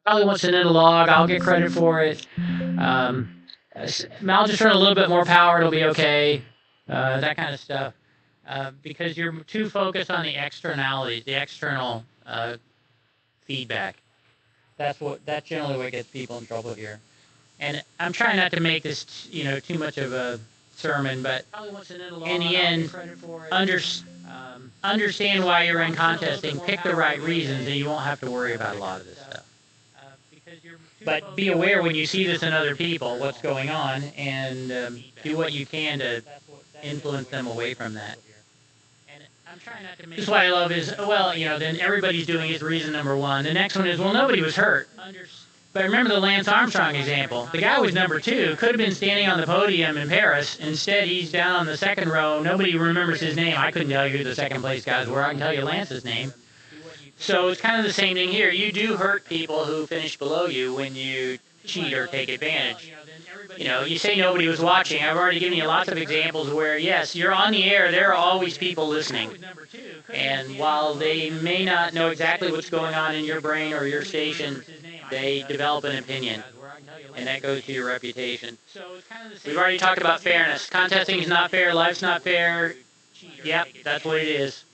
Probably wants it in a log. I'll get credit for it. Um, I'll just run a little bit more power. It'll be okay. That kind of stuff. Because you're too focused on the externalities, the external feedback. That's generally what gets people in trouble here. And I'm trying not to make this, too much of a sermon, but in the end, understand why you're in contesting, pick the right reasons, and you won't have to worry about a lot of this stuff. But be aware when you see this in other people, what's going on, and do what you can to influence them away from that. This is what I love is, then everybody's doing is reason number one. The next one is, well, nobody was hurt. But remember the Lance Armstrong example. The guy was number 2, could have been standing on the podium in Paris. Instead, he's down on the second row. Nobody remembers his name. I couldn't tell you who the second place guys were. I can tell you Lance's name. So it's kind of the same thing here. You do hurt people who finish below you when you cheat or take advantage. You say nobody was watching. I've already given you lots of examples where, yes, you're on the air. There are always people listening. And while they may not know exactly what's going on in your brain or your station, they develop an opinion. And that goes to your reputation. We've already talked about fairness. Contesting is not fair. Life's not fair. Yep, that's what it is.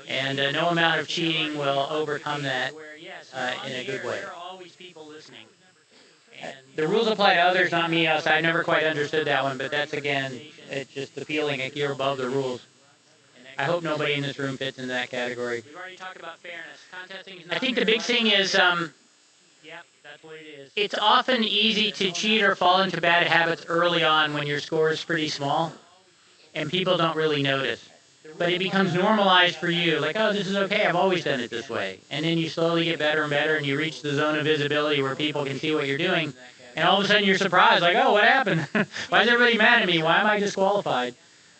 And no amount of cheating will overcome that in a good way. The rules apply to others, not me. I never quite understood that one, but that's, again, it's just the feeling like you're above the rules. I hope nobody in this room fits into that category. We've already talked about fairness. I think the big thing is, it's often easy to cheat or fall into bad habits early on when your score is pretty small, and people don't really notice. But it becomes normalized for you, like, oh, this is okay, I've always done it this way. And then you slowly get better and better, and you reach the zone of visibility where people can see what you're doing. And all of a sudden you're surprised, like, oh, what happened? Why is everybody mad at me? Why am I disqualified?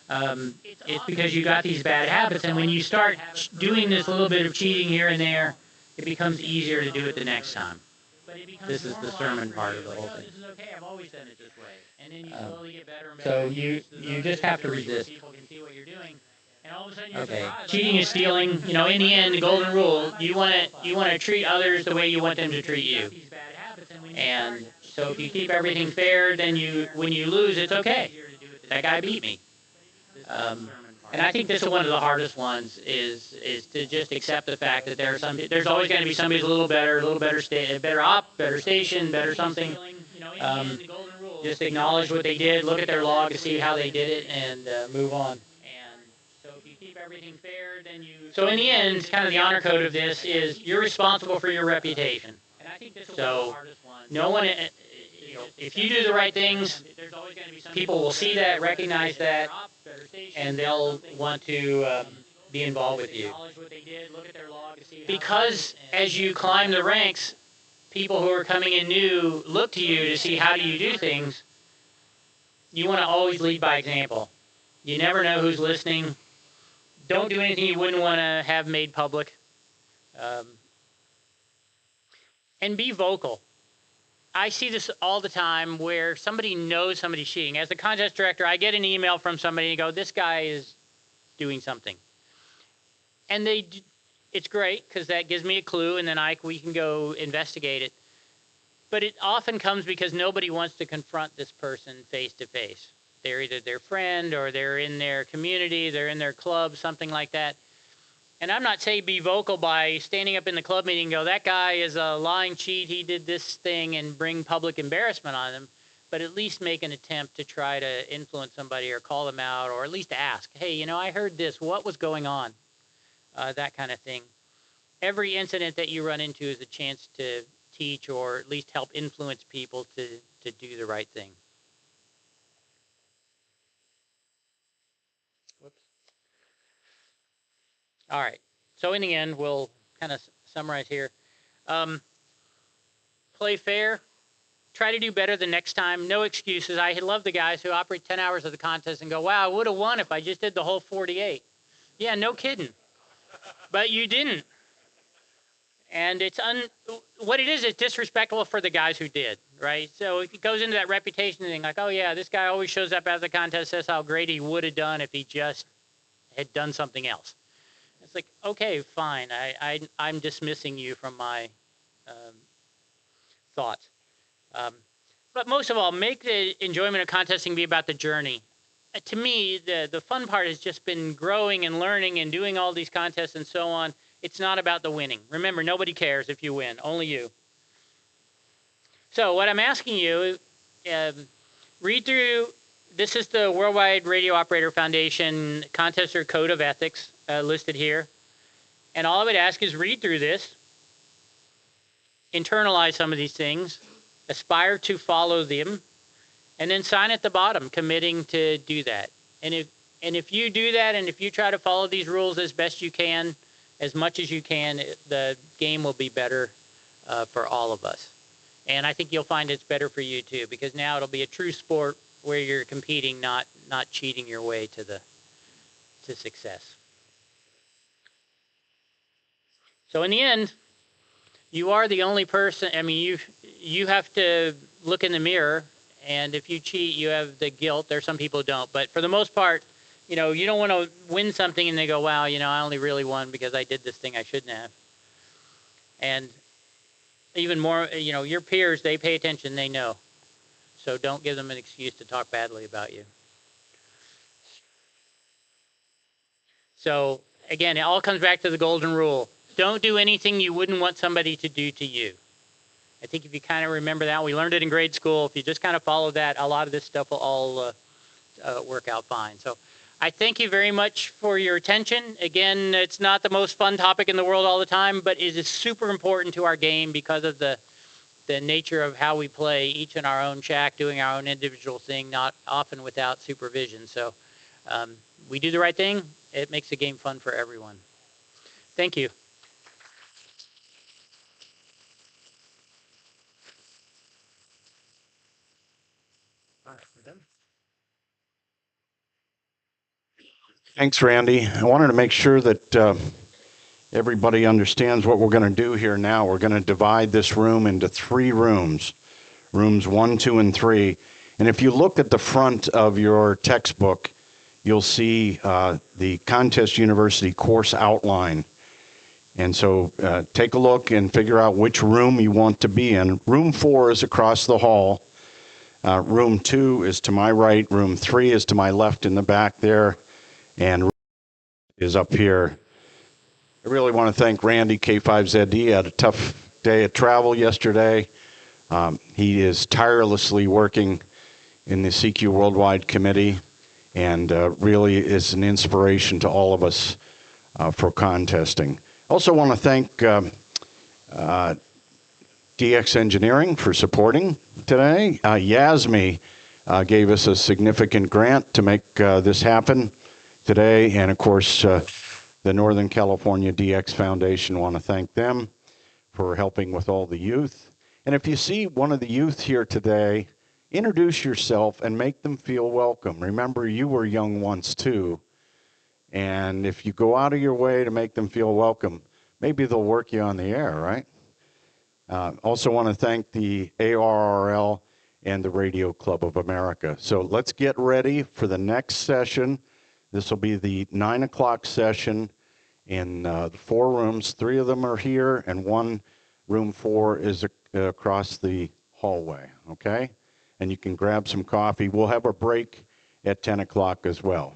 It's because you got these bad habits, and when you start doing this little bit of cheating here and there, it becomes easier to do it the next time. This is the sermon part of the whole thing. So you just have to resist. Okay, cheating is stealing. In the end, the golden rule: you want to treat others the way you want them to treat you. And so if you keep everything fair, then when you lose, it's okay. That guy beat me. And I think this is one of the hardest ones is to just accept the fact that there's always going to be somebody who's a little better better station, better something. Just acknowledge what they did, look at their log to see how they did it, and move on. And so if you keep everything fair, then so in the end, kind of the honor code of this is you're responsible for your reputation. So no one, if you do the right things, people will see that, recognize that, and they'll want to be involved with you. Because as you climb the ranks, people who are coming in new look to you to see how do you do things. You want to always lead by example. You never know who's listening. Don't do anything you wouldn't want to have made public. And be vocal. I see this all the time where somebody knows somebody's cheating. As a contest director, I get an email from somebody and go, this guy is doing something. And it's great because that gives me a clue, and then we can go investigate it. But it often comes because nobody wants to confront this person face to face. They're either their friend or they're in their community, they're in their club, something like that. And I'm not saying be vocal by standing up in the club meeting and go, that guy is a lying cheat, he did this thing, and bring public embarrassment on them, but at least make an attempt to try to influence somebody or call them out, or at least ask, hey, I heard this, what was going on? That kind of thing. Every incident that you run into is a chance to teach or at least help influence people to do the right thing. All right, so in the end, we'll kind of summarize here. Play fair. Try to do better the next time. No excuses. I love the guys who operate 10 hours of the contest and go, wow, I would have won if I just did the whole 48. Yeah, no kidding. But you didn't. And what it is, it's disrespectful for the guys who did, right? So it goes into that reputation thing, like, oh, yeah, this guy always shows up at the contest, says how great he would have done if he just had done something else. It's like, okay, fine. I'm dismissing you from my thoughts. But most of all, make the enjoyment of contesting be about the journey. To me, the fun part has just been growing and learning and doing all these contests and so on. It's not about the winning. Remember, nobody cares if you win, only you. So what I'm asking you, read through, this is the Worldwide Radio Operator Foundation Contester Code of Ethics listed here. And all I would ask is read through this, internalize some of these things, aspire to follow them, and then sign at the bottom, committing to do that. And if you do that, and if you try to follow these rules as best you can, as much as you can, the game will be better for all of us. And I think you'll find it's better for you too, because now it'll be a true sport where you're competing, not cheating your way to success. So in the end, you are the only person. I mean, you have to look in the mirror, and if you cheat, you have the guilt. There's some people who don't, but for the most part, you don't want to win something and they go, wow, I only really won because I did this thing I shouldn't have. And even more, your peers, they pay attention, they know. So don't give them an excuse to talk badly about you. So again, it all comes back to the golden rule. Don't do anything you wouldn't want somebody to do to you. I think if you kind of remember that, we learned it in grade school. If you just kind of follow that, a lot of this stuff will all work out fine. So I thank you very much for your attention. Again, it's not the most fun topic in the world all the time, but it is super important to our game because of the nature of how we play, each in our own shack, doing our own individual thing, not often without supervision. So we do the right thing. It makes the game fun for everyone. Thank you. Thanks, Randy. I wanted to make sure that everybody understands what we're going to do here now. We're going to divide this room into 3 rooms, rooms 1, 2, and 3. And if you look at the front of your textbook, you'll see the Contest University course outline. And so take a look and figure out which room you want to be in. Room 4 is across the hall. Room 2 is to my right. Room 3 is to my left in the back there. And room is up here. I really want to thank Randy, K5ZD. Had a tough day of travel yesterday. He is tirelessly working in the CQ Worldwide Committee and really is an inspiration to all of us for contesting. Also want to thank DX Engineering for supporting today. Yasmi gave us a significant grant to make this happen today. And of course, the Northern California DX Foundation, want to thank them for helping with all the youth. And if you see one of the youth here today, introduce yourself and make them feel welcome. Remember, you were young once too. And if you go out of your way to make them feel welcome, maybe they'll work you on the air, right? Also want to thank the ARRL and the Radio Club of America. So let's get ready for the next session. This will be the 9 o'clock session in the 4 rooms. 3 of them are here, and room 4 is across the hallway, okay? And you can grab some coffee. We'll have a break at 10 o'clock as well.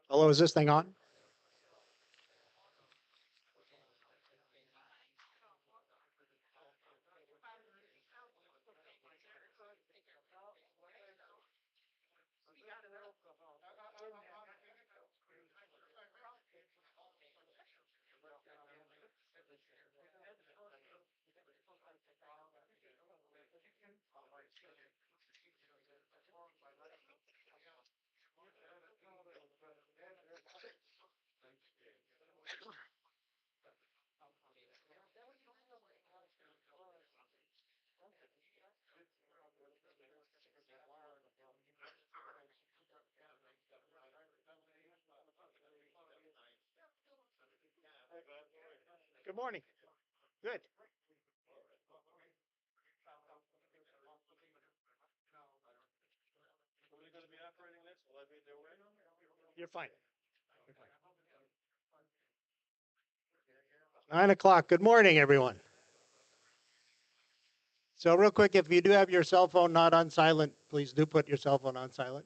Hello, is this thing on? Good morning. Good. You're fine. 9 o'clock. Good morning, everyone. So real quick, if you do have your cell phone not on silent, please do put your cell phone on silent.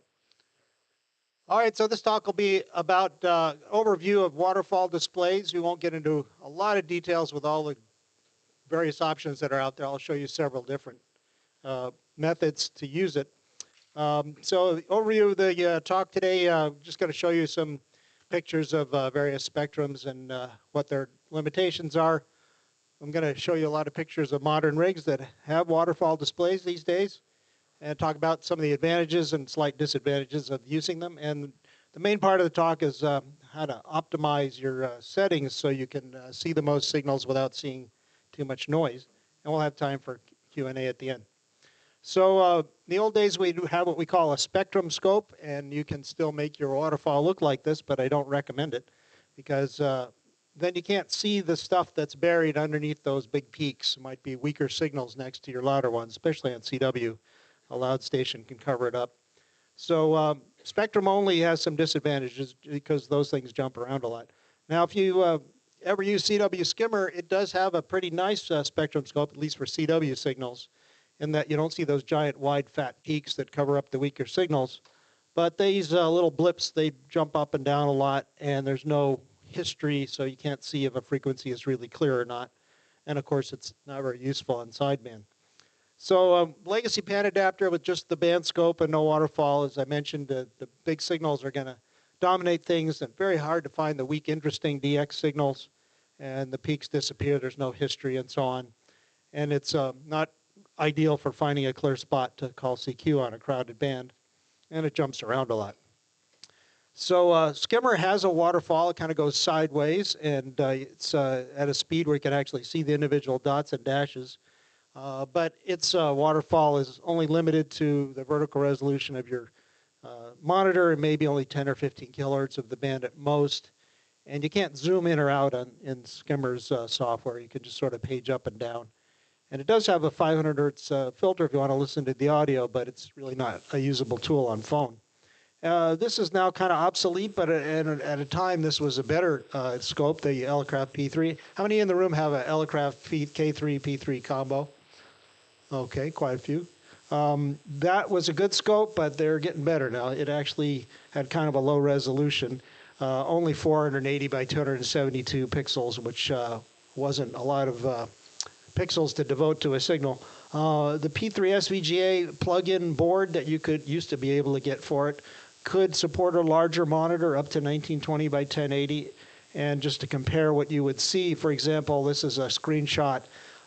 All right, so this talk will be about overview of waterfall displays. We won't get into a lot of details with all the various options that are out there. I'll show you several different methods to use it. So overview of the talk today, just going to show you some pictures of various spectrums and what their limitations are. I'm going to show you a lot of pictures of modern rigs that have waterfall displays these days and talk about some of the advantages and slight disadvantages of using them. And the main part of the talk is how to optimize your settings so you can see the most signals without seeing too much noise. And we'll have time for Q&A at the end. So in the old days, we do have what we call a spectrum scope, and you can still make your waterfall look like this, but I don't recommend it because then you can't see the stuff that's buried underneath those big peaks. It might be weaker signals next to your louder ones, especially on CW. A loud station can cover it up. So spectrum only has some disadvantages because those things jump around a lot. Now, if you ever use CW skimmer, it does have a pretty nice spectrum scope, at least for CW signals, in that you don't see those giant wide fat peaks that cover up the weaker signals. But these little blips, they jump up and down a lot, and there's no history, so you can't see if a frequency is really clear or not. And of course, it's not very useful on sideband. So legacy pan adapter with just the band scope and no waterfall, as I mentioned, the big signals are going to dominate things, and very hard to find the weak, interesting DX signals, and the peaks disappear, there's no history, and so on. And it's not ideal for finding a clear spot to call CQ on a crowded band, and it jumps around a lot. So skimmer has a waterfall. It kind of goes sideways, and it's at a speed where you can actually see the individual dots and dashes. But its waterfall is only limited to the vertical resolution of your monitor and maybe only 10 or 15 kilohertz of the band at most. And you can't zoom in or out in skimmer's software. You can just sort of page up and down. And it does have a 500 hertz filter if you want to listen to the audio, but it's really not a usable tool on phone. This is now kind of obsolete, but at a time this was a better scope, the Elecraft P3. How many in the room have an Elecraft K3 P3 combo? Okay, quite a few. That was a good scope, but they're getting better now. It actually had kind of a low resolution, only 480 by 272 pixels, which wasn't a lot of pixels to devote to a signal. The P3 SVGA plug-in board that you used to be able to get for it could support a larger monitor up to 1920 by 1080. And just to compare what you would see, for example, this is a screenshot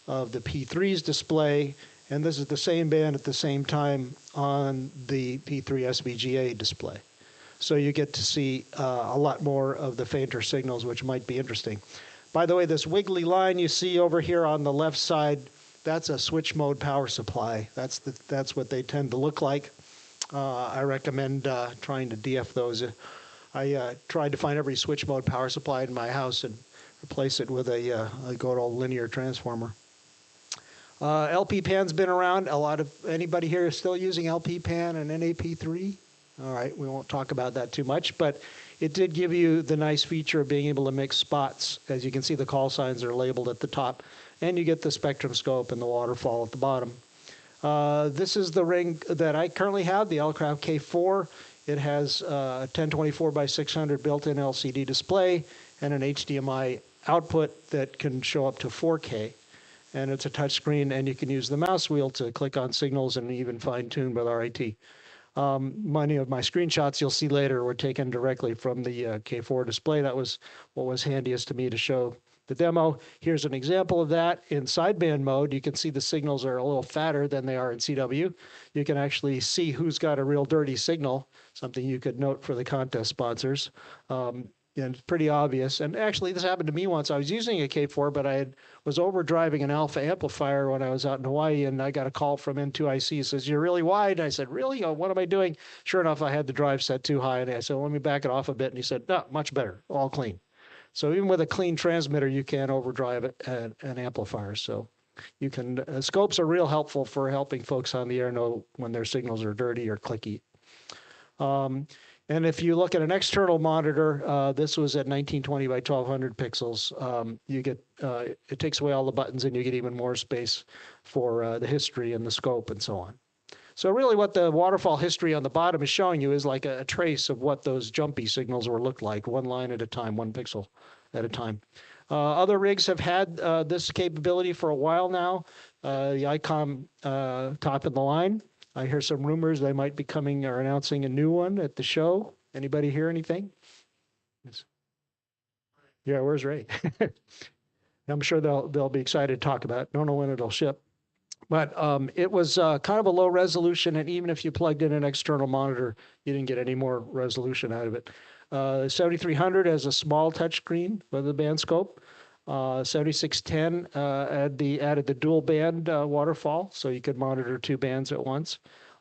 of the P3's display, and this is the same band at the same time on the P3 SVGA display. So you get to see a lot more of the fainter signals, which might be interesting. By the way, this wiggly line you see over here on the left side, that's a switch mode power supply. That's what they tend to look like. I recommend trying to DF those. I tried to find every switch mode power supply in my house and replace it with a good old linear transformer. LP PAN's been around. Anybody here is still using LP PAN and NAP3? All right, we won't talk about that too much, but it did give you the nice feature of being able to mix spots. As you can see, the call signs are labeled at the top, and you get the spectrum scope and the waterfall at the bottom. This is the ring that I currently have, the L-Craft K4. It has a 1024 by 600 built-in LCD display and an HDMI output that can show up to 4K. And it's a touchscreen, and you can use the mouse wheel to click on signals and even fine-tune with RIT. Many of my screenshots you'll see later were taken directly from the K4 display. That was what was handiest to me to show the demo. Here's an example of that. In sideband mode, you can see the signals are a little fatter than they are in CW. You can actually see who's got a real dirty signal, something you could note for the contest sponsors. And it's pretty obvious. And actually, this happened to me once. I was using a K4, but I was overdriving an alpha amplifier when I was out in Hawaii, and I got a call from N2IC. It says, "You're really wide." And I said, "Really? Oh, what am I doing?" Sure enough, I had the drive set too high, and I said, "Let me back it off a bit." And he said, "No, much better, all clean." So even with a clean transmitter, you can overdrive an amplifier. So you can, scopes are real helpful for helping folks on the air know when their signals are dirty or clicky. And if you look at an external monitor, this was at 1920 by 1200 pixels. You get, it takes away all the buttons, and you get even more space for the history and the scope and so on. So really what the waterfall history on the bottom is showing you is like a trace of what those jumpy signals were looked like, one line at a time, one pixel at a time. Other rigs have had this capability for a while now. The ICOM top of the line. I hear some rumors they might be coming or announcing a new one at the show. Anybody hear anything? Yes. Yeah, where's Ray? I'm sure they'll be excited to talk about it. Don't know when it'll ship. But it was kind of a low resolution, and even if you plugged in an external monitor, you didn't get any more resolution out of it. 7300 has a small touchscreen with the band scope. 7610 added the dual band waterfall, so you could monitor two bands at once.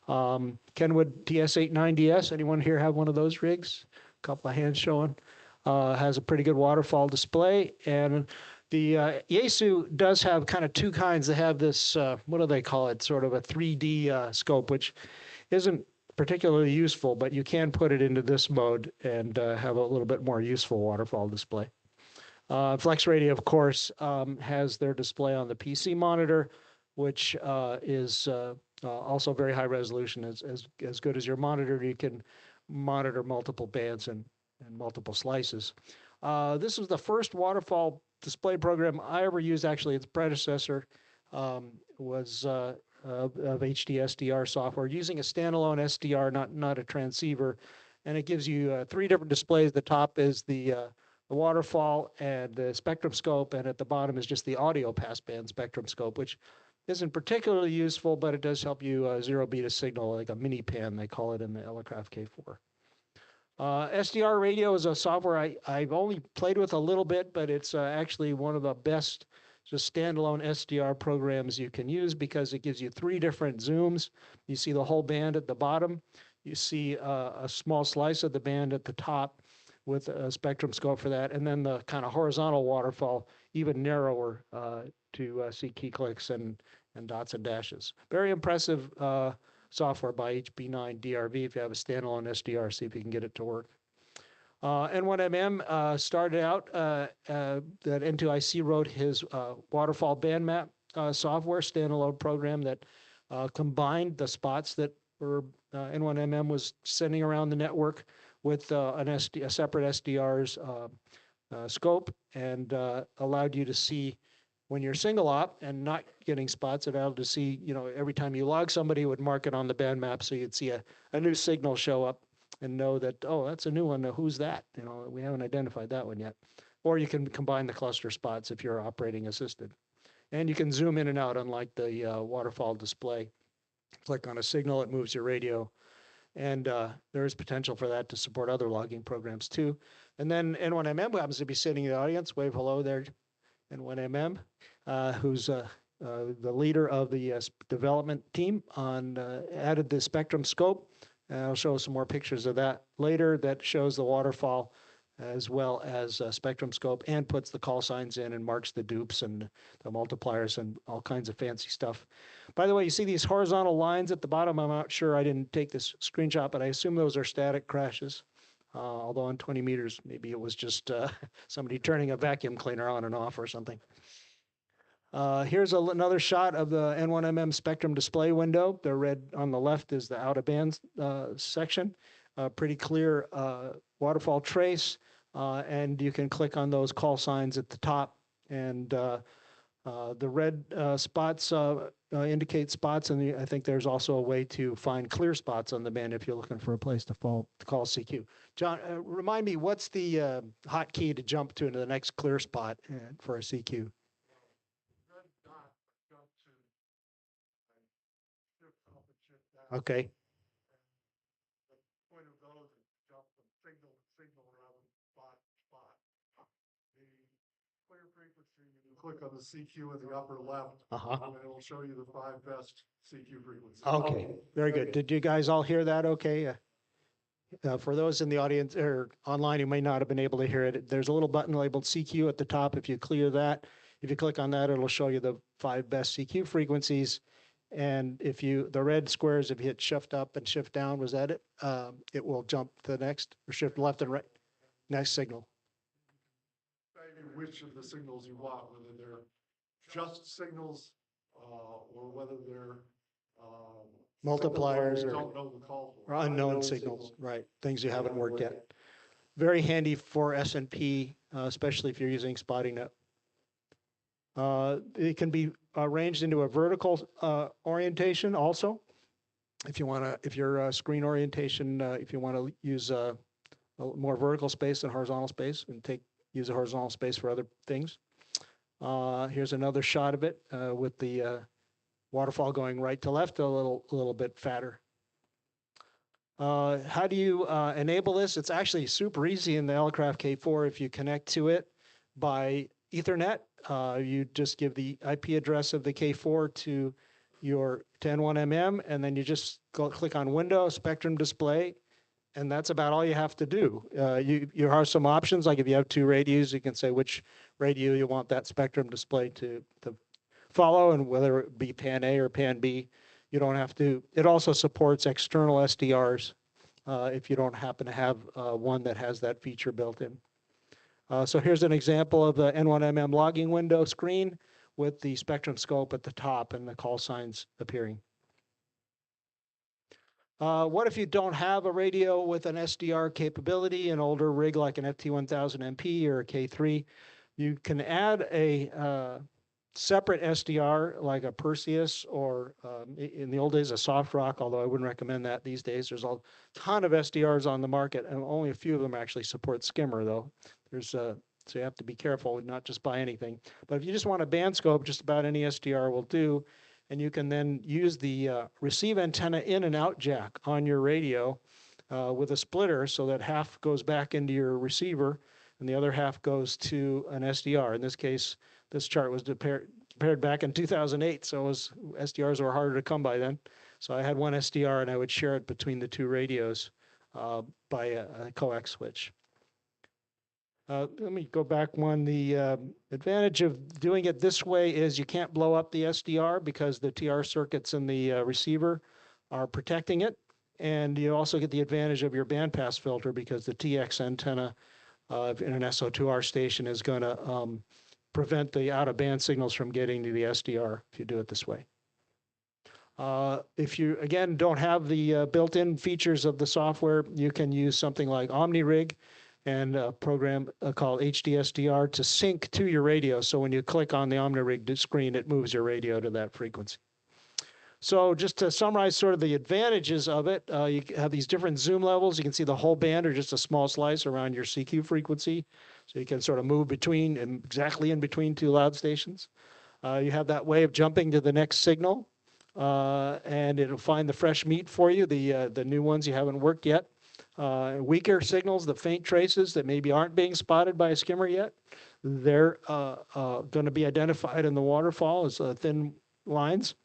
Kenwood TS890S, anyone here have one of those rigs? A couple of hands showing. Has a pretty good waterfall display, and the Yaesu does have kind of two kinds. They have this, what do they call it, sort of a 3D scope, which isn't particularly useful, but you can put it into this mode and have a little bit more useful waterfall display. Flex Radio, of course, has their display on the PC monitor, which is also very high resolution. As good as your monitor, you can monitor multiple bands and multiple slices. This was the first waterfall display program I ever used. Actually, its predecessor was of HD SDR software, using a standalone SDR, not a transceiver, and it gives you three different displays. The top is the waterfall and the spectrum scope, and at the bottom is just the audio passband spectrum scope, which isn't particularly useful, but it does help you zero beat a signal, like a mini pan, they call it in the L-Craft K4. SDR radio is a software I've only played with a little bit, but it's actually one of the best just standalone SDR programs you can use, because it gives you three different zooms. You see the whole band at the bottom. You see a small slice of the band at the top with a spectrum scope for that, and then the kind of horizontal waterfall, even narrower to see key clicks and dots and dashes. Very impressive software by HB9 DRV. If you have a standalone SDR, see if you can get it to work. N1MM started out that N2IC wrote his waterfall band map software standalone program that combined the spots that were N1MM was sending around the network with a separate SDR's scope, and allowed you to see when you're single op and not getting spots. It allowed to see, every time you log somebody, it would mark it on the band map, so you'd see a new signal show up and know that, oh, that's a new one. Who's that? You know, we haven't identified that one yet. Or you can combine the cluster spots if you're operating assisted. And you can zoom in and out, unlike the waterfall display. Click on a signal, it moves your radio. And there is potential for that to support other logging programs too. And then N1MM happens to be sitting in the audience. Wave hello there, N1MM, who's the leader of the development team on added the spectrum scope. And I'll show some more pictures of that later that shows the waterfall as well as spectrum scope, and puts the call signs in and marks the dupes and the multipliers and all kinds of fancy stuff. By the way, you see these horizontal lines at the bottom? I'm not sure, I didn't take this screenshot, but I assume those are static crashes. Although on 20 meters, maybe it was just somebody turning a vacuum cleaner on and off or something. Here's another shot of the N1MM spectrum display window. The red on the left is the out of band section. Pretty clear waterfall trace, and you can click on those call signs at the top. And the red spots indicate spots, and I think there's also a way to find clear spots on the band if you're looking for a place to call CQ. John, remind me, what's the hotkey to jump to the next clear spot for a CQ? Okay. Point of those is jump from signal around spot. The clear frequency, you click on the CQ in the upper left, and it will show you the 5 best CQ frequencies. Okay, very good. Did you guys all hear that okay? For those in the audience or online who may not have been able to hear it, there's a little button labeled CQ at the top. If you clear that, if you click on that, it'll show you the 5 best CQ frequencies. And if the red squares, if you hit shift up and shift down, was that it? It will jump to the next, or shift left and right, next signal. Which of the signals you want, whether they're just signals or whether they're Multipliers you don't know the call for. or unknown signals, right? Things you haven't worked yet. Very handy for S&P, especially if you're using spotting net. It can be arranged into a vertical orientation also. If you want to, if your screen orientation, if you want to use a more vertical space than horizontal space, and use a horizontal space for other things. Here's another shot of it with the waterfall going right to left, a little bit fatter. How do you enable this? It's actually super easy in the Elecraft K4 if you connect to it by Ethernet. You just give the IP address of the K4 to your 10.1mm, and then you just click on Window, Spectrum Display, and that's about all you have to do. You have some options, like if you have 2 radios, you can say which radio you want that spectrum display to follow, and whether it be Pan A or Pan B. You don't have to. It also supports external SDRs if you don't happen to have one that has that feature built in. So here's an example of the N1MM logging window screen with the spectrum scope at the top and the call signs appearing. What if you don't have a radio with an SDR capability, an older rig like an FT1000MP or a K3? You can add a separate SDR like a Perseus or in the old days a Soft Rock, although I wouldn't recommend that these days. There's a ton of SDRs on the market, and only a few of them actually support skimmer though. So you have to be careful and not just buy anything. But if you just want a band scope, just about any SDR will do. And you can then use the receive antenna in and out jack on your radio with a splitter so that half goes back into your receiver and the other half goes to an SDR. In this case, this chart was prepared back in 2008, so SDRs were harder to come by then. So I had one SDR and I would share it between the 2 radios by a coax switch. Let me go back one. The advantage of doing it this way is you can't blow up the SDR because the TR circuits in the receiver are protecting it. And you also get the advantage of your bandpass filter because the TX antenna in an SO2R station is going to prevent the out-of-band signals from getting to the SDR if you do it this way. If you, again, don't have the built-in features of the software, you can use something like OmniRig and a program called HDSDR to sync to your radio. So when you click on the OmniRig screen, it moves your radio to that frequency. So just to summarize sort of the advantages of it, you have these different zoom levels. You can see the whole band or just a small slice around your CQ frequency. So you can sort of move between and exactly in between two loud stations. You have that way of jumping to the next signal, and it'll find the fresh meat for you, the new ones you haven't worked yet. Weaker signals, the faint traces that maybe aren't being spotted by a skimmer yet, they're going to be identified in the waterfall as thin lines.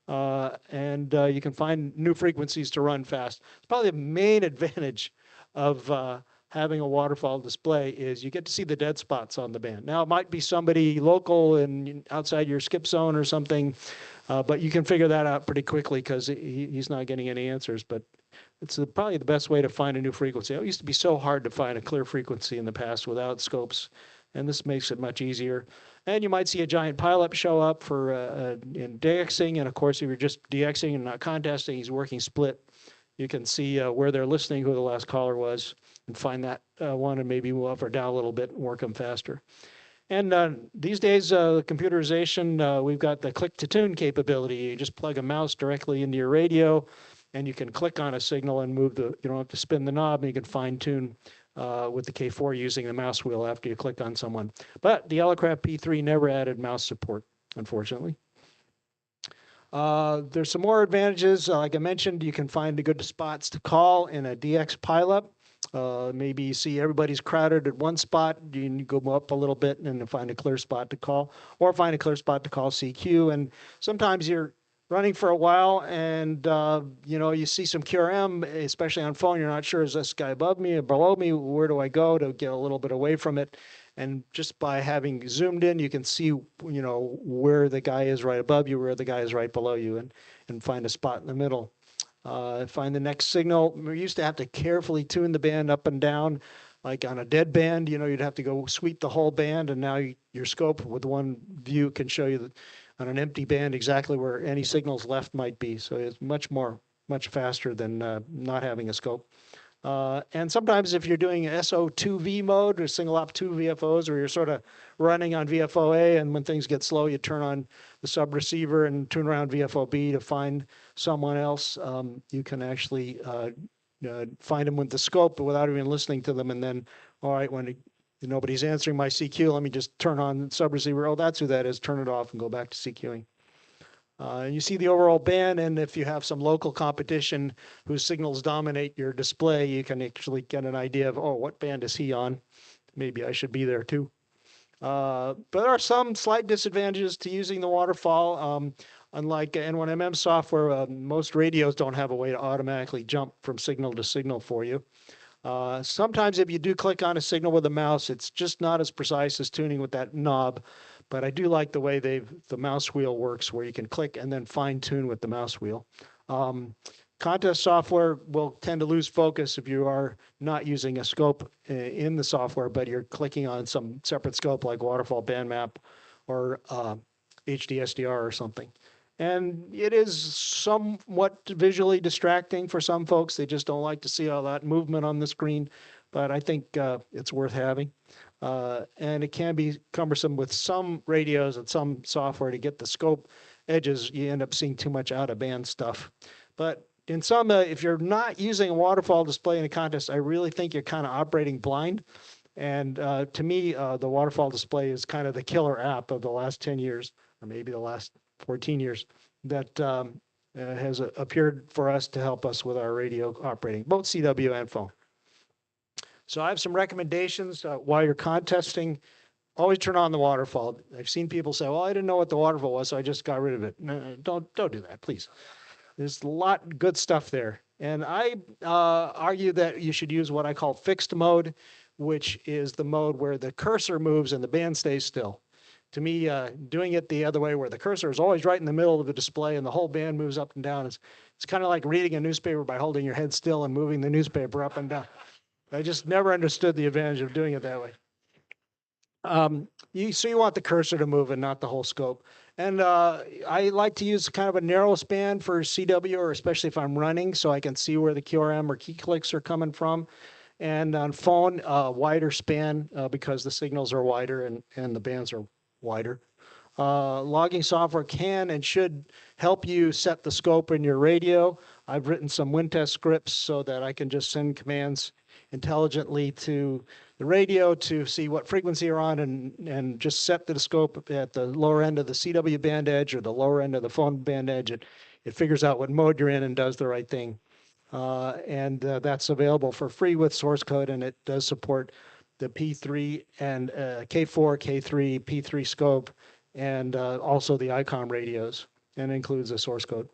And you can find new frequencies to run fast. It's probably the main advantage of having a waterfall display is you get to see the dead spots on the band. Now, it might be somebody local and outside your skip zone or something, but you can figure that out pretty quickly because he's not getting any answers. But it's probably the best way to find a new frequency. It used to be so hard to find a clear frequency in the past without scopes, and this makes it much easier. And you might see a giant pileup show up for in DXing, and of course, if you're just DXing and not contesting, he's working split. You can see where they're listening, who the last caller was, and find that one and maybe move up or down a little bit and work them faster. And these days, computerization, we've got the click-to-tune capability. You just plug a mouse directly into your radio, and you can click on a signal and move you don't have to spin the knob, and you can fine-tune with the K4 using the mouse wheel after you click on someone. But the Elecraft P3 never added mouse support, unfortunately. There's some more advantages. Like I mentioned, you can find the good spots to call in a DX pileup. Maybe you see everybody's crowded at one spot, you go up a little bit and then find a clear spot to call, or find a clear spot to call CQ. And sometimes you're running for a while and you see some QRM, especially on phone, you're not sure, is this guy above me or below me? Where do I go to get a little bit away from it? And just by having zoomed in, you can see, where the guy is right above you, where the guy is right below you, and find a spot in the middle. Find the next signal. We used to have to carefully tune the band up and down. Like on a dead band, you'd have to go sweep the whole band, and now your scope with one view can show you on an empty band exactly where any signals left might be. So it's much faster than not having a scope. And sometimes if you're doing SO2V mode or single op 2 VFOs, or you're sort of running on VFOA, and when things get slow, you turn on the sub receiver and tune around VFOB to find someone else. You can actually find them with the scope without even listening to them. And then, all right, when nobody's answering my CQ, let me just turn on the sub receiver. Oh, that's who that is. Turn it off and go back to CQing. And you see the overall band, and if you have some local competition whose signals dominate your display, you can actually get an idea of, what band is he on? Maybe I should be there too. But there are some slight disadvantages to using the waterfall. Unlike N1MM software, most radios don't have a way to automatically jump from signal to signal for you. Sometimes if you do click on a signal with a mouse, it's just not as precise as tuning with that knob. But I do like the way the mouse wheel works, where you can click and then fine tune with the mouse wheel. Contest software will tend to lose focus if you are not using a scope in the software, but you're clicking on some separate scope like Waterfall Band Map or HDSDR or something. And it is somewhat visually distracting for some folks. They just don't like to see all that movement on the screen, but I think it's worth having. And it can be cumbersome with some radios and some software to get the scope edges. You end up seeing too much out of band stuff. But in some, if you're not using a waterfall display in a contest, I really think you're kind of operating blind. And to me, the waterfall display is kind of the killer app of the last 10 years, or maybe the last 14 years, that has appeared for us to help us with our radio operating, both CW and phone. So I have some recommendations while you're contesting. Always turn on the waterfall. I've seen people say, well, I didn't know what the waterfall was, so I just got rid of it. No, don't do that, please. There's a lot of good stuff there. And I argue that you should use what I call fixed mode, which is the mode where the cursor moves and the band stays still. To me, doing it the other way, where the cursor is always right in the middle of the display and the whole band moves up and down, it's kind of like reading a newspaper by holding your head still and moving the newspaper up and down. I just never understood the advantage of doing it that way. So you want the cursor to move and not the whole scope. And I like to use kind of a narrow span for CW, or especially if I'm running, so I can see where the QRM or key clicks are coming from. And on phone, wider span because the signals are wider and the bands are wider. Logging software can and should help you set the scope in your radio. I've written some WinTest scripts so that I can just send commands intelligently to the radio to see what frequency you're on and just set the scope at the lower end of the CW band edge or the lower end of the phone band edge. It figures out what mode you're in and does the right thing. That's available for free with source code, and it does support the P3 and K4, K3, P3 scope, and also the ICOM radios, and includes the source code.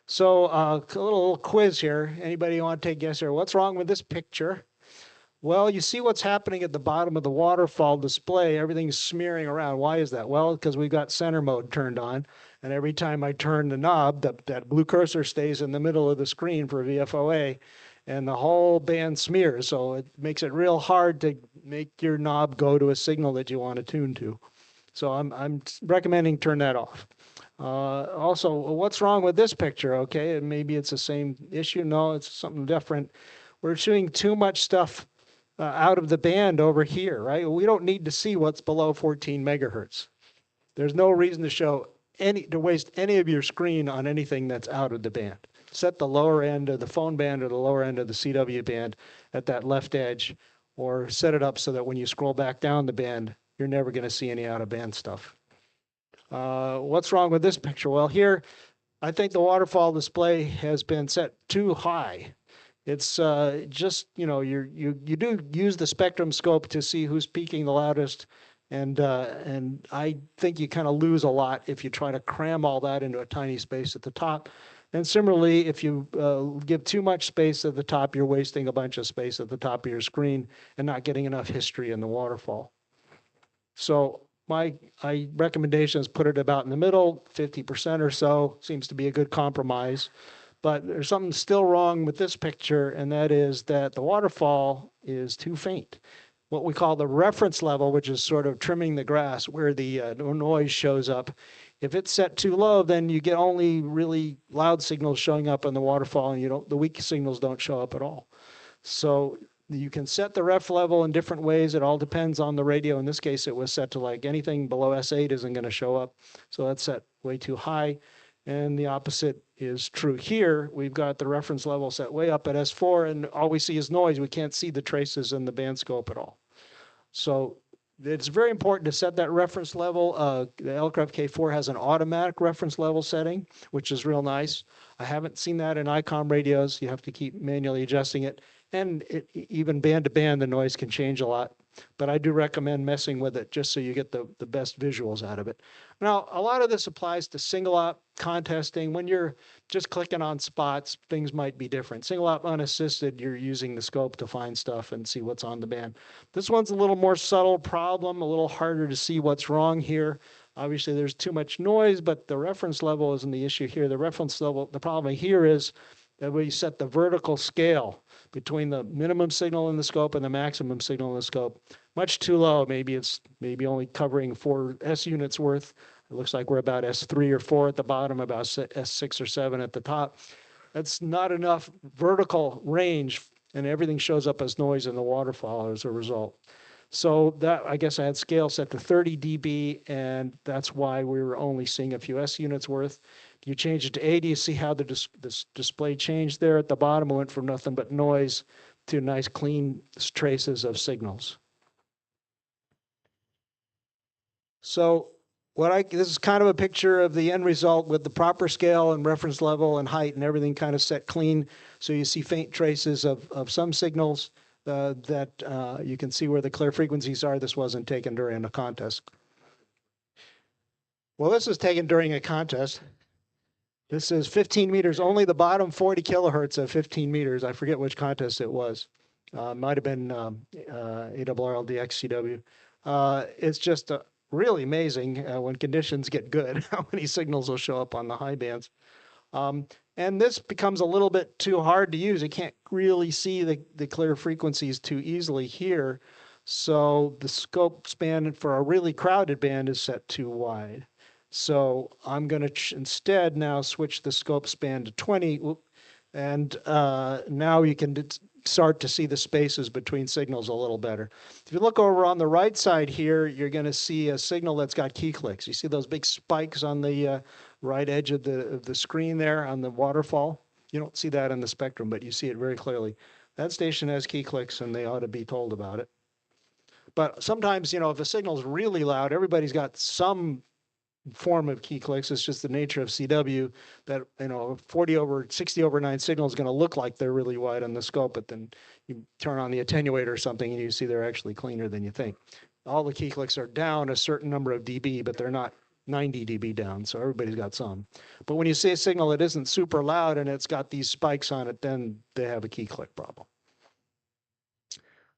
So a little quiz here. Anybody want to take a guess here? What's wrong with this picture? Well, you see what's happening at the bottom of the waterfall display. Everything's smearing around. Why is that? Well, because we've got center mode turned on. And every time I turn the knob, that blue cursor stays in the middle of the screen for VFOA. And the whole band smears. So it makes it real hard to make your knob go to a signal that you want to tune to. So I'm recommending turn that off. Also, what's wrong with this picture? Okay, maybe it's the same issue. No, it's something different. We're shooting too much stuff out of the band over here, right? We don't need to see what's below 14 megahertz. There's no reason to waste any of your screen on anything that's out of the band. Set the lower end of the phone band or the lower end of the CW band at that left edge, or set it up so that when you scroll back down the band, you're never going to see any out of band stuff. What's wrong with this picture? Well, here, I think the waterfall display has been set too high. It's just, you do use the spectrum scope to see who's peaking the loudest. And I think you kind of lose a lot if you try to cram all that into a tiny space at the top. And similarly, if you give too much space at the top, you're wasting a bunch of space at the top of your screen and not getting enough history in the waterfall. So my recommendation is put it about in the middle, 50% or so, seems to be a good compromise. But there's something still wrong with this picture, and that is that the waterfall is too faint. What we call the reference level, which is sort of trimming the grass where the noise shows up. If it's set too low, then you get only really loud signals showing up in the waterfall, and the weak signals don't show up at all. So you can set the ref level in different ways. It all depends on the radio. In this case, it was set to like anything below S8 isn't going to show up. So that's set way too high. And the opposite is true here. We've got the reference level set way up at S4, and all we see is noise. We can't see the traces in the band scope at all. So it's very important to set that reference level. The Aircraft K4 has an automatic reference level setting, which is real nice. I haven't seen that in ICOM radios. You have to keep manually adjusting it. And even band to band, the noise can change a lot. But I do recommend messing with it just so you get the best visuals out of it. Now, a lot of this applies to single op contesting. When you're just clicking on spots, things might be different. Single op unassisted, you're using the scope to find stuff and see what's on the band. This one's a little more subtle problem, a little harder to see what's wrong here. Obviously, there's too much noise, but the reference level isn't the issue here. The reference level, the problem here is that we set the vertical scale between the minimum signal in the scope and the maximum signal in the scope much too low. Maybe it's only covering 4 S units worth. It looks like we're about S3 or 4 at the bottom, about S6 or 7 at the top. That's not enough vertical range, and everything shows up as noise in the waterfall as a result. So that, I guess I had scale set to 30 dB, and that's why we were only seeing a few S units worth. You change it to 80, you see how the display changed there at the bottom. It went from nothing but noise to nice clean traces of signals. So this is kind of a picture of the end result with the proper scale and reference level and height and everything kind of set clean. So you see faint traces of some signals that you can see where the clear frequencies are. This wasn't taken during a contest. Well, this was taken during a contest. This is 15 meters, only the bottom 40 kilohertz of 15 meters. I forget which contest it was. Might have been ARRLDX CW. It's just really amazing when conditions get good, how many signals will show up on the high bands. And this becomes a little bit too hard to use. You can't really see the clear frequencies too easily here. So the scope span for a really crowded band is set too wide. So I'm going to instead now switch the scope span to 20 And now you can start to see the spaces between signals a little better. If you look over on the right side here, you're going to see a signal that's got key clicks. You see those big spikes on the right edge of the screen there on the waterfall? You don't see that in the spectrum, but you see it very clearly. That station has key clicks, and they ought to be told about it. But sometimes, you know, if a signal's really loud, everybody's got some form of key clicks. It's just the nature of CW that, you know, 60/9 signal is going to look like they're really wide on the scope, but then you turn on the attenuator or something and you see they're actually cleaner than you think. All the key clicks are down a certain number of dB, but they're not 90 dB down, so everybody's got some. But when you see a signal that isn't super loud and it's got these spikes on it, then they have a key click problem.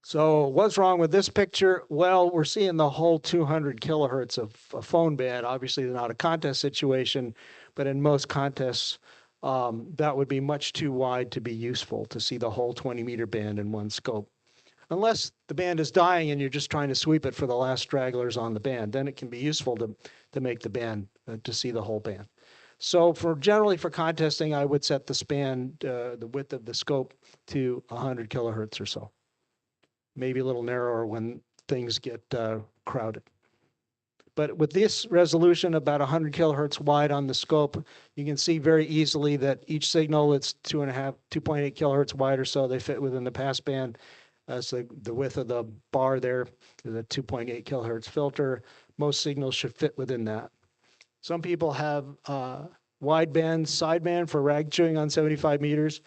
So what's wrong with this picture? Well, we're seeing the whole 200 kilohertz of a phone band. Obviously, not a contest situation, but in most contests, that would be much too wide to be useful to see the whole 20-meter band in one scope. Unless the band is dying and you're just trying to sweep it for the last stragglers on the band, then it can be useful to make the band, to see the whole band. So generally for contesting, I would set the span, the width of the scope to 100 kilohertz or so. Maybe a little narrower when things get crowded. But with this resolution, about 100 kilohertz wide on the scope, you can see very easily that each signal that's 2.8 kilohertz wide or so, they fit within the passband. So the width of the bar there is a 2.8 kilohertz filter. Most signals should fit within that. Some people have wideband sideband for rag chewing on 75 meters.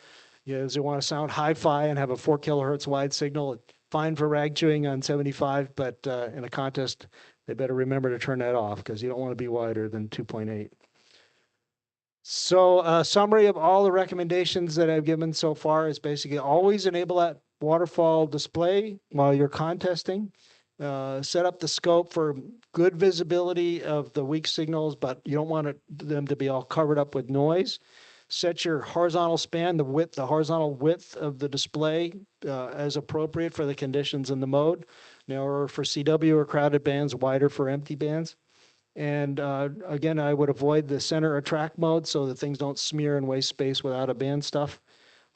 They want to sound hi-fi and have a 4 kilohertz wide signal. Fine for rag chewing on 75, but in a contest, they better remember to turn that off because you don't want to be wider than 2.8. So a summary of all the recommendations that I've given so far is basically always enable that waterfall display while you're contesting. Set up the scope for good visibility of the weak signals, but you don't want them to be all covered up with noise. Set your horizontal span, the horizontal width of the display as appropriate for the conditions in the mode. Narrower for CW or crowded bands, wider for empty bands. And again, I would avoid the center attract mode so that things don't smear and waste space without a band stuff.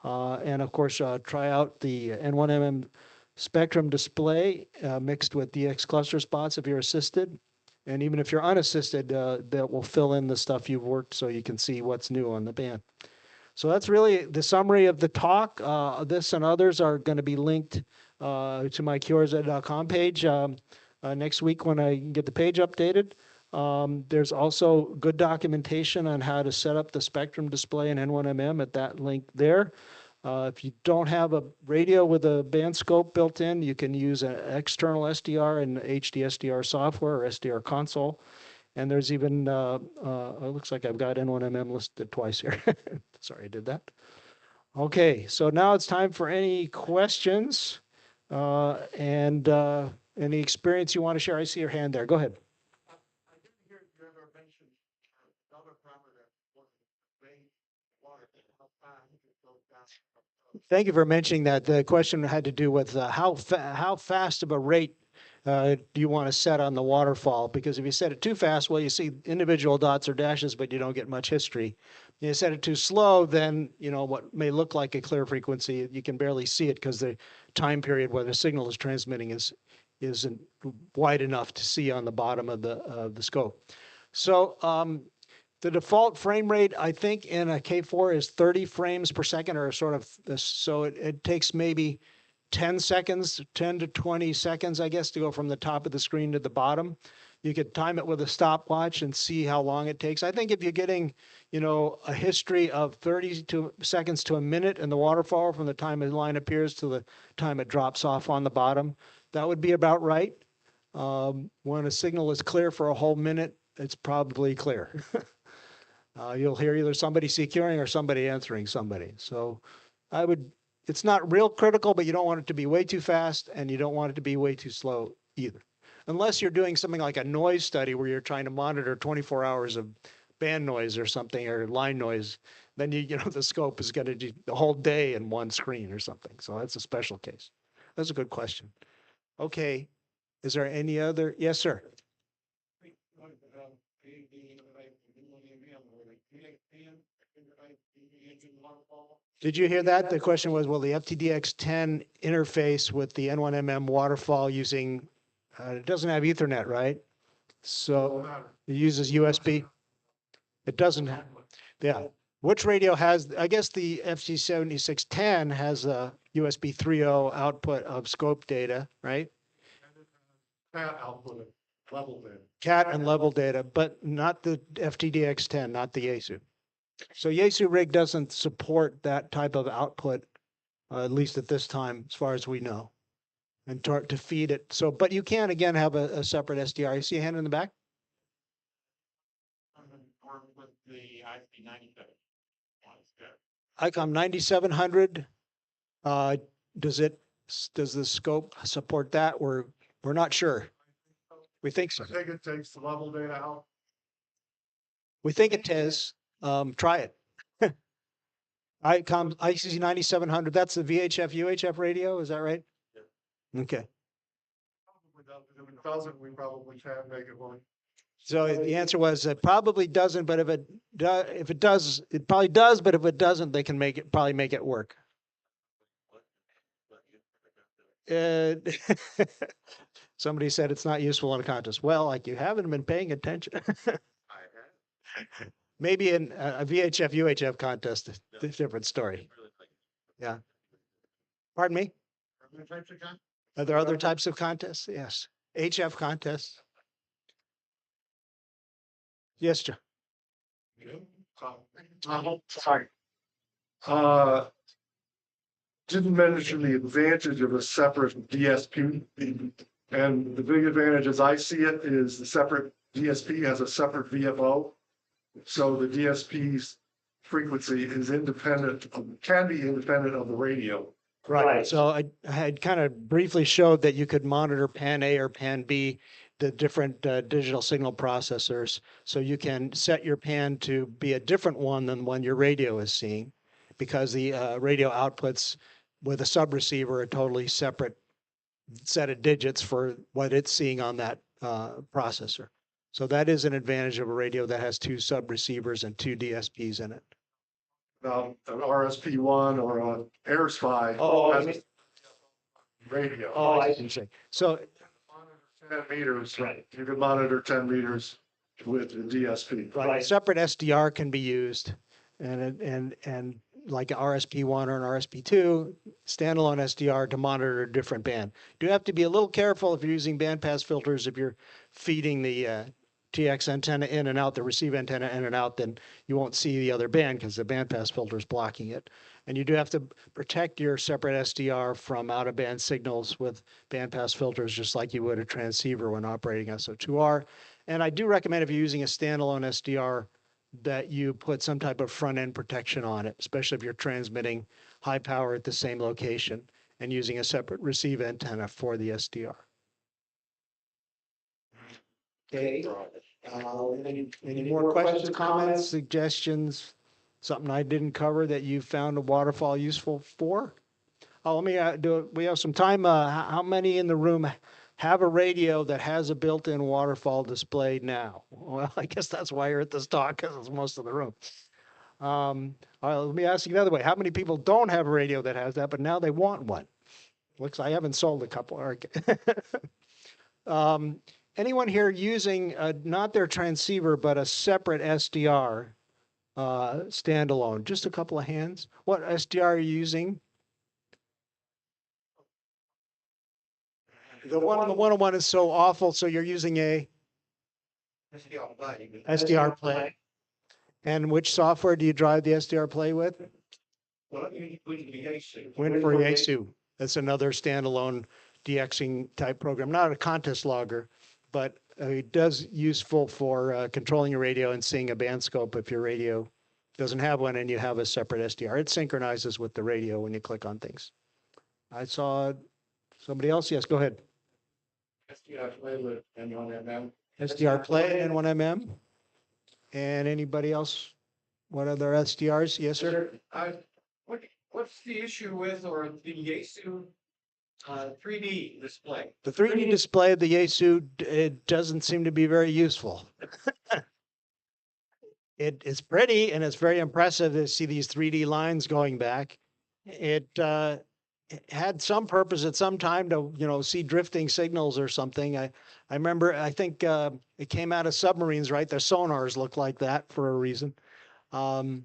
And of course, try out the N1mm spectrum display mixed with DX cluster spots if you're assisted. And even if you're unassisted, that will fill in the stuff you've worked so you can see what's new on the band. So that's really the summary of the talk. This and others are going to be linked to my QRZ.com page next week when I get the page updated. There's also good documentation on how to set up the spectrum display in N1MM at that link there. If you don't have a radio with a band scope built in, you can use an external SDR and HD SDR software or SDR console. And there's even, it looks like I've got N1MM listed twice here. Sorry, I did that. Okay, so now it's time for any questions and any experience you want to share. I see your hand there. Go ahead. I didn't hear you ever mention another parameter, water, how fast it goes down. Thank you for mentioning that. The question had to do with how fast of a rate do you want to set on the waterfall? Because if you set it too fast, well, you see individual dots or dashes, but you don't get much history. If you set it too slow, then what may look like a clear frequency, you can barely see it because the time period where the signal is transmitting isn't wide enough to see on the bottom of the scope. So the default frame rate, I think, in a K4 is 30 frames per second, or sort of this. So it takes maybe 10 seconds, 10 to 20 seconds, I guess, to go from the top of the screen to the bottom. You could time it with a stopwatch and see how long it takes. I think if you're getting, a history of 30 seconds to a minute in the waterfall from the time a line appears to the time it drops off on the bottom, that would be about right. When a signal is clear for a whole minute, it's probably clear. You'll hear either somebody securing or somebody answering somebody. So it's not real critical, but you don't want it to be way too fast and you don't want it to be way too slow either. Unless you're doing something like a noise study where you're trying to monitor 24 hours of band noise or something, or line noise, then the scope is going to do the whole day in one screen or something. So that's a special case. That's a good question. Okay. Is there any other? Yes, sir. Did you hear that? The question was, will the FTDX10 interface with the N1MM Waterfall using, it doesn't have Ethernet, right? So it uses USB. It doesn't have, yeah. Which radio has, I guess the FT7610 has a USB 3.0 output of scope data, right? Cat output, level data. CAT and level data, but not the FTDX10, not the Yaesu. So Yaesu rig doesn't support that type of output, at least at this time, as far as we know, and to feed it. So, but you can again have a separate SDR. You see a hand in the back? With the IP 97. ICOM 9700. Does the scope support that? We're not sure. We think so. I think it takes the level data out. We think it is. Try it. ICOM ICC 9700. That's the VHF UHF radio. Is that right? Yeah. Okay. If it doesn't, we probably can make it work. So the answer was it probably doesn't, but if it does, it probably does. But if it doesn't, they can probably make it work. Somebody said it's not useful in a contest. Well, like you haven't been paying attention. Maybe in a VHF UHF contest, a different story. Yeah. Pardon me? Are there other types of contests? Yes. HF contests. Yes, John. Sorry. Didn't mention the advantage of a separate DSP. And the big advantage as I see it is the separate DSP has a separate VFO. So the DSP's frequency is independent, can be independent of the radio. Right. So I had kind of briefly showed that you could monitor pan A or pan B, the different digital signal processors. So you can set your pan to be a different one than one your radio is seeing, because the radio outputs with a subreceiver are a totally separate set of digits for what it's seeing on that processor. So that is an advantage of a radio that has two subreceivers and two DSPs in it. Now, an RSP1 or an AirSpy has a radio. Oh, I see. So 10 meters, right? You can monitor 10 meters with the DSP. right, separate SDR can be used, and like an RSP1 or an RSP2, standalone SDR to monitor a different band. You do have to be a little careful if you're using bandpass filters. If you're feeding the TX antenna in and out, the receive antenna in and out, then you won't see the other band because the bandpass filter is blocking it. And you do have to protect your separate SDR from out-of-band signals with bandpass filters, just like you would a transceiver when operating SO2R. And I do recommend, if you're using a standalone SDR, that you put some type of front-end protection on it, especially if you're transmitting high power at the same location and using a separate receive antenna for the SDR. Okay. Any more questions, comments, suggestions? Something I didn't cover that you found a Waterfall useful for? Oh, let me we have some time. How many in the room have a radio that has a built-in Waterfall display now? Well, I guess that's why you're at this talk, because it's most of the room. All right, let me ask you another way. How many people don't have a radio that has that, but now they want one? Looks like I haven't sold a couple. Anyone here using not their transceiver, but a separate SDR standalone? Just a couple of hands. What SDR are you using? The 101 is so awful, so you're using a SDR play. And which software do you drive the SDR play with? Yaesu. That's another standalone DXing type program, not a contest logger, but it does useful for controlling your radio and seeing a band scope if your radio doesn't have one and you have a separate SDR. It synchronizes with the radio when you click on things. I saw somebody else. Yes, go ahead. SDR play with N1MM. SDR play and 1MM. And anybody else? What other SDRs? Yes, sir. What's the issue with or the Yaesu 3D display? The 3D display of the Yaesu, it doesn't seem to be very useful. It's pretty and it's very impressive to see these 3D lines going back. It had some purpose at some time to, see drifting signals or something. I remember, I think it came out of submarines, right? Their sonars look like that for a reason. Don't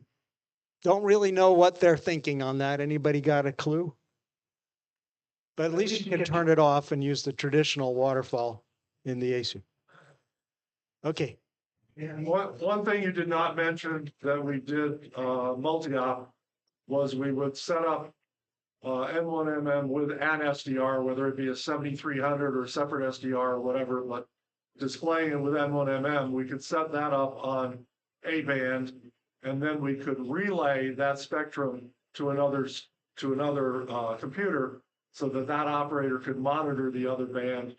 really know what they're thinking on that. Anybody got a clue? But at least you can turn it off and use the traditional waterfall in the ASU. Okay. And one thing you did not mention that we did, Multiop, was we would set up N1MM with an SDR, whether it be a 7300 or a separate SDR or whatever, but displaying it with N1MM, we could set that up on A band, and then we could relay that spectrum to another computer so that that operator could monitor the other band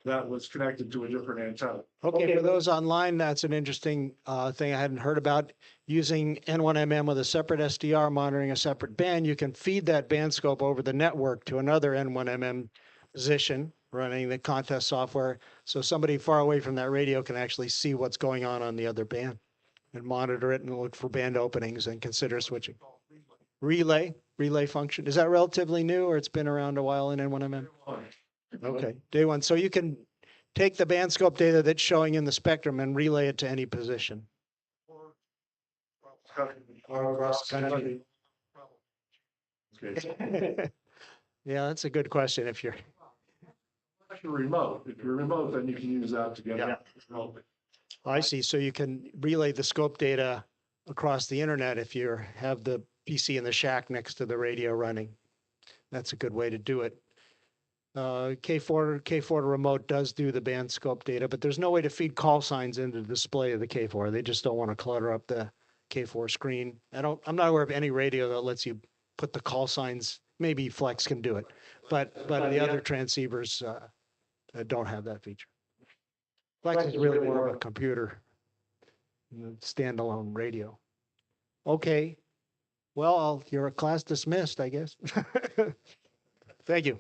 that was connected to a different antenna. Okay, for those online, that's an interesting thing I hadn't heard about. Using N1MM with a separate SDR monitoring a separate band, you can feed that band scope over the network to another N1MM position running the contest software. So somebody far away from that radio can actually see what's going on the other band and monitor it and look for band openings and consider switching. Relay function. Is that relatively new or it's been around a while in N1MM? Okay, day one. So you can take the band scope data that's showing in the spectrum and relay it to any position. Or across the country. Yeah, that's a good question. If you're remote, then you can use that to get it. I see. So you can relay the scope data across the internet if you have the PC in the shack next to the radio running. That's a good way to do it. K4 remote does do the band scope data, but there's no way to feed call signs into the display of the K4. They just don't want to clutter up the K4 screen. I'm not aware of any radio that lets you put the call signs. Maybe Flex can do it, but the other transceivers don't have that feature. Flex is really more of a computer, standalone radio. Okay. Well, your class dismissed, I guess. Thank you.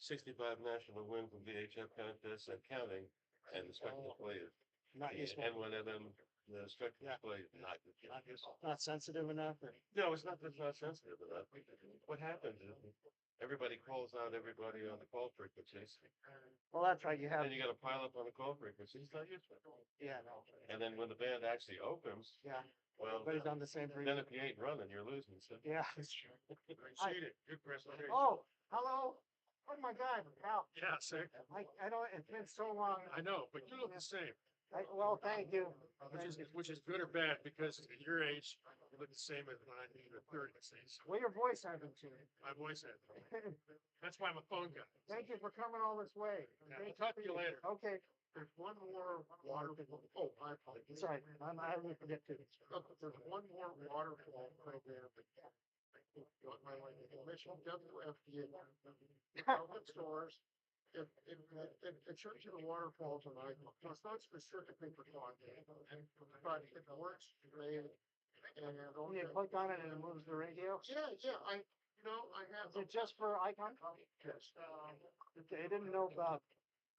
$65 national win from VHF contest and counting, and the spectrum display is Not useful. N1MM. The spectrum display is Not sensitive enough. No, it's not sensitive enough. What happens is everybody calls out everybody on the call frequencies. Well, that's right. You have. And you got to pile up on the call frequencies. It's not useful. Yeah. No. And then when the band actually opens, Yeah. well, Everybody's on the same then if you ain't running, you're losing. So. Yeah. Good presentation. Oh, hello. Oh my God, Cal. Yeah, sir. I don't. It's been so long. I know, but you look the same, Well, thank you. which is good or bad, because at your age, you look the same as when I knew you were 30. Well, your voice hasn't changed. My voice had. That's why I'm a phone guy. Thank you for coming all this way. Yeah, we'll talk to you later. Okay. There's one more waterfall. Oh, I apologize. It's all right. I will forget to. There's one more waterfall program. My mission WFDA. Public stores. It shows you the waterfalls and it's not specifically for content, but it works great. And You click on it and it moves the radio. yeah, I have. Is it just for icon? Yes. Okay, I didn't know about.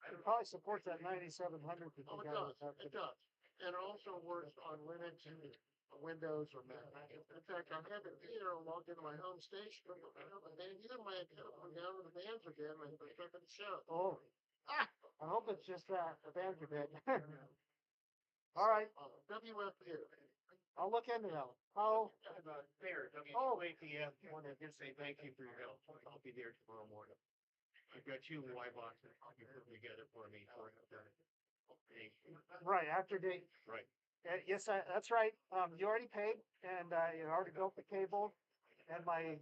It probably supports that 9700. Oh, it does. It does. And it also works on Linux and Windows or Mac. In fact, I have it here. I logged into my home station. I have a band here. My account went down to the bands again. I stuck in the show. Oh. I hope it's just that. The bands are dead. All right. WFU. I'll look into that. Oh. Fair, WATF, want to just say thank you for your help. I'll be there tomorrow morning. I've got two Y boxes. You put together for me. Right, after date. Right. Yes, that's right. You already paid and you already built the cable and my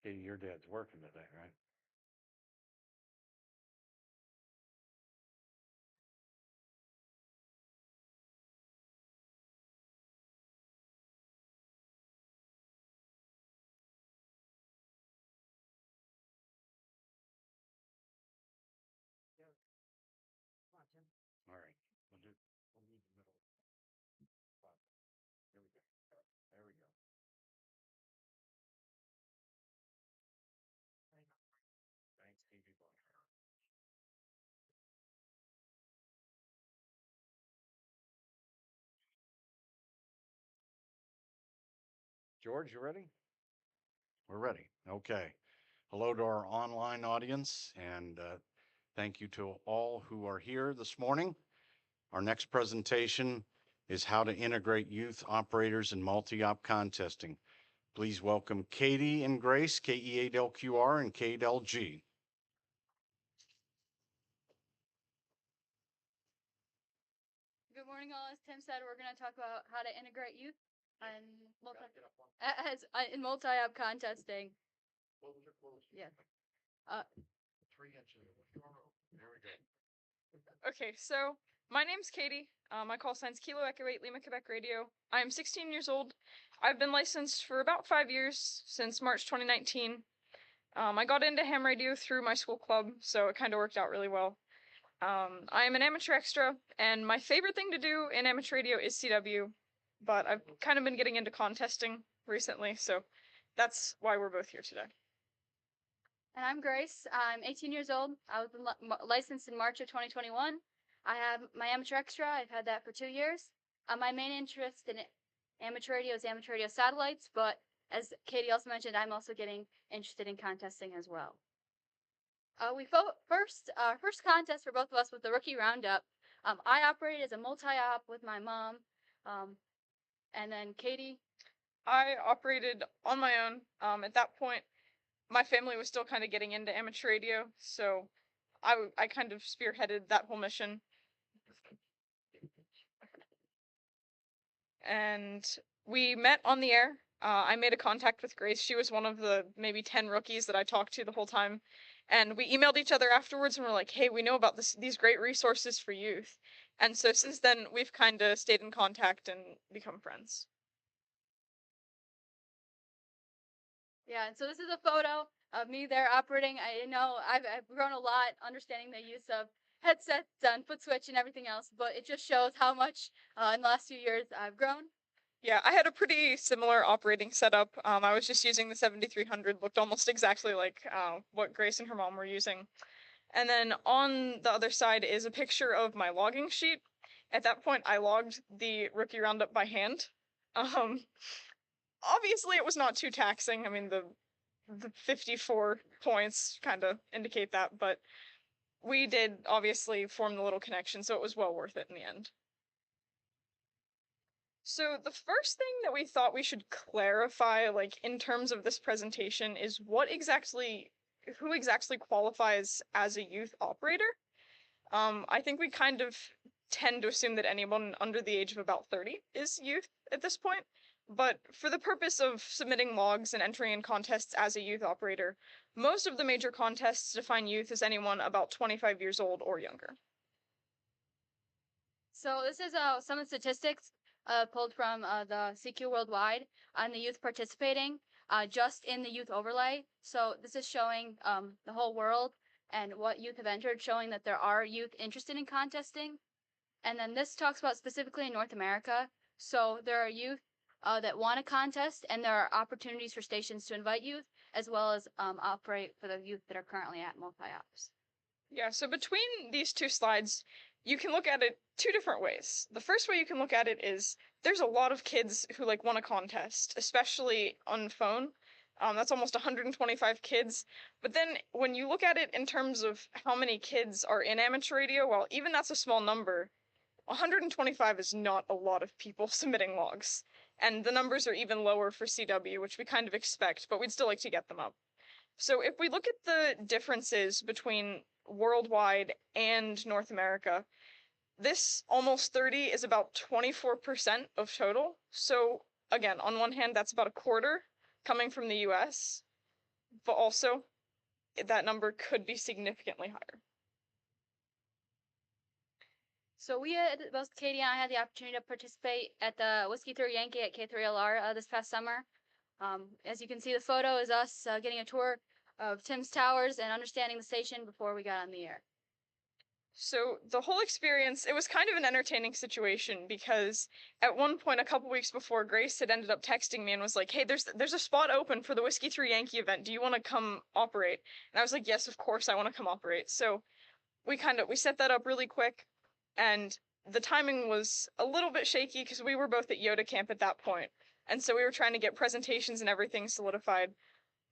Katie, your dad's working today, right? All right. We'll do the middle spot. Here we go. There we go. Thanks, Stevie Boy. George, you ready? We're ready. Okay. Hello to our online audience, and thank you to all who are here this morning. Our next presentation is how to integrate youth operators in multi-op contesting. Please welcome Katie and Grace, KE8LQR and K8LG. Good morning, all. As Tim said, we're going to talk about how to integrate youth and in multi-op contesting. Yeah. 3 inches. There we go. Okay, so my name's Katie. My call sign's Kilo Echo 8 Lima Quebec Radio. I'm 16 years old. I've been licensed for about 5 years, since March 2019. I got into ham radio through my school club, so it kind of worked out really well. I am an amateur extra, and my favorite thing to do in amateur radio is CW, but I've kind of been getting into contesting recently, so that's why we're both here today. And I'm Grace. I'm 18 years old. I was licensed in March of 2021. I have my amateur extra. I've had that for 2 years. My main interest in amateur radio is amateur radio satellites, but as Katie also mentioned, I'm also getting interested in contesting as well. Our first contest for both of us was the rookie roundup. I operated as a multi-op with my mom, and then Katie. I operated on my own. At that point, my family was still kind of getting into amateur radio, so I kind of spearheaded that whole mission. And we met on the air. I made a contact with Grace. She was one of the maybe 10 rookies that I talked to the whole time. And we emailed each other afterwards and we're like, hey, we know about these great resources for youth. And so since then, we've kind of stayed in contact and become friends. Yeah, and so this is a photo of me there operating. I know I've grown a lot understanding the use of headsets and foot switch and everything else, but it just shows how much in the last few years I've grown. Yeah, I had a pretty similar operating setup. I was just using the 7300, looked almost exactly like what Grace and her mom were using. And then on the other side is a picture of my logging sheet. At that point, I logged the rookie roundup by hand. Obviously, it was not too taxing. I mean, the 54 points kind of indicate that, but we did obviously form the little connection, so it was well worth it in the end. So the first thing that we thought we should clarify, like in terms of this presentation, is who exactly qualifies as a youth operator. I think we kind of tend to assume that anyone under the age of about 30 is youth at this point, but for the purpose of submitting logs and entering in contests as a youth operator, most of the major contests define youth as anyone about 25 years old or younger. So this is some of the statistics pulled from the CQ Worldwide on the youth participating just in the youth overlay. So this is showing the whole world and what youth have entered, showing that there are youth interested in contesting. And then this talks about specifically in North America. So there are youth that want to contest, and there are opportunities for stations to invite youth, as well as operate for the youth that are currently at multi-ops. Yeah, so between these two slides, you can look at it two different ways. The first way you can look at it is there's a lot of kids who want to contest, especially on phone. That's almost 125 kids. But then when you look at it in terms of how many kids are in amateur radio, well, even that's a small number. 125 is not a lot of people submitting logs. And the numbers are even lower for CW, which we kind of expect, but we'd still like to get them up. So if we look at the differences between worldwide and North America, this almost 30 is about 24% of total. So again, on one hand, that's about a quarter coming from the US. but also that number could be significantly higher. So we had, both Katie and I had the opportunity to participate at the Whiskey 3 Yankee at K3LR this past summer. As you can see, the photo is us getting a tour of Tim's Towers and understanding the station before we got on the air. So the whole experience, it was kind of an entertaining situation because at one point, a couple weeks before, Grace had ended up texting me and was like, "Hey, there's a spot open for the Whiskey 3 Yankee event. Do you want to come operate?" And I was like, "Yes, of course I want to come operate." So we set that up really quick, and the timing was a little bit shaky because we were both at Yoda camp at that point, and so we were trying to get presentations and everything solidified.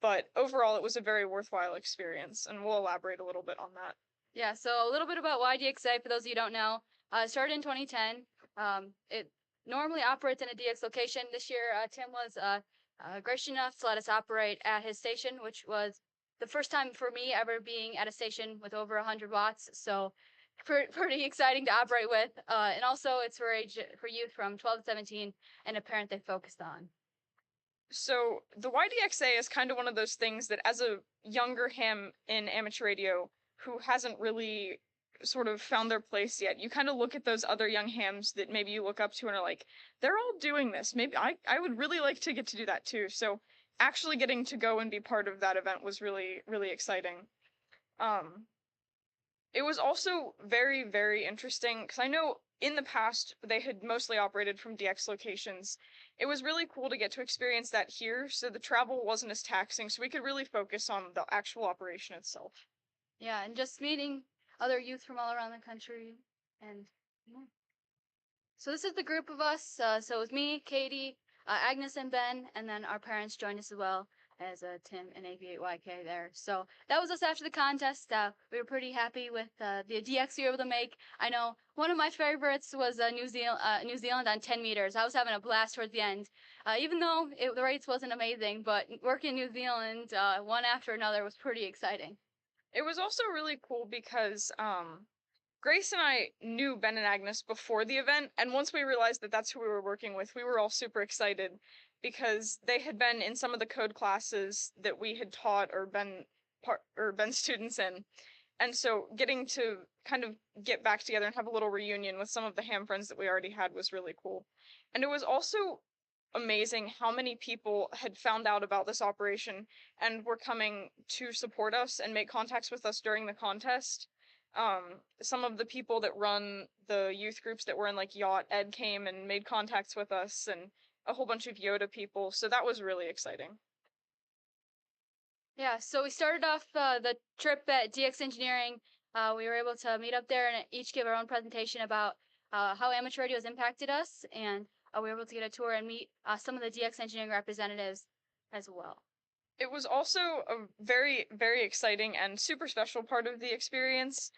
But overall, it was a very worthwhile experience, and we'll elaborate a little bit on that. Yeah, so a little bit about YDXA, for those of you who don't know. It started in 2010. It normally operates in a DX location. This year, Tim was gracious enough to let us operate at his station, which was the first time for me ever being at a station with over 100 watts. So pretty exciting to operate with. And also, it's for youth from 12 to 17 and a parent they focused on. So the YDXA is kind of one of those things that, as a younger ham in amateur radio who hasn't really sort of found their place yet, you kind of look at those other young hams that maybe you look up to and are like, they're all doing this. Maybe I would really like to get to do that too. So actually getting to go and be part of that event was really, really exciting. It was also very, very interesting because I know in the past they had mostly operated from DX locations. It was really cool to get to experience that here, so the travel wasn't as taxing, so we could really focus on the actual operation itself. Yeah, and just meeting other youth from all around the country. And yeah. So this is the group of us. So it was me, Katie, Agnes, and Ben, and then our parents joined us as well as Tim and AV8YK there. So that was us after the contest. We were pretty happy with the DX we were able to make. I know one of my favorites was New Zealand on 10 meters. I was having a blast towards the end, even though the race wasn't amazing. But working in New Zealand one after another was pretty exciting. It was also really cool because Grace and I knew Ben and Agnes before the event, and once we realized that that's who we were working with, we were all super excited because they had been in some of the code classes that we had taught or been students in. And so getting to kind of get back together and have a little reunion with some of the ham friends that we already had was really cool. And it was also amazing how many people had found out about this operation and were coming to support us and make contacts with us during the contest. Some of the people that run the youth groups that were in like Yacht Ed came and made contacts with us, and a whole bunch of Yoda people, so that was really exciting. Yeah, so we started off the trip at DX Engineering. We were able to meet up there and each give our own presentation about how amateur radio has impacted us, and we were able to get a tour and meet some of the DX Engineering representatives as well. It was also a very, very exciting and super special part of the experience.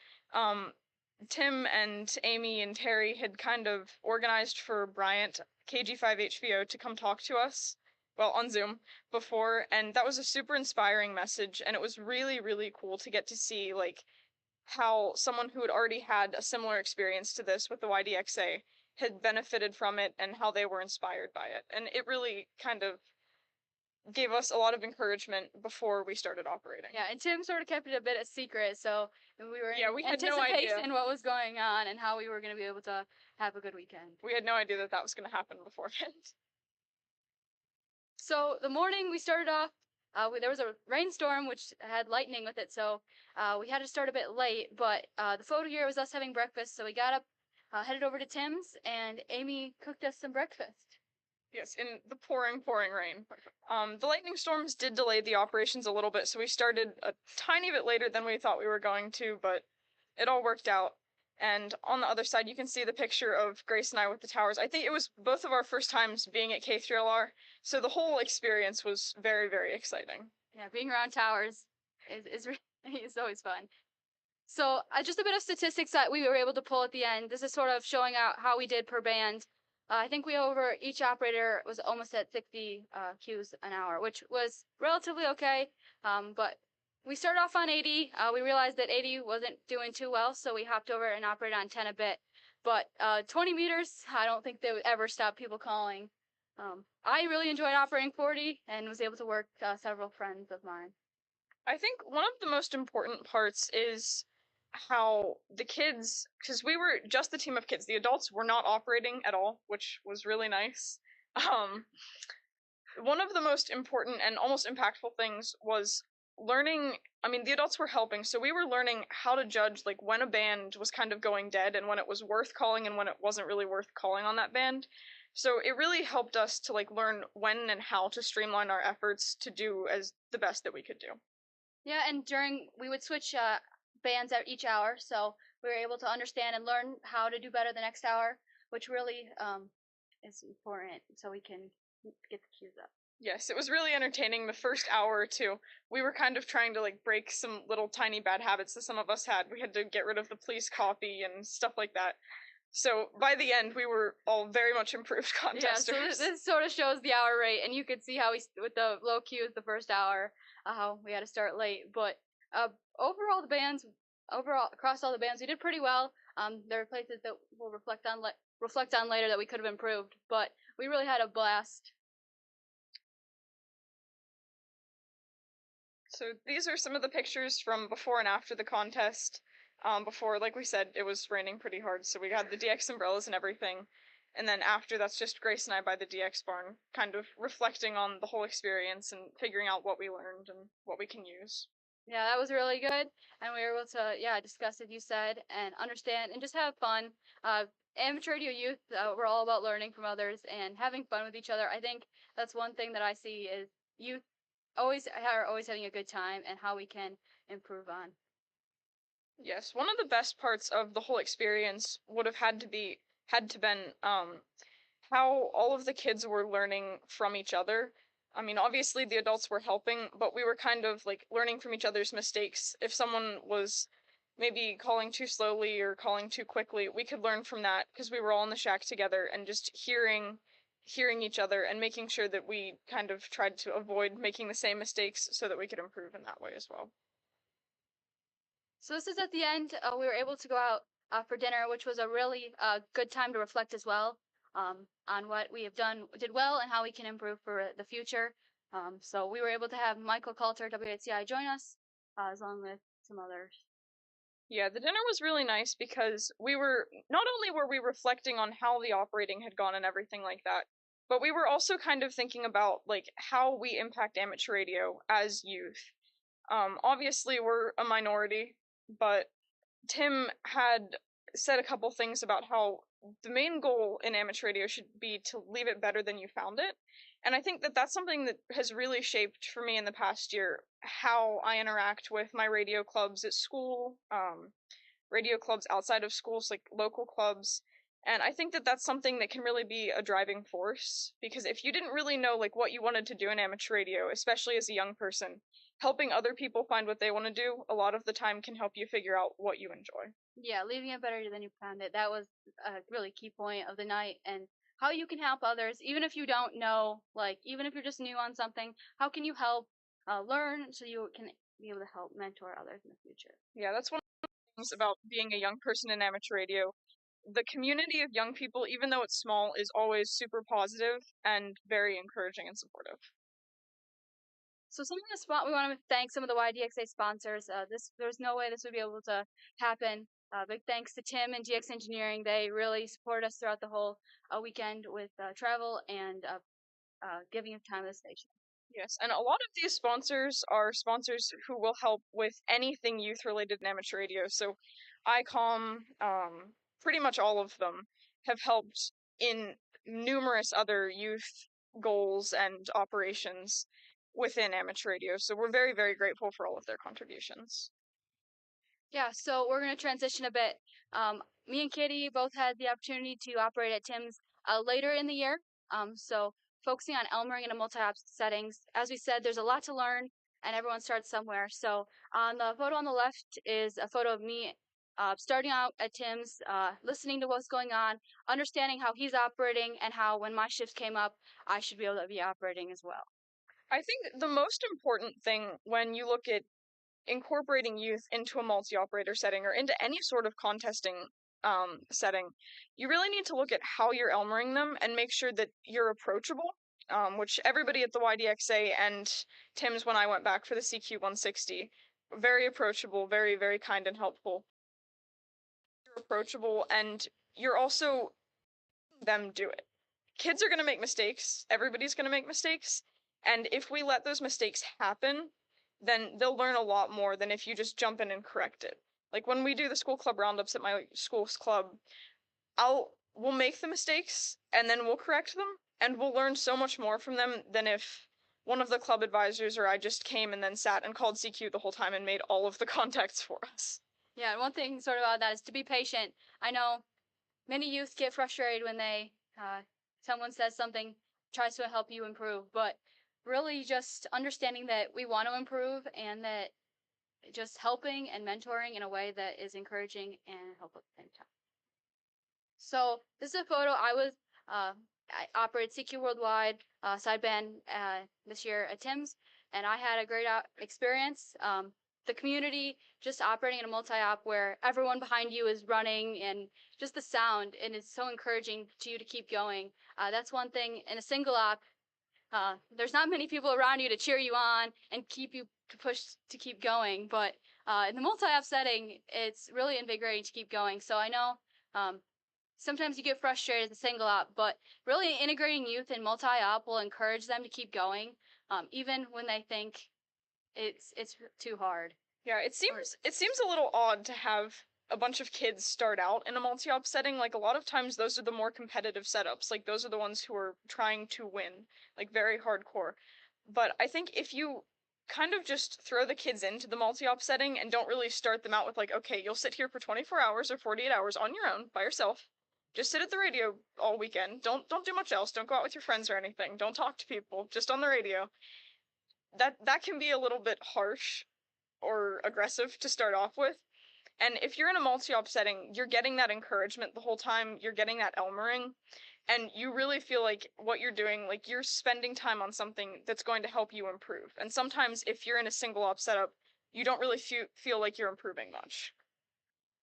Tim and Amy and Terry had kind of organized for Bryant, KG5HVO, to come talk to us, well, on Zoom before, and that was a super inspiring message, and it was really, really cool to get to see, like, how someone who had already had a similar experience to this with the YDXA had benefited from it and how they were inspired by it. And it really kind of gave us a lot of encouragement before we started operating. Yeah, and Tim sort of kept it a bit a secret, so we were we had no idea what was going on and how we were going to be able to have a good weekend. We had no idea that was going to happen beforehand. So the morning we started off, there was a rainstorm which had lightning with it, so we had to start a bit late, but the photo here was us having breakfast, so we got up, headed over to Tim's, and Amy cooked us some breakfast. Yes, in the pouring, pouring rain. The lightning storms did delay the operations a little bit, so we started a tiny bit later than we thought we were going to, but it all worked out. And on the other side, you can see the picture of Grace and I with the towers. I think it was both of our first times being at K3LR, so the whole experience was very, very exciting. Yeah, being around towers is always fun. So just a bit of statistics that we were able to pull at the end. This is sort of showing out how we did per band. I think each operator was almost at 60 Qs an hour, which was relatively okay. But we started off on 80. We realized that 80 wasn't doing too well, so we hopped over and operated on 10 a bit. But 20 meters, I don't think they would ever stop people calling. I really enjoyed operating 40 and was able to work several friends of mine. I think one of the most important parts is how the kids, because we were just the team of kids, the adults were not operating at all, which was really nice. Um, One of the most important and almost impactful things was learning. I mean, the adults were helping, so we were learning how to judge like when a band was kind of going dead and when it was worth calling and when it wasn't really worth calling on that band. So it really helped us to like learn when and how to streamline our efforts to do as the best that we could do. Yeah, and we would switch bands at each hour, so we were able to understand and learn how to do better the next hour, which really is important, so we can get the cues up. Yes, it was really entertaining the first hour or two. We were kind of trying to like break some little tiny bad habits that some of us had. We had to get rid of the police copy and stuff like that. So by the end, we were all very much improved contesters. Yeah, so this sort of shows the hour rate, and you could see how with the low cues the first hour, how we had to start late. But overall, across all the bands, we did pretty well. There are places that we'll reflect on later that we could have improved, but we really had a blast. So these are some of the pictures from before and after the contest. Before, like we said, it was raining pretty hard, so we had the DX umbrellas and everything. And then after, that's just Grace and I by the DX barn, kind of reflecting on the whole experience and figuring out what we learned and what we can use. Yeah, that was really good, and we were able to discuss it, you said, and understand and just have fun. Amateur radio youth, we're all about learning from others and having fun with each other. I think that's one thing that I see is youth are always having a good time and how we can improve on. Yes, one of the best parts of the whole experience would have had to been how all of the kids were learning from each other. I mean, obviously the adults were helping, but we were kind of like learning from each other's mistakes. If someone was maybe calling too slowly or calling too quickly, we could learn from that because we were all in the shack together and just hearing each other and making sure that we kind of tried to avoid making the same mistakes so that we could improve in that way as well. So this is at the end. We were able to go out for dinner, which was a really good time to reflect as well on what we have did well, and how we can improve for the future. So we were able to have Michael Coulter, WRTC, join us, along with some others. Yeah, the dinner was really nice because not only were we reflecting on how the operating had gone and everything like that, but we were also kind of thinking about like how we impact amateur radio as youth. Obviously we're a minority, but Tim had said a couple things about how the main goal in amateur radio should be to leave it better than you found it. And I think that that's something that has really shaped for me in the past year how I interact with my radio clubs at school, radio clubs outside of schools, like local clubs. And I think that that's something that can really be a driving force, because if you didn't really know like what you wanted to do in amateur radio, especially as a young person, helping other people find what they want to do a lot of the time can help you figure out what you enjoy. Yeah, leaving it better than you found it. That was a really key point of the night, and how you can help others, even if you don't know, like even if you're just new on something, how can you help learn so you can be able to help mentor others in the future? Yeah, that's one of the things about being a young person in amateur radio. The community of young people, even though it's small, is always super positive and very encouraging and supportive. So some of the we want to thank some of the YDXA sponsors. There's no way this would be able to happen. Big thanks to Tim and GX Engineering. They really support us throughout the whole weekend with travel and giving of time to the station. Yes, and a lot of these sponsors are sponsors who will help with anything youth related in amateur radio. So ICOM, pretty much all of them have helped in numerous other youth goals and operations within amateur radio. So we're very, very grateful for all of their contributions. Yeah, so we're going to transition a bit. Me and Kitty both had the opportunity to operate at Tim's later in the year. So focusing on Elmering in a multi-op settings. As we said, there's a lot to learn, and everyone starts somewhere. So on the photo on the left is a photo of me starting out at Tim's, listening to what's going on, understanding how he's operating, and how when my shifts came up, I should be able to be operating as well. I think the most important thing when you look at incorporating youth into a multi-operator setting or into any sort of contesting setting, you really need to look at how you're Elmering them and make sure that you're approachable. which everybody at the YDXA and Tim's when I went back for the CQ 160, very approachable, very, very kind and helpful. You're approachable, and you're also them do it. Kids are going to make mistakes. Everybody's going to make mistakes. And if we let those mistakes happen, then they'll learn a lot more than if you just jump in and correct it. Like when we do the school club roundups at my school's club, we'll make the mistakes and then we'll correct them, and we'll learn so much more from them than if one of the club advisors or I just came and then sat and called CQ the whole time and made all of the contacts for us. Yeah, and one thing sort of about that is to be patient. I know many youth get frustrated when they someone says something, tries to help you improve, but really just understanding that we want to improve and that just helping and mentoring in a way that is encouraging and helpful at the same time. So this is a photo I operated CQ Worldwide sideband this year at Tim's, and I had a great experience. The community just operating in a multi-op where everyone behind you is running and just the sound, and it's so encouraging to you to keep going. That's one thing. In a single op, there's not many people around you to cheer you on and keep you to push to keep going, but in the multi-op setting, it's really invigorating to keep going. So I know sometimes you get frustrated as a single op, but really integrating youth in multi-op will encourage them to keep going, even when they think it's too hard. Yeah, it seems a little odd to have a bunch of kids start out in a multi-op setting. Like a lot of times those are the more competitive setups. Like those are the ones who are trying to win, like very hardcore. But I think if you kind of just throw the kids into the multi-op setting and don't really start them out with like, okay, you'll sit here for 24 hours or 48 hours on your own by yourself. Just sit at the radio all weekend. Don't do much else. Don't go out with your friends or anything. Don't talk to people. Just on the radio. That can be a little bit harsh or aggressive to start off with. And if you're in a multi-op setting, you're getting that encouragement the whole time. You're getting that Elmering, and you really feel like what you're doing, like you're spending time on something that's going to help you improve. And sometimes if you're in a single op setup, you don't really feel like you're improving much.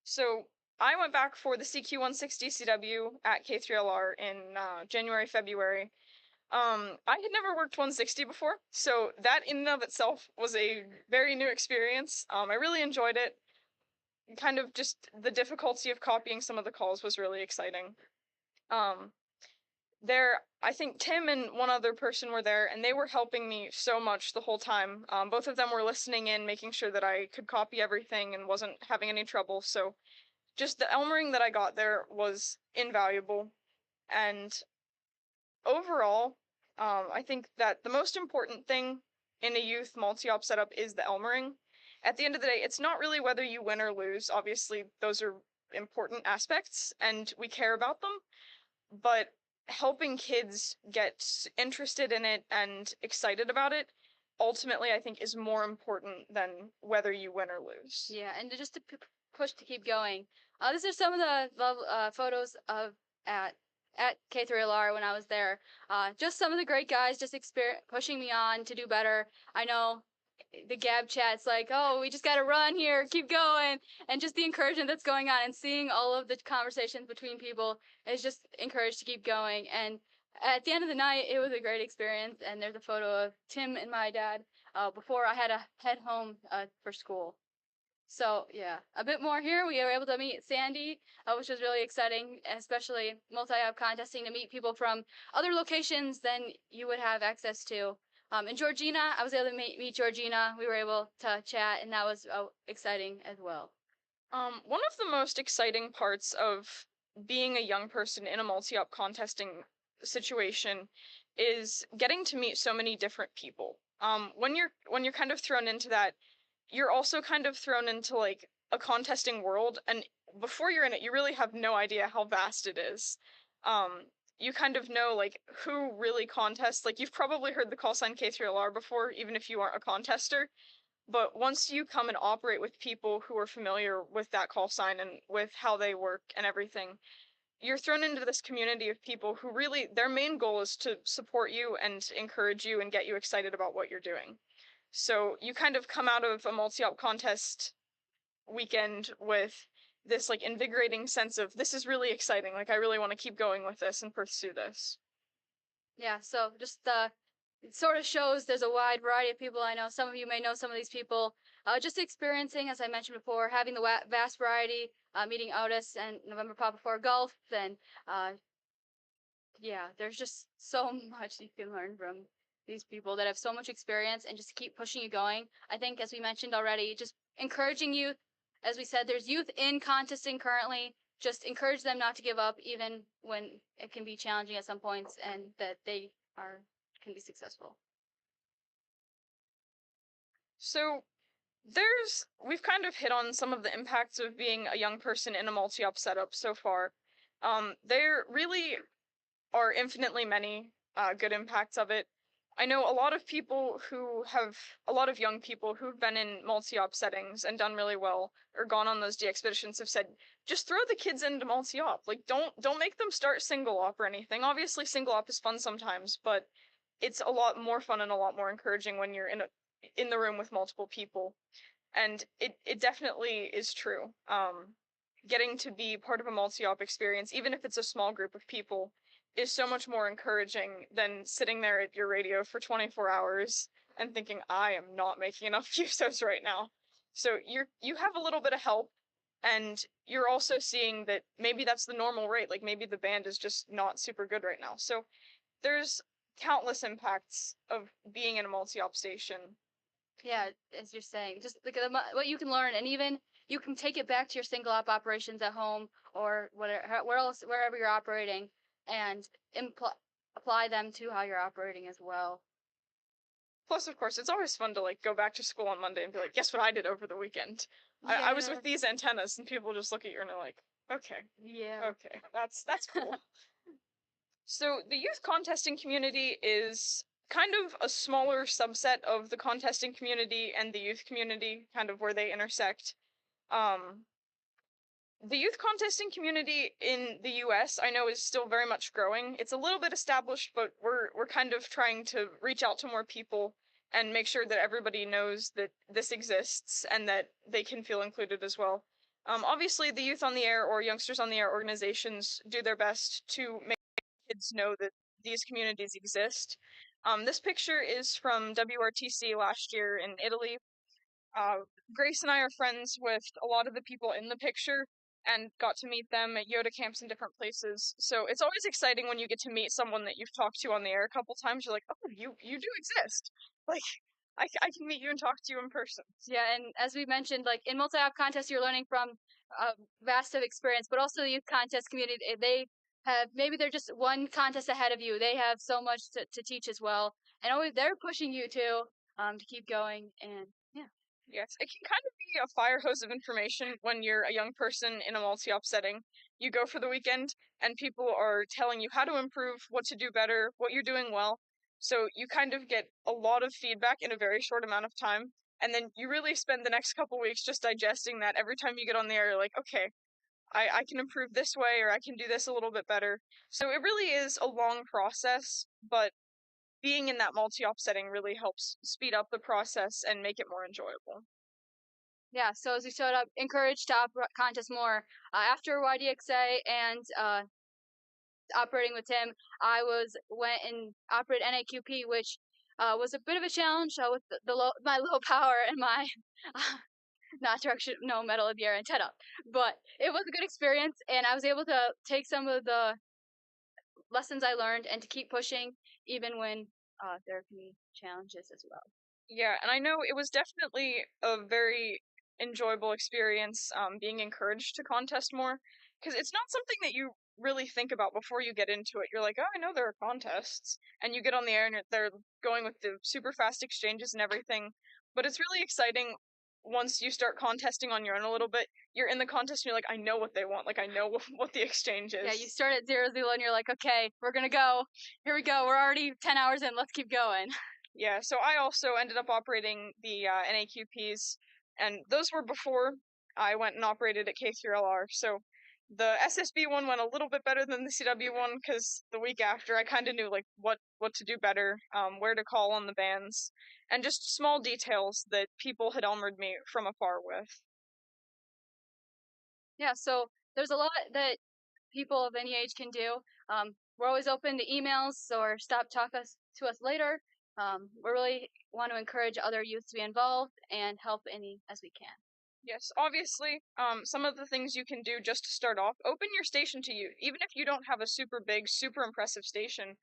So I went back for the CQ 160 CW at K3LR in January, February. I had never worked 160 before, so that in and of itself was a very new experience. I really enjoyed it. Kind of just the difficulty of copying some of the calls was really exciting. I think Tim and one other person were there, and they were helping me so much the whole time. Both of them were listening in, making sure that I could copy everything and wasn't having any trouble. So just the Elmering that I got there was invaluable. And overall, I think that the most important thing in a youth multi-op setup is the Elmering. At the end of the day, it's not really whether you win or lose. Obviously, those are important aspects, and we care about them. But helping kids get interested in it and excited about it, ultimately, I think, is more important than whether you win or lose. Yeah, and just to push to keep going. These are some of the photos of at K3LR when I was there. Just some of the great guys just pushing me on to do better. I know the Gab chat's like, oh, we just got to run here, keep going, and just the encouragement that's going on and seeing all of the conversations between people is just encouraged to keep going. And at the end of the night, it was a great experience. And there's a photo of Tim and my dad before I had to head home for school. So yeah, a bit more here. We were able to meet Sandy, which was really exciting, especially multi-op contesting, to meet people from other locations than you would have access to. And Georgina, I was able to meet Georgina. We were able to chat, and that was exciting as well. One of the most exciting parts of being a young person in a multi-op contesting situation is getting to meet so many different people. When you're kind of thrown into that, you're also kind of thrown into like a contesting world, and before you're in it, you really have no idea how vast it is. You kind of know like who really contests. Like you've probably heard the call sign K3LR before, even if you aren't a contester. But once you come and operate with people who are familiar with that call sign and with how they work and everything, you're thrown into this community of people who really, their main goal is to support you and encourage you and get you excited about what you're doing. So you kind of come out of a multi-op contest weekend with this like invigorating sense of, this is really exciting. Like I really want to keep going with this and pursue this. Yeah, so just it sort of shows there's a wide variety of people I know. Some of you may know some of these people. Just experiencing, as I mentioned before, having the vast variety, meeting Otis and November Papa for Golf, and yeah, there's just so much you can learn from these people that have so much experience and just keep pushing you going. I think, as we mentioned already, just encouraging youth. As we said, there's youth in contesting currently. Just encourage them not to give up, even when it can be challenging at some points, and that they can be successful. So we've kind of hit on some of the impacts of being a young person in a multi-op setup so far. There really are infinitely many good impacts of it. I know a lot of young people who've been in multi-op settings and done really well, or gone on those de-expeditions, have said, just throw the kids into multi-op. Like, don't make them start single op or anything. Obviously, single op is fun sometimes, but it's a lot more fun and a lot more encouraging when you're in the room with multiple people. And it definitely is true. Getting to be part of a multi-op experience, even if it's a small group of people, is so much more encouraging than sitting there at your radio for 24 hours and thinking, I am not making enough QSOs right now. So you have a little bit of help, and you're also seeing that maybe that's the normal rate. Like, maybe the band is just not super good right now. So there's countless impacts of being in a multi-op station. Yeah, as you're saying, just look at what you can learn, and even you can take it back to your single op operations at home or wherever you're operating, and apply them to how you're operating as well. Plus, of course, it's always fun to like go back to school on Monday and be like, guess what I did over the weekend? Yeah. I was with these antennas, and people just look at you and they're like, okay, Yeah. okay, that's cool. So the youth contesting community is kind of a smaller subset of the contesting community and the youth community, kind of where they intersect. The youth contesting community in the US, I know, is still very much growing. It's a little bit established, but we're kind of trying to reach out to more people and make sure that everybody knows that this exists and that they can feel included as well. Obviously, the Youth on the Air or Youngsters on the Air organizations do their best to make kids know that these communities exist. This picture is from WRTC last year in Italy. Grace and I are friends with a lot of the people in the picture and got to meet them at Yoda camps in different places. So it's always exciting when you get to meet someone that you've talked to on the air a couple times. You're like, oh, you do exist. Like, I can meet you and talk to you in person. Yeah, and as we mentioned, like in multi-op contests, you're learning from a vast of experience, but also the youth contest community, they have, maybe they're just one contest ahead of you. They have so much to teach as well. And always they're pushing you to keep going. And yeah. Yes, it can kind of be a fire hose of information when you're a young person in a multi-op setting. You go for the weekend, and people are telling you how to improve, what to do better, what you're doing well. So you kind of get a lot of feedback in a very short amount of time, and then you really spend the next couple weeks just digesting that. Every time you get on the air, you're like, okay, I can improve this way, or I can do this a little bit better. So it really is a long process, but being in that multi-op setting really helps speed up the process and make it more enjoyable. Yeah, so as we showed up, encouraged to contest more. After YDXA and operating with Tim, I went and operated NAQP, which was a bit of a challenge with my low power and my not direction, no metal of the air antenna. But it was a good experience, and I was able to take some of the lessons I learned and to keep pushing even when there can be challenges as well. Yeah, and I know it was definitely a very enjoyable experience being encouraged to contest more, because it's not something that you really think about before you get into it. You're like, oh, I know there are contests, and you get on the air and they're going with the super fast exchanges and everything, but it's really exciting once you start contesting on your own a little bit. You're in the contest and you're like, I know what they want, like I know what the exchange is. Yeah, you start at 0 0 and you're like, okay, we're gonna go. Here we go. We're already 10 hours in. Let's keep going. Yeah, so I also ended up operating the NAQPs, and those were before I went and operated at K3LR. So the SSB one went a little bit better than the CW one, because the week after I kind of knew like what to do better, where to call on the bands, and just small details that people had elmered me from afar with. Yeah, so there's a lot that people of any age can do. we're always open to emails or stop talk us to us later. We really want to encourage other youth to be involved and help any as we can. Yes, obviously, some of the things you can do just to start off, open your station to youth. Even if you don't have a super big, super impressive station,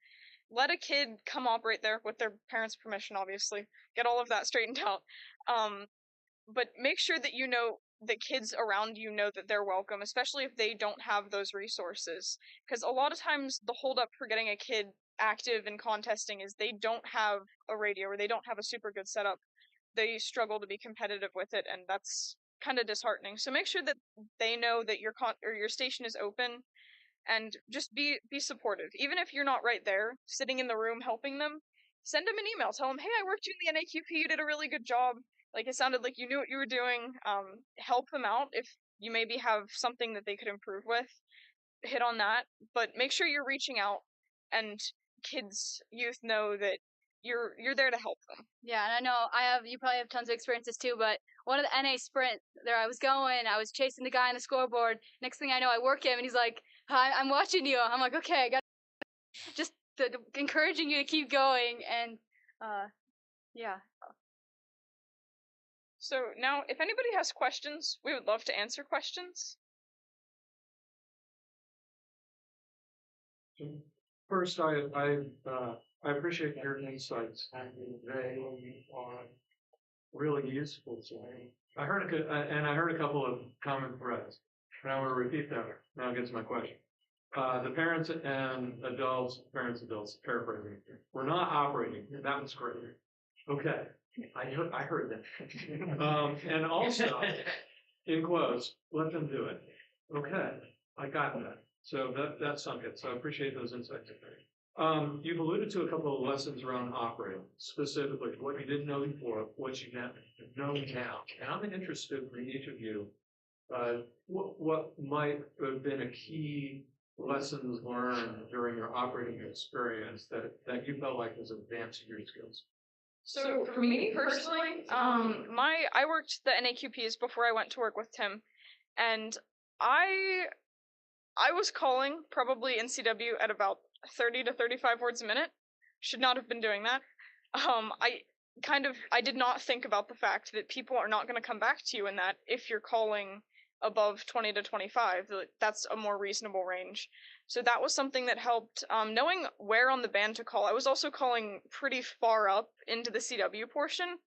let a kid come operate there with their parents' permission, obviously. Get all of that straightened out. But make sure that you know the kids around you know that they're welcome, especially if they don't have those resources. Because a lot of times the holdup for getting a kid active in contesting is they don't have a radio or they don't have a super good setup. They struggle to be competitive with it, and that's kind of disheartening. So make sure that they know that your station is open, and just be supportive. Even if you're not right there, sitting in the room helping them, send them an email. Tell them, hey, I worked you in the NAQP. You did a really good job. Like, it sounded like you knew what you were doing. Help them out if you maybe have something that they could improve with. Hit on that, but make sure you're reaching out, and youth know that you're there to help them. Yeah, and I know you probably have tons of experiences too, but one of the NA sprint there, I was chasing the guy on the scoreboard. Next thing I know, I work him, and he's like, "Hi, I'm watching you." I'm like, "Okay, I got." Just encouraging you to keep going, and yeah. So now, if anybody has questions, we would love to answer questions. First, I appreciate your insights. They are really useful to me. I heard a couple of common threads, and I want to repeat them. Now it gets to my question. The parents, adults, paraphrasing. We're not operating. That was great. Okay, I heard that. And also, in quotes, let them do it. Okay, I got that. So that's sunk it. So I appreciate those insights. You've alluded to a couple of lessons around operating, specifically what you didn't know before, what you know now. And I'm interested from each of you, what might have been a key lessons learned during your operating experience that you felt like was advancing your skills. So for me personally, I worked the NAQPs before I went to work with Tim, and I was calling probably in CW at about 30 to 35 words a minute. Should not have been doing that. I did not think about the fact that people are not going to come back to you in that if you're calling above 20 to 25. That's a more reasonable range. So that was something that helped. Knowing where on the band to call. I was also calling pretty far up into the CW portion.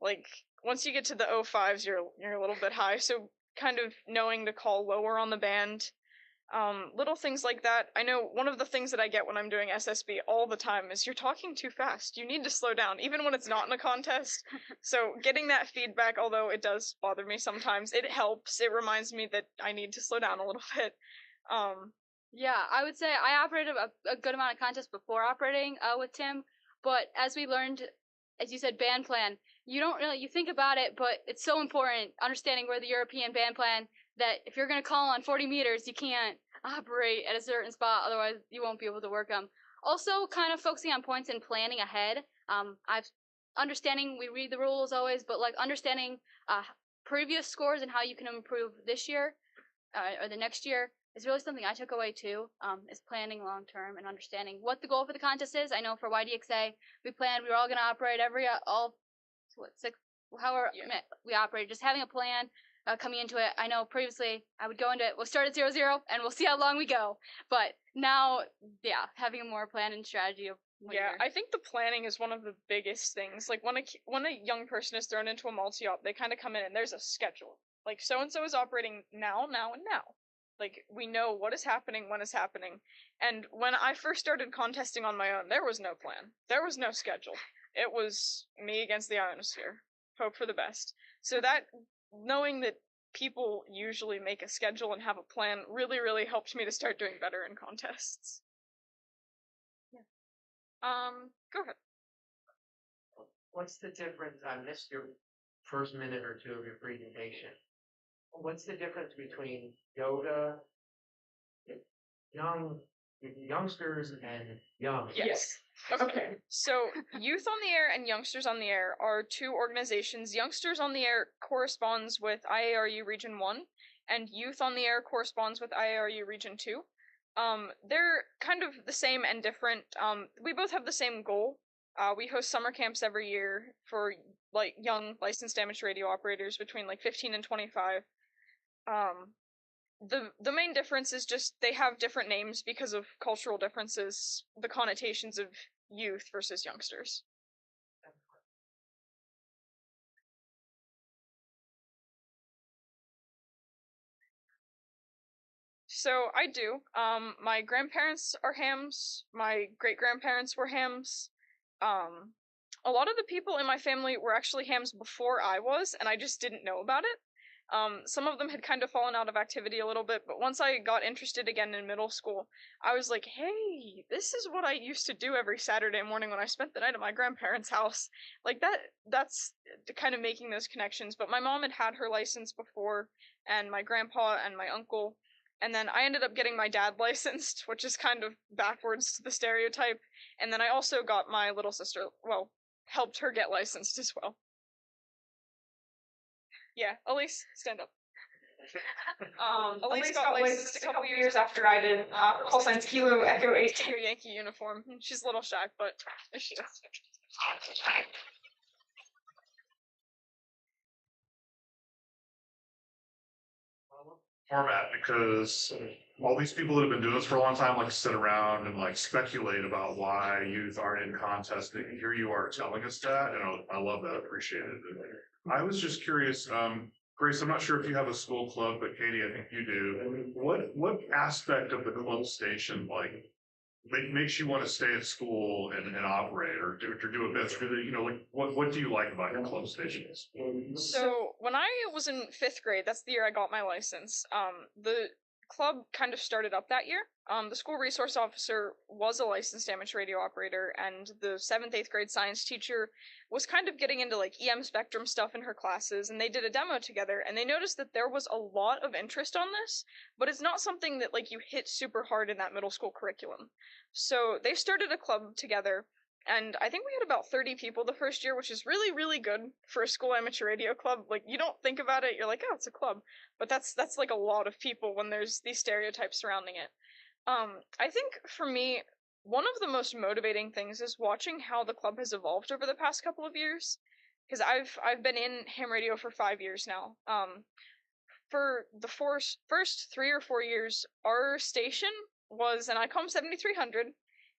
Like, once you get to the 05s, you're a little bit high. So kind of knowing to call lower on the band. Little things like that. I know one of the things that I get when I'm doing SSB all the time is you're talking too fast. You need to slow down, even when it's not in a contest. So getting that feedback, although it does bother me sometimes, it helps. It reminds me that I need to slow down a little bit. Yeah, I would say I operated a good amount of contests before operating with Tim, but as we learned, as you said, band plan, you think about it, but it's so important understanding where the European band plan, that if you're going to call on 40 meters, you can't operate at a certain spot, otherwise you won't be able to work them. Also, kind of focusing on points and planning ahead. We read the rules always, but like understanding previous scores and how you can improve this year or the next year is really something I took away too, is planning long term and understanding what the goal for the contest is. I know for YDXA, we planned we were all going to operate we operated, just having a plan coming into it. I know previously I would go into it, we'll start at 0-0 and we'll see how long we go. But now, yeah, having a more plan and strategy of I think the planning is one of the biggest things. Like when a young person is thrown into a multi-op, they kind of come in and there's a schedule. Like so-and-so is operating now, and now. Like, we know what is happening, when is happening. And when I first started contesting on my own, there was no plan. There was no schedule. It was me against the ionosphere. Hope for the best. So that, knowing that people usually make a schedule and have a plan really, really helped me to start doing better in contests. Yeah. Go ahead. What's the difference? I missed your first minute or two of your presentation. What's the difference between yoga, youngsters, and young? Yes. Okay. So, Youth on the Air and Youngsters on the Air are two organizations. Youngsters on the Air corresponds with IARU Region 1, and Youth on the Air corresponds with IARU Region 2. They're kind of the same and different. We both have the same goal. We host summer camps every year for like young licensed amateur radio operators between like 15 and 25. The main difference is just they have different names because of cultural differences, the connotations of youth versus youngsters. So I do. My grandparents are hams. My great grandparents were hams. A lot of the people in my family were actually hams before I was, and I just didn't know about it. Some of them had kind of fallen out of activity a little bit, but once I got interested again in middle school, I was like, hey, this is what I used to do every Saturday morning when I spent the night at my grandparents' house. Like that's kind of making those connections. But my mom had had her license before, and my grandpa and my uncle. And then I ended up getting my dad licensed, which is kind of backwards to the stereotype. And then I also got my little sister, well, helped her get licensed as well. Yeah, Elise, stand up. Elise got licensed a couple years after I did. Call signs Kilo Echo 8 Yankee uniform. She's a little shy, but she is. Format, because all these people that have been doing this for a long time like sit around and like speculate about why youth aren't in contesting. Here you are telling us that, and I love that. Appreciate it. I was just curious, Grace, I'm not sure if you have a school club, but Katie, I think you do. What aspect of the club station like makes you want to stay at school and operate or do a bit? You know, like what do you like about your club stations? So when I was in 5th grade, that's the year I got my license. The club kind of started up that year. The school resource officer was a licensed amateur radio operator, and the 7th, 8th grade science teacher was kind of getting into like EM spectrum stuff in her classes, and they did a demo together, and they noticed that there was a lot of interest on this, but it's not something that like you hit super hard in that middle school curriculum. So they started a club together, and I think we had about 30 people the first year, which is really, really good for a school amateur radio club. Like, you don't think about it, you're like, oh, it's a club. But that's like a lot of people when there's these stereotypes surrounding it. I think for me, one of the most motivating things is watching how the club has evolved over the past couple of years. Because I've been in ham radio for 5 years now. For the first 3 or 4 years, our station was an ICOM 7300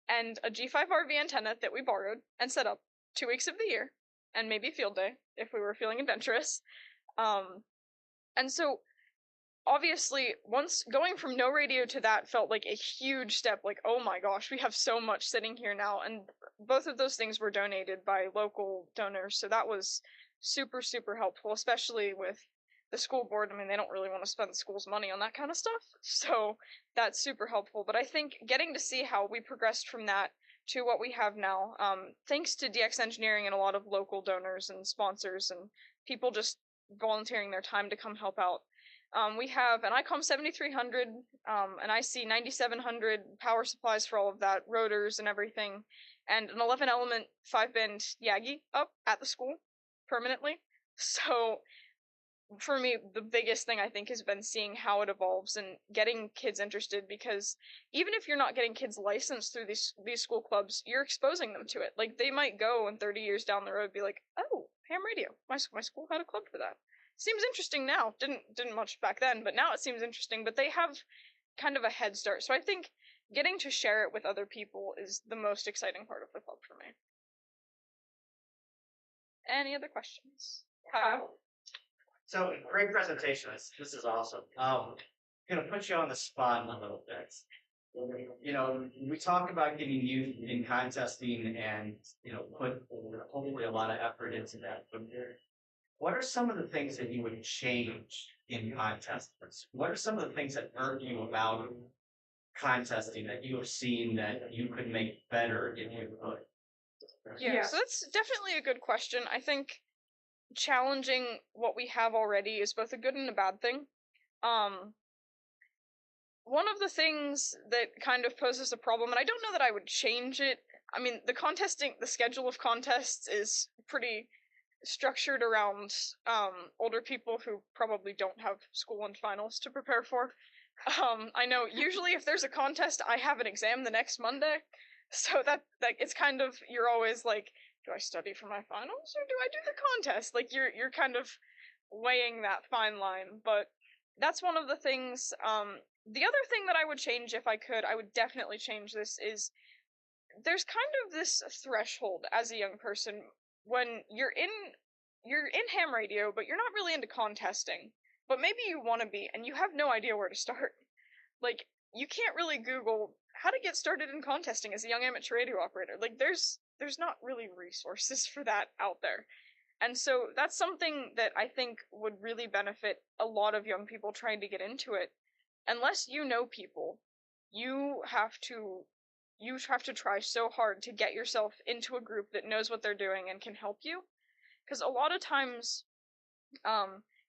and a G5RV antenna that we borrowed and set up 2 weeks of the year, and maybe field day if we were feeling adventurous. And so, obviously, once going from no radio to that felt like a huge step, like, oh my gosh, we have so much sitting here now, and both of those things were donated by local donors, so that was super, super helpful, especially with the school board. I mean, they don't really want to spend the school's money on that kind of stuff, so that's super helpful. But I think getting to see how we progressed from that to what we have now, thanks to DX Engineering and a lot of local donors and sponsors and people just volunteering their time to come help out. We have an ICOM 7300, an IC 9700, power supplies for all of that, rotors and everything, and an 11 element 5-band Yagi up at the school permanently. So for me, the biggest thing I think has been seeing how it evolves and getting kids interested, because even if you're not getting kids licensed through these school clubs, you're exposing them to it. Like, they might go and 30 years down the road be like, oh, ham radio. My school had a club for that. Seems interesting now. Didn't much back then, but now it seems interesting. But they have kind of a head start. So I think getting to share it with other people is the most exciting part of the club for me. Any other questions? Kyle? So, great presentation. This is awesome. Gonna put you on the spot a little bit. You know, we talk about getting youth in contesting and, you know, put hopefully a lot of effort into that. But what are some of the things that you would change in contests? What are some of the things that hurt you about contesting that you have seen that you could make better if you could? Yeah, so that's definitely a good question. I think challenging what we have already is both a good and a bad thing. One of the things that kind of poses a problem, and I don't know that I would change it. I mean, the schedule of contests is pretty structured around older people who probably don't have school and finals to prepare for. I know usually if there's a contest, I have an exam the next Monday, so that it's kind of, you're always like, do I study for my finals or do I do the contest? Like you're kind of weighing that fine line, but that's one of the things. The other thing that I would change if I could, I would definitely change this, is there's kind of this threshold as a young person when you're in ham radio, but you're not really into contesting. But maybe you want to be, and you have no idea where to start. Like, you can't really Google how to get started in contesting as a young amateur radio operator. Like, there's not really resources for that out there. And so that's something that I think would really benefit a lot of young people trying to get into it. Unless you know people, you have to try so hard to get yourself into a group that knows what they're doing and can help you. Because a lot of times,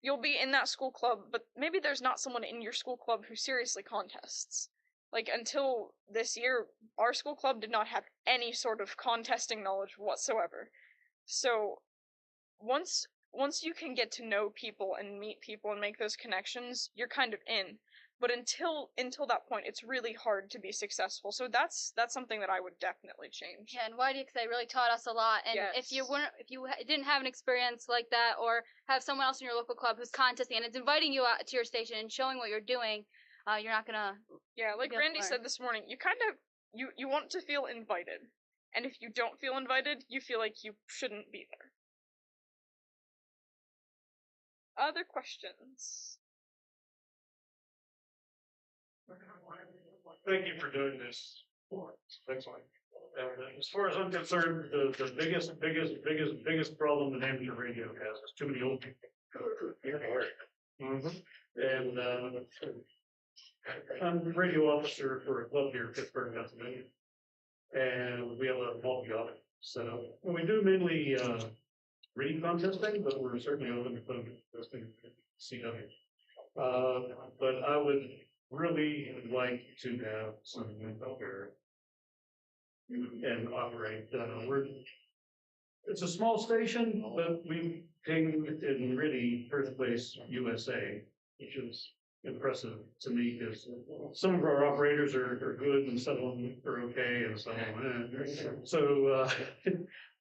you'll be in that school club, but maybe there's not someone in your school club who seriously contests. Like, until this year, our school club did not have any sort of contesting knowledge whatsoever. So, once you can get to know people and meet people and make those connections, you're kind of in. But until that point, it's really hard to be successful. So that's something that I would definitely change. Yeah, and YDXA really taught us a lot. And if you didn't have an experience like that, or have someone else in your local club who's contesting and it's inviting you out to your station and showing what you're doing, you're not gonna. Yeah, like Randy said this morning, you kind of you want to feel invited, and if you don't feel invited, you feel like you shouldn't be there. Other questions? Thank you for doing this. Excellent. As far as I'm concerned, the biggest problem that amateur radio has is too many old people. And I'm the radio officer for a club here in Pittsburgh, Pennsylvania, and we have a Multiop. So we do mainly reading contesting, but we're certainly open to contesting CW. But I would really like to have some info here and operate. It's a small station, but we ping in really first place USA, which is impressive to me because some of our operators are good and some of them are okay and some of them. So,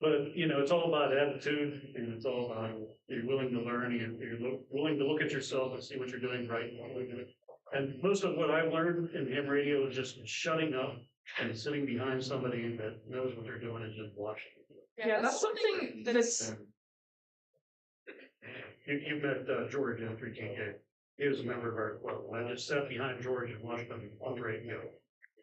but you know, it's all about attitude and it's all about you're willing to learn and you're willing to look at yourself and see what you're doing right. And most of what I've learned in ham radio is just shutting up and sitting behind somebody that knows what they're doing and just watching. Yeah, that's something that's. You met George in 3TK. He was a member of our club. I just sat behind George and watched him operate and go,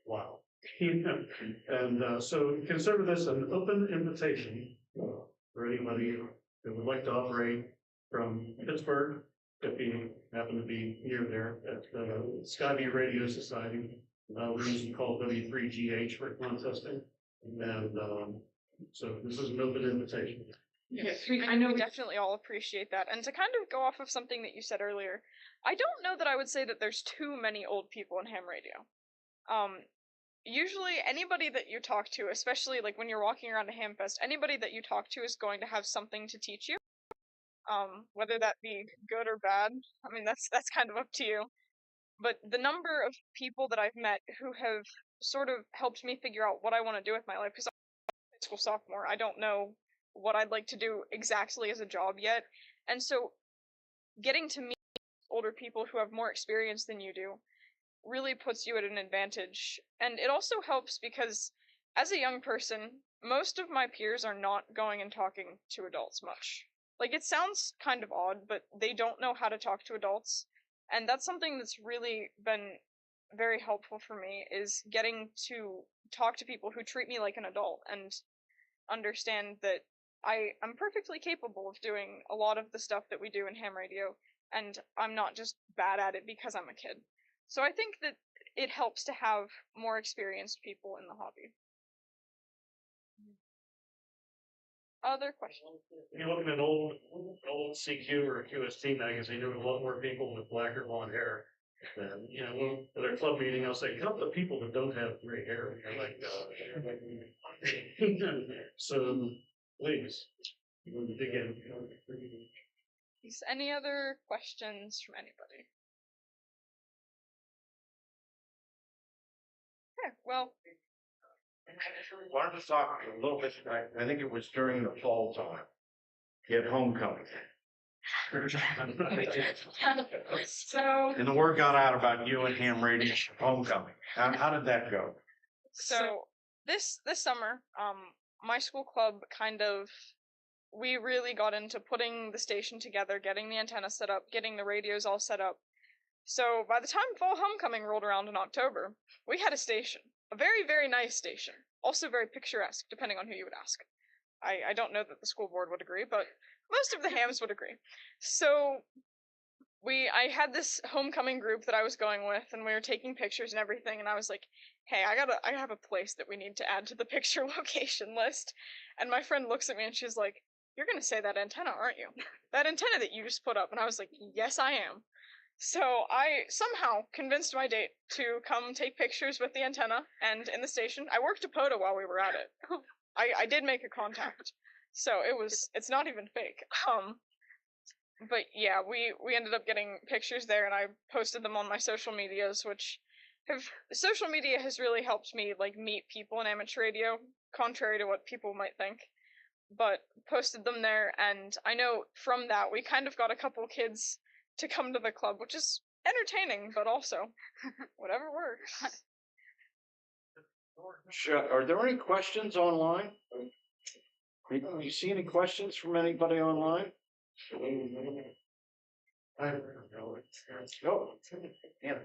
wow. And so consider this an open invitation for anybody that would like to operate from Pittsburgh, if you happen to be near there, at the Skyview Radio Society. We usually call W3GH for contesting. And so this is an open invitation. Yes, I know we definitely all appreciate that. And to kind of go off of something that you said earlier, I don't know that I would say that there's too many old people in ham radio. Usually anybody that you talk to, especially like when you're walking around a ham fest, anybody that you talk to is going to have something to teach you. Whether that be good or bad, I mean, that's kind of up to you. But the number of people that I've met who have sort of helped me figure out what I want to do with my life, because I'm a high school sophomore, I don't know what I'd like to do exactly as a job yet. And so getting to meet older people who have more experience than you do really puts you at an advantage. And it also helps because as a young person, most of my peers are not going and talking to adults much. Like, it sounds kind of odd, but they don't know how to talk to adults. And that's something that's really been very helpful for me, is getting to talk to people who treat me like an adult and understand that I'm perfectly capable of doing a lot of the stuff that we do in ham radio, and I'm not just bad at it because I'm a kid. So I think that it helps to have more experienced people in the hobby. Other questions? If you look at an old CQ or a QST magazine, there were a lot more people with black or blonde hair. And, you know, at our club meeting, I'll say, count the people that don't have gray hair. And they're like, so please, dig in. Any other questions from anybody? Yeah, well, Why don't you talk a little bit, I think it was during the fall time, you had homecoming. so And the word got out about you and ham radio homecoming. How did that go? So this summer, my school club we really got into putting the station together, getting the antenna set up, getting the radios all set up. So by the time fall homecoming rolled around in October, we had a station, a very, very nice station, also very picturesque, depending on who you would ask. I don't know that the school board would agree, but most of the hams would agree. So I had this homecoming group that I was going with, and we were taking pictures and everything, and I was like, hey, I have a place that we need to add to the picture location list. And my friend looks at me and she's like, you're gonna say that antenna, aren't you? That antenna that you just put up. And I was like, yes, I am. So I somehow convinced my date to come take pictures with the antenna and in the station. I worked a POTA while we were at it. I did make a contact. So it's not even fake. But yeah, we ended up getting pictures there, and I posted them on my social medias, social media has really helped me like meet people in amateur radio, contrary to what people might think. But posted them there, and I know from that we kind of got a couple kids to come to the club, which is entertaining, but also whatever works. Sure. Are there any questions online? You see any questions from anybody online? No. Yeah.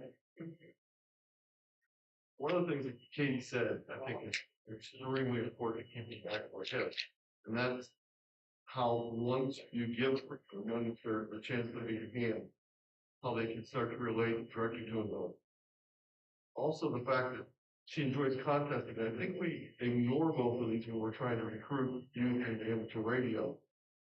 One of the things that Katie said, I think is extremely important to keep back of our head. And that's how once you give the monitor the chance to be a hand, how they can start to relate directly to them. Also the fact that she enjoys contesting. I think we ignore both of these when we're trying to recruit youth into amateur radio.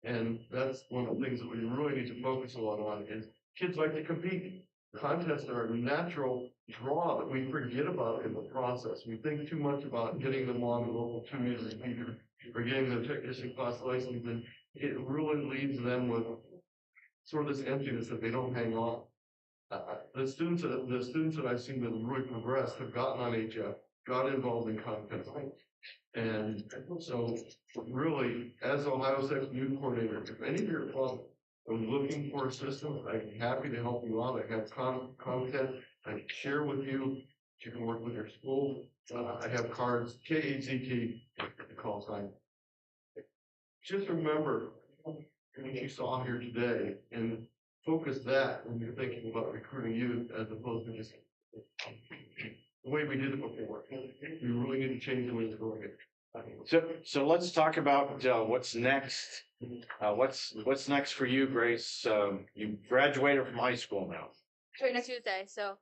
And that's one of the things that we really need to focus a lot on is kids like to compete. Contests are a natural draw that we forget about in the process. We think too much about getting them on the local 2-meter repeater or getting the technician class license, and it really leaves them with sort of this emptiness that they don't hang on. The students that I've seen that have really progressed have gotten on HF, got involved in contests. And so really, as Ohio State's youth coordinator, if any of your clubs are looking for assistance, I'd be happy to help you out. I have content I can share with you. You can work with your school. I have cards, KACT, the call sign. Just remember what you saw here today and focus that when you're thinking about recruiting youth as opposed to just the way we did it before. We really need to change the way we're doing it. So let's talk about what's next. What's next for you, Grace? You graduated from high school now. Sure, next Tuesday. So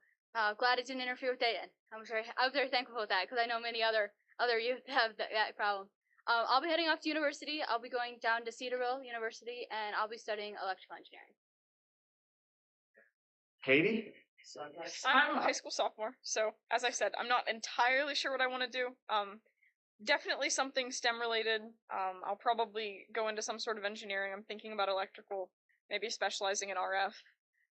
glad it didn't interfere with Dayton. I was very thankful with that because I know many other youth have that problem. I'll be heading off to university. I'll be going down to Cedarville University, and I'll be studying electrical engineering. Katie? I'm a high school sophomore, so as I said, I'm not entirely sure what I want to do. Definitely something STEM related. I'll probably go into some sort of engineering. I'm thinking about electrical, maybe specializing in RF.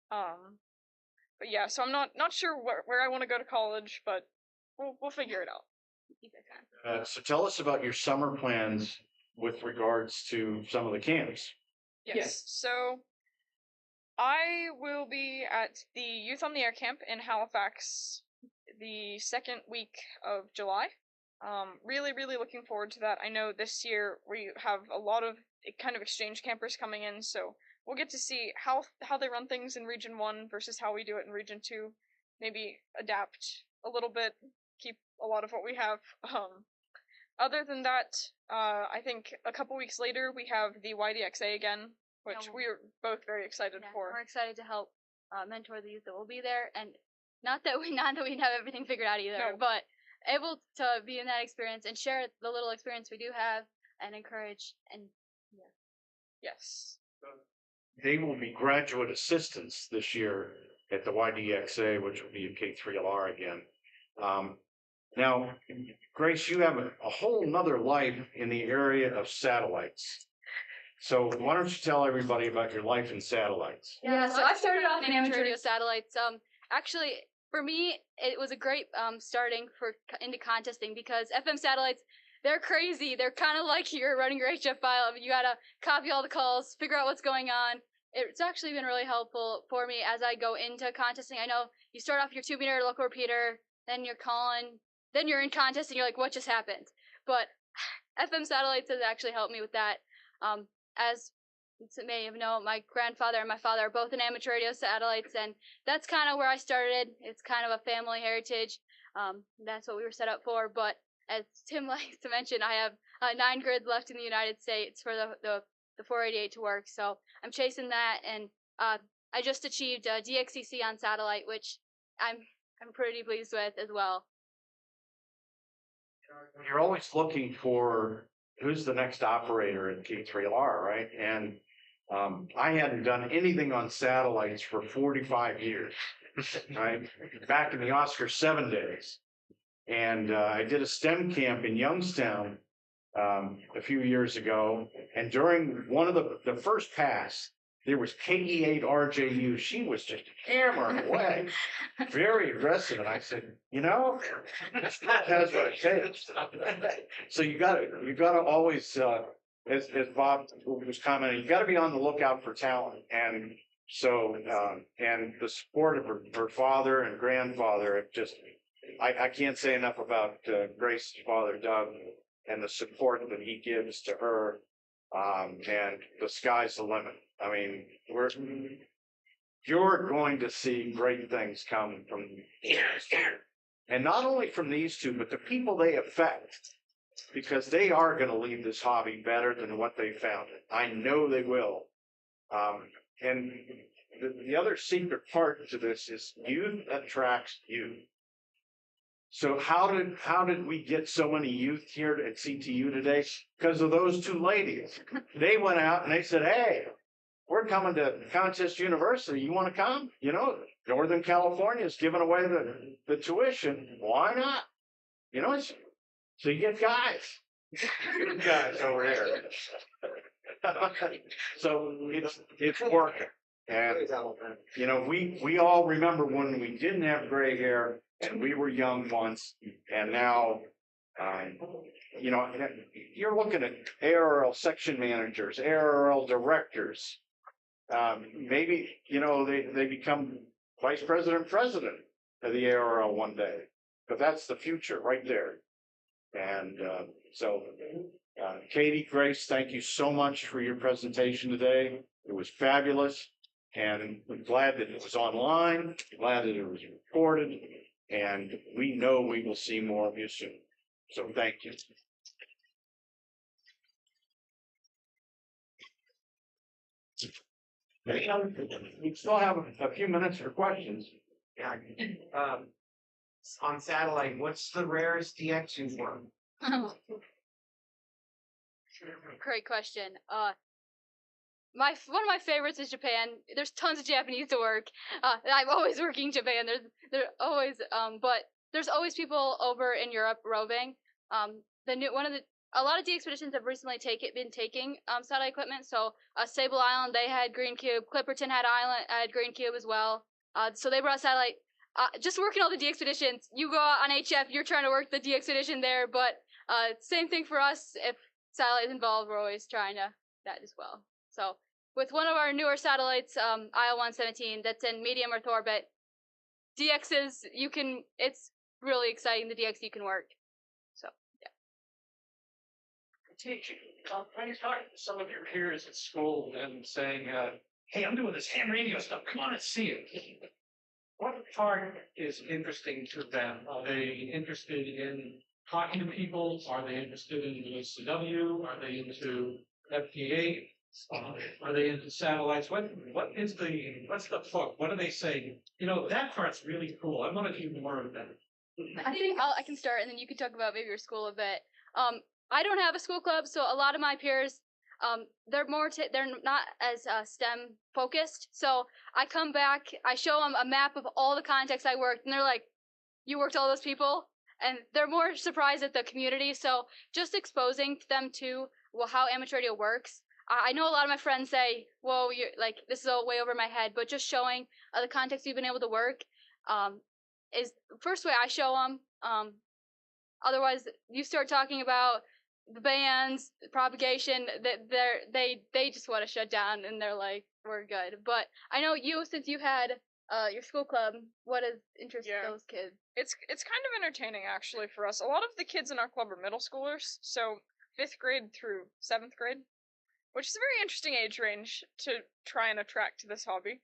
But yeah, so I'm not sure where I want to go to college, but we'll figure it out. So tell us about your summer plans with regards to some of the camps. Yes. So I will be at the Youth on the Air camp in Halifax the second week of July. Really, really looking forward to that. I know this year we have a lot of kind of exchange campers coming in, so we'll get to see how they run things in Region 1 versus how we do it in Region 2. Maybe adapt a little bit, keep a lot of what we have. Other than that, I think a couple weeks later we have the YDXA again, which we are both very excited for. We're excited to help mentor the youth that will be there, and not that we have everything figured out either, but able to be in that experience and share the little experience we do have and encourage and Yes. They will be graduate assistants this year at the YDXA, which will be a K3LR again. Now, Grace, you have a whole nother life in the area of satellites. So why don't you tell everybody about your life in satellites? Yeah, so I started off in amateur radio satellites. Actually, for me, it was a great starting into contesting because FM satellites, they're crazy. They're kind of like you're running your HF file. You gotta copy all the calls, figure out what's going on. It's actually been really helpful for me as I go into contesting. I know you start off your 2-meter local repeater, then you're calling, then you're in contest, and you're like, what just happened? But FM satellites has actually helped me with that. As many of you know, my grandfather and my father are both in amateur radio satellites, and that's kind of where I started. It's kind of a family heritage. That's what we were set up for. But as Tim likes to mention, I have 9 grids left in the United States for the 488 to work. So I'm chasing that, and I just achieved DXCC on satellite, which I'm pretty pleased with as well. You're always looking for who's the next operator at K3LR, right? And I hadn't done anything on satellites for 45 years, right? Back in the Oscar 7 days. And I did a STEM camp in Youngstown a few years ago. And during one of the first pass, there was KE8RJU. She was just hammering away, very aggressive. And I said, you know, that's what it takes. So you gotta always, as Bob was commenting, you gotta be on the lookout for talent. And so, and the support of her father and grandfather, it just, I can't say enough about Grace's father, Doug, and the support that he gives to her. And the sky's the limit. I mean, you're going to see great things come from and not only from these two, but the people they affect, because they are going to leave this hobby better than what they found it. I know they will. And the other secret part to this is youth attracts youth. So how did we get so many youth here at CTU today? Because of those two ladies. They went out and they said, hey, we're coming to Contest University. You want to come? You know, Northern California is giving away the tuition. Why not? You know, so you get guys. Good guys over here. So it's working. And, you know, we all remember when we didn't have gray hair and we were young once, and now, you know, you're looking at ARL section managers, ARL directors. Maybe, you know, they become vice president of the ARL one day, but that's the future right there. And so, Katie, Grace, thank you so much for your presentation today. It was fabulous, and I'm glad that it was online, glad that it was recorded, and we know we will see more of you soon. So thank you. We still have a few minutes for questions. Yeah. On satellite, what's the rarest DX you've won? Great question. One of my favorites is Japan. There's tons of Japanese to work. I'm always working in Japan. There's always but there's always people over in Europe roving. A lot of the expeditions have recently been taking satellite equipment. So Sable Island, they had Green Cube. Clipperton had Green Cube as well. So they brought satellite. Just working all the D expeditions. You go out on HF, you're trying to work the D expedition there. But same thing for us. If satellite is involved, we're always trying to that as well. So with one of our newer satellites, IL-117, that's in medium Earth orbit, DXs, it's really exciting, the DX you can work. So, yeah. Teaching. When you're talking to some of your peers at school and saying, hey, I'm doing this ham radio stuff, come on and see it. What part is interesting to them? Are they interested in talking to people? Are they interested in the UCW? Are they into FTA? Are they into satellites? What's the hook? What do they say? You know, that part's really cool. I want to do more of that. I think I can start, and then you can talk about maybe your school a bit. I don't have a school club, so a lot of my peers, they're not as STEM focused. So I come back, I show them a map of all the contacts I worked, and they're like, "You worked all those people?" And they're more surprised at the community. So just exposing them to how amateur radio works. I know a lot of my friends say, "Whoa, you're like this is all way over my head," but just showing the contacts you've been able to work, is first way I show them. Otherwise, you start talking about the bands, propagation, that they just want to shut down and they're like, we're good. But I know you, since you had your school club, what has interested those kids? It's kind of entertaining actually for us. A lot of the kids in our club are middle schoolers, so 5th grade through 7th grade, which is a very interesting age range to try and attract to this hobby.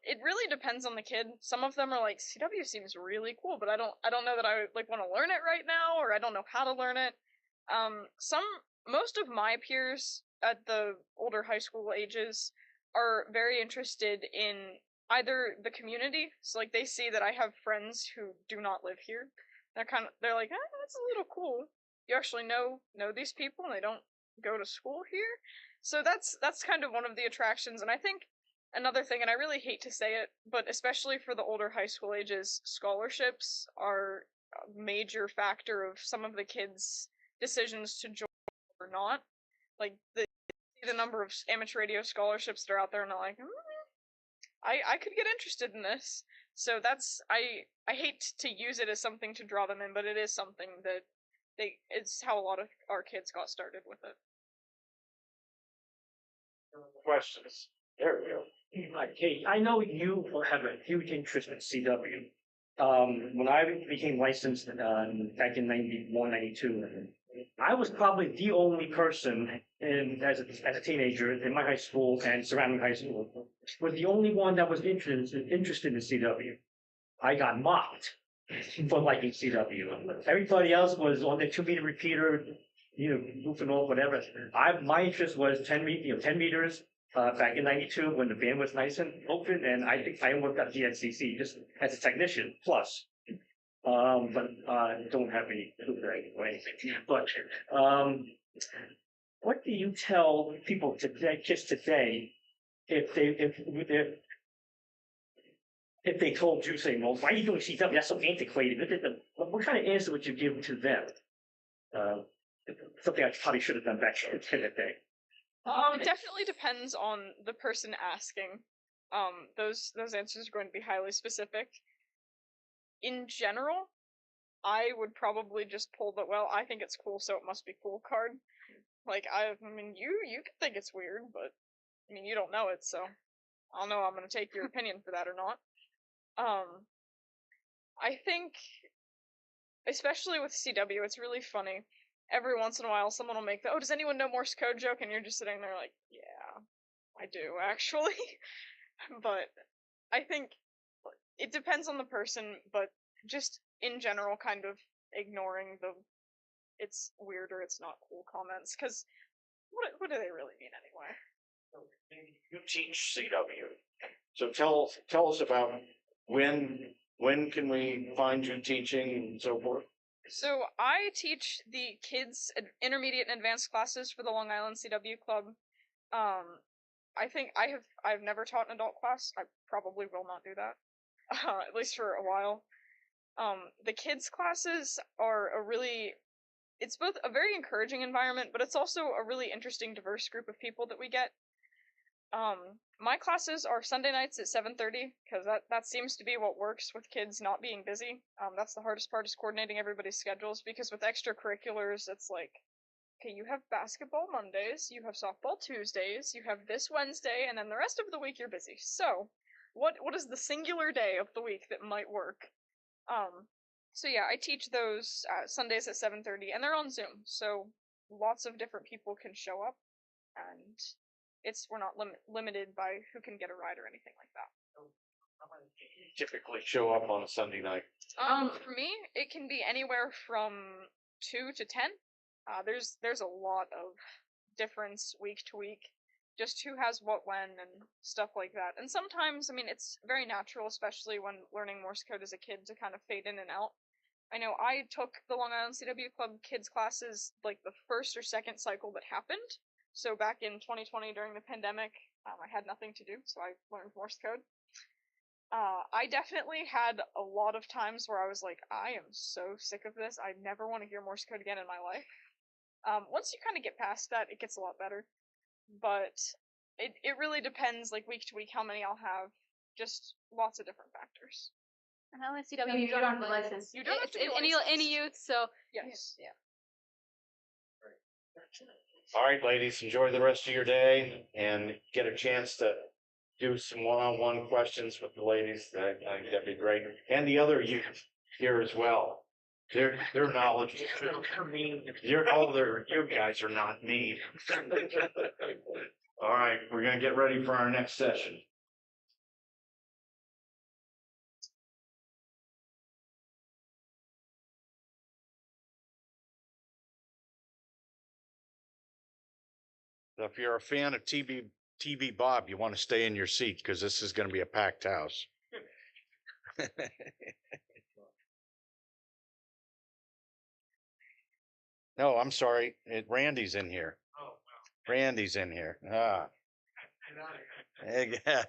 It really depends on the kid. Some of them are like, CW seems really cool, but I don't know that I like want to learn it right now, or I don't know how to learn it. Most of my peers at the older high school ages are very interested in either the community, so like they see that I have friends who do not live here. They're like, that's a little cool. You actually know these people and they don't go to school here. So that's kind of one of the attractions, and I think another thing, and I really hate to say it, but especially for the older high school ages, scholarships are a major factor of some of the kids' decisions to join or not. Like the number of amateur radio scholarships that are out there, and they're like, I could get interested in this. So that's I hate to use it as something to draw them in, but it is something that it's how a lot of our kids got started with it. Questions. There we go. Okay, I know you have a huge interest in CW. When I became licensed back in 91, 92, I was probably the only person as a teenager in my high school and surrounding high school, was the only one that was interested in CW. I got mocked for liking CW. Everybody else was on the 2-meter repeater, goofing off, whatever. My interest was 10 meters. Back in 92 when the band was nice and open, and I think I worked at GNCC just as a technician plus. But don't have any or anything. But what do you tell people today, kids today, if they told you, saying, well, why are you doing CW? That's so antiquated. What kind of answer would you give to them? Something I probably should have done back in the day. It definitely depends on the person asking. Those answers are going to be highly specific. In general, I would probably just pull the, well, I think it's cool, so it must be cool card. Like, I mean, you can think it's weird, but, I mean, you don't know it, so I don't know I'm gonna take your opinion for that or not. I think, especially with CW, it's really funny. Every once in a while, someone will make the, oh, does anyone know Morse code joke? And you're just sitting there like, yeah, I do, actually. But I think it depends on the person, but just in general, kind of ignoring the it's weird or it's not cool comments, because what do they really mean anyway? You teach CW. So tell us about when can we find you teaching and so forth? So I teach the kids intermediate and advanced classes for the Long Island CW Club. I think I've never taught an adult class. I probably will not do that, at least for a while. The kids classes are it's both a very encouraging environment, but it's also a really interesting, diverse group of people that we get. My classes are Sunday nights at 7:30, because that seems to be what works with kids not being busy. That's the hardest part, is coordinating everybody's schedules, because with extracurriculars, it's like, okay, you have basketball Mondays, you have softball Tuesdays, you have this Wednesday, and then the rest of the week you're busy. So, what is the singular day of the week that might work? So yeah, I teach those Sundays at 7:30, and they're on Zoom, so lots of different people can show up, and we're not limited by who can get a ride or anything like that. Typically show up on a Sunday night. For me, it can be anywhere from 2 to 10. There's a lot of difference week to week, just who has what when and stuff like that. And sometimes, I mean, it's very natural, especially when learning Morse code as a kid, to kind of fade in and out. I know I took the Long Island CW Club kids classes like the first or second cycle that happened. So back in 2020 during the pandemic, I had nothing to do, so I learned Morse code. I definitely had a lot of times where I was like, I am so sick of this. I never want to hear Morse code again in my life. Once you kind of get past that, it gets a lot better. But it really depends, like week to week, how many I'll have. Just lots of different factors. LSCW, you don't have a license. You don't have It's to be any licensed. youth, so Yes. yeah. All right, ladies, enjoy the rest of your day and get a chance to do some one-on-one questions with the ladies. That'd be great. And the other youth here as well. Their knowledge. You guys are not me. All right, we're gonna get ready for our next session. So if you're a fan of TV Bob, you want to stay in your seat because this is going to be a packed house. No, I'm sorry. Randy's in here. Randy's in here. Ah. Yeah.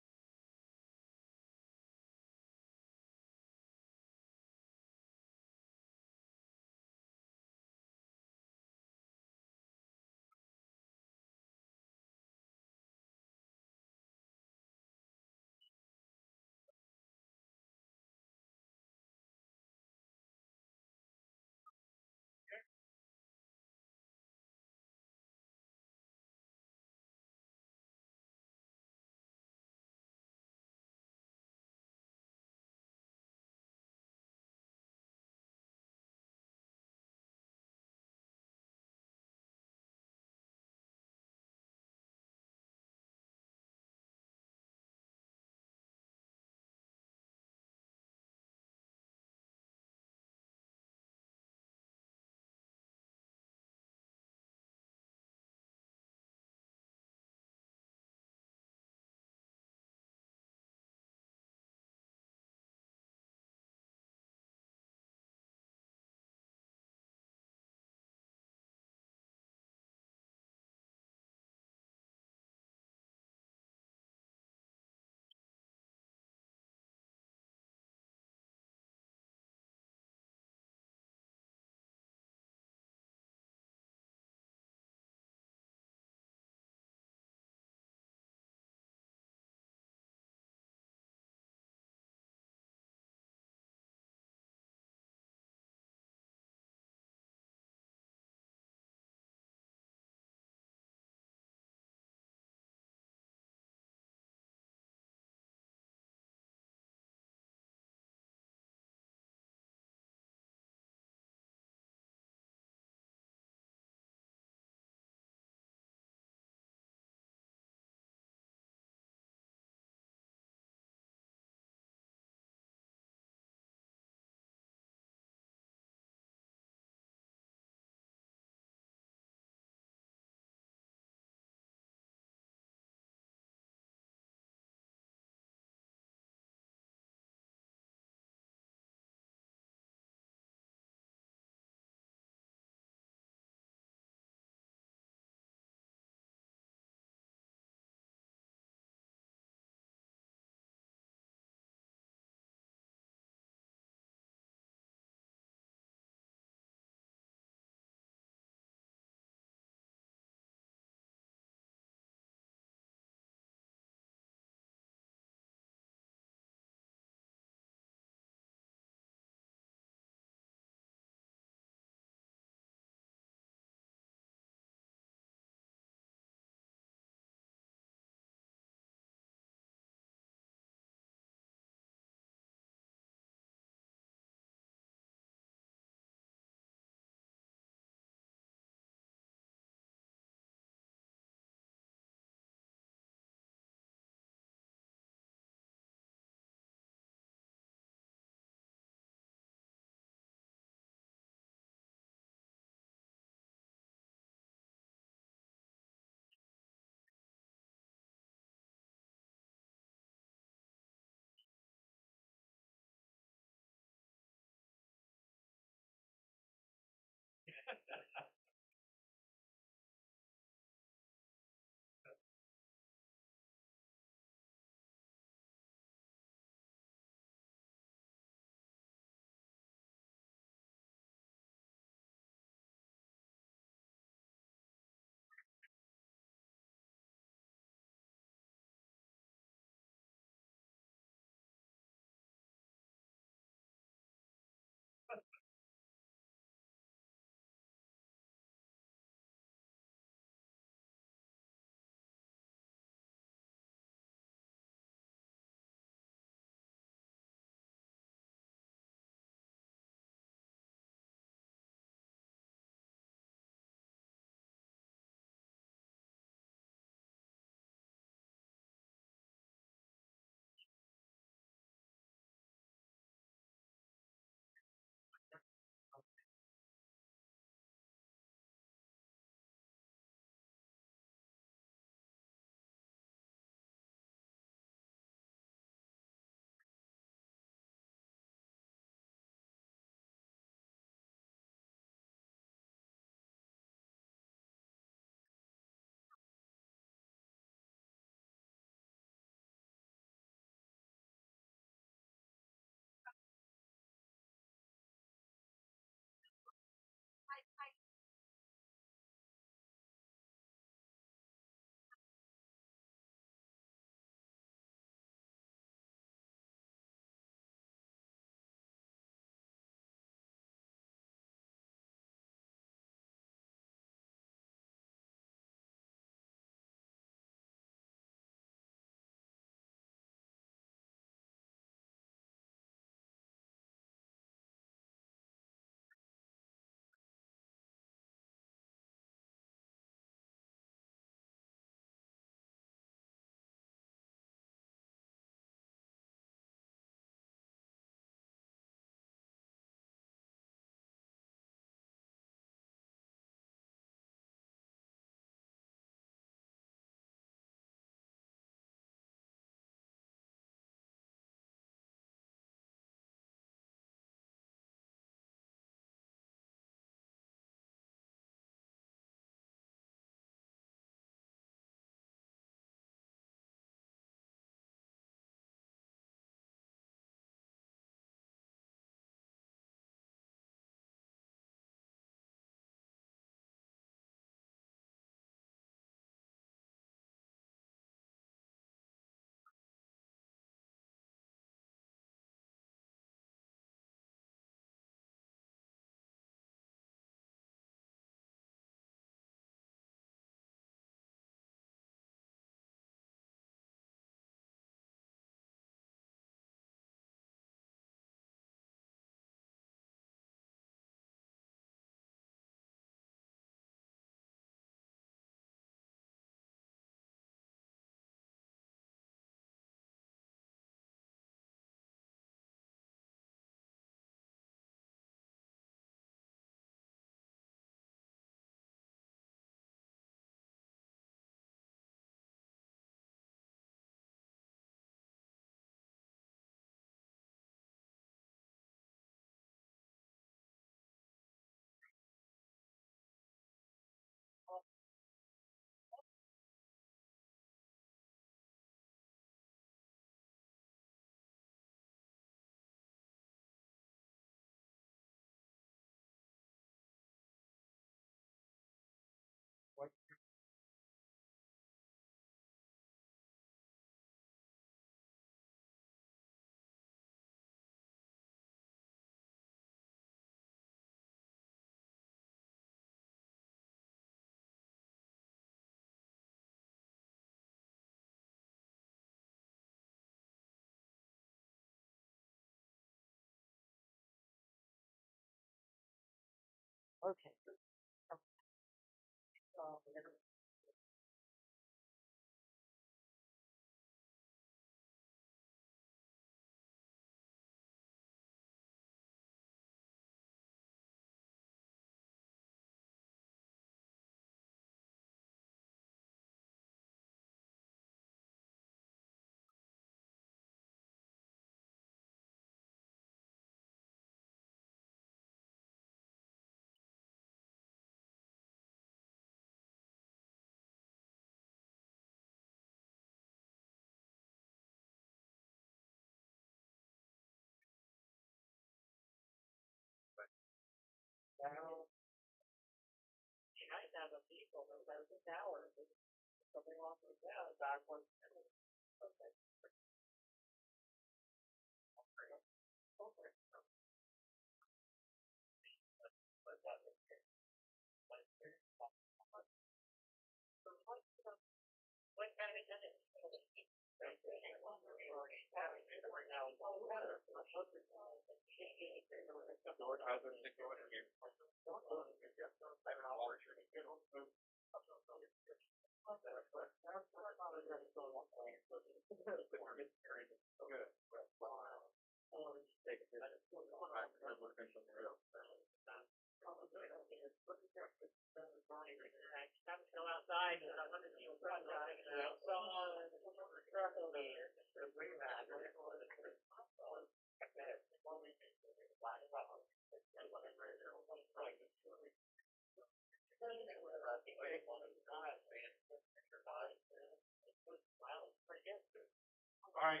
All right,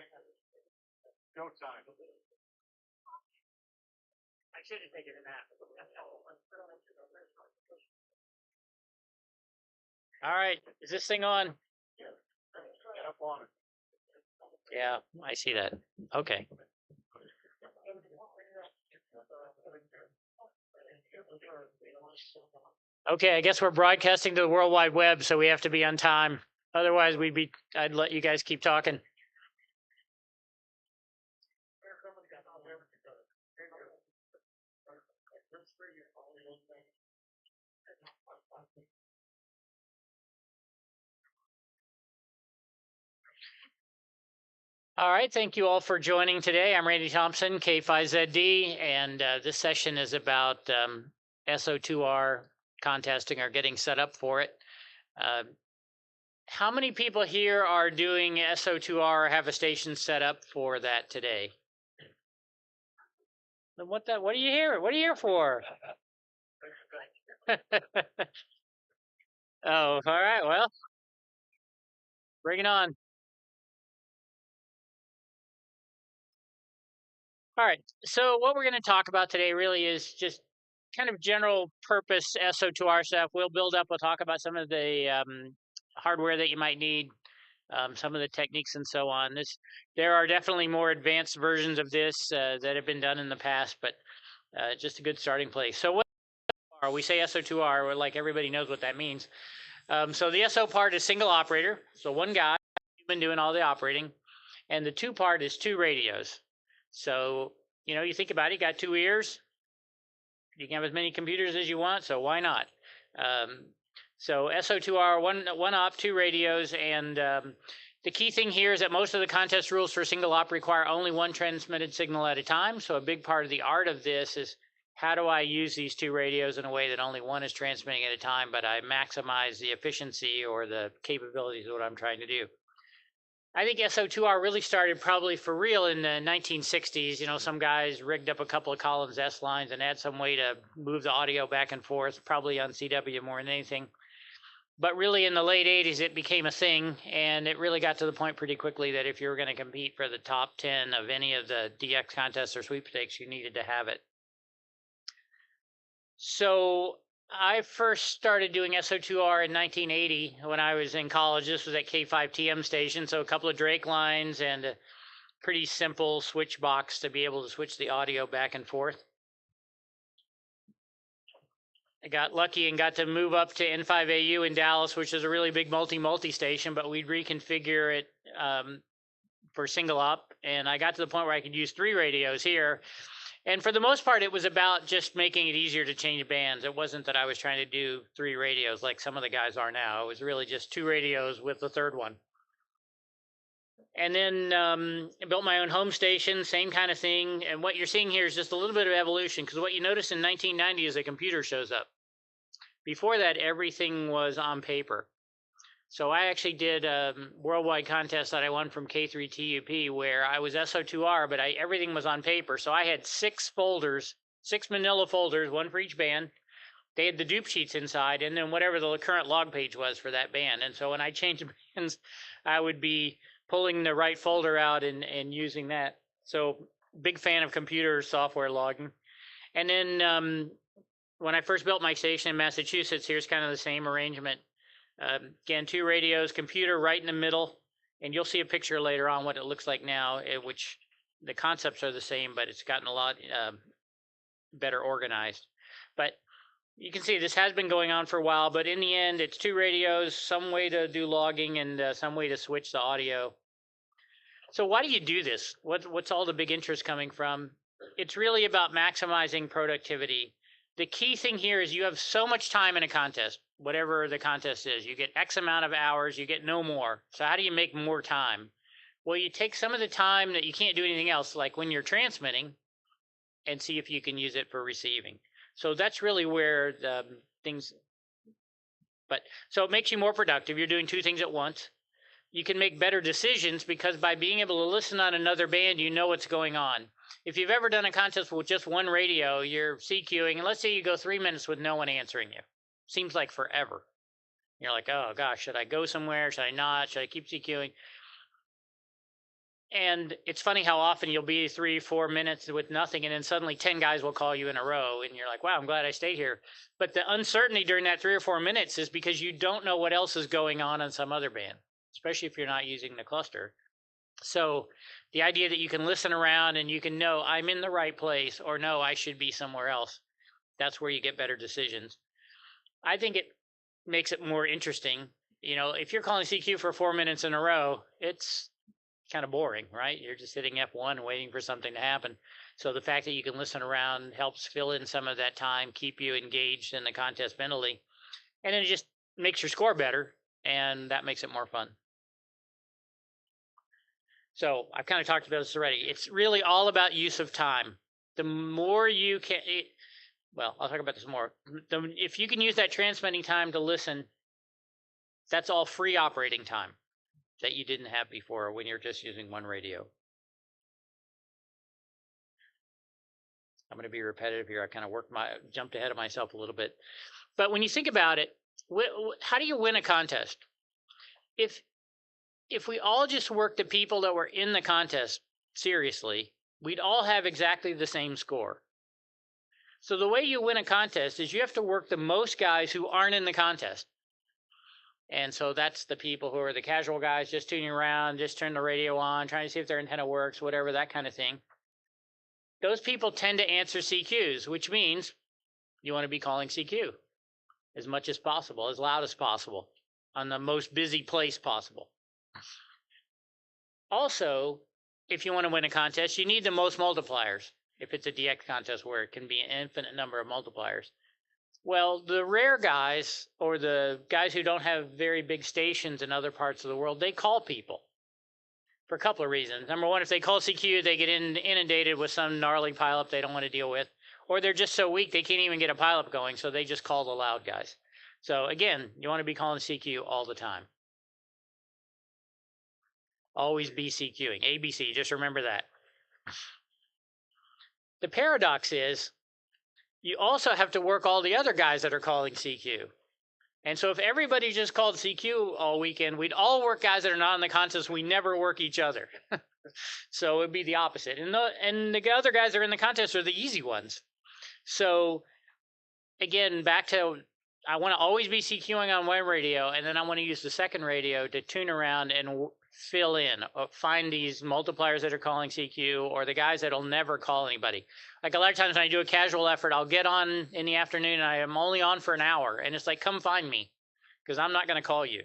go time. I should have taken a nap. All right, is this thing on? Get up on it. Yeah, I see that. Okay. Okay, I guess we're broadcasting to the World Wide Web, so we have to be on time. Otherwise, I'd let you guys keep talking. All right, thank you all for joining today. I'm Randy Thompson, K5ZD, and this session is about SO2R contesting or getting set up for it. How many people here are doing SO2R or have a station set up for that today? Then what are you here? What are you here for? Oh, all right, well, bring it on. All right, so what we're going to talk about today really is just kind of general purpose SO2R stuff. We'll build up, we'll talk about some of the hardware that you might need, some of the techniques and so on. There are definitely more advanced versions of this that have been done in the past, but just a good starting place. So what are we say SO2R, like everybody knows what that means. So the SO part is single operator, so one guy been doing all the operating, and the two part is two radios. So, you know, you think about it, you got two ears, you can have as many computers as you want, so why not? So SO2R, one op, two radios, and the key thing here is that most of the contest rules for single op require only one transmitted signal at a time. So a big part of the art of this is how do I use these two radios in a way that only one is transmitting at a time, but I maximize the efficiency or the capabilities of what I'm trying to do. I think SO2R really started probably for real in the 1960s. You know, some guys rigged up a couple of Collins S lines and had some way to move the audio back and forth, probably on CW more than anything. But really in the late 80s, it became a thing, and it really got to the point pretty quickly that if you were going to compete for the top 10 of any of the DX contests or sweepstakes, you needed to have it. So I first started doing SO2R in 1980 when I was in college. This was at K5TM station, so a couple of Drake lines and a pretty simple switch box to be able to switch the audio back and forth. I got lucky and got to move up to N5AU in Dallas, which is a really big multi station, but we'd reconfigure it for single op. And I got to the point where I could use three radios here. And for the most part, it was about just making it easier to change bands. It wasn't that I was trying to do three radios like some of the guys are now. It was really just two radios with the third one. And then I built my own home station, same kind of thing. And what you're seeing here is just a little bit of evolution, because what you notice in 1990 is a computer shows up. Before that, everything was on paper. So I actually did a worldwide contest that I won from K3TUP where I was SO2R, but everything was on paper. So I had 6 folders, 6 manila folders, one for each band. They had the dupe sheets inside and then whatever the current log page was for that band. And so when I changed bands, I would be pulling the right folder out and using that. So big fan of computer software logging. And then when I first built my station in Massachusetts, here's kind of the same arrangement. Again, 2 radios, computer right in the middle, and you'll see a picture later on what it looks like now, which the concepts are the same, but it's gotten a lot better organized. But you can see this has been going on for a while, but in the end, it's 2 radios, some way to do logging, and some way to switch the audio. So why do you do this? What's all the big interest coming from? It's really about maximizing productivity. The key thing here is you have so much time in a contest, whatever the contest is. You get X amount of hours, you get no more. So how do you make more time? Well, you take some of the time that you can't do anything else, like when you're transmitting, and see if you can use it for receiving. So that's really where the things, so it makes you more productive. You're doing 2 things at once. You can make better decisions because by being able to listen on another band, you know what's going on. If you've ever done a contest with just one radio, you're CQing, and let's say you go 3 minutes with no one answering you. Seems like forever. You're like, oh gosh, should I go somewhere? Should I not? Should I keep CQing? And it's funny how often you'll be 3-4 minutes with nothing, and then suddenly 10 guys will call you in a row, and you're like, wow, I'm glad I stayed here. But the uncertainty during that 3 or 4 minutes is because you don't know what else is going on some other band, especially if you're not using the cluster. So the idea that you can listen around and you can know I'm in the right place, or no, I should be somewhere else. That's where you get better decisions. I think it makes it more interesting. You know, if you're calling CQ for 4 minutes in a row, it's kind of boring, right? You're just hitting F1 waiting for something to happen. So the fact that you can listen around helps fill in some of that time, keep you engaged in the contest mentally. And then it just makes your score better, and that makes it more fun. So I've kind of talked about this already. It's really all about use of time. The more you can, well, I'll talk about this more. If you can use that transmitting time to listen, that's all free operating time that you didn't have before when you're just using one radio. I'm going to be repetitive here. I kind of jumped ahead of myself a little bit. But when you think about it, how do you win a contest? If we all just worked the people that were in the contest seriously, we'd all have exactly the same score. So the way you win a contest is you have to work the most guys who aren't in the contest. And so that's the people who are the casual guys, just tuning around, just turn the radio on, trying to see if their antenna works, whatever, that kind of thing. Those people tend to answer CQs, which means you want to be calling CQ as much as possible, as loud as possible, on the most busy place possible. Also, if you want to win a contest, you need the most multipliers. If it's a DX contest where it can be an infinite number of multipliers. Well, the rare guys, or the guys who don't have very big stations in other parts of the world, they call people for a couple of reasons. Number one, if they call CQ, they get inundated with some gnarly pileup they don't want to deal with. Or they're just so weak they can't even get a pileup going, so they just call the loud guys. So again, you want to be calling CQ all the time. Always be CQing. ABC, just remember that. The paradox is you also have to work all the other guys that are calling CQ. And so if everybody just called CQ all weekend, we'd all work guys that are not in the contest. We never work each other. So it'd be the opposite. And the other guys that are in the contest are the easy ones. So again, back to, I want to always be CQing on one radio, and then I want to use the second radio to tune around and fill in, find these multipliers that are calling CQ, or the guys that'll never call anybody. Like a lot of times when I do a casual effort, I'll get on in the afternoon and I am only on for an hour, and it's like, come find me, because I'm not going to call you.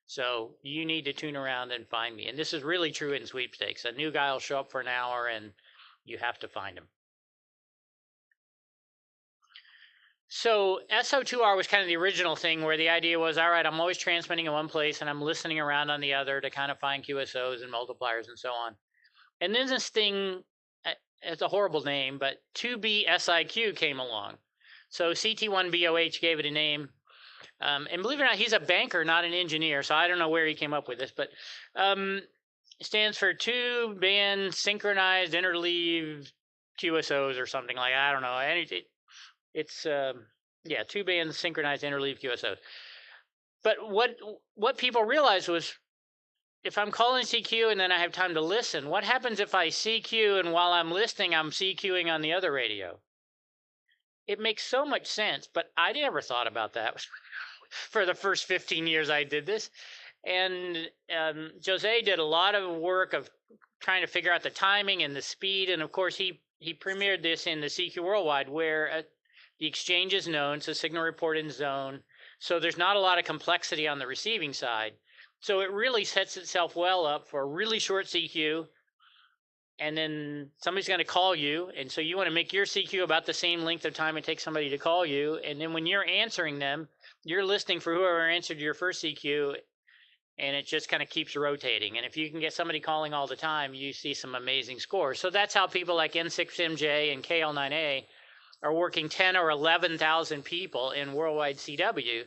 So you need to tune around and find me. And this is really true in sweepstakes. A new guy will show up for an hour and you have to find him. So SO2R was kind of the original thing where the idea was, all right, I'm always transmitting in one place and I'm listening around on the other to kind of find QSOs and multipliers and so on. And then this thing, it's a horrible name, but 2BSIQ came along. So CT1BOH gave it a name. And believe it or not, he's a banker, not an engineer. So I don't know where he came up with this, but it stands for 2-band synchronized interleaved QSOs or something like that. I don't know. It's 2-band synchronized interleaved QSOs. But what people realized was, if I'm calling CQ and then I have time to listen, what happens if I CQ and while I'm listening, I'm CQing on the other radio? it makes so much sense, but I never thought about that for the first 15 years I did this. And Jose did a lot of work of trying to figure out the timing and the speed. And of course, he premiered this in the CQ Worldwide, where the exchange is known, so signal report in zone. So there's not a lot of complexity on the receiving side. So it really sets itself well up for a really short CQ. And then somebody's going to call you. And so you want to make your CQ about the same length of time it takes somebody to call you. And then when you're answering them, you're listening for whoever answered your first CQ. And it just kind of keeps rotating. And if you can get somebody calling all the time, you see some amazing scores. So that's how people like N6MJ and KL9A are working 10 or 11,000 people in worldwide CW,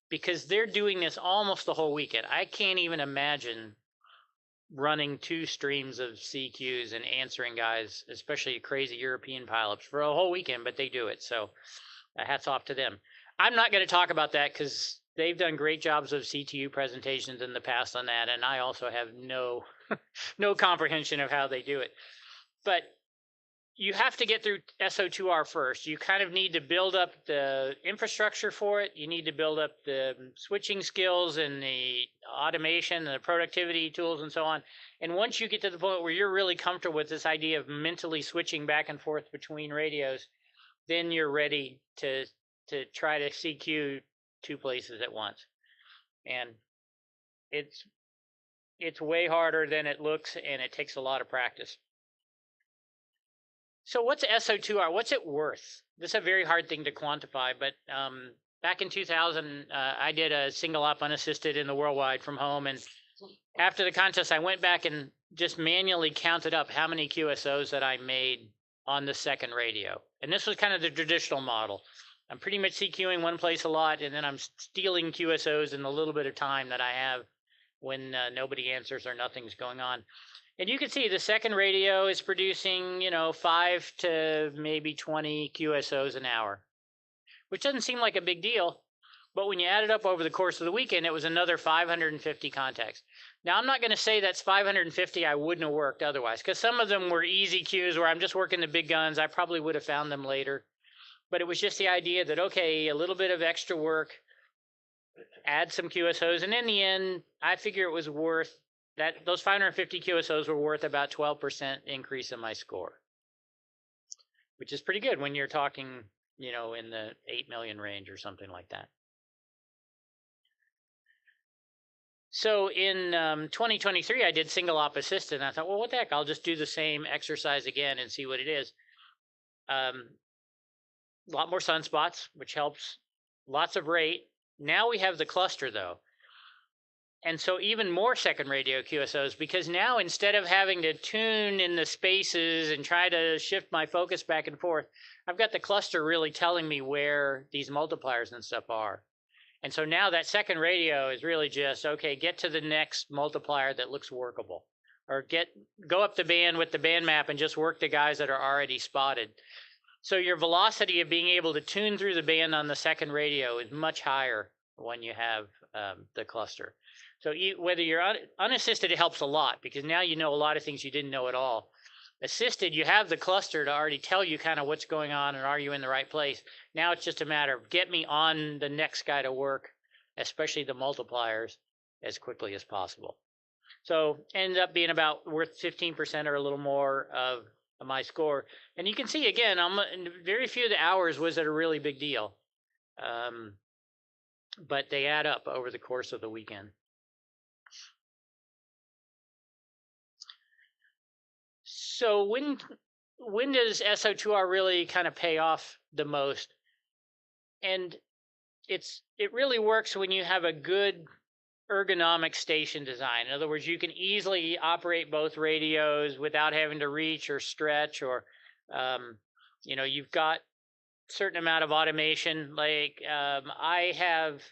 because they're doing this almost the whole weekend. I can't even imagine running 2 streams of CQs and answering guys, especially crazy European pilots, for a whole weekend, but they do it. So hats off to them. I'm not going to talk about that because they've done great jobs of CTU presentations in the past on that, and I also have no no comprehension of how they do it. But you have to get through SO2R first. You kind of need to build up the infrastructure for it. You need to build up the switching skills and the automation and the productivity tools and so on. And once you get to the point where you're really comfortable with this idea of mentally switching back and forth between radios, then you're ready to try to CQ 2 places at once. And it's way harder than it looks, and it takes a lot of practice. So what's SO2R? What's it worth? This is a very hard thing to quantify, but back in 2000, I did a single op unassisted in the worldwide from home. And after the contest, I went back and just manually counted up how many QSOs that I made on the second radio. And this was kind of the traditional model. I'm pretty much CQing one place a lot, and then I'm stealing QSOs in the little bit of time that I have when nobody answers or nothing's going on. And you can see the second radio is producing, 5 to maybe 20 QSOs an hour, which doesn't seem like a big deal. But when you add it up over the course of the weekend, it was another 550 contacts. Now, I'm not going to say that's 550 I wouldn't have worked otherwise, because some of them were easy queues where I'm just working the big guns. I probably would have found them later. But it was just the idea that, okay, a little bit of extra work, add some QSOs. And in the end, I figure it was worth that. Those 550 QSOs were worth about 12% increase in my score, which is pretty good when you're talking, in the 8 million range or something like that. So in 2023, I did single op assist, and I thought, well, what the heck? I'll just do the same exercise again and see what it is. A lot more sunspots, which helps. Lots of rate. Now we have the cluster, though. And so even more second radio QSOs, because now instead of having to tune in the spaces and try to shift my focus back and forth, I've got the cluster really telling me where these multipliers and stuff are. And so now that second radio is really just, okay, get to the next multiplier that looks workable. Or go up the band with the band map and just work the guys that are already spotted. So your velocity of being able to tune through the band on the second radio is much higher when you have the cluster. So whether you're unassisted, it helps a lot, because now you know a lot of things you didn't know at all. Assisted, you have the cluster to already tell you kind of what's going on and are you in the right place. Now it's just a matter of get me on the next guy to work, especially the multipliers, as quickly as possible. So ended up being about worth 15% or a little more of my score. And you can see, again, very few of the hours was it a really big deal. But they add up over the course of the weekend. So when does SO2R really kind of pay off the most? And it really works when you have a good ergonomic station design. In other words, you can easily operate both radios without having to reach or stretch, or you've got a certain amount of automation. Like I have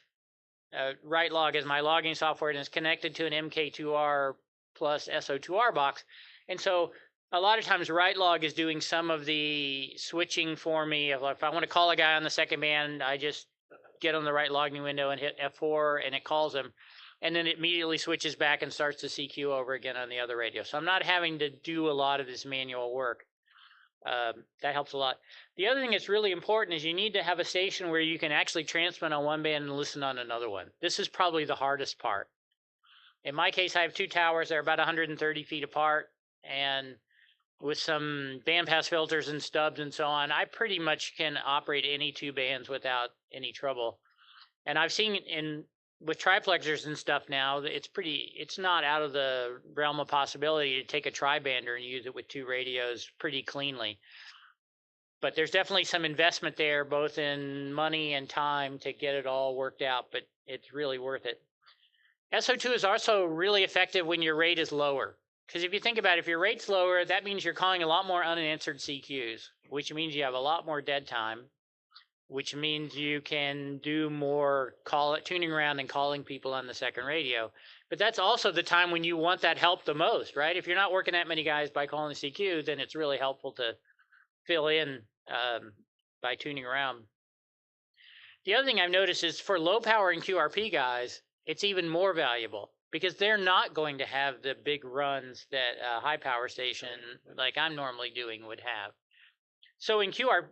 WriteLog as my logging software, and it's connected to an MK2R plus SO2R box. And so a lot of times WriteLog is doing some of the switching for me. If I want to call a guy on the second band, I just get on the right logging window and hit F4 and it calls him. And then it immediately switches back and starts the CQ over again on the other radio. So I'm not having to do a lot of this manual work. That helps a lot. The other thing that's really important is you need to have a station where you can actually transmit on one band and listen on another one. This is probably the hardest part. In my case, I have two towers. They're about 130 feet apart, and with some bandpass filters and stubs and so on, I pretty much can operate any two bands without any trouble. And I've seen with triplexers and stuff now, it's not out of the realm of possibility to take a tri-bander and use it with two radios pretty cleanly. But there's definitely some investment there, both in money and time to get it all worked out, but it's really worth it. SO2 is also really effective when your rate is lower. Because if you think about it, if your rate's lower, that means you're calling a lot more unanswered CQs, which means you have a lot more dead time, which means you can do more tuning around and calling people on the second radio. But that's also the time when you want that help the most, right? If you're not working that many guys by calling the CQ, then it's really helpful to fill in by tuning around. The other thing I've noticed is for low power and QRP guys, it's even more valuable because they're not going to have the big runs that a high power station like I'm normally doing would have. So in QRP,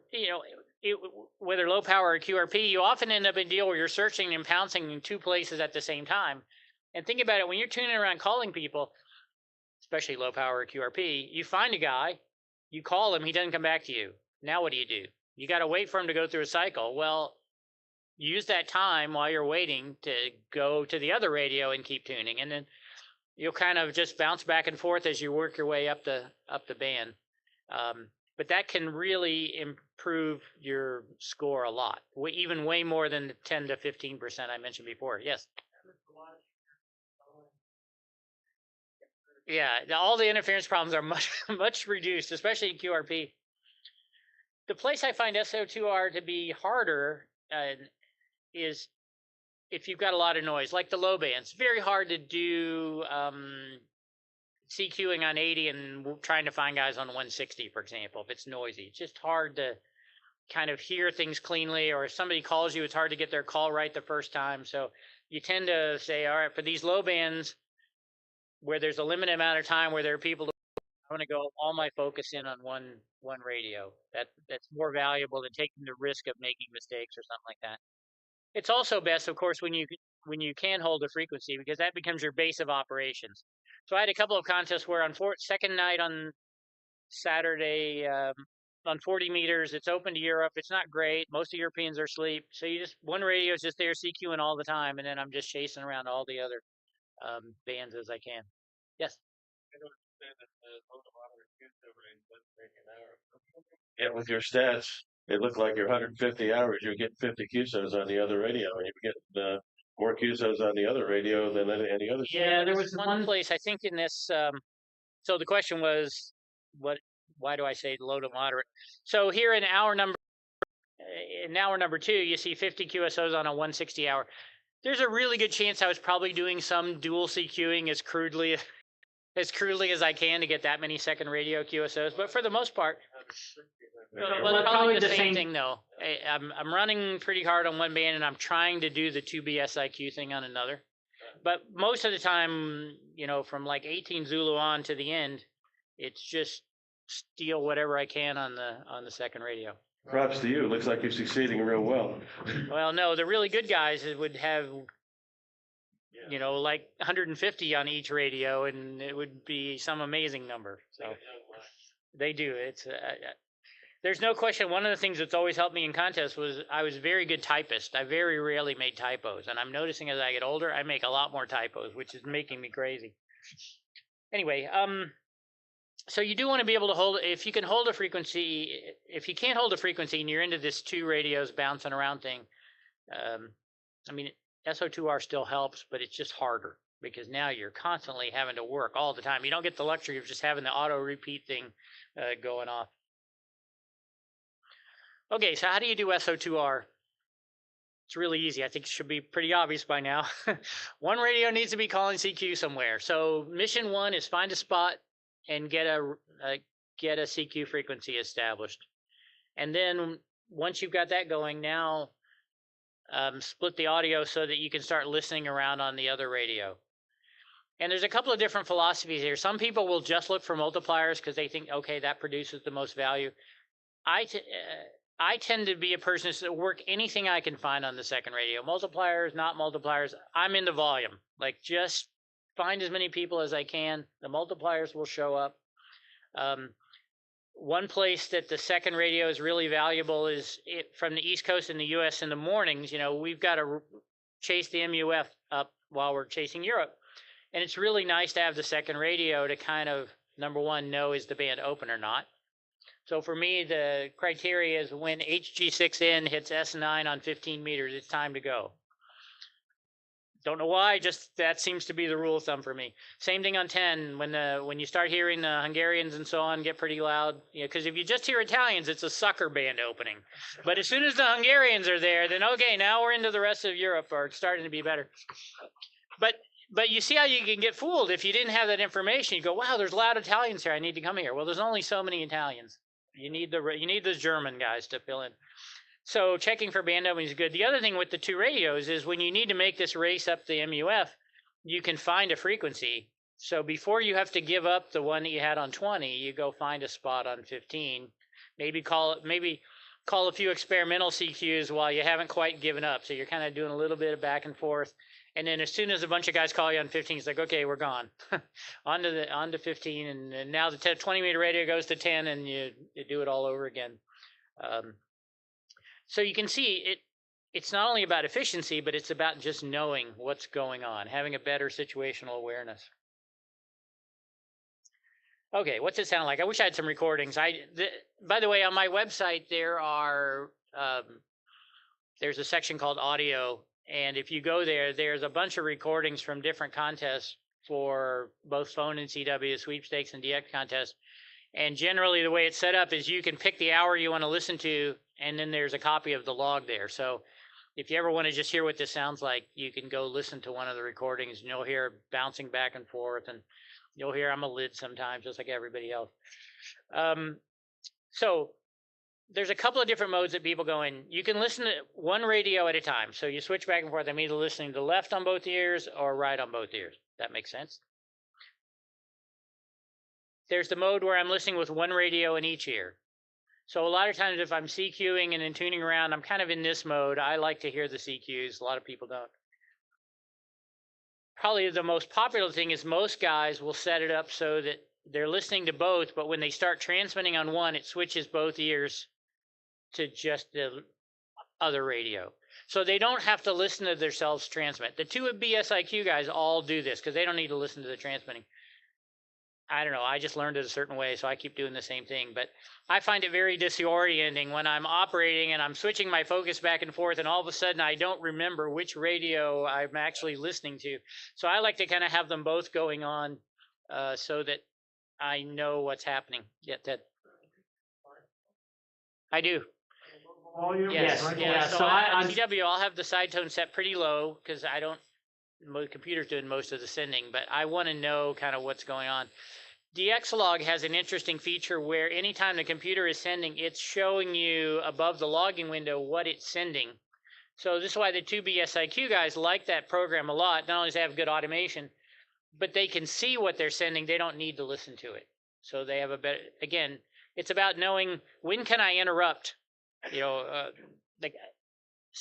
whether low power or QRP, you often end up in a deal where you're searching and pouncing in two places at the same time. And think about it, when you're tuning around calling people, especially low power or QRP, you find a guy, you call him, he doesn't come back to you. Now what do? You got to wait for him to go through a cycle. Well, use that time while you're waiting to go to the other radio and keep tuning, and then you'll kind of just bounce back and forth as you work your way up the band. But that can really improve your score a lot, even way more than the 10 to 15% I mentioned before. Yes. Yeah, all the interference problems are much reduced, especially in QRP. The place I find SO2R to be harder is if you've got a lot of noise, like the low bands. Very hard to do CQing on 80 and trying to find guys on 160, for example, if it's noisy. It's just hard to kind of hear things cleanly, or if somebody calls you, it's hard to get their call right the first time. So you tend to say, all right, for these low bands where there's a limited amount of time where there are people, I'm going to go all my focus in on one radio. That's more valuable than taking the risk of making mistakes or something like that. It's also best, of course, when you can hold a frequency, because that becomes your base of operations. So I had a couple of contests where on second night on Saturday on 40 meters, it's open to Europe. It's not great. Most of Europeans are asleep. So one radio is just there CQing all the time, and then I'm just chasing around all the other bands as I can. Yes. Yeah, with your stats, it looked like your 150 hours, you're getting 50 QSOs on the other radio, and you're getting more QSOs on the other radio than any other. Yeah, there was one place, I think in this, so the question was, why do I say low to moderate? So here in hour number 2, you see 50 QSOs on a 160 hour. There's a really good chance I was probably doing some dual CQing as crudely as I can to get that many second radio QSOs, but for the most part, well, probably the same thing though. I'm running pretty hard on one band and I'm trying to do the 2B SIQ thing on another. But most of the time, from like 18 Zulu on to the end, it's just steal whatever I can on the second radio. Props to you. Looks like you're succeeding real well. Well, no, the really good guys would have, like 150 on each radio, and it would be some amazing number. So they do. It's there's no question. One of the things that's always helped me in contests was I was a very good typist. I very rarely made typos, and I'm noticing as I get older, I make a lot more typos, which is making me crazy. Anyway, so you do want to be able to hold, if you can hold a frequency, if you can't hold a frequency and you're into this two radios bouncing around thing, SO2R still helps, but it's just harder because now you're constantly having to work all the time. You don't get the luxury of just having the auto repeat thing going off. Okay, so how do you do SO2R? It's really easy. I think it should be pretty obvious by now. One radio needs to be calling CQ somewhere. So mission 1 is find a spot and get a CQ frequency established. And then once you've got that going, now split the audio so that you can start listening around on the other radio. And there's a couple of different philosophies here. Some people will just look for multipliers because they think, okay, that produces the most value. I tend to be a person that work anything I can find on the second radio. Multipliers, not multipliers. I'm into volume. Like, just find as many people as I can. The multipliers will show up. One place that the second radio is really valuable is from the East Coast in the U.S. in the mornings. You know, we've got to chase the MUF up while we're chasing Europe. And it's really nice to have the second radio to kind of, number one, know is the band open or not. So for me, the criteria is when HG6N hits S9 on 15 meters, it's time to go. Don't know why, just that seems to be the rule of thumb for me. Same thing on 10, when you start hearing the Hungarians and so on get pretty loud, because if you just hear Italians, it's a sucker band opening. But as soon as the Hungarians are there, then okay, now we're into the rest of Europe, or it's starting to be better. But you see how you can get fooled if you didn't have that information. You go, wow, there's loud Italians here. I need to come here. Well, there's only so many Italians. You need the German guys to fill in. So checking for band openings is good. The other thing with the two radios is when you need to make this race up the MUF, you can find a frequency. So before you have to give up the one that you had on 20, you go find a spot on 15. Maybe call a few experimental CQs while you haven't quite given up. So you're kind of doing a little bit of back and forth. And then as soon as a bunch of guys call you on 15, it's like, okay, we're gone. on to 15, and now the 20-meter radio goes to 10, and you do it all over again. So you can see it's not only about efficiency, but it's about just knowing what's going on, having a better situational awareness. Okay, what's it sound like? I wish I had some recordings. By the way, on my website, there's a section called audio. And if you go there, there's a bunch of recordings from different contests for both phone and CW, sweepstakes and DX contests. And generally the way it's set up is you can pick the hour you want to listen to, and then there's a copy of the log there. So if you ever want to just hear what this sounds like, you can go listen to one of the recordings, and you'll hear bouncing back and forth, and you'll hear I'm a lid sometimes, just like everybody else. So there's a couple of different modes that people go in. You can listen to one radio at a time. So you switch back and forth. I'm either listening to left on both ears or right on both ears. That makes sense. There's the mode where I'm listening with one radio in each ear. So a lot of times if I'm CQing and then tuning around, I'm kind of in this mode. I like to hear the CQs. A lot of people don't. Probably the most popular thing is most guys will set it up so that they're listening to both, but when they start transmitting on one, it switches both ears to just the other radio. So they don't have to listen to themselves transmit. The two BSIQ guys all do this because they don't need to listen to the transmitting. I don't know, I just learned it a certain way, so I keep doing the same thing. But I find it very disorienting when I'm operating and I'm switching my focus back and forth, and all of a sudden I don't remember which radio I'm actually listening to. So I like to kind of have them both going on so that I know what's happening. Yeah, Ted. I do. Yes, yeah. So on CW, I'll have the side tone set pretty low because the computer's doing most of the sending, but I want to know kind of what's going on. DXlog has an interesting feature where anytime the computer is sending, it's showing you above the logging window what it's sending. So this is why the two BSIQ guys like that program a lot. Not only does it have good automation, but they can see what they're sending. They don't need to listen to it. So they have a better, again, it's about knowing when can I interrupt. Like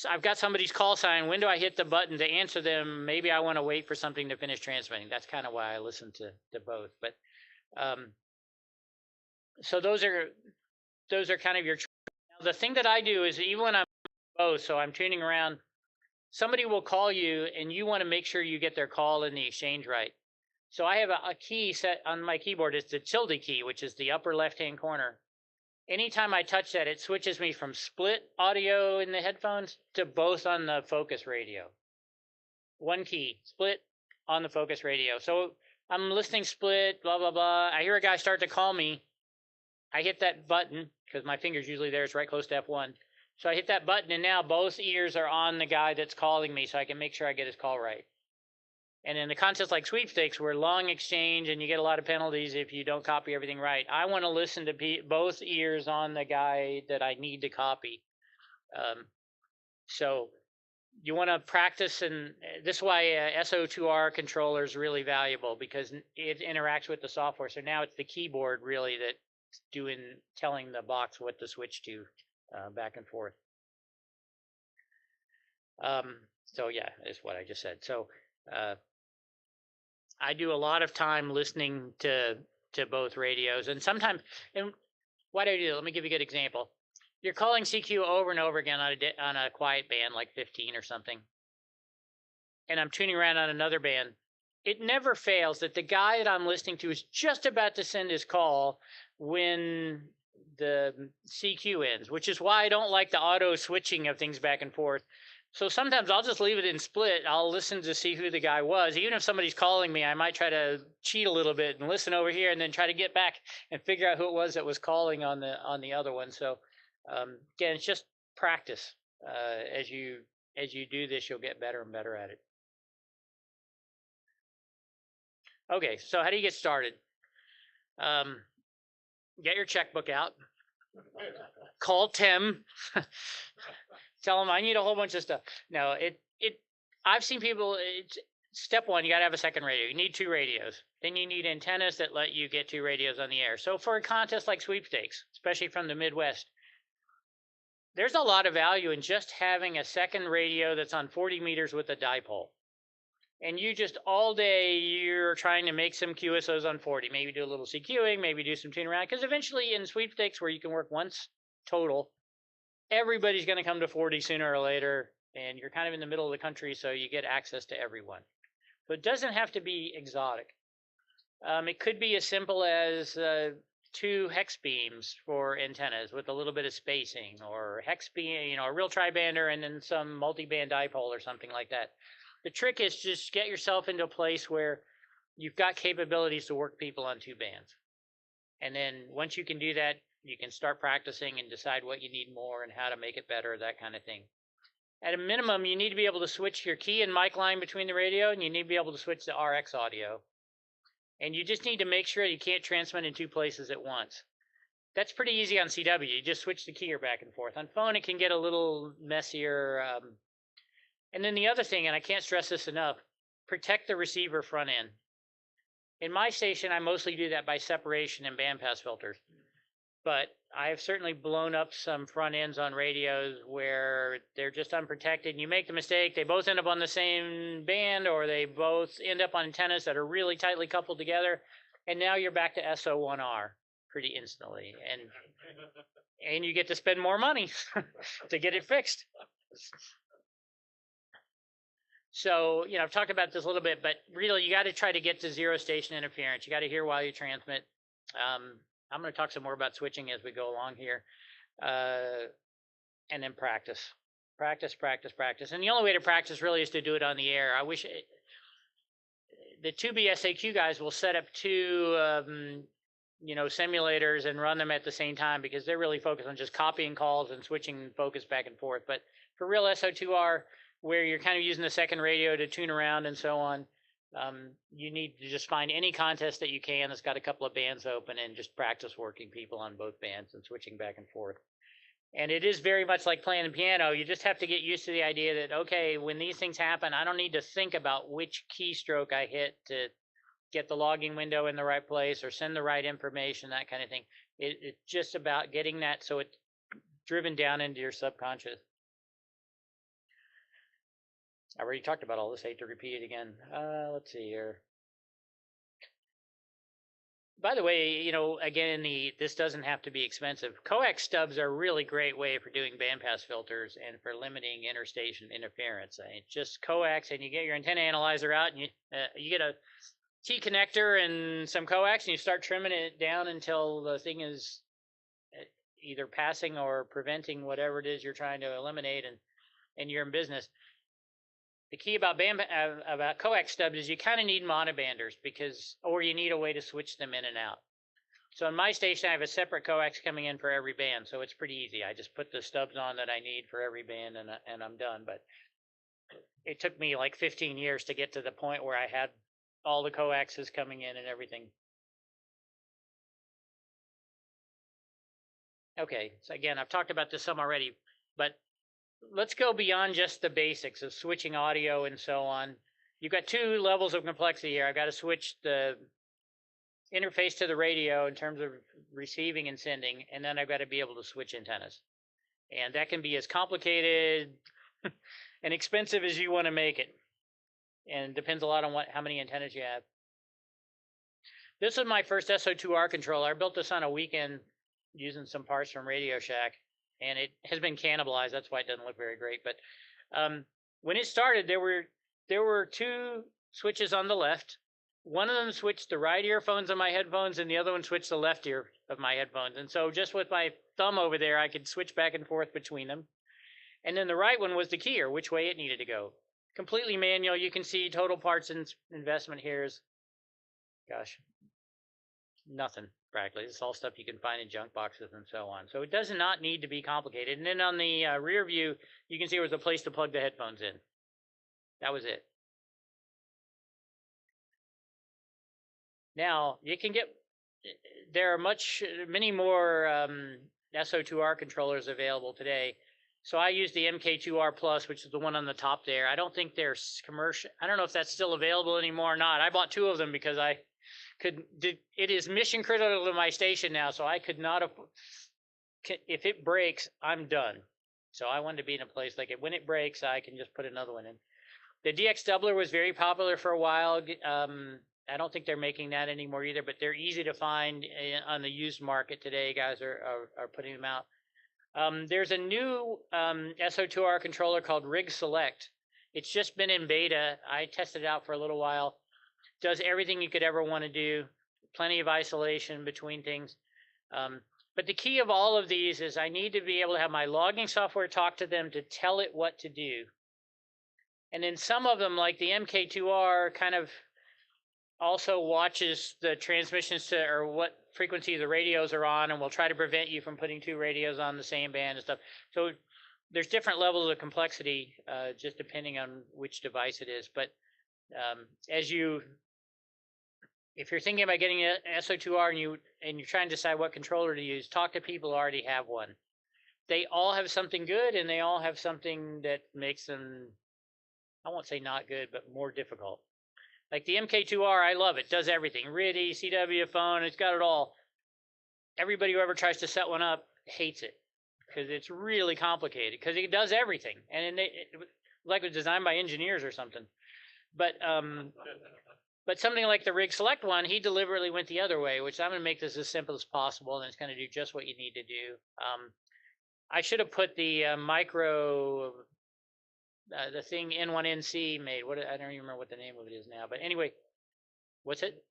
I've got somebody's call sign. When do I hit the button to answer them? Maybe I want to wait for something to finish transmitting. That's kind of why I listen to both. But so those are kind of your. Now, the thing that I do is even when I'm both, so I'm tuning around, somebody will call you and you want to make sure you get their call in the exchange right. So I have a key set on my keyboard. It's the tilde key, which is the upper left-hand corner. Anytime I touch that, it switches me from split audio in the headphones to both on the focus radio. One key, split on the focus radio. So I'm listening split, blah, blah, blah. I hear a guy start to call me. I hit that button because my finger's usually there. It's right close to F1. So I hit that button, and now both ears are on the guy that's calling me so I can make sure I get his call right. And in the contests like sweepstakes, where long exchange and you get a lot of penalties if you don't copy everything right, I want to listen to both ears on the guy that I need to copy. So you want to practice, and this is why SO2R controller is really valuable because it interacts with the software. So now it's the keyboard really that's telling the box what to switch to back and forth. So yeah, is what I just said. So I do a lot of time listening to both radios, and sometimes, and what I do, let me give you a good example. You're calling CQ over and over again on a quiet band like 15 or something, and I'm tuning around on another band. It never fails that the guy that I'm listening to is just about to send his call when the CQ ends, which is why I don't like the auto switching of things back and forth. So sometimes I'll just leave it in split. I'll listen to see who the guy was. Even if somebody's calling me, I might try to cheat a little bit and listen over here and then try to get back and figure out who it was that was calling on the other one. So again, it's just practice. As you do this, you'll get better and better at it. Okay, so how do you get started? Get your checkbook out. Call Tim. Tell him I need a whole bunch of stuff. No, I've seen people. Step one, you got to have a second radio. You need 2 radios. Then you need antennas that let you get 2 radios on the air. So for a contest like sweepstakes, especially from the Midwest, there's a lot of value in just having a second radio that's on 40 meters with a dipole. And you just all day, you're trying to make some QSOs on 40. Maybe do a little CQing, maybe do some tuning around. Because eventually in sweepstakes where you can work once total, everybody's going to come to 40 sooner or later. And you're kind of in the middle of the country, so you get access to everyone. So it doesn't have to be exotic. It could be as simple as 2 hex beams for antennas with a little bit of spacing, or hex beam, a real tribander and then some multi-band dipole or something like that. The trick is just get yourself into a place where you've got capabilities to work people on 2 bands. And then once you can do that, you can start practicing and decide what you need more and how to make it better, that kind of thing. At a minimum, you need to be able to switch your key and mic line between the radio, and you need to be able to switch the RX audio. And you just need to make sure you can't transmit in 2 places at once. That's pretty easy on CW. You just switch the keyer back and forth. On phone, it can get a little messier. And then the other thing, and I can't stress this enough, protect the receiver front end. In my station, I mostly do that by separation and bandpass filters. But I have certainly blown up some front ends on radios where they're just unprotected. And you make the mistake, they both end up on the same band, or they both end up on antennas that are really tightly coupled together. And now you're back to SO1R pretty instantly. And you get to spend more money to get it fixed. So, I've talked about this a little bit, but really you got to try to get to 0 station interference. You got to hear while you transmit. I'm going to talk some more about switching as we go along here. And then practice. Practice. And the only way to practice really is to do it on the air. I wish the 2BSAQ guys will set up 2 simulators and run them at the same time, because they're really focused on just copying calls and switching focus back and forth. But for real SO2R, where you're kind of using the second radio to tune around and so on, you need to just find any contest that you can that's got a couple of bands open and just practice working people on both bands and switching back and forth. And it is very much like playing the piano. You just have to get used to the idea that, okay, when these things happen, I don't need to think about which keystroke I hit to get the logging window in the right place or send the right information, that kind of thing. It's just about getting that so it's driven down into your subconscious. I already talked about all this. I hate to repeat it again. Let's see here. By the way, again, this doesn't have to be expensive. Coax stubs are a really great way for doing bandpass filters and for limiting interstation interference. It's just coax, and you get your antenna analyzer out, and you get a T connector and some coax, and you start trimming it down until the thing is either passing or preventing whatever it is you're trying to eliminate, and you're in business. The key about coax stubs is you kind of need monobanders, or you need a way to switch them in and out. So in my station, I have a separate coax coming in for every band, so it's pretty easy. I just put the stubs on that I need for every band, and I'm done. But it took me like 15 years to get to the point where I had all the coaxes coming in and everything. Okay, so again, I've talked about this some already, but let's go beyond just the basics of switching audio and so on. You've got two levels of complexity here. I've got to switch the interface to the radio in terms of receiving and sending, and then I've got to be able to switch antennas. And that can be as complicated and expensive as you want to make it. And depends a lot on how many antennas you have. This is my first SO2R controller. I built this on a weekend using some parts from Radio Shack, and it has been cannibalized. That's why it doesn't look very great. But when it started, there were two switches on the left. One of them switched the right earphones of my headphones, and the other one switched the left ear of my headphones. And so just with my thumb over there, I could switch back and forth between them. And then the right one was the keyer, which way it needed to go. Completely manual. You can see total parts and investment here is, gosh, nothing practically. It's all stuff you can find in junk boxes and so on. So it does not need to be complicated. And then on the rear view, you can see there was a place to plug the headphones in. That was it. Now, you can get, there are many more SO2R controllers available today. So I use the MK2R Plus, which is the one on the top there. I don't think there's commercial. I don't know if that's still available anymore or not. I bought two of them because it is mission critical to my station now, so I could not, if it breaks, I'm done. So I wanted to be in a place like when it breaks, I can just put another one in. The DX Doubler was very popular for a while. I don't think they're making that anymore either, but they're easy to find on the used market today. Guys are putting them out. There's a new SO2R controller called Rig Select. It's just been in beta. I tested it out for a little while. Does everything you could ever want to do. Plenty of isolation between things. But the key of all of these is I need to be able to have my logging software talk to them to tell it what to do. And then some of them, like the MK2R, kind of also watches the transmissions to, or what frequency the radios are on, and will try to prevent you from putting two radios on the same band and stuff. So there's different levels of complexity, just depending on which device it is. But if you're thinking about getting an SO2R and you're trying to decide what controller to use, talk to people who already have one. They all have something good, and they all have something that makes them, I won't say not good, but more difficult. Like the MK2R, I love it. Does everything. RIDI, CW phone, it's got it all. Everybody who ever tries to set one up hates it because it's really complicated because it does everything. And like it was designed by engineers or something. But something like the Rig Select one, he deliberately went the other way, which I'm going to make this as simple as possible, and it's going to do just what you need to do. I should have put the the thing N1NC made. I don't even remember what the name of it is now. But anyway, what's it?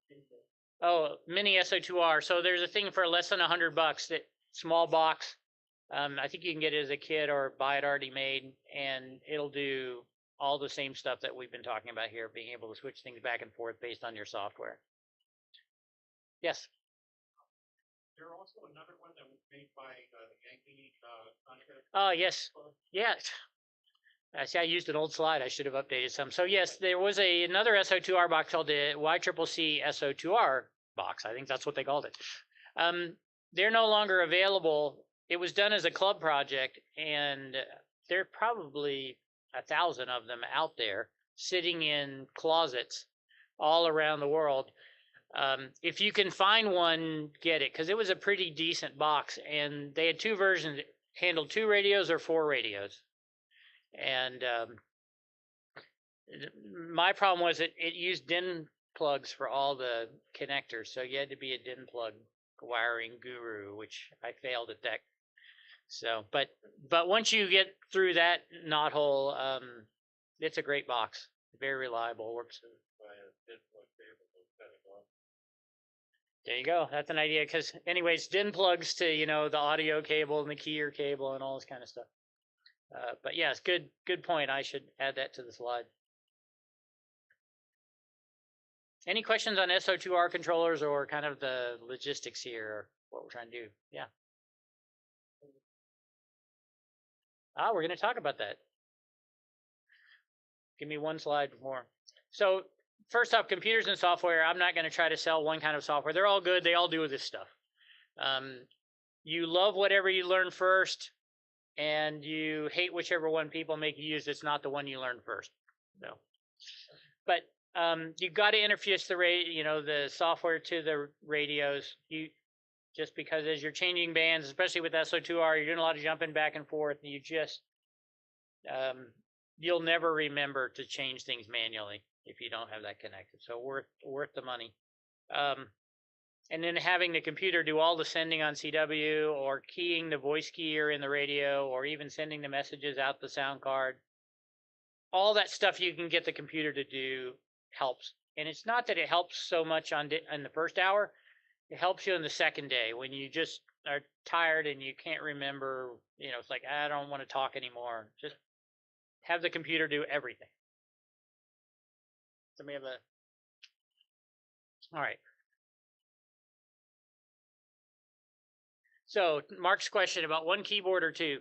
Oh, mini SO2R. So there's a thing for less than $100. That small box. I think you can get it as a kit or buy it already made, and it'll do all the same stuff that we've been talking about here, being able to switch things back and forth based on your software. Yes. There's also another one that was made by Yankee contract. Oh, yes. Yeah. See, I used an old slide. I should have updated some. So yes, there was another SO2R box called the YCCC SO2R box. I think that's what they called it. They're no longer available. It was done as a club project, and there are probably 1,000 of them out there sitting in closets all around the world. If you can find one, get it, because it was a pretty decent box, and they had two versions. It handled 2 radios or 4 radios. And my problem was it used DIN plugs for all the connectors, so you had to be a DIN plug wiring guru, which I failed at that. So, but once you get through that knothole, it's a great box, very reliable, works. There you go. That's an idea, because anyways, DIN plugs to the audio cable and the keyer cable and all this kind of stuff. But yes, good point. I should add that to the slide. Any questions on SO2R controllers or kind of the logistics here, or what we're trying to do? Yeah. We're going to talk about that. Give me one slide more. So first off, computers and software. I'm not going to try to sell one kind of software. They're all good. They all do this stuff. You love whatever you learn first. and you hate whichever one people make you use. It's not the one you learned first. No, but you've got to interface the software to the radios. Just because as you're changing bands, especially with SO2R, you're doing a lot of jumping back and forth. You'll never remember to change things manually if you don't have that connected. So worth the money. And then having the computer do all the sending on CW, or keying the voice keyer in the radio, or even sending the messages out the sound card. All that stuff you can get the computer to do helps. And it's not that it helps so much in the first hour. It helps you in the second day when you just are tired and you can't remember. It's like, I don't want to talk anymore. Just have the computer do everything. Somebody have all right. So Mark's question about one keyboard or two.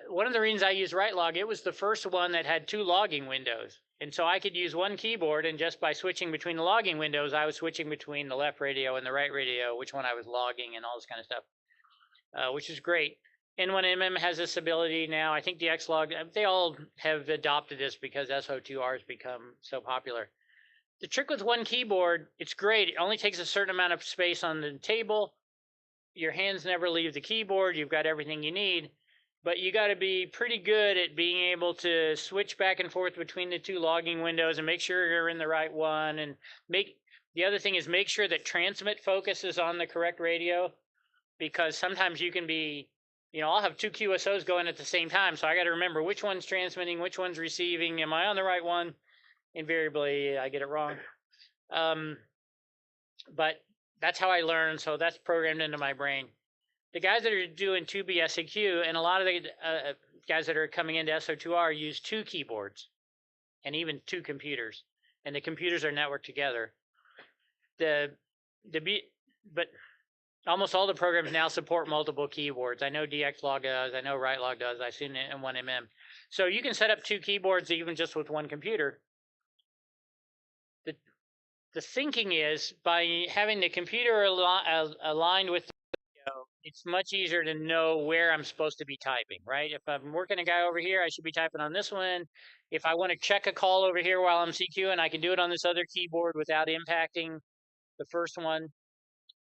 One of the reasons I use WriteLog, it was the first one that had 2 logging windows. And so I could use one keyboard, and just by switching between the logging windows, I was switching between the left radio and the right radio, which one I was logging and all this kind of stuff, which is great. N1MM has this ability now. I think the Xlog, they all have adopted this because SO2R has become so popular. The trick with one keyboard, it's great. It only takes a certain amount of space on the table. Your hands never leave the keyboard. You've got everything you need. But you got to be pretty good at being able to switch back and forth between the 2 logging windows and make sure you're in the right one. And the other thing is make sure that transmit focus is on the correct radio, because sometimes you can be, I'll have 2 QSOs going at the same time. So I got to remember which one's transmitting, which one's receiving. Am I on the right one? Invariably, I get it wrong. But that's how I learn. So that's programmed into my brain. The guys that are doing 2B SAQ, and a lot of the guys that are coming into SO2R use 2 keyboards and even 2 computers, and the computers are networked together. But almost all the programs now support multiple keyboards. I know DXlog does. I know WriteLog does. I've seen it in 1MM. So you can set up 2 keyboards even just with one computer. The thinking is, by having the computer aligned with the radio, it's much easier to know where I'm supposed to be typing, right? If I'm working a guy over here, I should be typing on this one. If I want to check a call over here while I'm CQing, I can do it on this other keyboard without impacting the first one.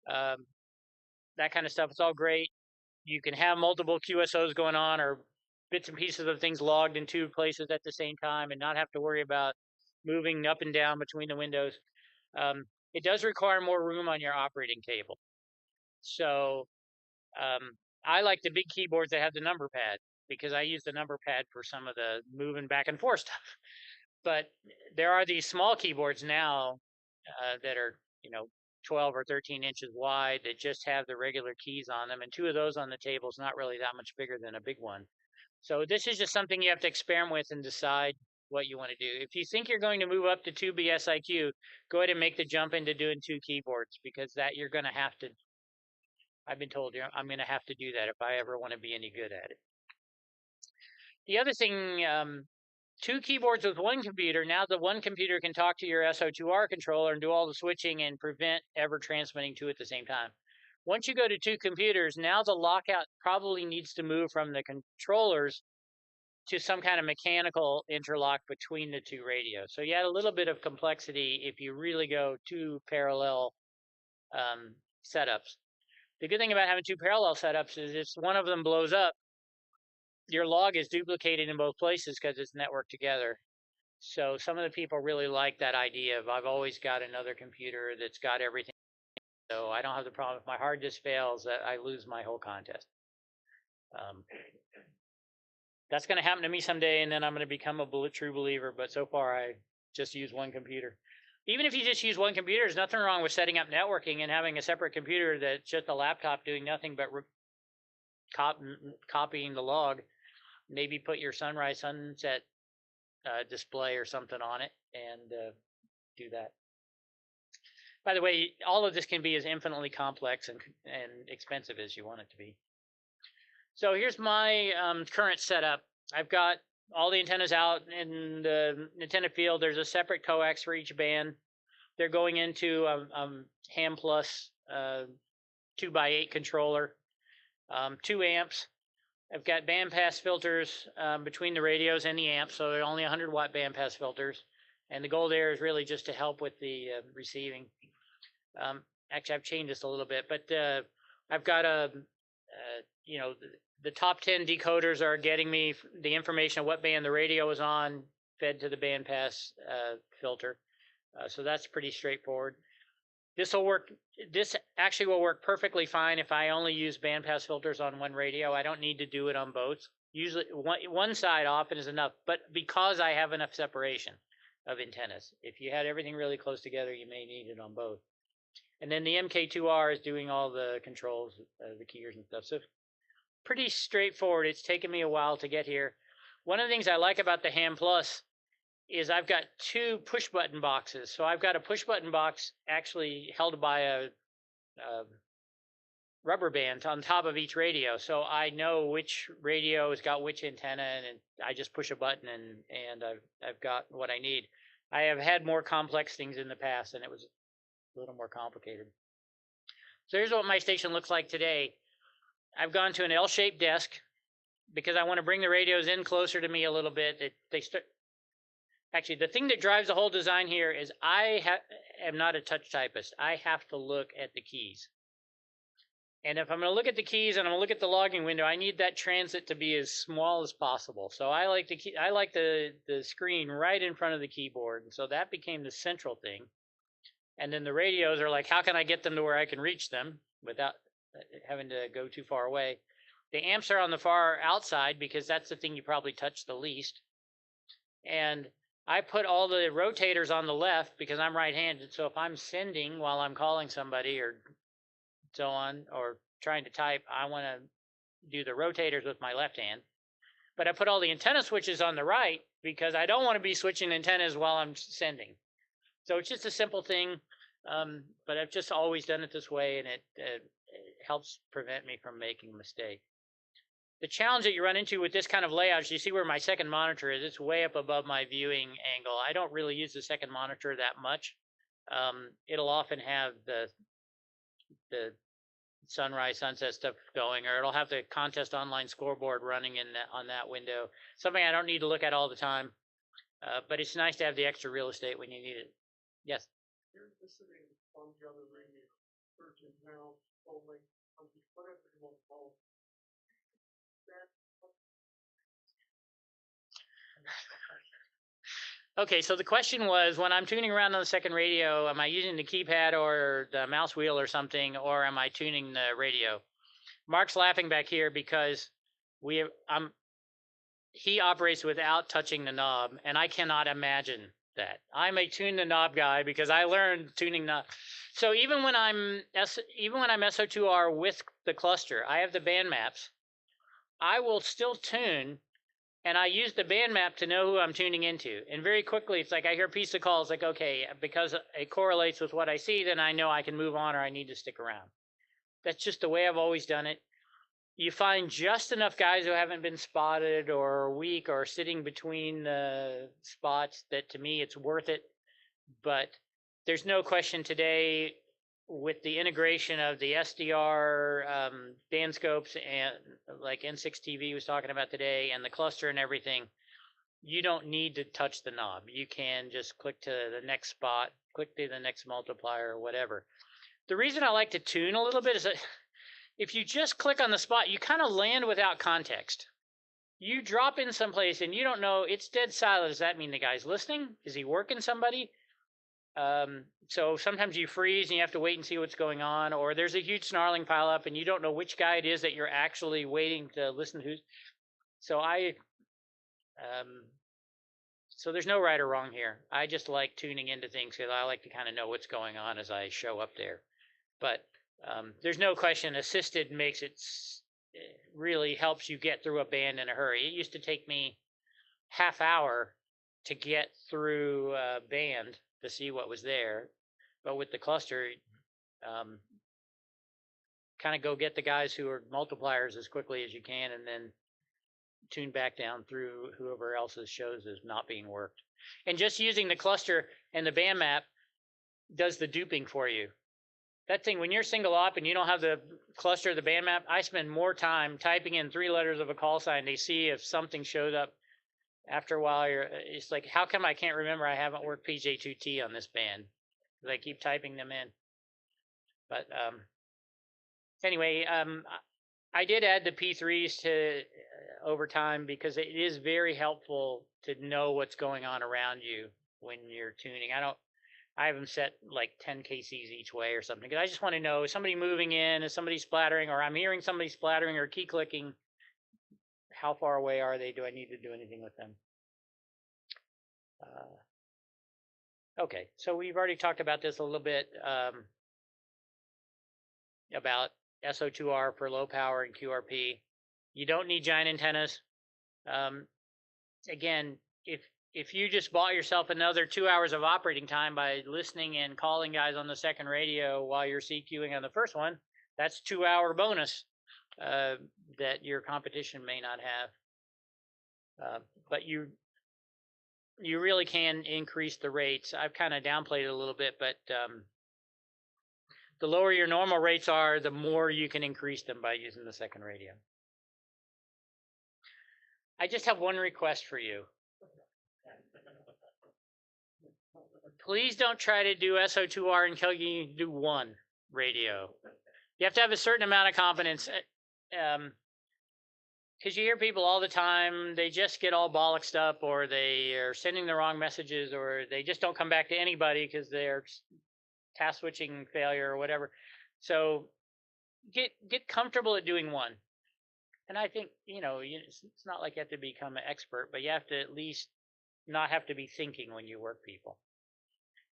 That kind of stuff. It's all great. You can have multiple QSOs going on, or bits and pieces of things logged in 2 places at the same time, and not have to worry about moving up and down between the windows. It does require more room on your operating table. So I like the big keyboards that have the number pad, because I use the number pad for some of the moving back and forth stuff. But there are these small keyboards now that are, 12 or 13 inches wide, that just have the regular keys on them. And 2 of those on the table is not really that much bigger than a big one. So this is just something you have to experiment with and decide what you want to do. If you think you're going to move up to 2B SIQ, go ahead and make the jump into doing 2 keyboards, because that you're going to have to, I've been told, I'm going to have to do that if I ever want to be any good at it. The other thing, 2 keyboards with 1 computer, now the 1 computer can talk to your SO2R controller and do all the switching and prevent ever transmitting 2 at the same time. Once you go to 2 computers, now the lockout probably needs to move from the controllers to some kind of mechanical interlock between the 2 radios. So you add a little bit of complexity if you really go 2 parallel setups. The good thing about having 2 parallel setups is if one of them blows up, your log is duplicated in both places because it's networked together. So some of the people really like that idea of, I've always got another computer that's got everything. So I don't have the problem if my hard disk fails that I lose my whole contest. That's going to happen to me someday, and then I'm going to become a true believer. But so far, I just use 1 computer. Even if you just use 1 computer, there's nothing wrong with setting up networking and having a separate computer that's just a laptop doing nothing but copying the log. Maybe put your sunrise, sunset display or something on it, and do that. By the way, all of this can be as infinitely complex and expensive as you want it to be. So here's my current setup. I've got all the antennas out in the antenna field. There's a separate coax for each band. They're going into a Ham Plus 2x8 controller. 2 amps. I've got bandpass filters between the radios and the amps, so they're only 100-watt bandpass filters. And the goal there is really just to help with the receiving. Actually, I've changed this a little bit, but I've got the top 10 decoders are getting me the information of what band the radio is on, fed to the bandpass filter. So that's pretty straightforward. This actually will work perfectly fine if I only use bandpass filters on one radio. I don't need to do it on both. Usually one side often is enough, but because I have enough separation of antennas, if you had everything really close together, you may need it on both. And then the MK2R is doing all the controls, the keyers and stuff. So pretty straightforward. It's taken me a while to get here. One of the things I like about the Ham Plus is I've got 2 push button boxes. So I've got a push button box actually held by a rubber band on top of each radio. So I know which radio has got which antenna, and I just push a button and I've got what I need. I have had more complex things in the past, and it was a little more complicated. So here's what my station looks like today. I've gone to an L-shaped desk because I want to bring the radios in closer to me a little bit. Actually, the thing that drives the whole design here is I am not a touch typist. I have to look at the keys. And if I'm going to look at the keys and I'm going to look at the logging window, I need that transit to be as small as possible. So I like the screen right in front of the keyboard. And so that became the central thing. And then the radios are like, how can I get them to where I can reach them without having to go too far away? The amps are on the far outside because that's the thing you probably touch the least. And I put all the rotators on the left because I'm right-handed. So if I'm sending while I'm calling somebody or so on, or trying to type, I want to do the rotators with my left hand. But I put all the antenna switches on the right because I don't want to be switching antennas while I'm sending. So it's just a simple thing, but I've just always done it this way, and it helps prevent me from making a mistake. The challenge that you run into with this kind of layout, you see where my second monitor is. It's way up above my viewing angle. I don't really use the second monitor that much. It'll often have the sunrise, sunset stuff going, or it'll have the contest online scoreboard running on that window. Something I don't need to look at all the time, but it's nice to have the extra real estate when you need it. Yes? You're listening on the other radio, searching now, only, whatever you want to call it. Okay, so the question was, when I'm tuning around on the second radio, am I using the keypad or the mouse wheel or something, or am I tuning the radio? Mark's laughing back here because he operates without touching the knob, and I cannot imagine that. I'm a tune the knob guy because I learned tuning knob. So even when I'm SO2R with the cluster, I have the band maps. I will still tune, and I use the band map to know who I'm tuning into. And very quickly, it's like I hear a piece of call. It's like, okay, because it correlates with what I see, then I know I can move on or I need to stick around. That's just the way I've always done it. You find just enough guys who haven't been spotted or are weak or sitting between spots that to me it's worth it. But there's no question today with the integration of the SDR band scopes and like N6 TV was talking about today and the cluster and everything, you don't need to touch the knob. You can just click to the next spot, click to the next multiplier or whatever. The reason I like to tune a little bit is that if you just click on the spot, you kind of land without context. You drop in someplace and you don't know, it's dead silent. Does that mean the guy's listening? Is he working somebody? So sometimes you freeze and you have to wait and see what's going on, or there's a huge snarling pile up and you don't know which guy it is that you're actually waiting to listen to. So so there's no right or wrong here. I just like tuning into things because I like to kind of know what's going on as I show up there. But there's no question assisted makes it really helps you get through a band in a hurry. It used to take me half hour to get through a band to see what was there. But with the cluster, kind of go get the guys who are multipliers as quickly as you can and then tune back down through whoever else's shows is not being worked. And just using the cluster and the band map does the duping for you. that thing, when you're single op and you don't have the cluster of the band map, I spend more time typing in 3 letters of a call sign to see if something showed up. After a while, it's like, how come I can't remember I haven't worked PJ2T on this band? Because I keep typing them in. But anyway, I did add the P3s to over time because it is very helpful to know what's going on around you when you're tuning. I have them set like 10 KCs each way or something. Because I just want to know, is somebody moving in, is somebody splattering, or I'm hearing somebody splattering or key clicking. How far away are they? Do I need to do anything with them? Okay, so we've already talked about this a little bit, about SO2R for low power and QRP. You don't need giant antennas. Again, if you just bought yourself another 2 hours of operating time by listening and calling guys on the second radio while you're CQing on the first one, that's 2-hour bonus that your competition may not have. But you really can increase the rates. I've kind of downplayed it a little bit, but the lower your normal rates are, the more you can increase them by using the second radio. I just have one request for you. Please don't try to do SO2R until you do one radio. You have to have a certain amount of confidence. Because you hear people all the time, they just get all bollocksed up, or they are sending the wrong messages, or they just don't come back to anybody because they're task switching failure or whatever. So get comfortable at doing one. And I think, it's not like you have to become an expert, but you have to at least not have to be thinking when you work people.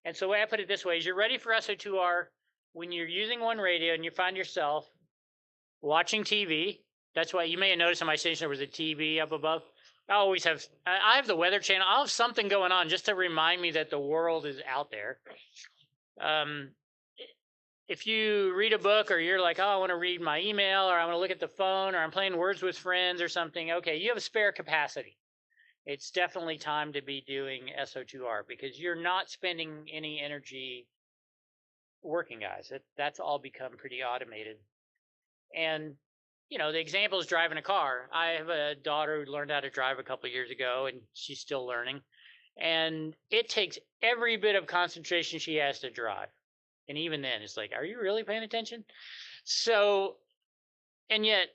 And so the way I put it this way is you're ready for SO2R when you're using one radio and you find yourself watching TV. That's why you may have noticed on my station there was a TV up above. I have the weather channel. I'll have something going on just to remind me that the world is out there. If you read a book, or you're like, oh, I want to read my email, or I want to look at the phone, or I'm playing Words with Friends or something, okay, you have a spare capacity. It's definitely time to be doing SO2R because you're not spending any energy working guys. That's all become pretty automated. And, the example is driving a car. I have a daughter who learned how to drive a couple of years ago, and she's still learning. And it takes every bit of concentration she has to drive. And even then, it's like, are you really paying attention? So, and yet,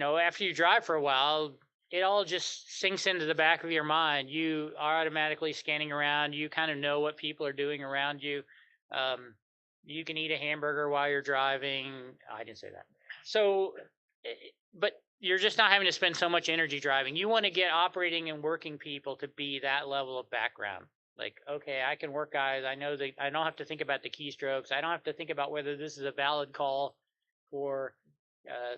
after you drive for a while, it all just sinks into the back of your mind. You are automatically scanning around. You kind of know what people are doing around you. You can eat a hamburger while you're driving. I didn't say that. So, but you're just not having to spend so much energy driving. You want to get operating and working people to be that level of background. Like, okay, I can work guys. I know that I don't have to think about the keystrokes. I don't have to think about whether this is a valid call for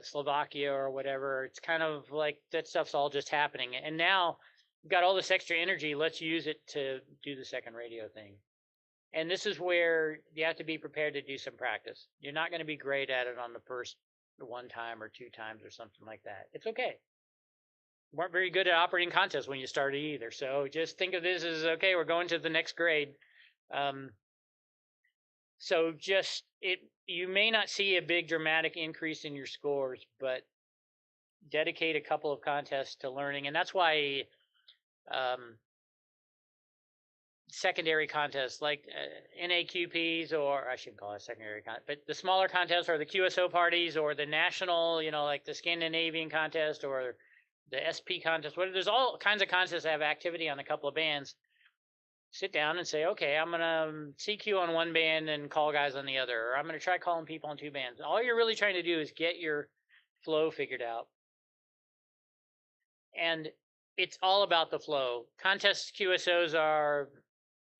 Slovakia or whatever. It's kind of like that stuff's all just happening. And now we've got all this extra energy. Let's use it to do the second radio thing. And this is where you have to be prepared to do some practice. You're not going to be great at it on the first 1 time or 2 times or something like that. It's okay. Weren't very good at operating contests when you started either. So just think of this as, okay, we're going to the next grade. So you may not see a big dramatic increase in your scores, but dedicate a couple of contests to learning. And that's why secondary contests like NAQPs, or I shouldn't call it secondary contest, but the smaller contests or the QSO parties or the national, like the Scandinavian contest or the SP contest, there's all kinds of contests that have activity on a couple of bands. Sit down and say, okay, I'm going to CQ on one band and call guys on the other, or I'm going to try calling people on 2 bands. All you're really trying to do is get your flow figured out. And it's all about the flow. Contest QSOs are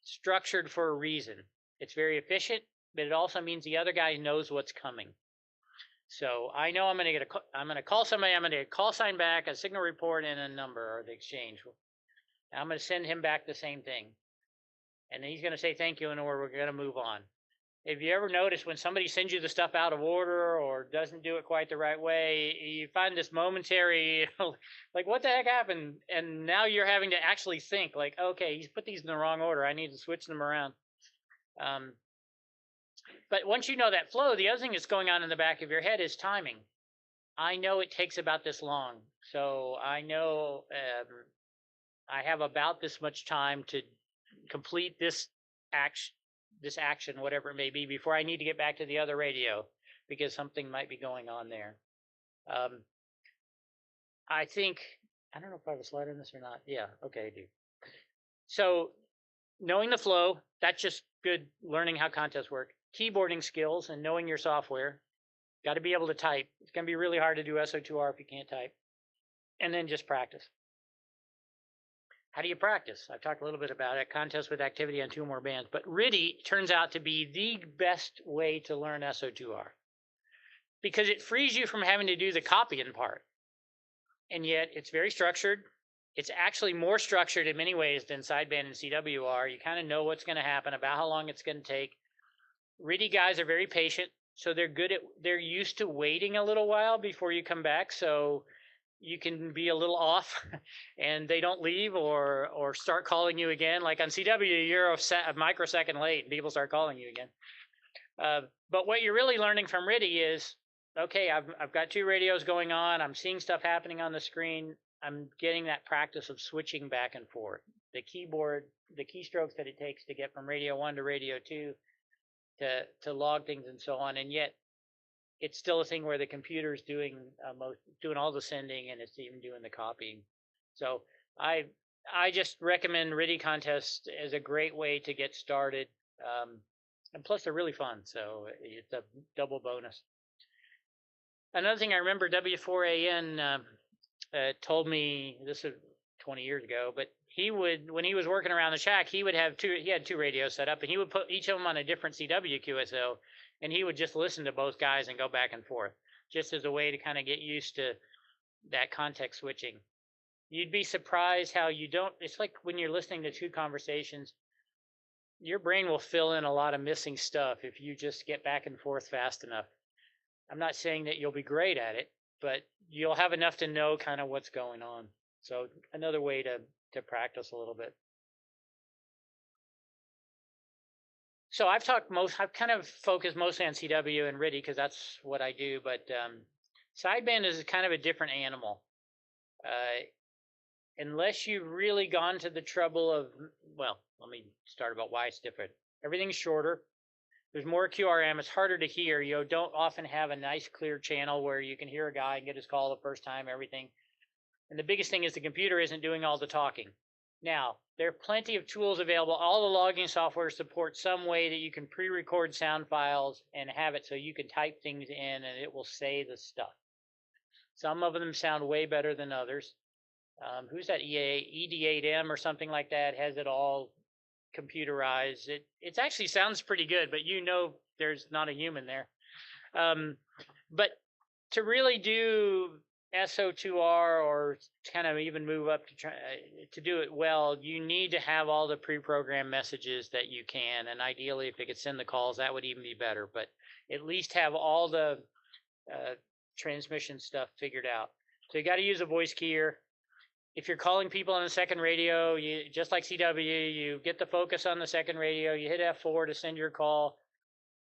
structured for a reason. It's very efficient, but it also means the other guy knows what's coming. So I know I'm going to call somebody, I'm going to get a call sign back, a signal report, and a number, or the exchange. I'm going to send him back the same thing. And then he's going to say thank you, and we're going to move on. If you ever notice when somebody sends you the stuff out of order or doesn't do it quite the right way, you find this momentary, like, what the heck happened? And now you're having to actually think, like, okay, he's put these in the wrong order. I need to switch them around. But once you know that flow, the other thing that's going on in the back of your head is timing. I know it takes about this long, so I know I have about this much time to complete this action, whatever it may be, before I need to get back to the other radio because something might be going on there. I think, I don't know if I have a slide on this or not. Yeah, okay, I do. So knowing the flow, that's just good learning how contests work. Keyboarding skills and knowing your software. Got to be able to type. It's going to be really hard to do SO2R if you can't type. And then just practice. How do you practice? I've talked a little bit about it. Contest with activity on 2 or more bands. But RTTY turns out to be the best way to learn SO2R because it frees you from having to do the copying part. And yet it's very structured. It's actually more structured in many ways than sideband and CWR. You kind of know what's going to happen, about how long it's going to take. RTTY guys are very patient, so they're used to waiting a little while before you come back. So you can be a little off and they don't leave or start calling you again. Like on CW, you're a microsecond late and people start calling you again. But what you're really learning from RTTY is, okay, I've got 2 radios going on. I'm seeing stuff happening on the screen. I'm getting that practice of switching back and forth. The keyboard, the keystrokes that it takes to get from radio 1 to radio 2 to log things and so on. And yet it's still a thing where the computer's doing all the sending and it's even doing the copying. So I just recommend RTTY contests as a great way to get started. And plus they're really fun. So it's a double bonus. Another thing I remember, W4AN told me, this is 20 years ago, but he would, when he was working around the shack, he had 2 radios set up and he would put each of them on a different CW QSO and he would just listen to both guys and go back and forth just as a way to kind of get used to that context switching. You'd be surprised how it's like when you're listening to 2 conversations, your brain will fill in a lot of missing stuff if you just get back and forth fast enough. I'm not saying that you'll be great at it, but you'll have enough to know kind of what's going on. So another way to practice a little bit. So I've kind of focused mostly on CW and RTTY because that's what I do, but sideband is kind of a different animal. Unless you've really gone to the trouble of, well, let me start about why it's different. Everything's shorter. There's more QRM. It's harder to hear. You don't often have a nice clear channel where you can hear a guy and get his call the first time, everything. And the biggest thing is the computer isn't doing all the talking. Now, there are plenty of tools available. All the logging software supports some way that you can pre-record sound files and have it so you can type things in and it will say the stuff. Some of them sound way better than others. Who's that ED8M or something like that has it all computerized. It actually sounds pretty good, but you know there's not a human there. But to really do SO2R or kind of even move up to do it well, you need to have all the pre-programmed messages that you can, and ideally if it could send the calls, that would even be better, but at least have all the transmission stuff figured out. So you got to use a voice keyer. If you're calling people on the second radio, you just like CW, you get the focus on the second radio, you hit F4 to send your call.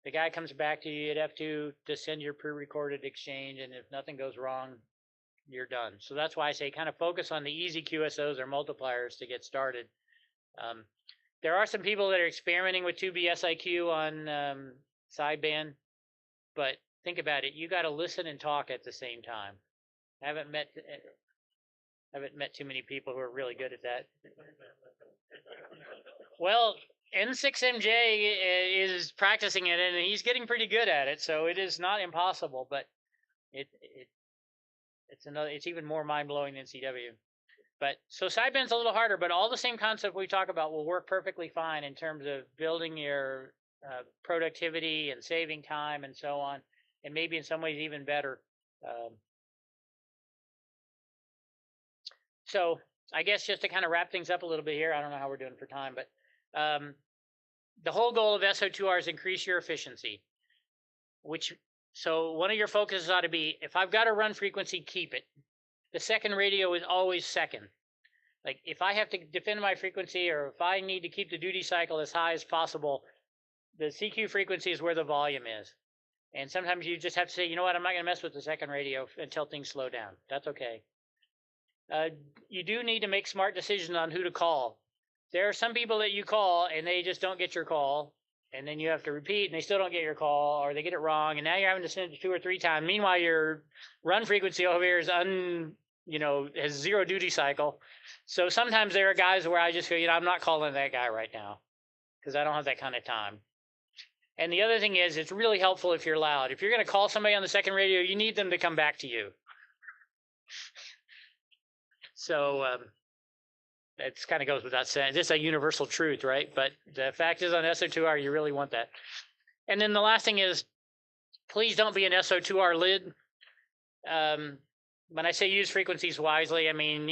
The guy comes back to you, you hit F2 to send your pre-recorded exchange, and if nothing goes wrong, you're done. So that's why I say kind of focus on the easy QSOs or multipliers to get started. There are some people that are experimenting with 2B SIQ on sideband, but think about it. You got to listen and talk at the same time. I haven't met too many people who are really good at that. Well, N6MJ is practicing it, and he's getting pretty good at it. So it is not impossible, but it's even more mind blowing than CW. But so sideband's a little harder, but all the same concept we talk about will work perfectly fine in terms of building your productivity and saving time and so on, and maybe in some ways even better. So I guess just to kind of wrap things up a little bit here, I don't know how we're doing for time, but the whole goal of SO2R is increase your efficiency, so one of your focuses ought to be, if I've got a run frequency, keep it. The second radio is always second. Like if I have to defend my frequency or if I need to keep the duty cycle as high as possible, the CQ frequency is where the volume is. And sometimes you just have to say, you know what, I'm not going to mess with the second radio until things slow down. That's okay. You do need to make smart decisions on who to call. There are some people that you call and they just don't get your call, and then you have to repeat and they still don't get your call, or they get it wrong, and now you're having to send it 2 or 3 times. Meanwhile, your run frequency over here is has 0 duty cycle. So sometimes there are guys where I just go, I'm not calling that guy right now because I don't have that kind of time. And the other thing is, it's really helpful if you're loud. If you're going to call somebody on the second radio, you need them to come back to you. So it kind of goes without saying. This is a universal truth, right? But the fact is, on SO2R, you really want that. And then the last thing is, please don't be an SO2R lid. When I say use frequencies wisely, I mean,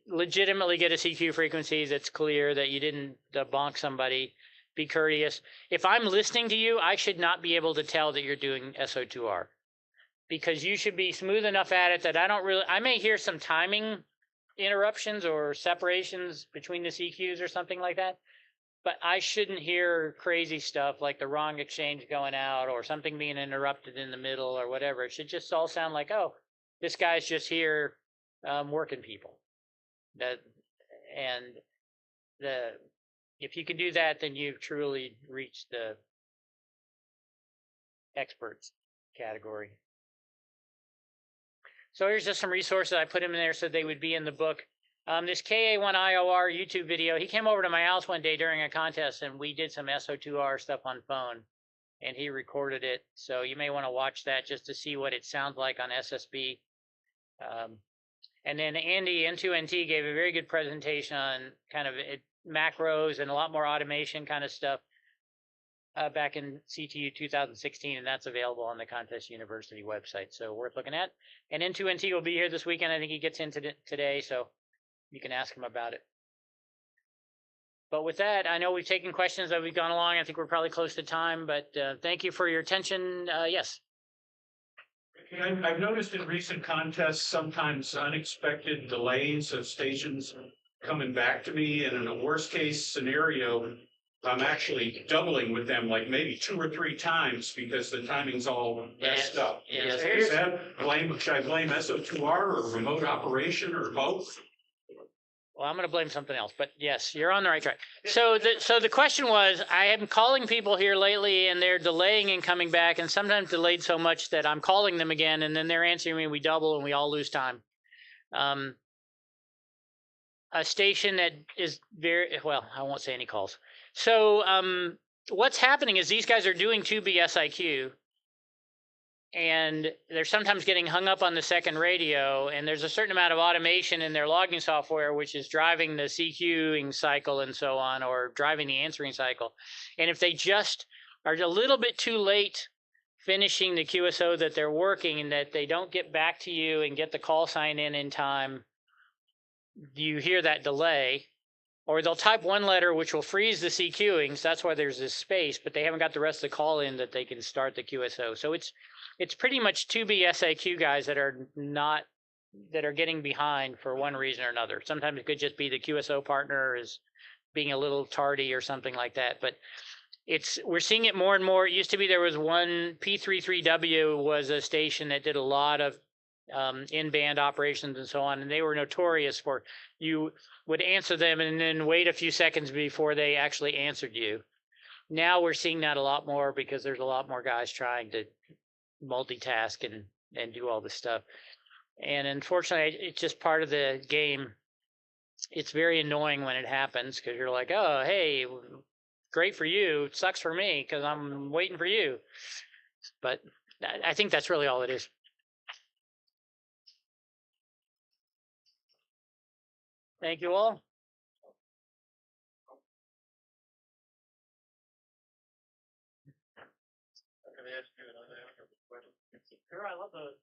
legitimately get a CQ frequency that's clear, that you didn't bonk somebody. Be courteous. If I'm listening to you, I should not be able to tell that you're doing SO2R, because you should be smooth enough at it that I may hear some timing interruptions or separations between the CQs or something like that, but I shouldn't hear crazy stuff like the wrong exchange going out or something being interrupted in the middle or whatever. It should just all sound like, oh, this guy's just here working people. If you can do that, then you've truly reached the experts category. So here's just some resources. I put them in there so they would be in the book. This KA1IOR YouTube video, he came over to my house one day during a contest, and we did some SO2R stuff on phone, and he recorded it. So you may want to watch that just to see what it sounds like on SSB. And then Andy, N2NT, gave a very good presentation on kind of macros and a lot more automation kind of stuff back in CTU 2016, and that's available on the Contest University website, so worth looking at. And N2NT will be here this weekend. I think he gets into it today, so you can ask him about it. But with that, I know we've taken questions as we've gone along. I think we're probably close to time, but thank you for your attention. Yes. I've noticed in recent contests sometimes unexpected delays of stations coming back to me, and in a worst case scenario, I'm actually doubling with them, like maybe 2 or 3 times, because the timing's all messed up. Yes. Should I blame SO2R or remote operation or both? Well, I'm going to blame something else, but yes, you're on the right track. So the question was, I am calling people here lately, and they're delaying and coming back, and sometimes delayed so much that I'm calling them again, and then they're answering me, and we double, and we all lose time. A station that is well, I won't say any calls. So what's happening is these guys are doing 2B SIQ, and they're sometimes getting hung up on the second radio, and there's a certain amount of automation in their logging software which is driving the CQing cycle and so on, or driving the answering cycle. And if they just are a little bit too late finishing the QSO that they're working, and that they don't get back to you and get the call sign in time, you hear that delay. Or they'll type one letter which will freeze the CQing, so that's why there's this space, but they haven't got the rest of the call in that they can start the QSO. So it's pretty much 2B SIQ guys that are getting behind for one reason or another. Sometimes it could just be the QSO partner is being a little tardy or something like that. But we're seeing it more and more. It used to be there was one, P33W was a station that did a lot of in-band operations and so on, and they were notorious for, you would answer them and then wait a few seconds before they actually answered you. Now we're seeing that a lot more because there's a lot more guys trying to multitask and do all this stuff. And unfortunately, it's just part of the game. It's very annoying when it happens because you're like, oh, hey, great for you. It sucks for me because I'm waiting for you. But I think that's really all it is. Thank you all. Sure, I love those.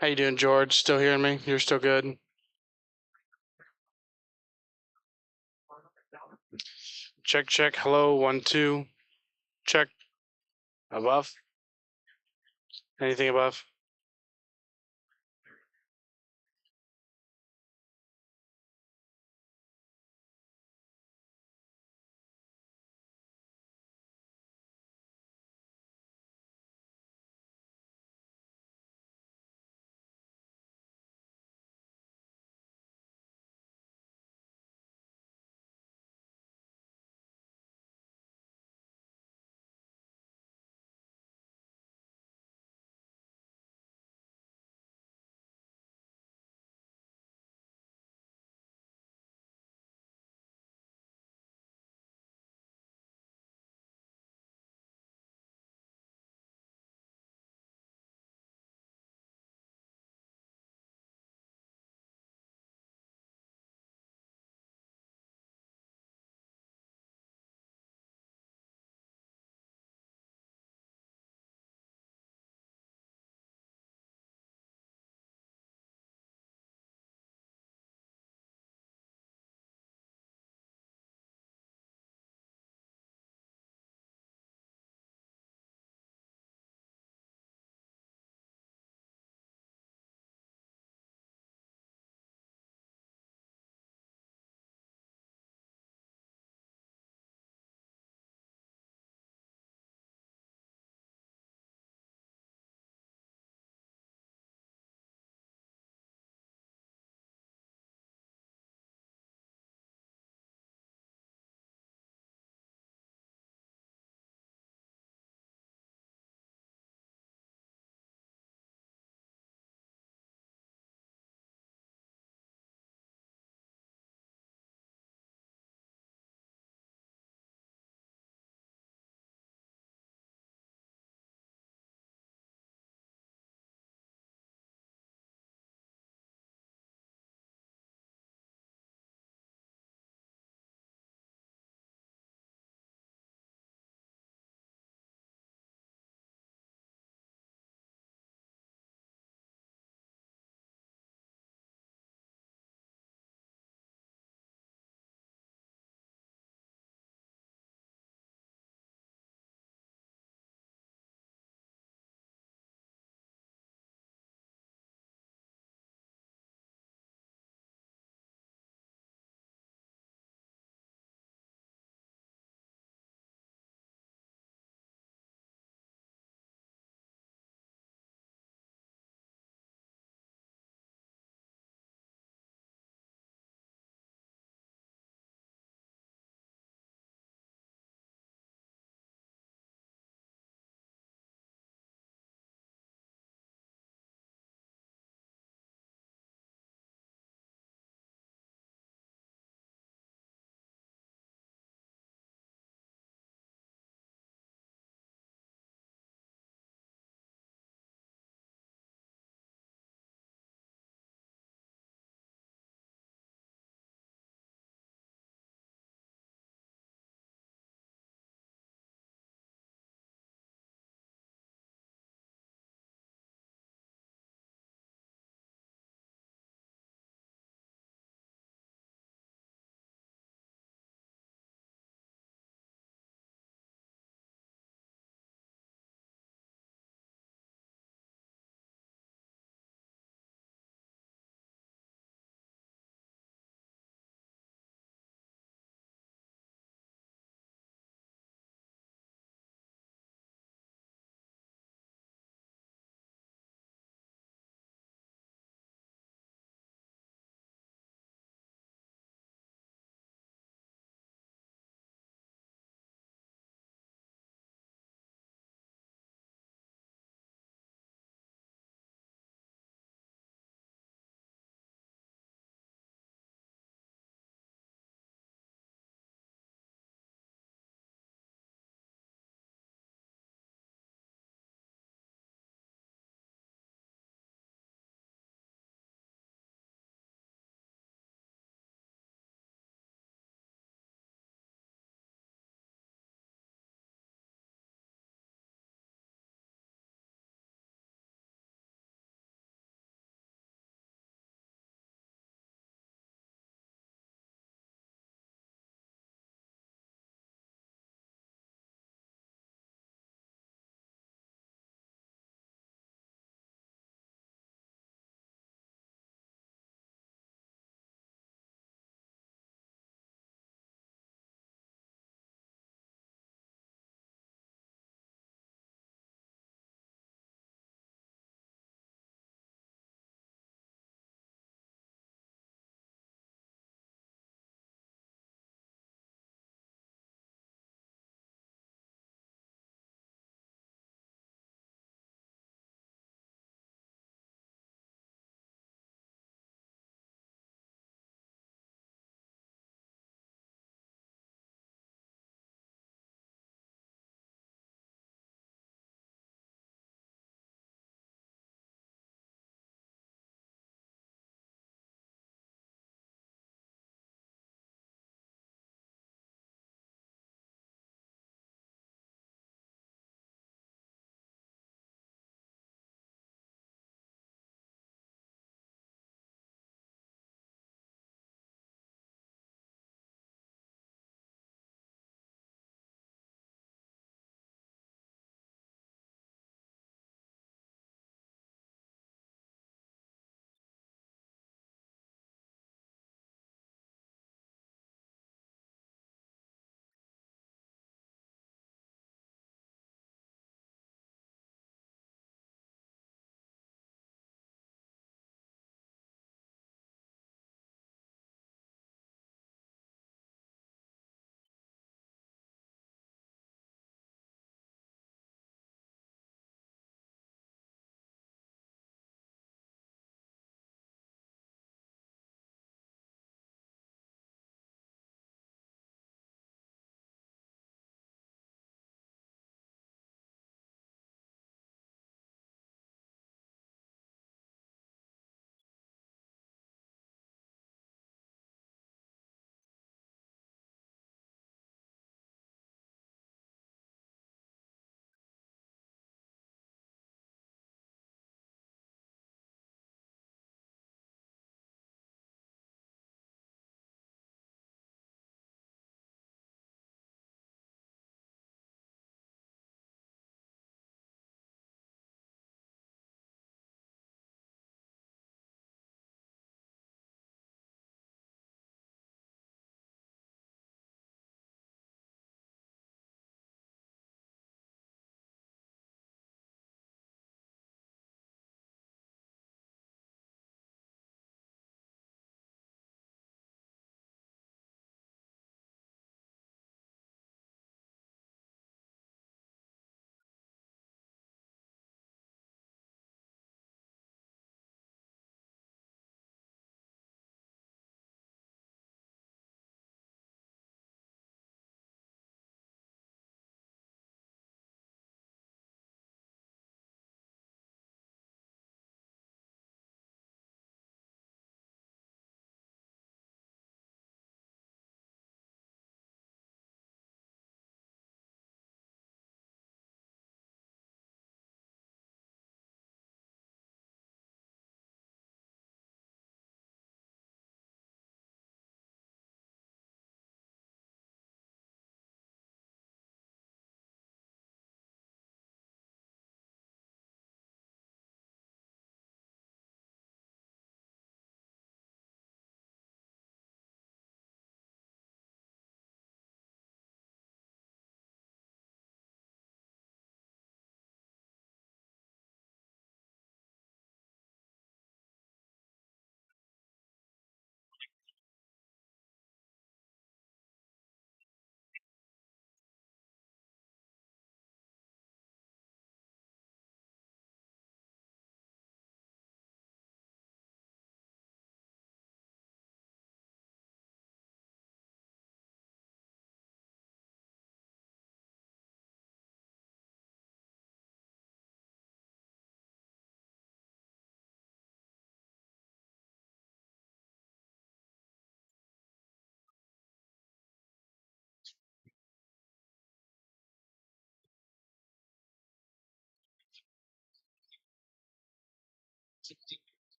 How you doing, George? Still hearing me? You're still good? Check, check. Hello, 1, 2. Check. Above? Anything above?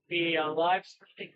The live stream.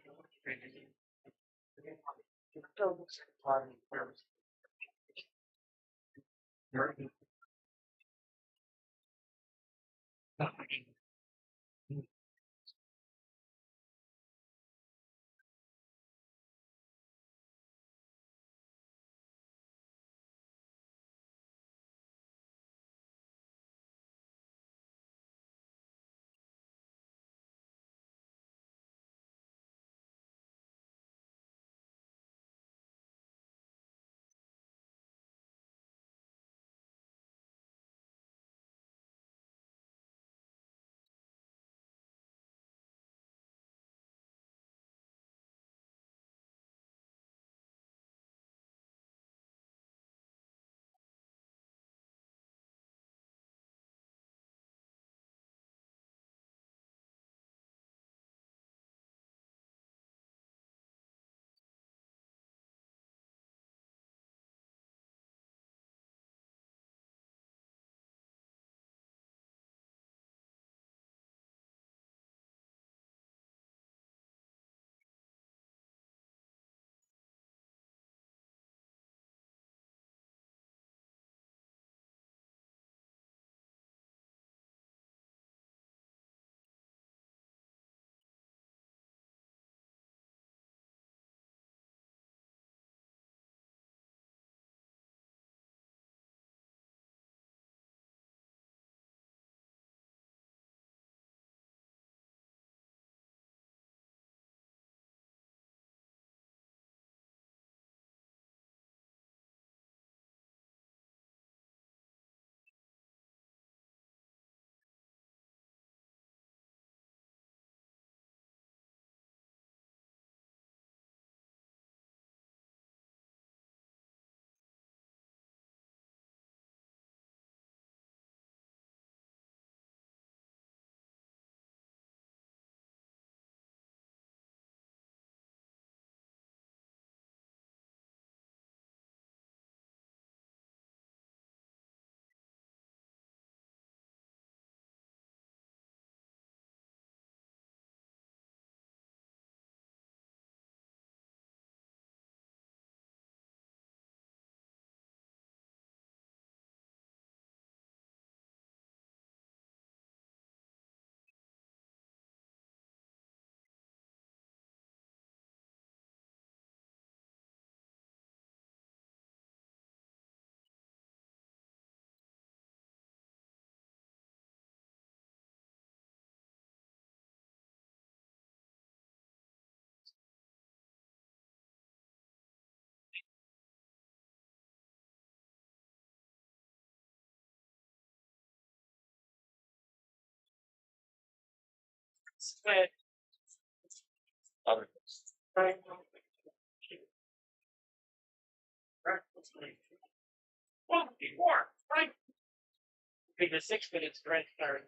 The 6 minutes right there.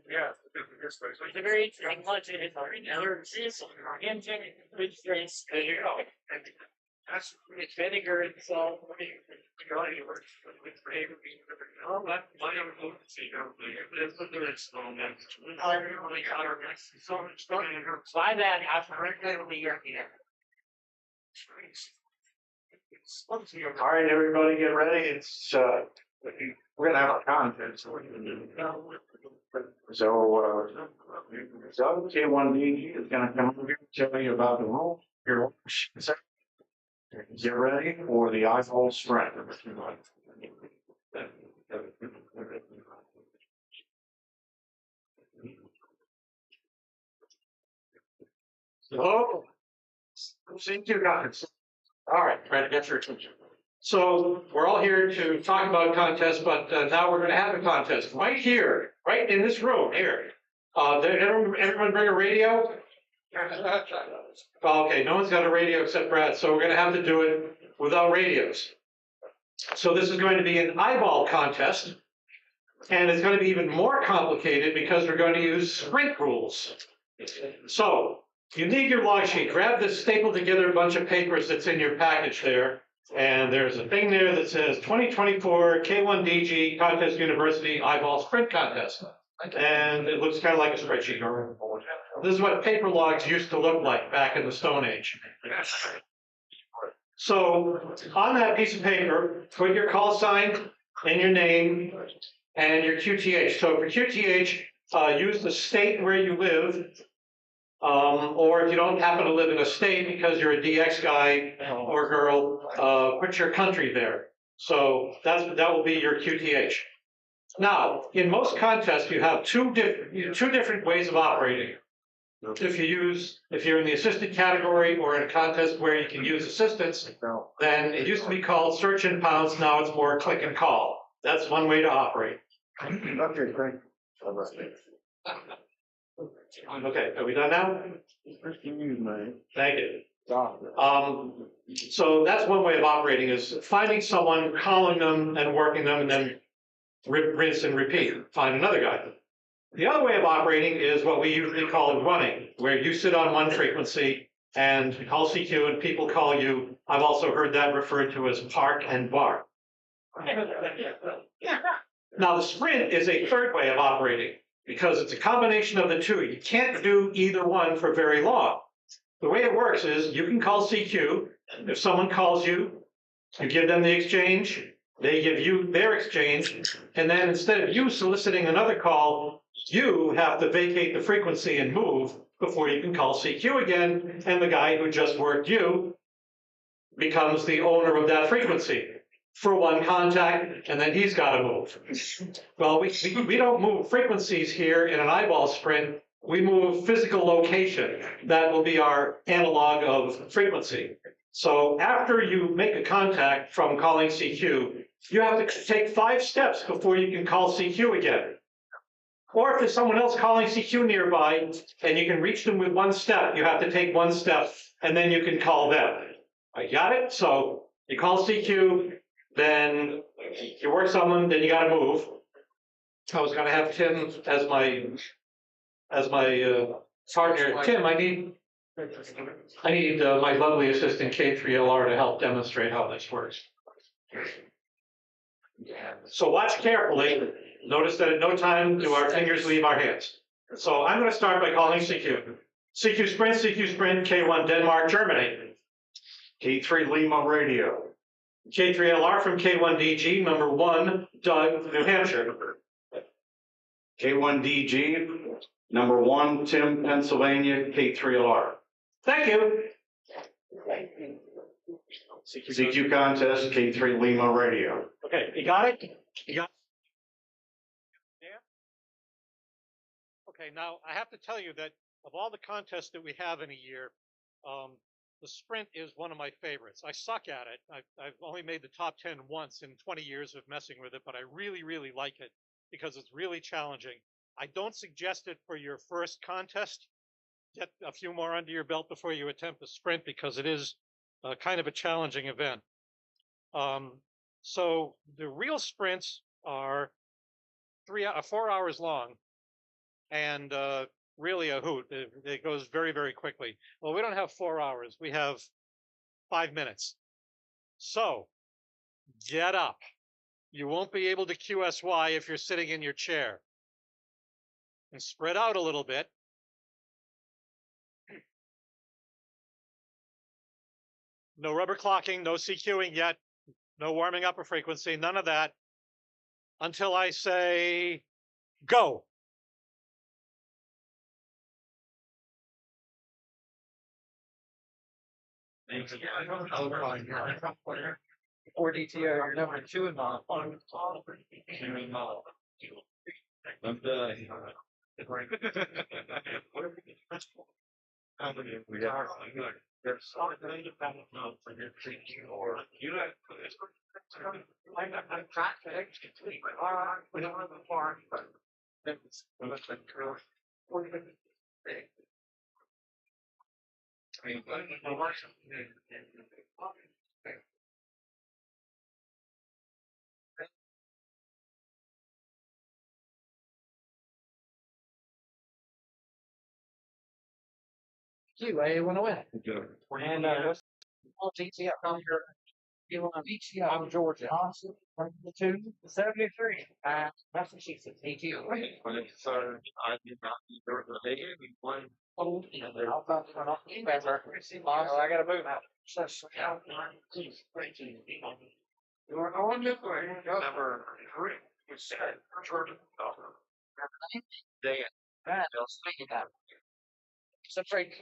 Yeah, it's a very interesting lunch. It is another engine, which drinks. There you go. That's it's vinegar and salt. By that, after regularly you're here. All right, everybody, get ready. It's we're gonna have our content. So K1D is gonna come over here and tell you about the rule. Here, get ready for the eyeball strike. So, see you guys. All right, try to get your attention. So we're all here to talk about contests, but now we're going to have a contest right here, right in this room here. Did everyone bring a radio? Okay, no one's got a radio except Brad, so we're going to have to do it without radios. So this is going to be an eyeball contest, and it's going to be even more complicated because we're going to use sprint rules. So you need your log sheet. Grab this stapled together bunch of papers that's in your package there. And there's a thing there that says 2024 K1DG Contest University Eyeball Sprint Contest. And it looks kind of like a spreadsheet. This is what paper logs used to look like back in the Stone Age. So on that piece of paper, put your call sign and your name and your QTH. So for QTH, use the state where you live. Or if you don't happen to live in a state because you're a DX guy or girl, put your country there. So that will be your QTH. Now, in most contests, you have two different ways of operating. If you're in the assisted category or in a contest where you can use assistance, then it used to be called search and pounce. Now it's more click and call. That's one way to operate. Okay, great. Okay, are we done now? Thank you. So that's one way of operating, is finding someone, calling them and working them, and then rinse and repeat. Find another guy. The other way of operating is what we usually call running, where you sit on one frequency and call CQ and people call you. I've also heard that referred to as park and bark. Now the sprint is a third way of operating, because it's a combination of the two. You can't do either one for very long. The way it works is you can call CQ. If someone calls you, you give them the exchange, they give you their exchange, and then instead of you soliciting another call, you have to vacate the frequency and move before you can call CQ again, and the guy who just worked you becomes the owner of that frequency for one contact, and then he's got to move. Well, we don't move frequencies here in an eyeball sprint. We move physical location. That will be our analog of frequency. So after you make a contact from calling CQ, you have to take 5 steps before you can call CQ again. Or if there's someone else calling CQ nearby and you can reach them with 1 step, you have to take 1 step and then you can call them. I got it? So you call CQ, then you work someone, then you got to move. I was going to have Tim as my partner. Tim, I need my lovely assistant K3LR to help demonstrate how this works. So watch carefully. Notice that at no time do our fingers leave our hands. So I'm going to start by calling CQ. CQ Sprint, K1 Denmark, Germany. K3 Lima Radio. K3LR from K1DG, number 1, Doug, New Hampshire. K1DG, number 1, Tim, Pennsylvania, K3LR. Thank you. CQ contest, K3 Lima Radio. Okay, you got it? You got it? Yeah. Okay, now I have to tell you that of all the contests that we have in a year, the sprint is one of my favorites. I suck at it. I've only made the top 10 once in 20 years of messing with it, but I really, really like it because it's really challenging. I don't suggest it for your first contest. Get a few more under your belt before you attempt the sprint because it is kind of a challenging event. So the real sprints are 4 hours long and really a hoot. It goes very, very quickly. Well, we don't have 4 hours. We have 5 minutes. So get up. You won't be able to QSY if you're sitting in your chair. And spread out a little bit. No rubber clocking, no CQing yet, no warming up a frequency, none of that until I say go. Or DTR number 2 and on. We are. There's something about for your thinking or you know I'm trying to execute we don't have a farm, but that's you, I went away. And what's DTF? I'm Georgia. 273. Massachusetts. 82. So I did not do the day one. Oh, I gotta move out. You're on the way. Number 3. Which said Georgia. Day. I'll speak it out. Separate.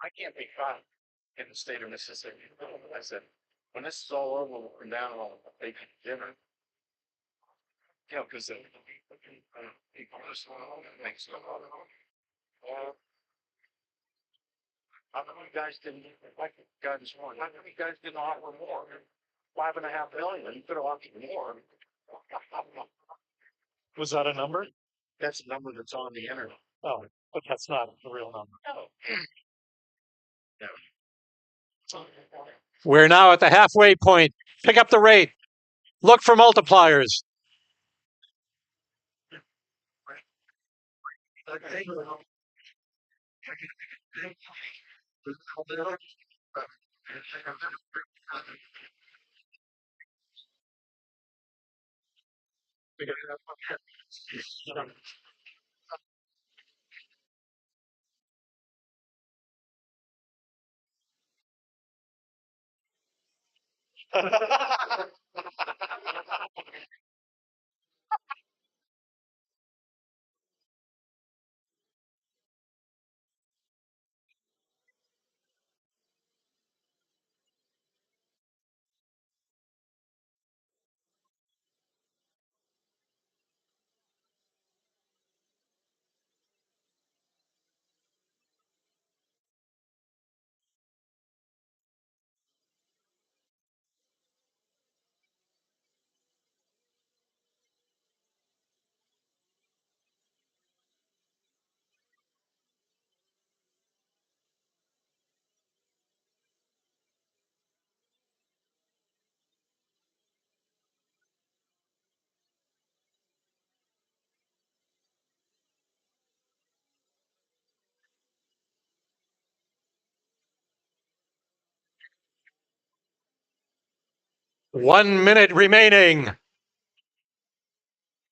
I can't be caught in the state of Mississippi. I said, when this is all over, we'll come down and I'll take dinner. You know, because people just make so. How come you guys didn't, like you guys want, how come you guys didn't offer more? 5.5 million, you could have offered more. Was that a number? That's the number that's on the internet. Oh, but that's not the real number. No. We're now at the halfway point. Pick up the rate. Look for multipliers. One minute remaining.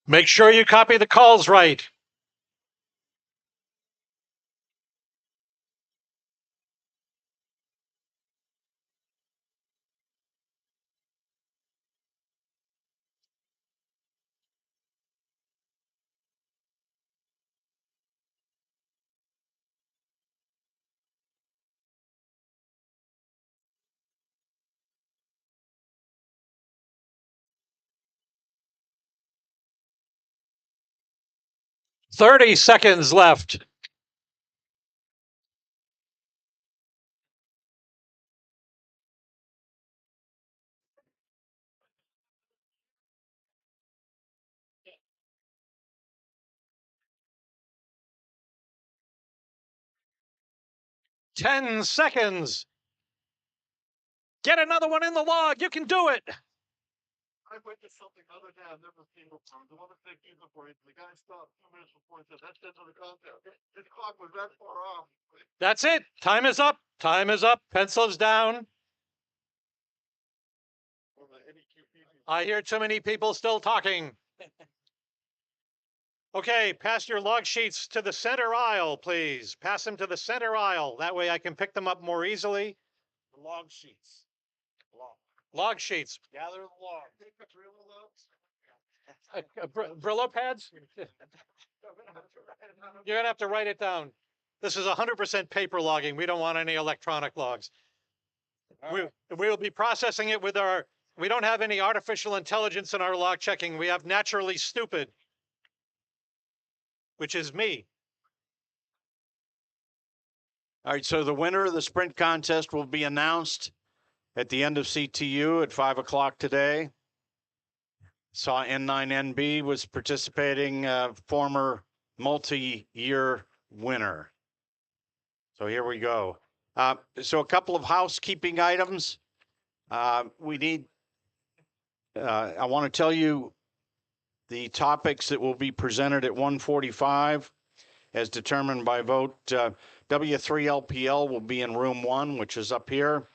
Make sure you copy the calls right. Thirty seconds left. Ten seconds. Get another one in the log. You can do it. I witnessed something the other day I've never seen before. The one that they used before, the guy stopped 2 minutes before and said, that's the end of the contest. His clock was that far off. That's it. Time is up. Time is up. Pencils down. I hear too many people still talking. Okay, pass your log sheets to the center aisle, please. Pass them to the center aisle. That way I can pick them up more easily. The log sheets. Log sheets. Gather the log. Take a drill of those. Brillo pads? You're going to have to write it down. This is 100% paper logging. We don't want any electronic logs. We'll be processing it with our, we don't have any artificial intelligence in our log checking. We have naturally stupid, which is me. All right, so the winner of the sprint contest will be announced At the end of CTU at 5 o'clock today, saw N9NB was participating, former multi-year winner. So here we go. So a couple of housekeeping items. I want to tell you the topics that will be presented at 1:45 as determined by vote. W3LPL will be in room 1, which is up here.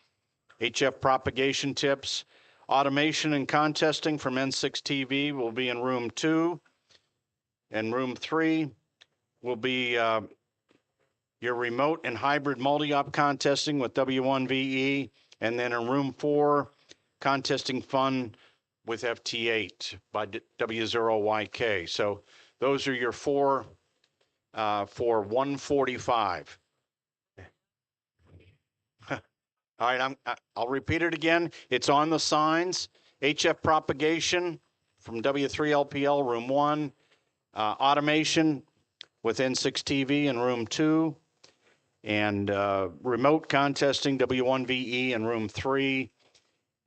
HF propagation tips. Automation and contesting from N6 TV will be in room 2. And room 3 will be your remote and hybrid multi-op contesting with W1VE. And then in room 4, contesting fun with FT8 by W0YK. So those are your 4 for 145. All right, I'll repeat it again. It's on the signs. HF propagation from W3LPL, room 1. Automation with N6 TV in room 2. And remote contesting, W1VE in room 3.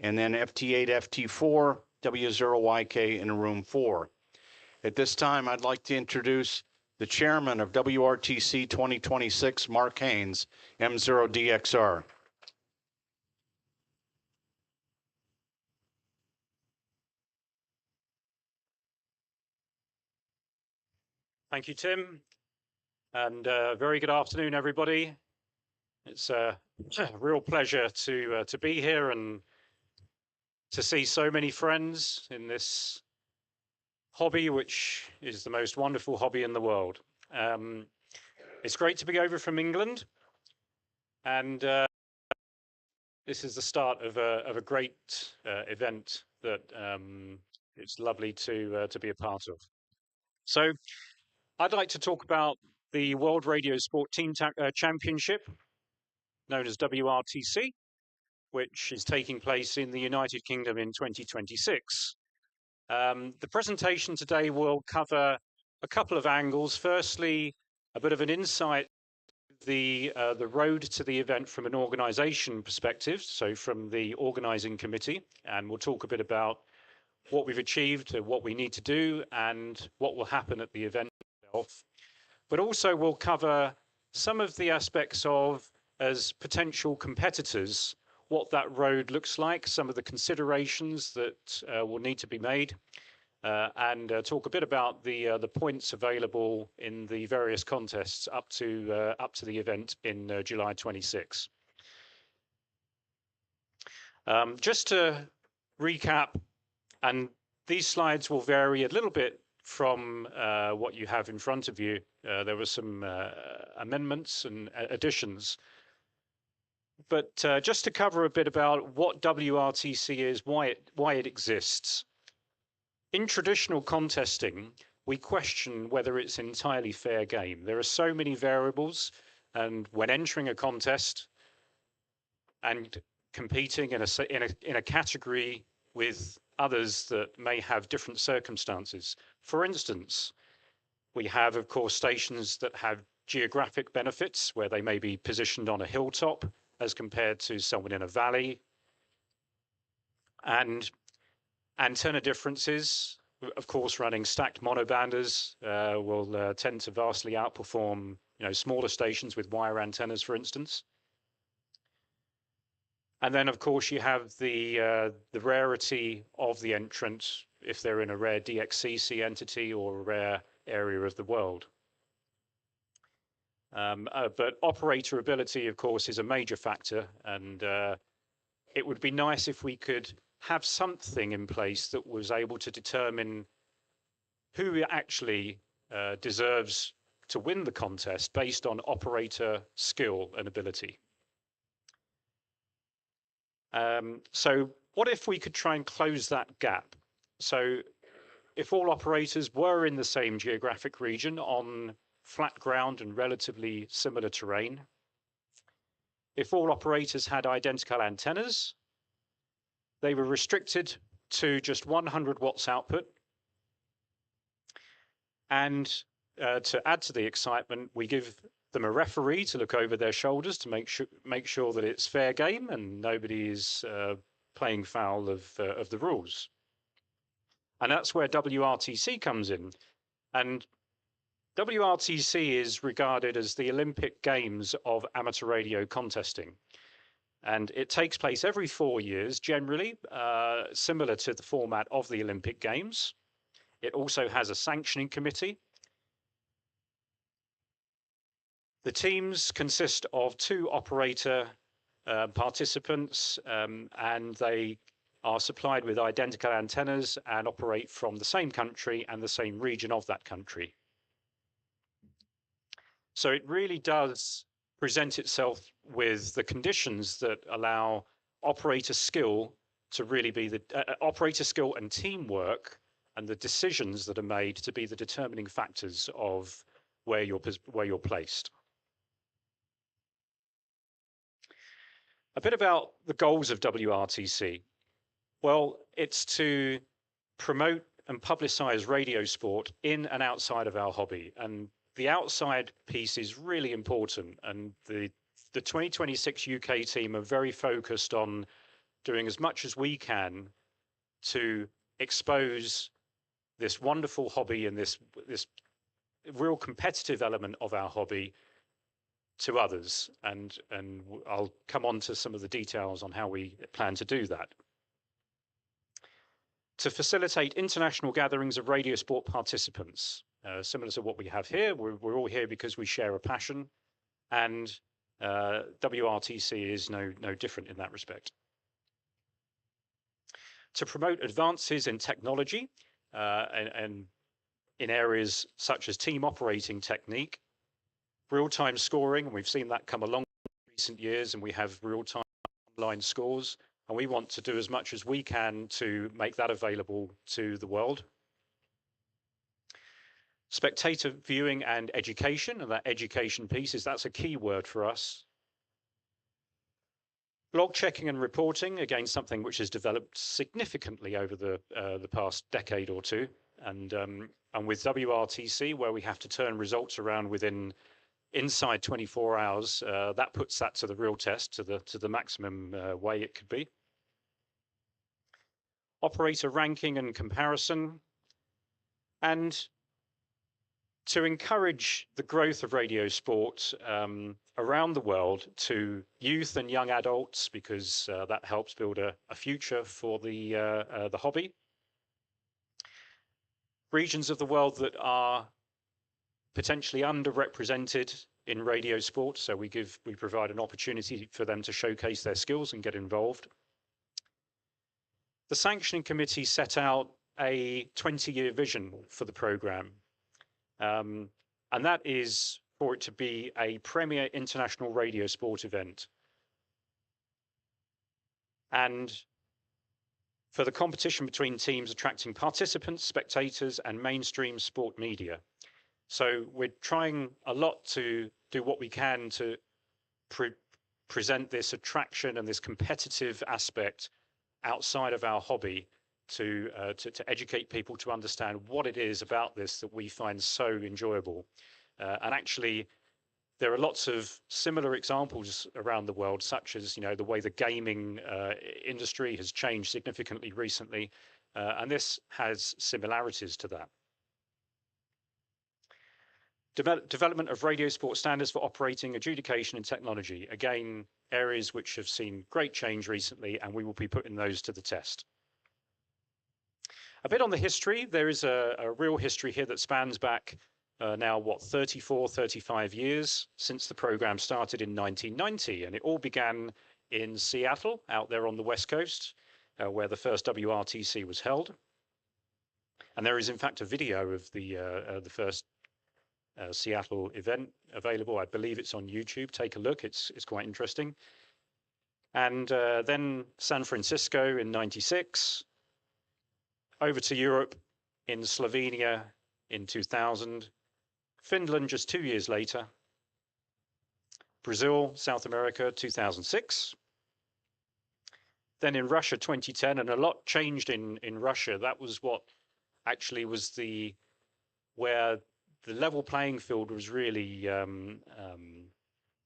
And then FT8, FT4, W0YK in room 4. At this time, I'd like to introduce the chairman of WRTC 2026, Mark Haynes, M0DXR. Thank you, Tim, and very good afternoon, everybody. It's a real pleasure to be here and to see so many friends in this hobby, which is the most wonderful hobby in the world. It's great to be over from England, and this is the start of a great event that it's lovely to be a part of. So I'd like to talk about the World Radiosport Team Championship, known as WRTC, which is taking place in the United Kingdom in 2026. The presentation today will cover a couple of angles. Firstly, a bit of an insight the road to the event from an organisation perspective, so from the organising committee, and we'll talk a bit about what we've achieved, what we need to do, and what will happen at the event itself. But also we'll cover some of the aspects of, as potential competitors, what that road looks like, some of the considerations that will need to be made, and talk a bit about the points available in the various contests up to the event in July 26. Just to recap, and these slides will vary a little bit from what you have in front of you. There were some amendments and additions. But just to cover a bit about what WRTC is, why it exists. In traditional contesting, we question whether it's an entirely fair game. There are so many variables, and when entering a contest and competing in a category with others that may have different circumstances. For instance, we have, of course, stations that have geographic benefits where they may be positioned on a hilltop as compared to someone in a valley, and antenna differences. Of course, running stacked monobanders will tend to vastly outperform, smaller stations with wire antennas, for instance. And then, of course, you have the rarity of the entrant if they're in a rare DXCC entity or a rare area of the world. But operator ability, of course, is a major factor, and it would be nice if we could have something in place that was able to determine who actually deserves to win the contest based on operator skill and ability. So what if we could try and close that gap? So if all operators were in the same geographic region on flat ground and relatively similar terrain, if all operators had identical antennas, they were restricted to just 100 watts output. And to add to the excitement, we give them a referee to look over their shoulders to make sure that it's fair game and nobody is playing foul of the rules. And that's where WRTC comes in. And WRTC is regarded as the Olympic Games of amateur radio contesting. And it takes place every 4 years, generally, similar to the format of the Olympic Games. It also has a sanctioning committee. The teams consist of 2 operator participants, and they are supplied with identical antennas and operate from the same country and the same region of that country. So it really does present itself with the conditions that allow operator skill to really be the operator skill and teamwork and the decisions that are made to be the determining factors of where you're placed. A bit about the goals of WRTC. Well, it's to promote and publicize radio sport in and outside of our hobby. And the outside piece is really important. And the 2026 UK team are very focused on doing as much as we can to expose this wonderful hobby and this real competitive element of our hobby to others. And I'll come on to some of the details on how we plan to do that. To facilitate international gatherings of Radiosport participants, similar to what we have here. We're all here because we share a passion, and WRTC is no different in that respect. To promote advances in technology and in areas such as team operating technique, real-time scoring, and we've seen that come along in recent years, and we have real-time online scores, and we want to do as much as we can to make that available to the world. Spectator viewing and education, and that education piece that's a key word for us. Log checking and reporting, again, something which has developed significantly over the past decade or two, and with WRTC, where we have to turn results around inside 24 hours, that puts that to the real test, to the maximum way it could be. Operator ranking and comparison, and to encourage the growth of radio sport around the world to youth and young adults, because that helps build a future for the hobby. Regions of the world that are potentially underrepresented in radio sport, so we provide an opportunity for them to showcase their skills and get involved. The sanctioning committee set out a 20-year vision for the program, and that is for it to be a premier international radio sport event, and for the competition between teams attracting participants, spectators, and mainstream sport media. So we're trying a lot to do what we can to present this attraction and this competitive aspect outside of our hobby to educate people to understand what it is about this that we find so enjoyable. And actually, there are lots of similar examples around the world, such as the way the gaming industry has changed significantly recently, and this has similarities to that. Development of radio sport standards for operating, adjudication, and technology. Again, areas which have seen great change recently, and we will be putting those to the test. A bit on the history. There is a real history here that spans back now, 34, 35 years since the program started in 1990. And it all began in Seattle, out there on the West Coast, where the first WRTC was held. And there is, in fact, a video of the first Seattle event available. I believe it's on YouTube. Take a look. It's quite interesting. And then San Francisco in '96, over to Europe in Slovenia in 2000, Finland just 2 years later, Brazil, South America 2006, then in Russia 2010, and a lot changed in Russia. That was what actually was where the level playing field was really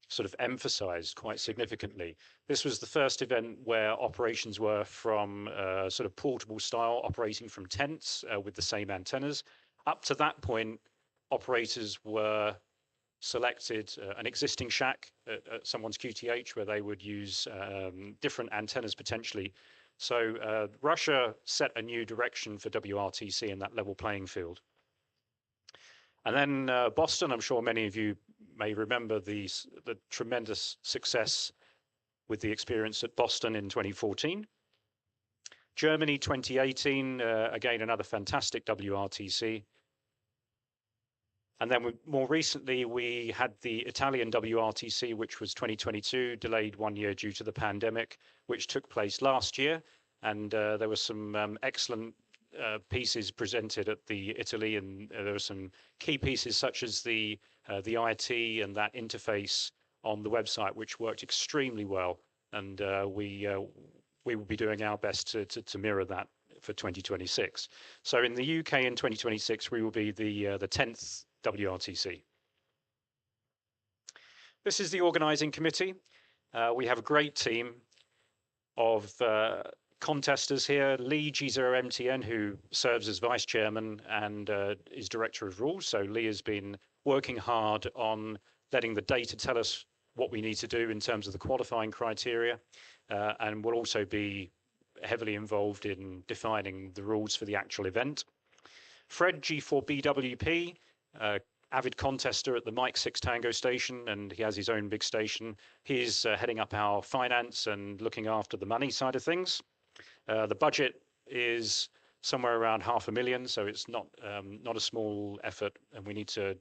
sort of emphasized quite significantly. This was the first event where operations were from sort of portable style, operating from tents with the same antennas. Up to that point, operators were selected an existing shack at someone's QTH where they would use different antennas potentially. So Russia set a new direction for WRTC in that level playing field. And then Boston, I'm sure many of you may remember the tremendous success with the experience at Boston in 2014. Germany 2018, again, another fantastic WRTC. And then more recently, we had the Italian WRTC, which was 2022, delayed 1 year due to the pandemic, which took place last year. And there were some excellent pieces presented at the Italy, and there were some key pieces such as the IT and that interface on the website, which worked extremely well. And we will be doing our best to mirror that for 2026. So in the UK in 2026, we will be the 10th WRTC. This is the organising committee. We have a great team of contesters here. Lee G0MTN, who serves as vice chairman and is director of rules. So Lee has been working hard on letting the data tell us what we need to do in terms of the qualifying criteria, and will also be heavily involved in defining the rules for the actual event. Fred G4BWP, avid contester at the Mike 6 Tango station, and he has his own big station. He's heading up our finance and looking after the money side of things. The budget is somewhere around $500,000, so it's not a small effort, and we need to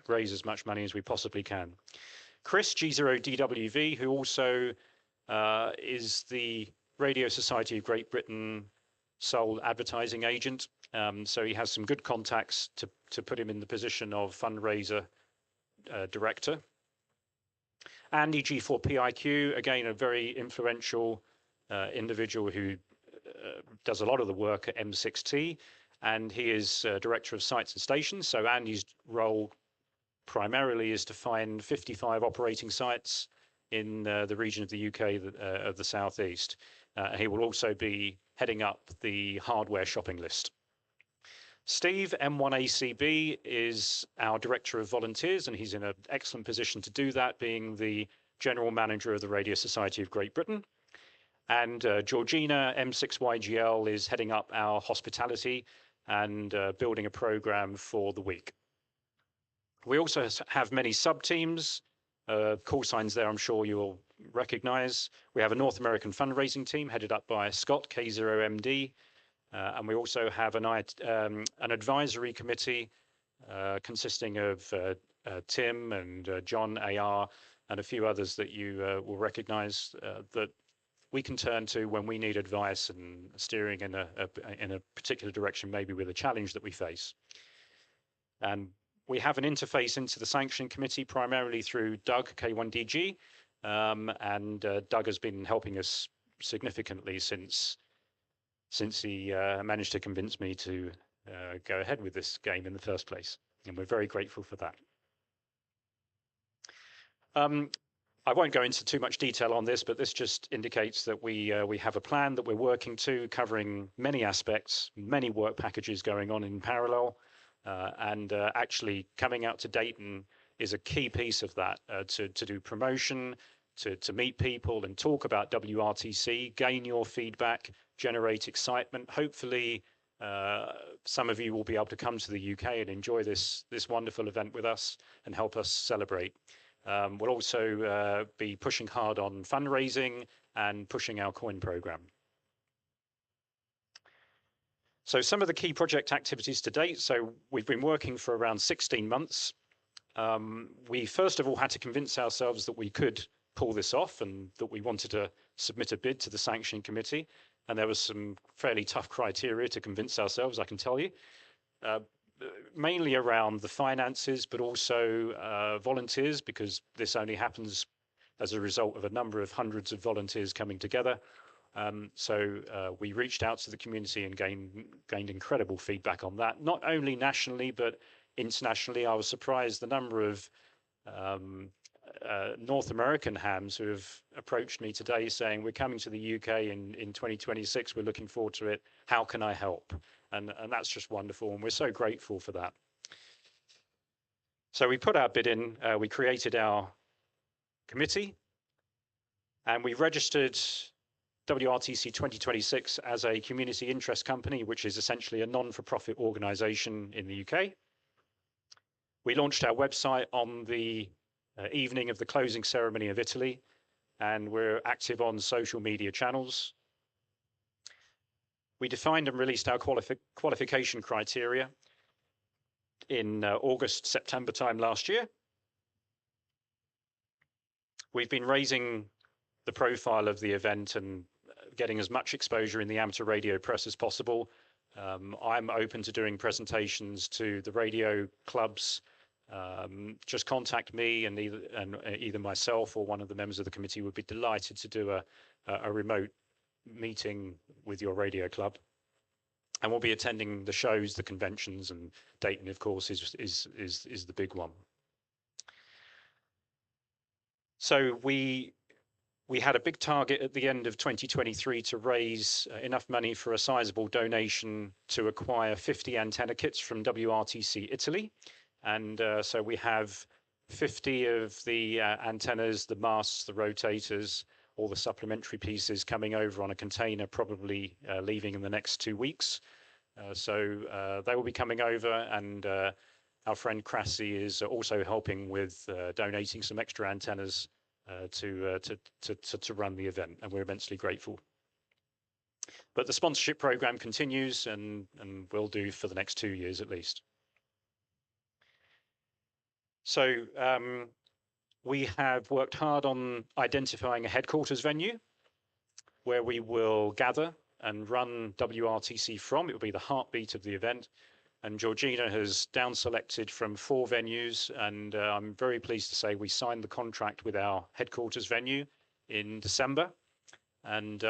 raise as much money as we possibly can. Chris G0DWV, who also is the Radio Society of Great Britain sole advertising agent. So he has some good contacts to put him in the position of fundraiser director. Andy G4PIQ, again, a very influential individual who does a lot of the work at M6T, and he is director of sites and stations. So Andy's role primarily is to find 55 operating sites in the region of the UK of the Southeast. He will also be heading up the hardware shopping list. Steve, M1ACB, is our Director of Volunteers, and he's in an excellent position to do that, being the General Manager of the Radio Society of Great Britain. And Georgina, M6YGL, is heading up our hospitality and building a program for the week. We also have many sub-teams, call signs there I'm sure you'll recognize. We have a North American fundraising team headed up by Scott, K0MD. And we also have an advisory committee consisting of Tim and John AR and a few others that you will recognize that we can turn to when we need advice and steering in a particular direction, maybe with a challenge that we face. And we have an interface into the sanctioning committee primarily through Doug, K1DG, and Doug has been helping us significantly since he managed to convince me to go ahead with this game in the first place. And we're very grateful for that. I won't go into too much detail on this, but this just indicates that we have a plan that we're working to, covering many aspects, many work packages going on in parallel. And actually coming out to Dayton is a key piece of that, to do promotion, to meet people and talk about WRTC, gain your feedback, generate excitement. Hopefully, some of you will be able to come to the UK and enjoy this wonderful event with us and help us celebrate. We'll also be pushing hard on fundraising and pushing our coin program. So some of the key project activities to date. So we've been working for around 16 months. We first of all had to convince ourselves that we could pull this off and that we wanted to submit a bid to the sanctioning committee. And there was some fairly tough criteria to convince ourselves, I can tell you, mainly around the finances, but also volunteers, because this only happens as a result of a number of hundreds of volunteers coming together. So we reached out to the community and gained incredible feedback on that, not only nationally, but internationally. I was surprised the number of North American hams who have approached me today saying, we're coming to the UK in 2026, we're looking forward to it, how can I help? And that's just wonderful, and we're so grateful for that. So we put our bid in, we created our committee, and we registered WRTC 2026 as a community interest company, which is essentially a non-for-profit organization in the UK. We launched our website on the evening of the closing ceremony of Italy, and we're active on social media channels. We defined and released our qualification criteria in August, September time last year. We've been raising the profile of the event and getting as much exposure in the amateur radio press as possible. I'm open to doing presentations to the radio clubs. Just contact me, and either myself or one of the members of the committee would be delighted to do a remote meeting with your radio club. And we'll be attending the shows, the conventions, and Dayton, of course, is the big one. So we had a big target at the end of 2023 to raise enough money for a sizable donation to acquire 50 antenna kits from WRTC Italy. And so we have 50 of the antennas, the masts, the rotators, all the supplementary pieces coming over on a container, probably leaving in the next 2 weeks. So they will be coming over, and our friend Crassi is also helping with donating some extra antennas to run the event, and we're immensely grateful. But the sponsorship program continues and will do for the next 2 years at least. So we have worked hard on identifying a headquarters venue where we will gather and run WRTC from. It will be the heartbeat of the event. And Georgina has down selected from 4 venues, and I'm very pleased to say we signed the contract with our headquarters venue in December. And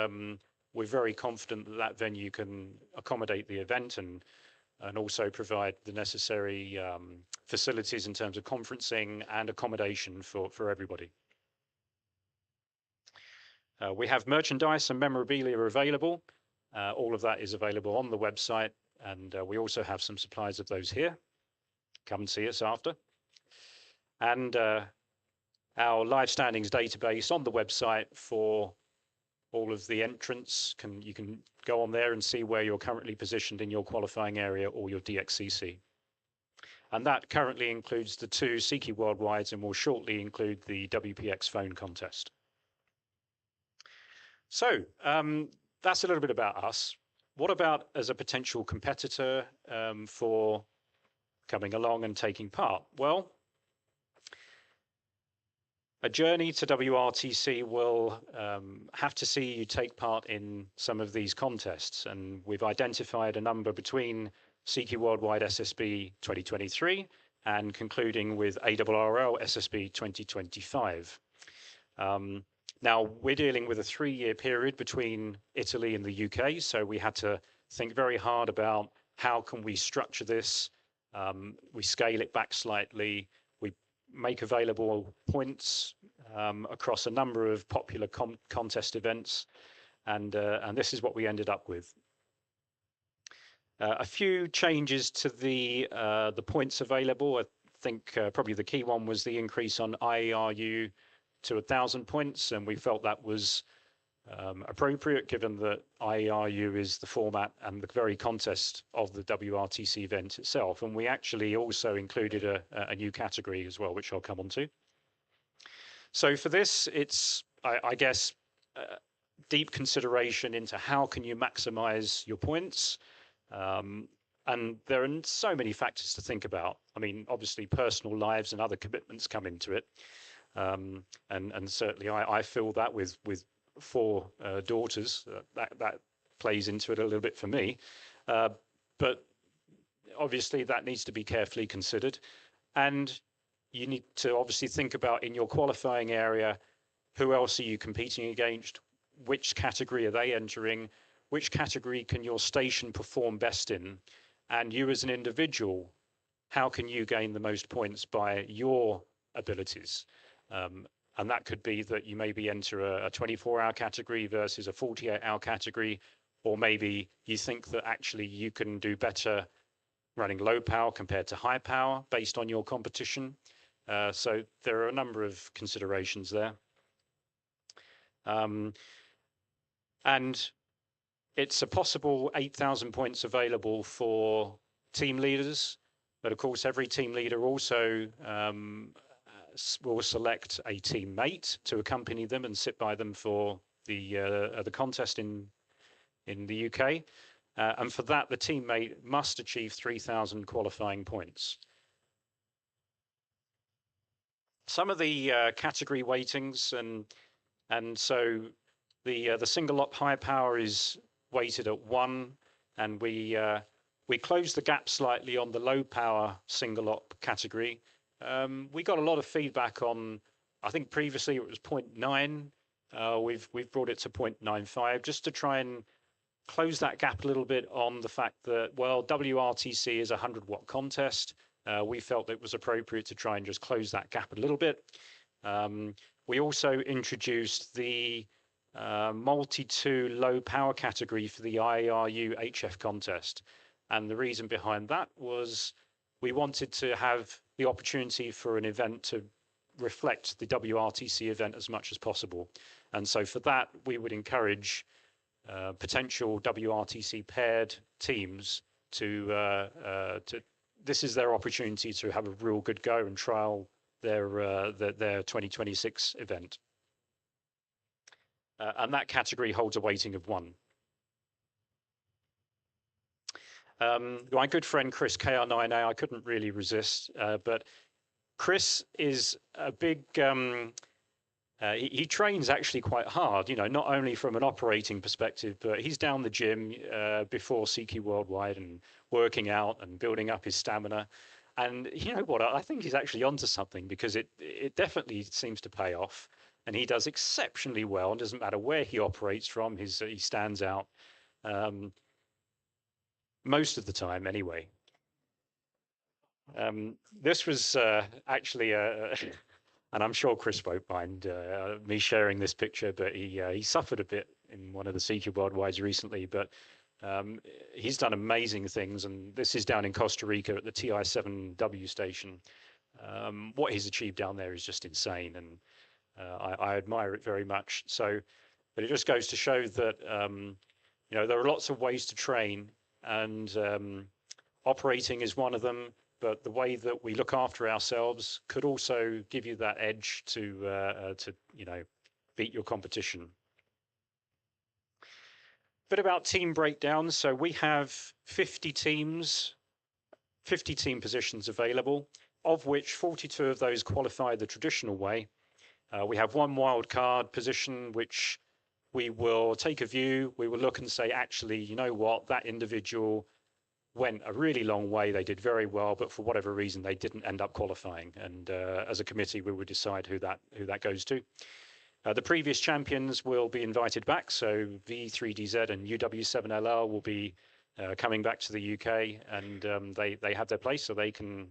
we're very confident that that venue can accommodate the event and also provide the necessary facilities in terms of conferencing and accommodation for everybody. We have merchandise and memorabilia available. All of that is available on the website, and we also have some supplies of those here. Come and see us after. And our live standings database on the website for all of the entrants. You can go on there and see where you're currently positioned in your qualifying area or your DXCC. And that currently includes the 2 CQ Worldwides and will shortly include the WPX phone contest. So that's a little bit about us. What about as a potential competitor for coming along and taking part? Well, a journey to WRTC will have to see you take part in some of these contests, and we've identified a number between CQ Worldwide SSB 2023 and concluding with ARRL SSB 2025. Now, we're dealing with a 3-year period between Italy and the UK, so we had to think very hard about how can we structure this. We scale it back slightly. We make available points across a number of popular contest events, and this is what we ended up with. A few changes to the points available. I think probably the key one was the increase on IARU to 1,000 points, and we felt that was appropriate given that IARU is the format and the very contest of the WRTC event itself. And we actually also included a new category as well, which I'll come on to. So for this, it's, I guess, deep consideration into how can you maximize your points. And there are so many factors to think about. I mean, obviously, personal lives and other commitments come into it. And certainly I feel that with 4 daughters, that plays into it a little bit for me. But obviously that needs to be carefully considered. And you need to obviously think about in your qualifying area, who else are you competing against? Which category are they entering? Which category can your station perform best in? And you as an individual, how can you gain the most points by your abilities? And that could be that you maybe enter a 24-hour category versus a 48-hour category, or maybe you think that actually you can do better running low power compared to high power based on your competition. So there are a number of considerations there. And it's a possible 8,000 points available for team leaders, but of course every team leader also will select a teammate to accompany them and sit by them for the contest in the UK. And for that, the teammate must achieve 3,000 qualifying points. Some of the category weightings, and so the single op high power is weighted at 1, and we closed the gap slightly on the low power single op category. We got a lot of feedback on, I think previously it was 0.9. We've brought it to 0.95 just to try and close that gap a little bit on the fact that, well, WRTC is a 100-watt contest. We felt it was appropriate to try and just close that gap a little bit. We also introduced the multi-2 low power category for the IARU HF contest. And the reason behind that was we wanted to have the opportunity for an event to reflect the WRTC event as much as possible. And so for that, we would encourage potential WRTC paired teams to this is their opportunity to have a real good go and trial their 2026 event. And that category holds a weighting of 1. My good friend Chris, KR9A, I couldn't really resist, but Chris is a big, he trains actually quite hard, you know, not only from an operating perspective, but he's down the gym before CQ Worldwide and working out and building up his stamina. And you know what, I think he's actually onto something, because it definitely seems to pay off. And he does exceptionally well. It doesn't matter where he operates from, he stands out. Most of the time, anyway. This was actually, and I'm sure Chris won't mind me sharing this picture, but he suffered a bit in one of the CQ Worldwides recently, but he's done amazing things, and this is down in Costa Rica at the TI-7W station. What he's achieved down there is just insane, and I admire it very much. So, but it just goes to show that you know, there are lots of ways to train, and operating is one of them. But the way that we look after ourselves could also give you that edge to you know, beat your competition. Bit about team breakdowns. So we have 50 teams, 50 team positions available, of which 42 of those qualify the traditional way. We have 1 wild card position, which we will take a view. We will look and say, actually, you know what, that individual went a really long way. They did very well, but for whatever reason, they didn't end up qualifying. And as a committee, we would decide who that goes to. The previous champions will be invited back. So V3DZ and UW7LR will be coming back to the UK, and they have their place, so they can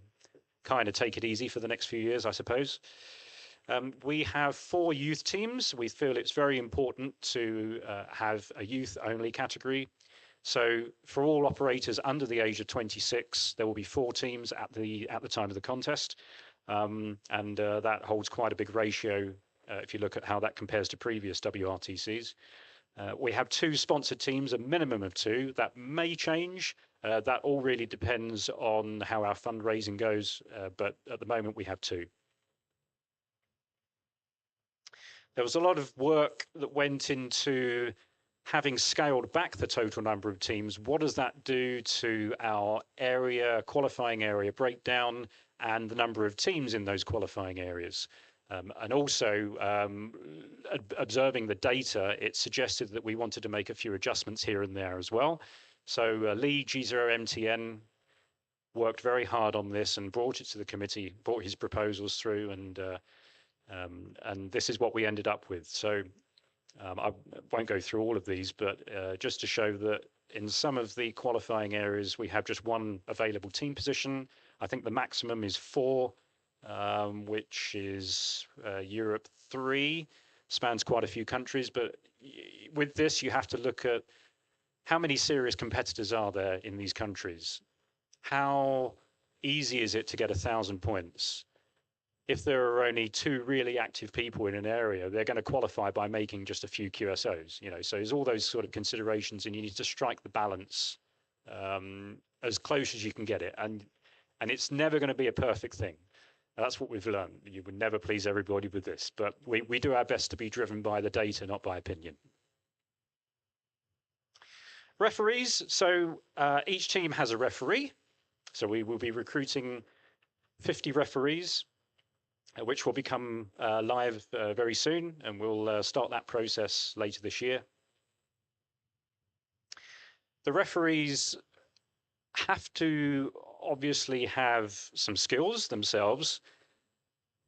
kind of take it easy for the next few years, I suppose. We have 4 youth teams. We feel it's very important to have a youth-only category. So for all operators under the age of 26, there will be 4 teams at the time of the contest, and that holds quite a big ratio if you look at how that compares to previous WRTCs. We have 2 sponsored teams, a minimum of 2. That may change. That all really depends on how our fundraising goes, but at the moment we have 2. There was a lot of work that went into having scaled back the total number of teams. What does that do to our area, qualifying area breakdown, and the number of teams in those qualifying areas? And also observing the data, it suggested that we wanted to make a few adjustments here and there as well. So Lee G0MTN worked very hard on this and brought it to the committee, brought his proposals through, and this is what we ended up with. So I won't go through all of these, but just to show that in some of the qualifying areas, we have just 1 available team position. I think the maximum is 4, which is Europe 3, spans quite a few countries. But with this, you have to look at how many serious competitors are there in these countries. How easy is it to get 1,000 points? If there are only 2 really active people in an area, they're going to qualify by making just a few QSOs. So there's all those sort of considerations, and you need to strike the balance as close as you can get it. And it's never going to be a perfect thing. That's what we've learned. You would never please everybody with this, but we do our best to be driven by the data, not by opinion. Referees. So each team has a referee. So we will be recruiting 50 referees, which will become live very soon, and we'll start that process later this year. The referees have to obviously have some skills themselves,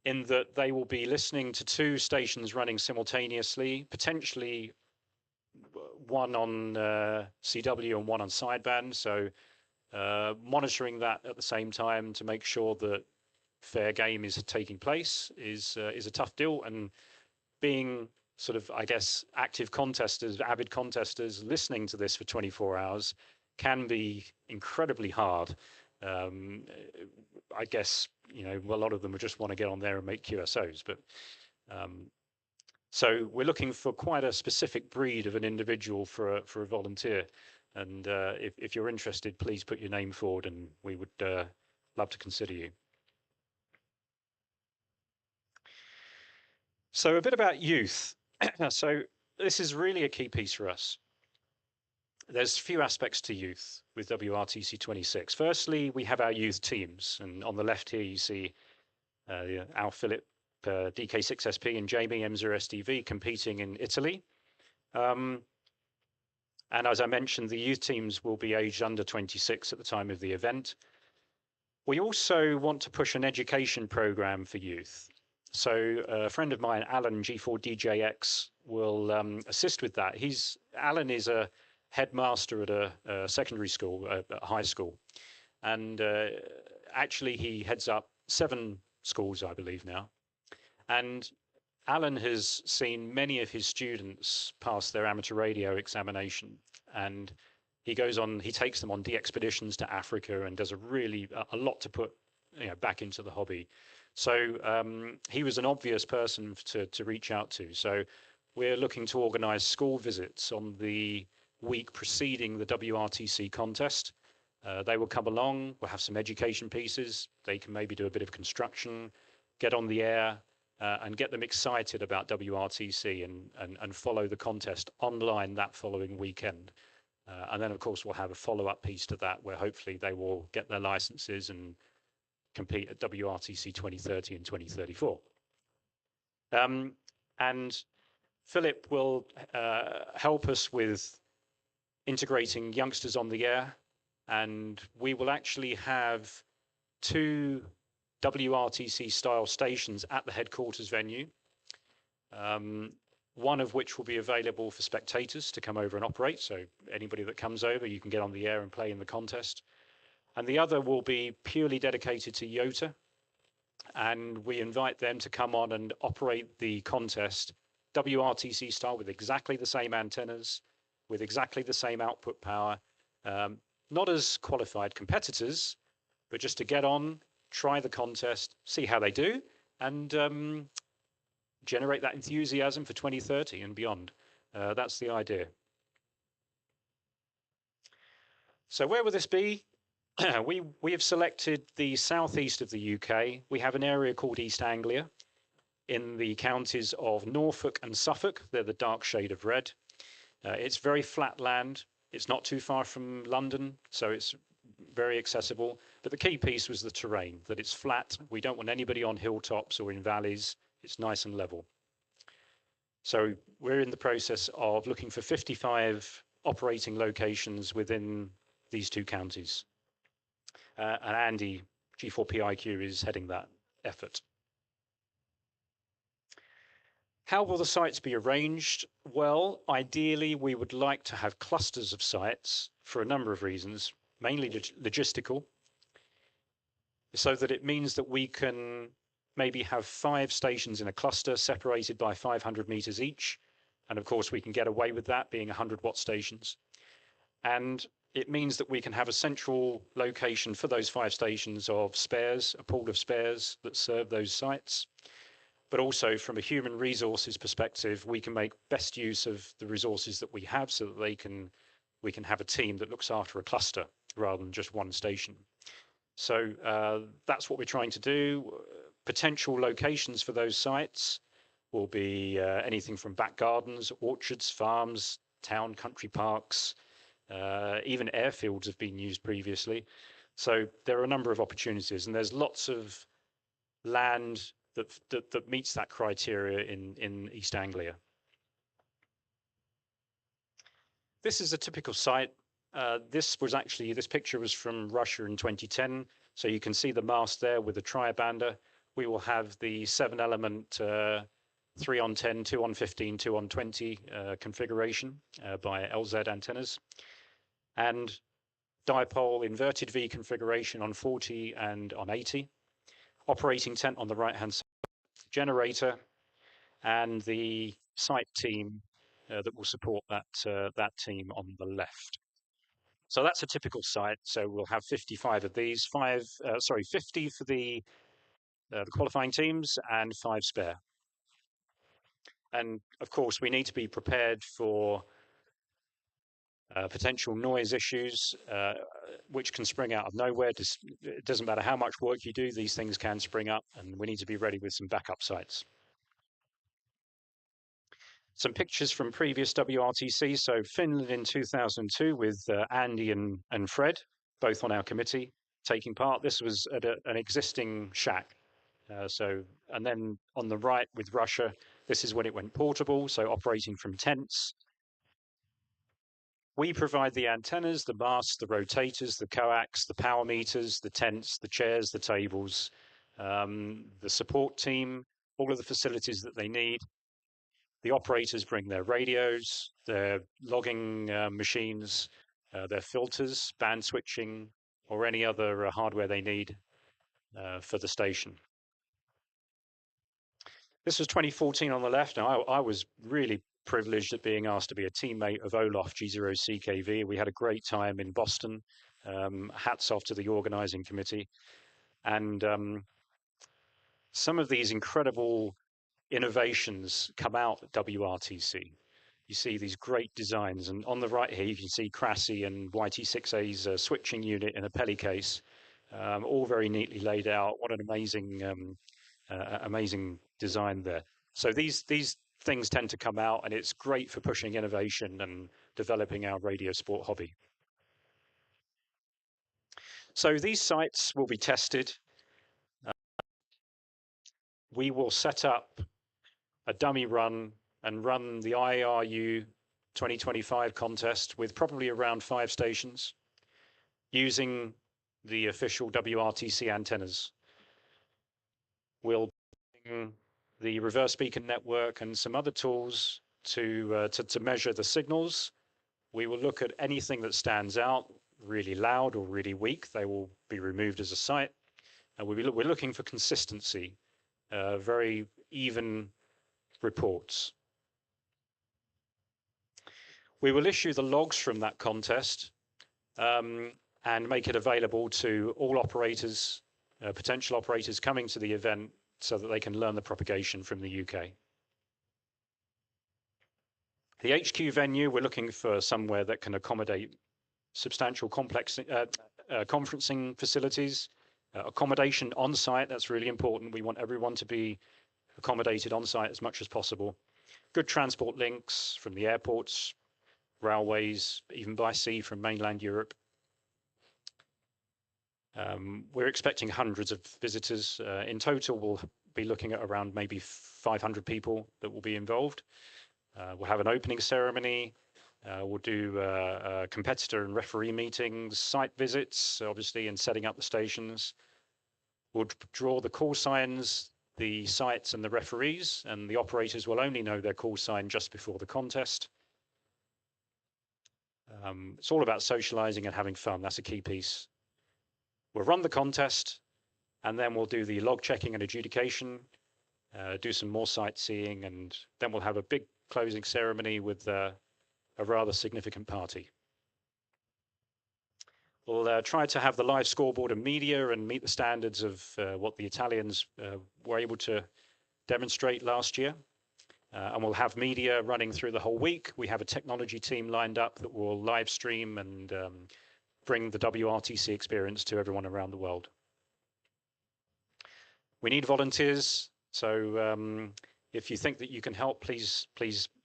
in that they will be listening to 2 stations running simultaneously, potentially one on CW and one on sideband. So monitoring that at the same time to make sure that fair game is taking place is a tough deal, and being sort of, I guess, active contesters, avid contesters, listening to this for 24 hours can be incredibly hard. I guess, a lot of them would just want to get on there and make QSOs, but so we're looking for quite a specific breed of an individual for a volunteer. And if you're interested, please put your name forward, and we would love to consider you. So a bit about youth. So this is really a key piece for us. There's a few aspects to youth with WRTC 26. Firstly, we have our youth teams, and on the left here you see Al Philip, DK6SP, and Jamie M0SDV competing in Italy. And as I mentioned, the youth teams will be aged under 26 at the time of the event. We also want to push an education program for youth. So a friend of mine, Alan G4DJX, will assist with that. Alan is a headmaster at a secondary school, a high school. And actually he heads up 7 schools, I believe now. And Alan has seen many of his students pass their amateur radio examination, and he takes them on expeditions to Africa and does a lot to put back into the hobby. So he was an obvious person to reach out to. So we're looking to organise school visits on the week preceding the WRTC contest. They will come along, we'll have some education pieces, they can maybe do a bit of construction, get on the air, and get them excited about WRTC and follow the contest online that following weekend. And then, of course, we'll have a follow-up piece to that where hopefully they will get their licenses and compete at WRTC 2030 and 2034. And Philip will help us with integrating youngsters on the air, and we will actually have 2 WRTC-style stations at the headquarters venue, one of which will be available for spectators to come over and operate. So anybody that comes over, you can get on the air and play in the contest. And the other will be purely dedicated to YOTA, and we invite them to come on and operate the contest WRTC style with exactly the same antennas, with exactly the same output power, not as qualified competitors, but just to get on, try the contest, see how they do, and generate that enthusiasm for 2030 and beyond. That's the idea. So where will this be? We have selected the southeast of the UK. We have an area called East Anglia in the counties of Norfolk and Suffolk. They're the dark shade of red. It's very flat land. It's not too far from London, so it's very accessible. But the key piece was the terrain, that it's flat. We don't want anybody on hilltops or in valleys. It's nice and level. So we're in the process of looking for 55 operating locations within these 2 counties. And Andy, G4PIQ, is heading that effort. How will the sites be arranged? Well, ideally, we would like to have clusters of sites for a number of reasons, mainly logistical. so that it means that we can maybe have 5 stations in a cluster separated by 500 meters each. And of course, we can get away with that being 100-watt stations. And it means that we can have a central location for those 5 stations of spares, a pool of spares that serve those sites. But also from a human resources perspective, we can make best use of the resources that we have so that we can have a team that looks after a cluster rather than just one station. So that's what we're trying to do. Potential locations for those sites will be anything from back gardens, orchards, farms, town, country parks, even airfields have been used previously. So there are a number of opportunities, and there's lots of land that meets that criteria in East Anglia. This is a typical site. This picture was from Russia in 2010. So you can see the mast there with the tribander. We will have the 7-element 3 on 10, 2 on 15, 2 on 20 configuration by LZ antennas, and dipole inverted V configuration on 40 and on 80. Operating tent on the right-hand side, generator, and the site team that will support that team on the left. So that's a typical site. So we'll have 55 of these, 50 for the qualifying teams and 5 spare. And of course, we need to be prepared for potential noise issues, which can spring out of nowhere. It doesn't matter how much work you do, these things can spring up, and we need to be ready with some backup sites. Some pictures from previous WRTC. So Finland in 2002 with Andy and Fred, both on our committee, taking part. This was at an existing shack. And then on the right with Russia, this is when it went portable, so operating from tents. We provide the antennas, the masts, the rotators, the coax, the power meters, the tents, the chairs, the tables, the support team, all of the facilities that they need. The operators bring their radios, their logging machines, their filters, band switching, or any other hardware they need for the station. This was 2014 on the left. Now, I was really privileged at being asked to be a teammate of Olaf G0CKV. We had a great time in Boston. Hats off to the organizing committee. And some of these incredible innovations come out at WRTC. You see these great designs. And on the right here, you can see Crassi and YT6A's switching unit in a Peli case, all very neatly laid out. What an amazing design there. So these things tend to come out, and it's great for pushing innovation and developing our Radiosport hobby. So these sites will be tested. We will set up a dummy run and run the IRU 2025 contest with probably around 5 stations using the official WRTC antennas. We'll bring the reverse beacon network and some other tools to measure the signals. We will look at anything that stands out, really loud or really weak. They will be removed as a site. And we're looking for consistency, very even reports. We will issue the logs from that contest and make it available to all operators, potential operators coming to the event, so that they can learn the propagation from the UK. The HQ venue, we're looking for somewhere that can accommodate substantial complex conferencing facilities, accommodation on site. That's really important. We want everyone to be accommodated on site as much as possible. Good transport links from the airports, railways, even by sea from mainland Europe. We're expecting hundreds of visitors. In total, we'll be looking at around maybe 500 people that will be involved. We'll have an opening ceremony. We'll do competitor and referee meetings, site visits, obviously, and setting up the stations. We'll draw the call signs, the sites and the referees, and the operators will only know their call sign just before the contest. It's all about socializing and having fun. That's a key piece. We'll run the contest. And then we'll do the log checking and adjudication, do some more sightseeing, and then we'll have a big closing ceremony with a rather significant party. We'll try to have the live scoreboard and media and meet the standards of what the Italians were able to demonstrate last year. And we'll have media running through the whole week. We have a technology team lined up that will live stream and bring the WRTC experience to everyone around the world. We need volunteers, so if you think that you can help, please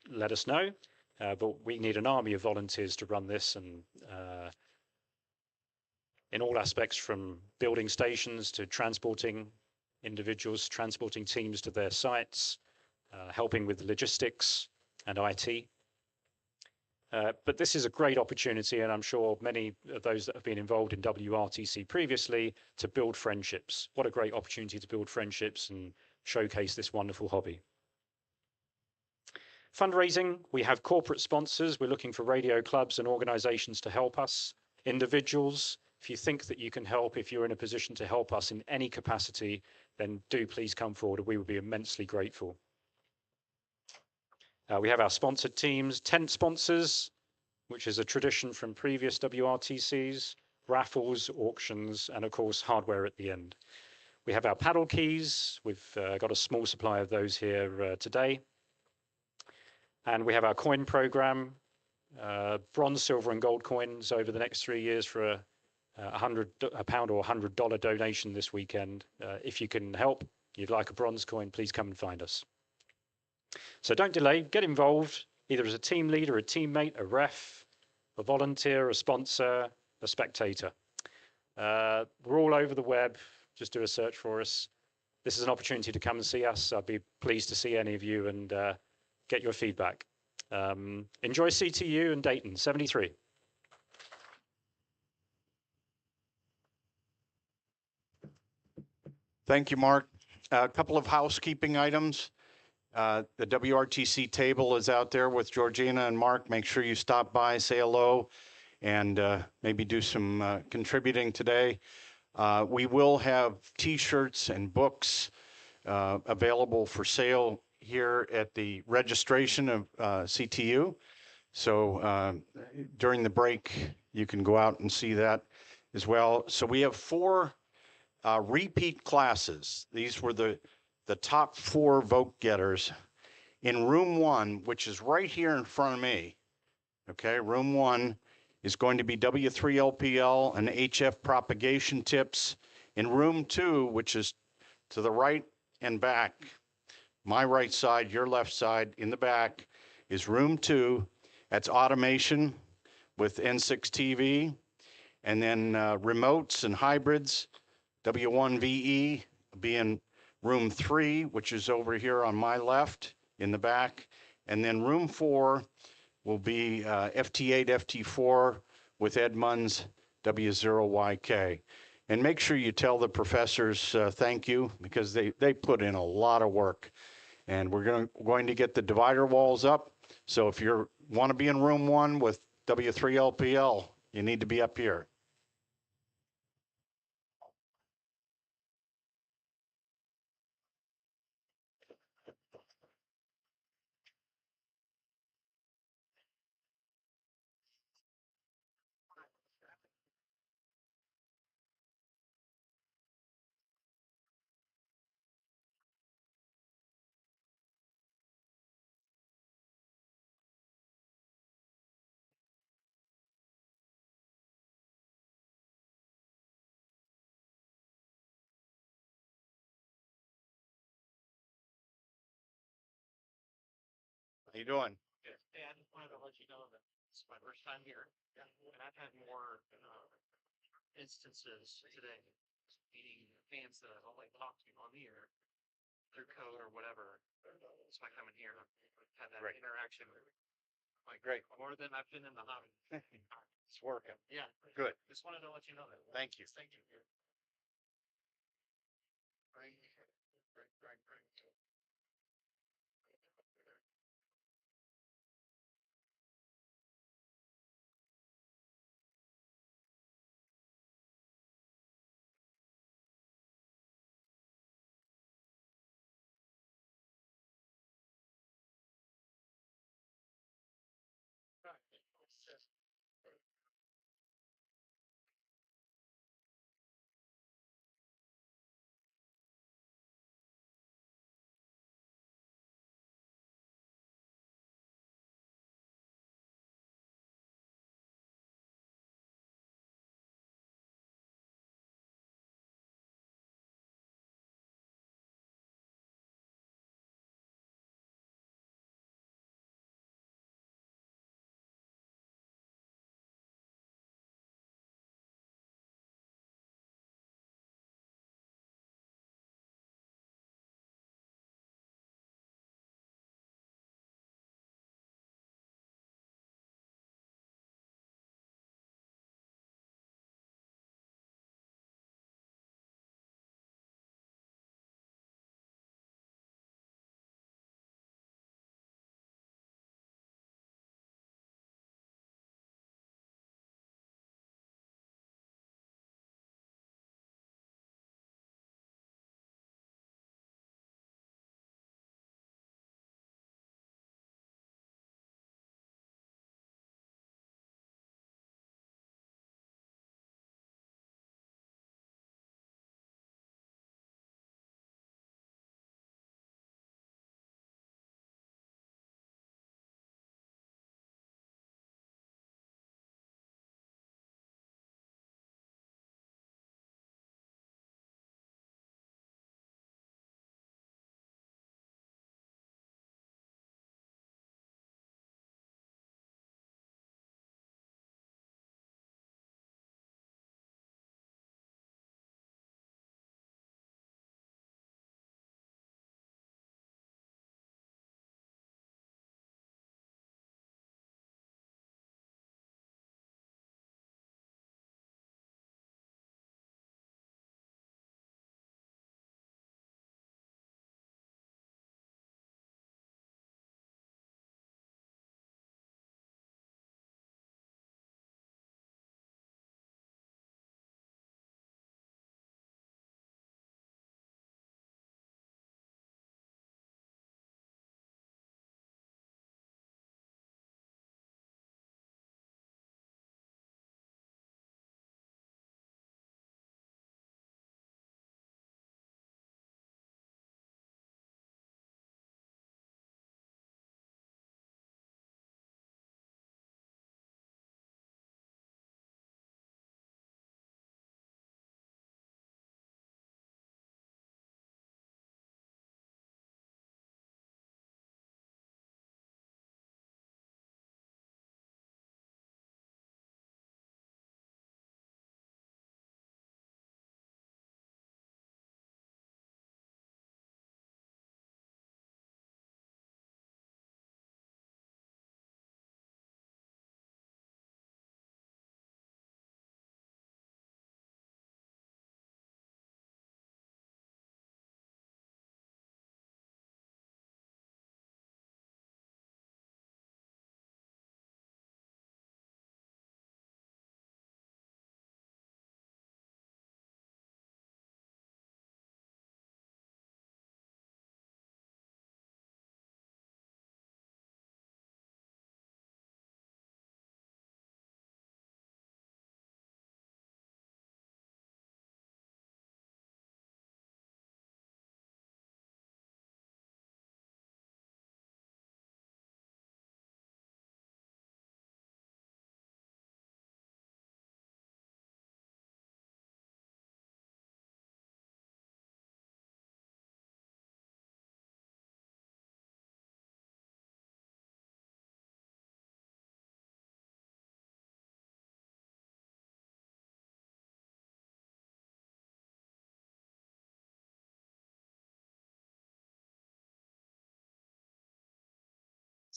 let us know. But we need an army of volunteers to run this, and in all aspects, from building stations to transporting individuals, transporting teams to their sites, helping with logistics and IT. But this is a great opportunity, and I'm sure many of those that have been involved in WRTC previously, to build friendships. What a great opportunity to build friendships and showcase this wonderful hobby. Fundraising, we have corporate sponsors. We're looking for radio clubs and organizations to help us. Individuals, if you think that you can help, if you're in a position to help us in any capacity, then do please come forward. We would be immensely grateful. We have our sponsored teams, tent sponsors, which is a tradition from previous WRTCs, raffles, auctions, and of course, hardware at the end. We have our paddle keys. We've got a small supply of those here today. And we have our coin program, bronze, silver, and gold coins over the next 3 years for a £100 or $100 donation this weekend. If you can help, you'd like a bronze coin, please come and find us. So don't delay, get involved, either as a team leader, a teammate, a ref, a volunteer, a sponsor, a spectator. We're all over the web, just do a search for us. This is an opportunity to come and see us. I'd be pleased to see any of you and get your feedback. Enjoy CTU and Dayton, 73. Thank you, Mark. A couple of housekeeping items. The WRTC table is out there with Georgina and Mark. Make sure you stop by, say hello, and maybe do some contributing today. We will have T-shirts and books available for sale here at the registration of CTU. So during the break, you can go out and see that as well. So we have 4 repeat classes. These were the top 4 vote getters in room 1, which is right here in front of me. Okay, room 1 is going to be W3LPL and HF propagation tips. In room 2, which is to the right and back, my right side, your left side, in the back, is room 2. That's automation with N6 TV, and then remotes and hybrids. W1VE being room 3, which is over here on my left in the back. And then room 4 will be FT8, FT4 with Edmunds W0YK. And make sure you tell the professors thank you, because they put in a lot of work. And we're going to get the divider walls up. So if you want to be in room 1 with W3LPL, you need to be up here. How you doing? Yeah, I just wanted to let you know that it's my first time here, and I've had more instances today meeting fans that I've only talked to on the air through code or whatever. So I come in here, have that interaction. Like, great, more than I've been in the hobby. It's working. Yeah, Good. just wanted to let you know that. Thank you. Thank you.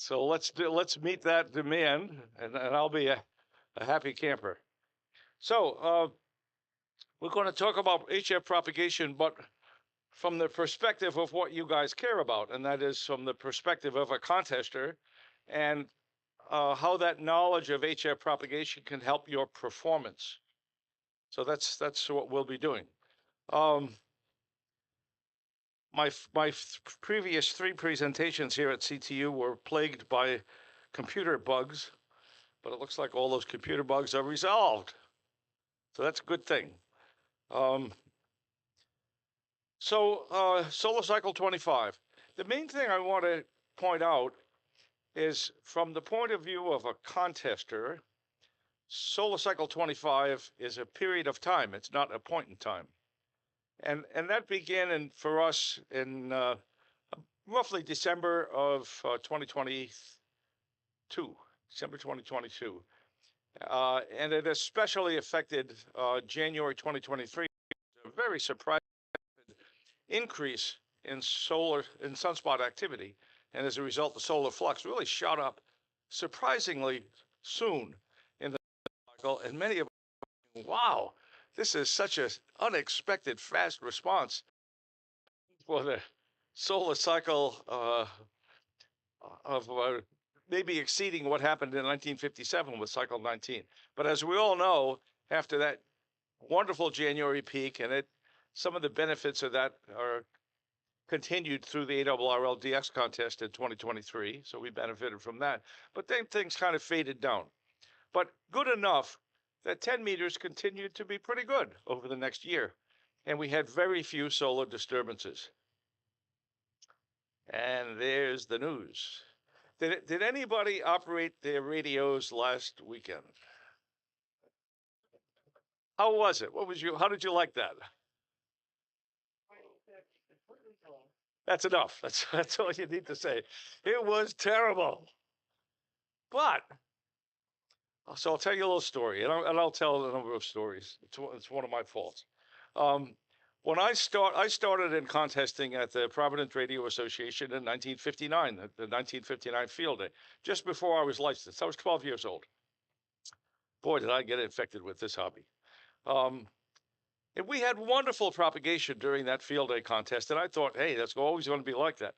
So let's meet that demand, and I'll be a happy camper. So we're going to talk about HF propagation, but from the perspective of what you guys care about, and that is from the perspective of a contester, and how that knowledge of HF propagation can help your performance. So that's what we'll be doing. My previous 3 presentations here at CTU were plagued by computer bugs, but it looks like all those computer bugs are resolved. So that's a good thing. Solar Cycle 25. The main thing I want to point out is from the point of view of a contester, Solar Cycle 25 is a period of time. It's not a point in time. And that began for us in roughly December of 2022, December 2022. And it especially affected January 2023, a very surprising increase in sunspot activity. And as a result, the solar flux really shot up surprisingly soon in the cycle. And many of us, wow, this is such an unexpected fast response for the solar cycle of maybe exceeding what happened in 1957 with cycle 19. But as we all know, after that wonderful January peak, and some of the benefits of that are continued through the ARRL DX contest in 2023, so we benefited from that. But then things kind of faded down. But good enough that 10 meters continued to be pretty good over the next year, and we had very few solar disturbances. And there's the news. Did anybody operate their radios last weekend? How was it? How did you like that? That's enough. That's all you need to say. It was terrible. But so I'll tell you a little story, and I'll tell a number of stories. It's one of my faults. When I started in contesting at the Providence Radio Association in 1959, the 1959 field day, just before I was licensed. I was 12 years old. Boy, did I get infected with this hobby. And we had wonderful propagation during that field day contest, and I thought, hey, that's always going to be like that.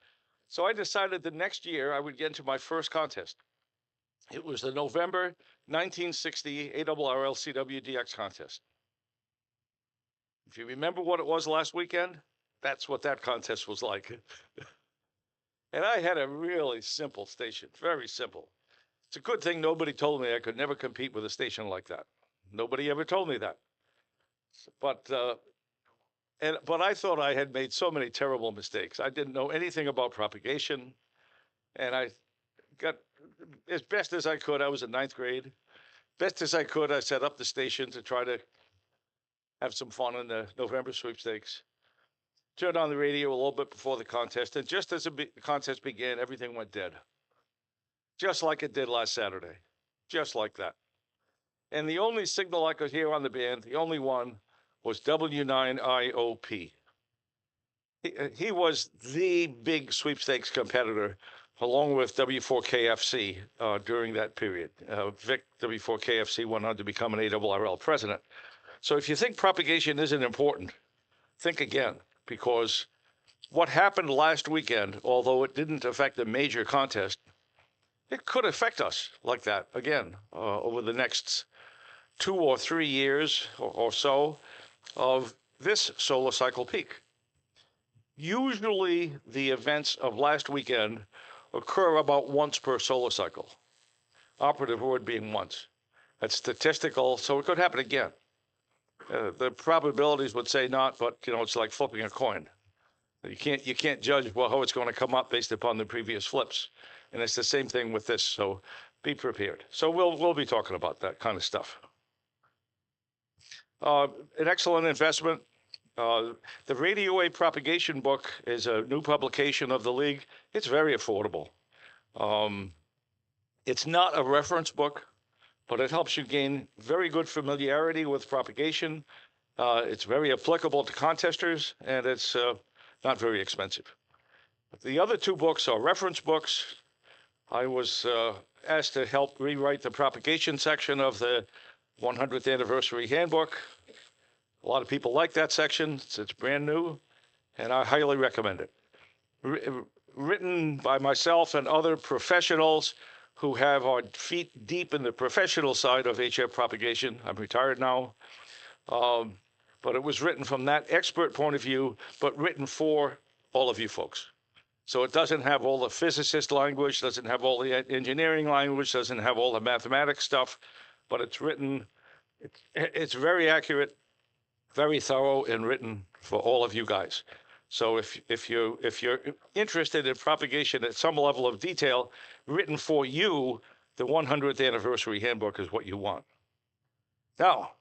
So I decided the next year I would get into my first contest. It was the November 1960 ARRL CWDX contest. If you remember what it was last weekend, that's what that contest was like. And I had a really simple station, very simple. It's a good thing nobody told me I could never compete with a station like that. Nobody ever told me that. But I thought I had made so many terrible mistakes. I didn't know anything about propagation, and I got as best as I could. I was in 9th grade. Best as I could, I set up the station to try to have some fun in the November sweepstakes. Turned on the radio a little bit before the contest, and just as the contest began, everything went dead. Just like it did last Saturday. Just like that. And the only signal I could hear on the band, the only one, was W9IOP. He was the big sweepstakes competitor, along with W4KFC during that period. Vic, W4KFC, went on to become an ARRL president. So if you think propagation isn't important, think again, because what happened last weekend, although it didn't affect a major contest, it could affect us like that again over the next 2 or 3 years or so of this solar cycle peak. Usually the events of last weekend occur about once per solar cycle. Operative word being once. That's statistical, so it could happen again. The probabilities would say not, but it's like flipping a coin. You can't judge how it's going to come up based upon the previous flips, and it's the same thing with this. So be prepared. So we'll be talking about that kind of stuff. An excellent investment. The Radio Wave Propagation book is a new publication of the league. It's very affordable. It's not a reference book, but it helps you gain very good familiarity with propagation. It's very applicable to contesters, and it's not very expensive. The other 2 books are reference books. I was asked to help rewrite the propagation section of the 100th anniversary handbook. A lot of people like that section. It's brand new, and I highly recommend it. Written by myself and other professionals who have our feet deep in the professional side of HF propagation. I'm retired now. But it was written from that expert point of view, but written for all of you folks. So it doesn't have all the physicist language, doesn't have all the engineering language, doesn't have all the mathematics stuff, but it's written, it's very accurate, very thorough, and written for all of you guys. So if you're interested in propagation at some level of detail, written for you, the 100th anniversary handbook is what you want. Now,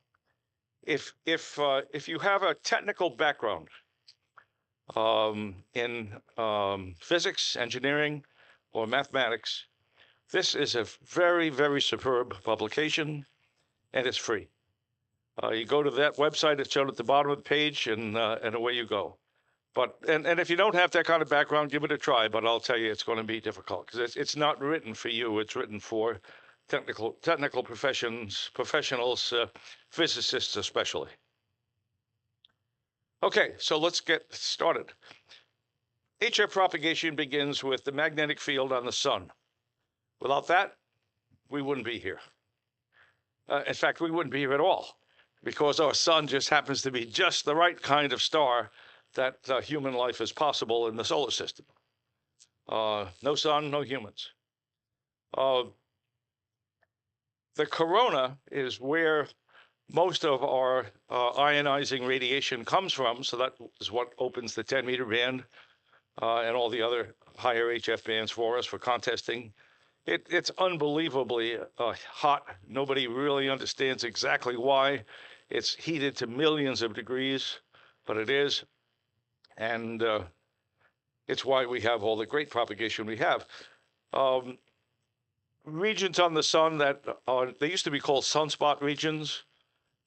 if you have a technical background in physics, engineering, or mathematics, this is a very, very superb publication, and it's free. You go to that website, it's shown at the bottom of the page, and away you go. But and if you don't have that kind of background, give it a try. But I'll tell you, it's going to be difficult because it's not written for you. It's written for technical professionals, physicists especially. Okay, so let's get started. HF propagation begins with the magnetic field on the sun. Without that, we wouldn't be here. In fact, we wouldn't be here at all, because our sun just happens to be just the right kind of star that human life is possible in the solar system. No sun, no humans. The corona is where most of our ionizing radiation comes from, so that is what opens the 10-meter band and all the other higher HF bands for us for contesting. It's unbelievably hot. Nobody really understands exactly why. It's heated to millions of degrees, but it is. And it's why we have all the great propagation we have. Regions on the sun that they used to be called sunspot regions.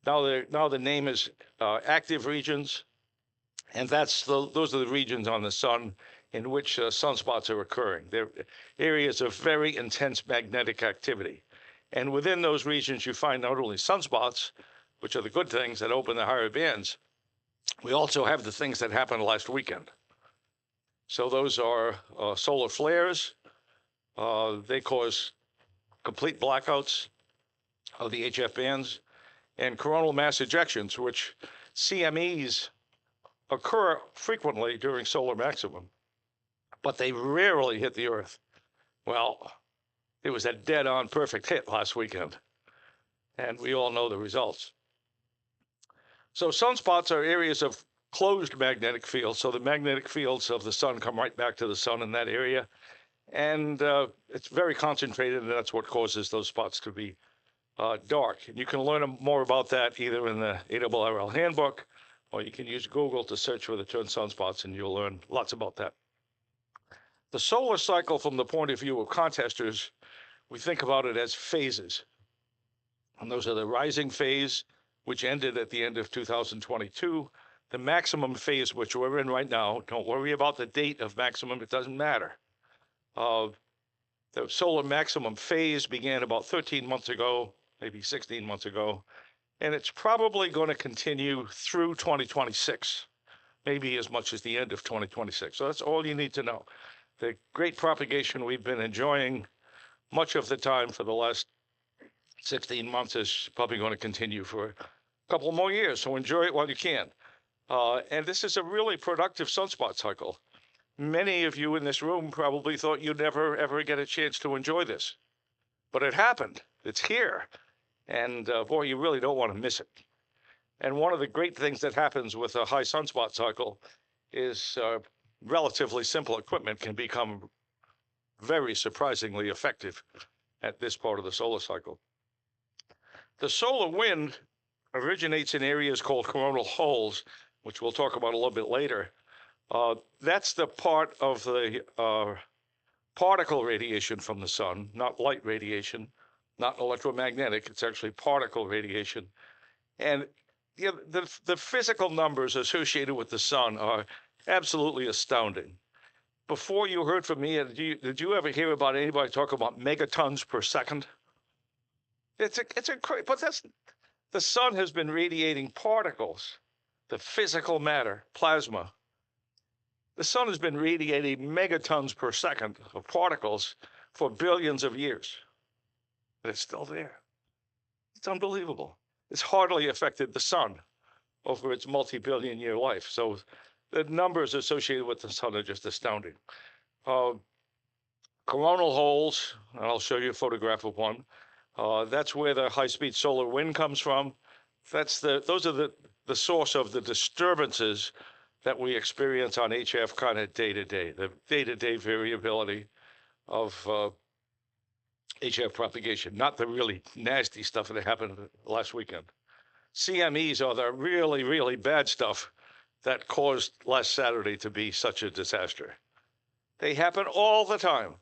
Now the name is active regions, and those are the regions on the sun in which sunspots are occurring. They're areas of very intense magnetic activity. And within those regions, you find not only sunspots, which are the good things that open the higher bands, we also have the things that happened last weekend. So those are solar flares. They cause complete blackouts of the HF bands, and coronal mass ejections, which CMEs occur frequently during solar maximum, but they rarely hit the Earth. Well, it was a dead-on perfect hit last weekend, and we all know the results. So sunspots are areas of closed magnetic fields, so the magnetic fields of the sun come right back to the sun in that area, and it's very concentrated, and that's what causes those spots to be dark. And you can learn more about that either in the ARRL handbook, or you can use Google to search for the term sunspots, and you'll learn lots about that. The solar cycle, from the point of view of contesters, we think about it as phases. And those are the rising phase, which ended at the end of 2022, the maximum phase, which we're in right now. Don't worry about the date of maximum, it doesn't matter. The solar maximum phase began about 13 months ago, maybe 16 months ago, and it's probably going to continue through 2026, maybe as much as the end of 2026. So that's all you need to know. The great propagation we've been enjoying much of the time for the last 16 months is probably going to continue for a couple more years, so enjoy it while you can. And this is a really productive sunspot cycle. Many of you in this room probably thought you'd never, ever get a chance to enjoy this. But it happened. It's here. And boy, you really don't want to miss it. And one of the great things that happens with a high sunspot cycle is relatively simple equipment can become very surprisingly effective at this part of the solar cycle. The solar wind originates in areas called coronal holes, which we'll talk about a little bit later. That's the part of the particle radiation from the sun, not light radiation, not electromagnetic. It's actually particle radiation. And you know, the physical numbers associated with the sun are absolutely astounding. before you heard from me, did you ever hear about anybody talk about megatons per second? It's a but the sun has been radiating particles, the physical matter, plasma. The sun has been radiating megatons per second of particles for billions of years, and it's still there. It's unbelievable. It's hardly affected the sun over its multi-billion year life. So the numbers associated with the sun are just astounding. Coronal holes, and I'll show you a photograph of one. That's where the high-speed solar wind comes from. Those are the source of the disturbances that we experience on HF kind of day-to-day, the day-to-day variability of HF propagation, not the really nasty stuff that happened last weekend. CMEs are the really, really bad stuff that caused last Saturday to be such a disaster. They happen all the time.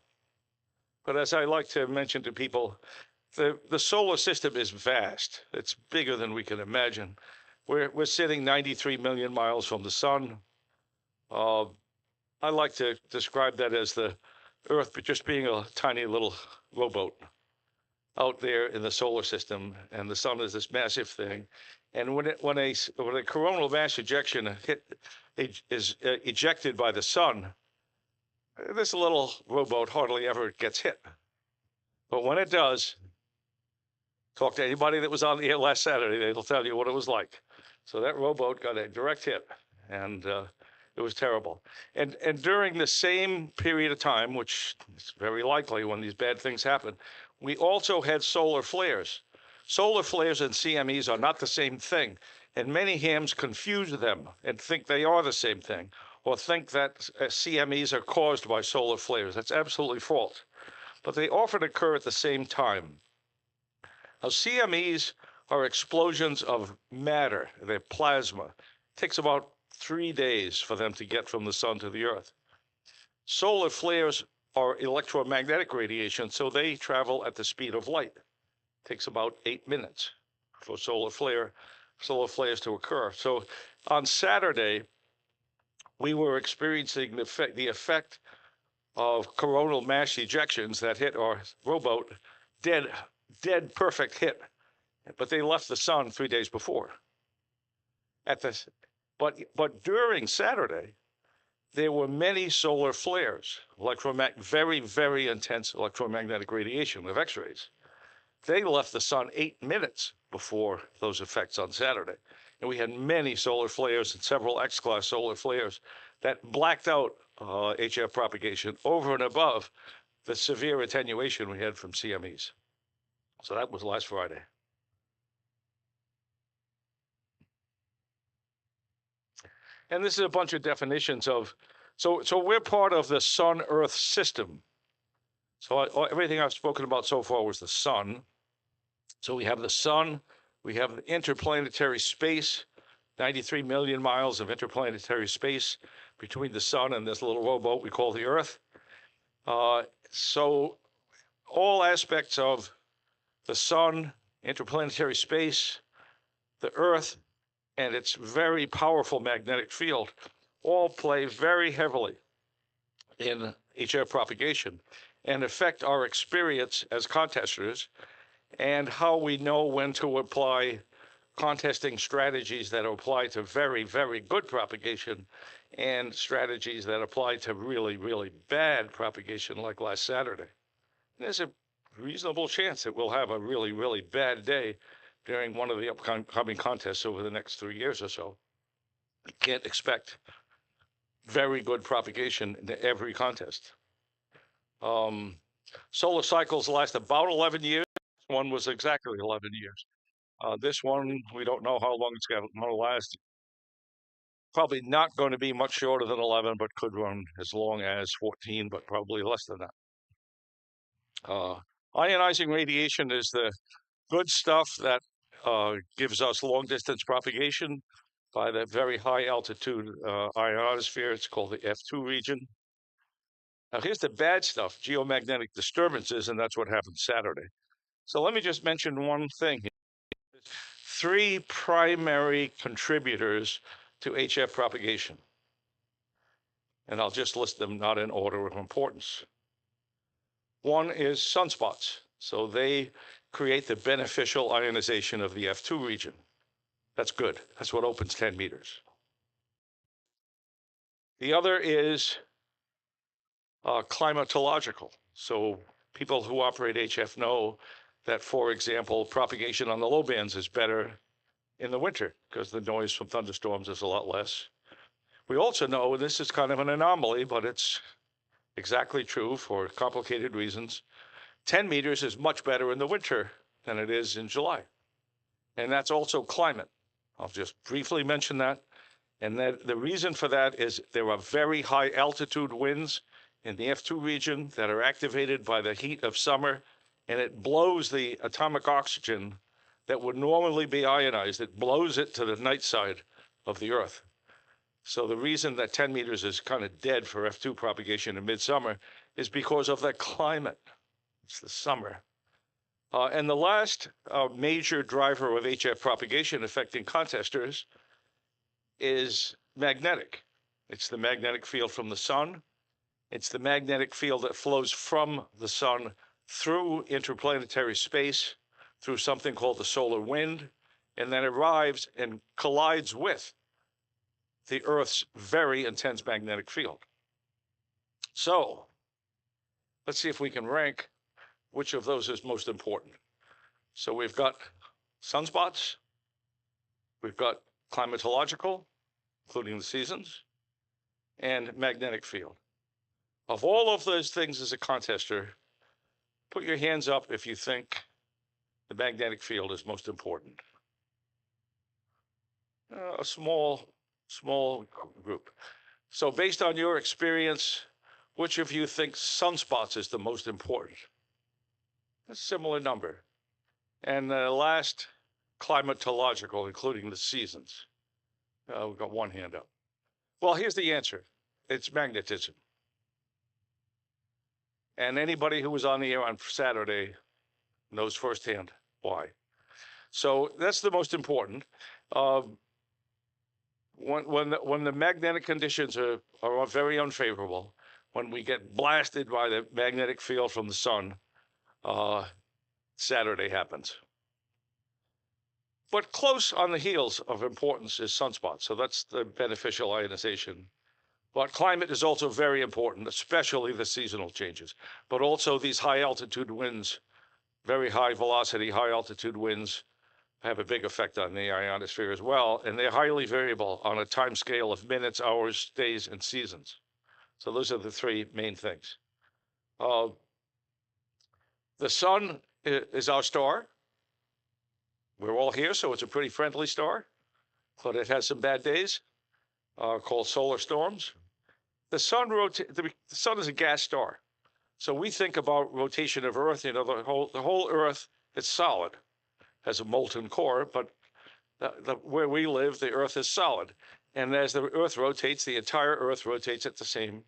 But as I like to mention to people, the solar system is vast. It's bigger than we can imagine. We're sitting 93 million miles from the sun. I like to describe that as the Earth just being a tiny little rowboat out there in the solar system, and the sun is this massive thing. And when a coronal mass ejection is ejected by the sun, this little rowboat hardly ever gets hit. But when it does, talk to anybody that was on the air last Saturday, they'll tell you what it was like. So that rowboat got a direct hit, and it was terrible. And during the same period of time, which is very likely when these bad things happen, we also had solar flares. Solar flares and CMEs are not the same thing, and many hams confuse them and think they are the same thing, or think that CMEs are caused by solar flares. That's absolutely false. But they often occur at the same time. Now, CMEs are explosions of matter, they're plasma. It takes about 3 days for them to get from the sun to the Earth. Solar flares are electromagnetic radiation, so they travel at the speed of light. It takes about 8 minutes for solar flares to occur. So on Saturday, we were experiencing the effect of coronal mass ejections that hit our rowboat, dead perfect hit, but they left the sun 3 days before. But during Saturday, there were many solar flares, very, very intense electromagnetic radiation of X-rays. They left the sun 8 minutes before those effects on Saturday. And we had many solar flares and several X-class solar flares that blacked out HF propagation over and above the severe attenuation we had from CMEs. So that was last Friday. And this is a bunch of definitions of, so we're part of the Sun-Earth system. So everything I've spoken about so far was the sun. So we have the sun, we have the interplanetary space, 93 million miles of interplanetary space between the sun and this little rowboat we call the Earth. So all aspects of the sun, interplanetary space, the Earth, and its very powerful magnetic field all play very heavily in HF propagation and affect our experience as contesters and how we know when to apply contesting strategies that apply to very, very good propagation and strategies that apply to really, really bad propagation like last Saturday. And there's a reasonable chance that we'll have a really, really bad day during one of the upcoming contests over the next 3 years or so. You can't expect very good propagation in every contest. Solar cycles last about 11 years. One was exactly 11 years. This one, we don't know how long it's going to last. Probably not going to be much shorter than 11, but could run as long as 14, but probably less than that. Ionizing radiation is the good stuff that gives us long distance propagation by the very high altitude ionosphere. It's called the F2 region. Now here's the bad stuff, geomagnetic disturbances, and that's what happened Saturday. So let me just mention one thing here. 3 primary contributors to HF propagation. And I'll just list them not in order of importance. One is sunspots. So they create the beneficial ionization of the F2 region. That's good. That's what opens 10 meters. The other is climatological. So people who operate HF know that, for example, propagation on the low bands is better in the winter because the noise from thunderstorms is a lot less. We also know, and this is kind of an anomaly, but it's exactly true for complicated reasons, 10 meters is much better in the winter than it is in July. And that's also climate. I'll just briefly mention that. And that the reason for that is there are very high altitude winds in the F2 region that are activated by the heat of summer, and it blows the atomic oxygen that would normally be ionized. It blows it to the night side of the Earth. So the reason that 10 meters is kind of dead for F2 propagation in midsummer is because of the climate. It's the summer. And the last major driver of HF propagation affecting contesters is magnetic. It's the magnetic field from the sun. It's the magnetic field that flows from the sun through interplanetary space, through something called the solar wind, and then arrives and collides with the Earth's very intense magnetic field. So let's see if we can rank which of those is most important. So we've got sunspots, we've got climatological, including the seasons, and magnetic field. Of all of those things as a contester, put your hands up if you think the magnetic field is most important. A small group. So based on your experience, which of you thinks sunspots is the most important? A similar number. And the last, climatological, including the seasons. We've got one hand up. Well, here's the answer. It's magnetism. And anybody who was on the air on Saturday knows firsthand why. So that's the most important. When the magnetic conditions are very unfavorable, when we get blasted by the magnetic field from the sun, Saturday happens. But close on the heels of importance is sunspots. So that's the beneficial ionization. But climate is also very important, especially the seasonal changes, but also these high altitude winds, very high velocity, high altitude winds have a big effect on the ionosphere as well. And they're highly variable on a time scale of minutes, hours, days, and seasons. So those are the three main things. The sun is our star. We're all here, so it's a pretty friendly star, but it has some bad days called solar storms. The sun is a gas star. So we think about rotation of Earth, the whole Earth is solid, has a molten core, but where we live, the Earth is solid. And as the Earth rotates, the entire Earth rotates at the same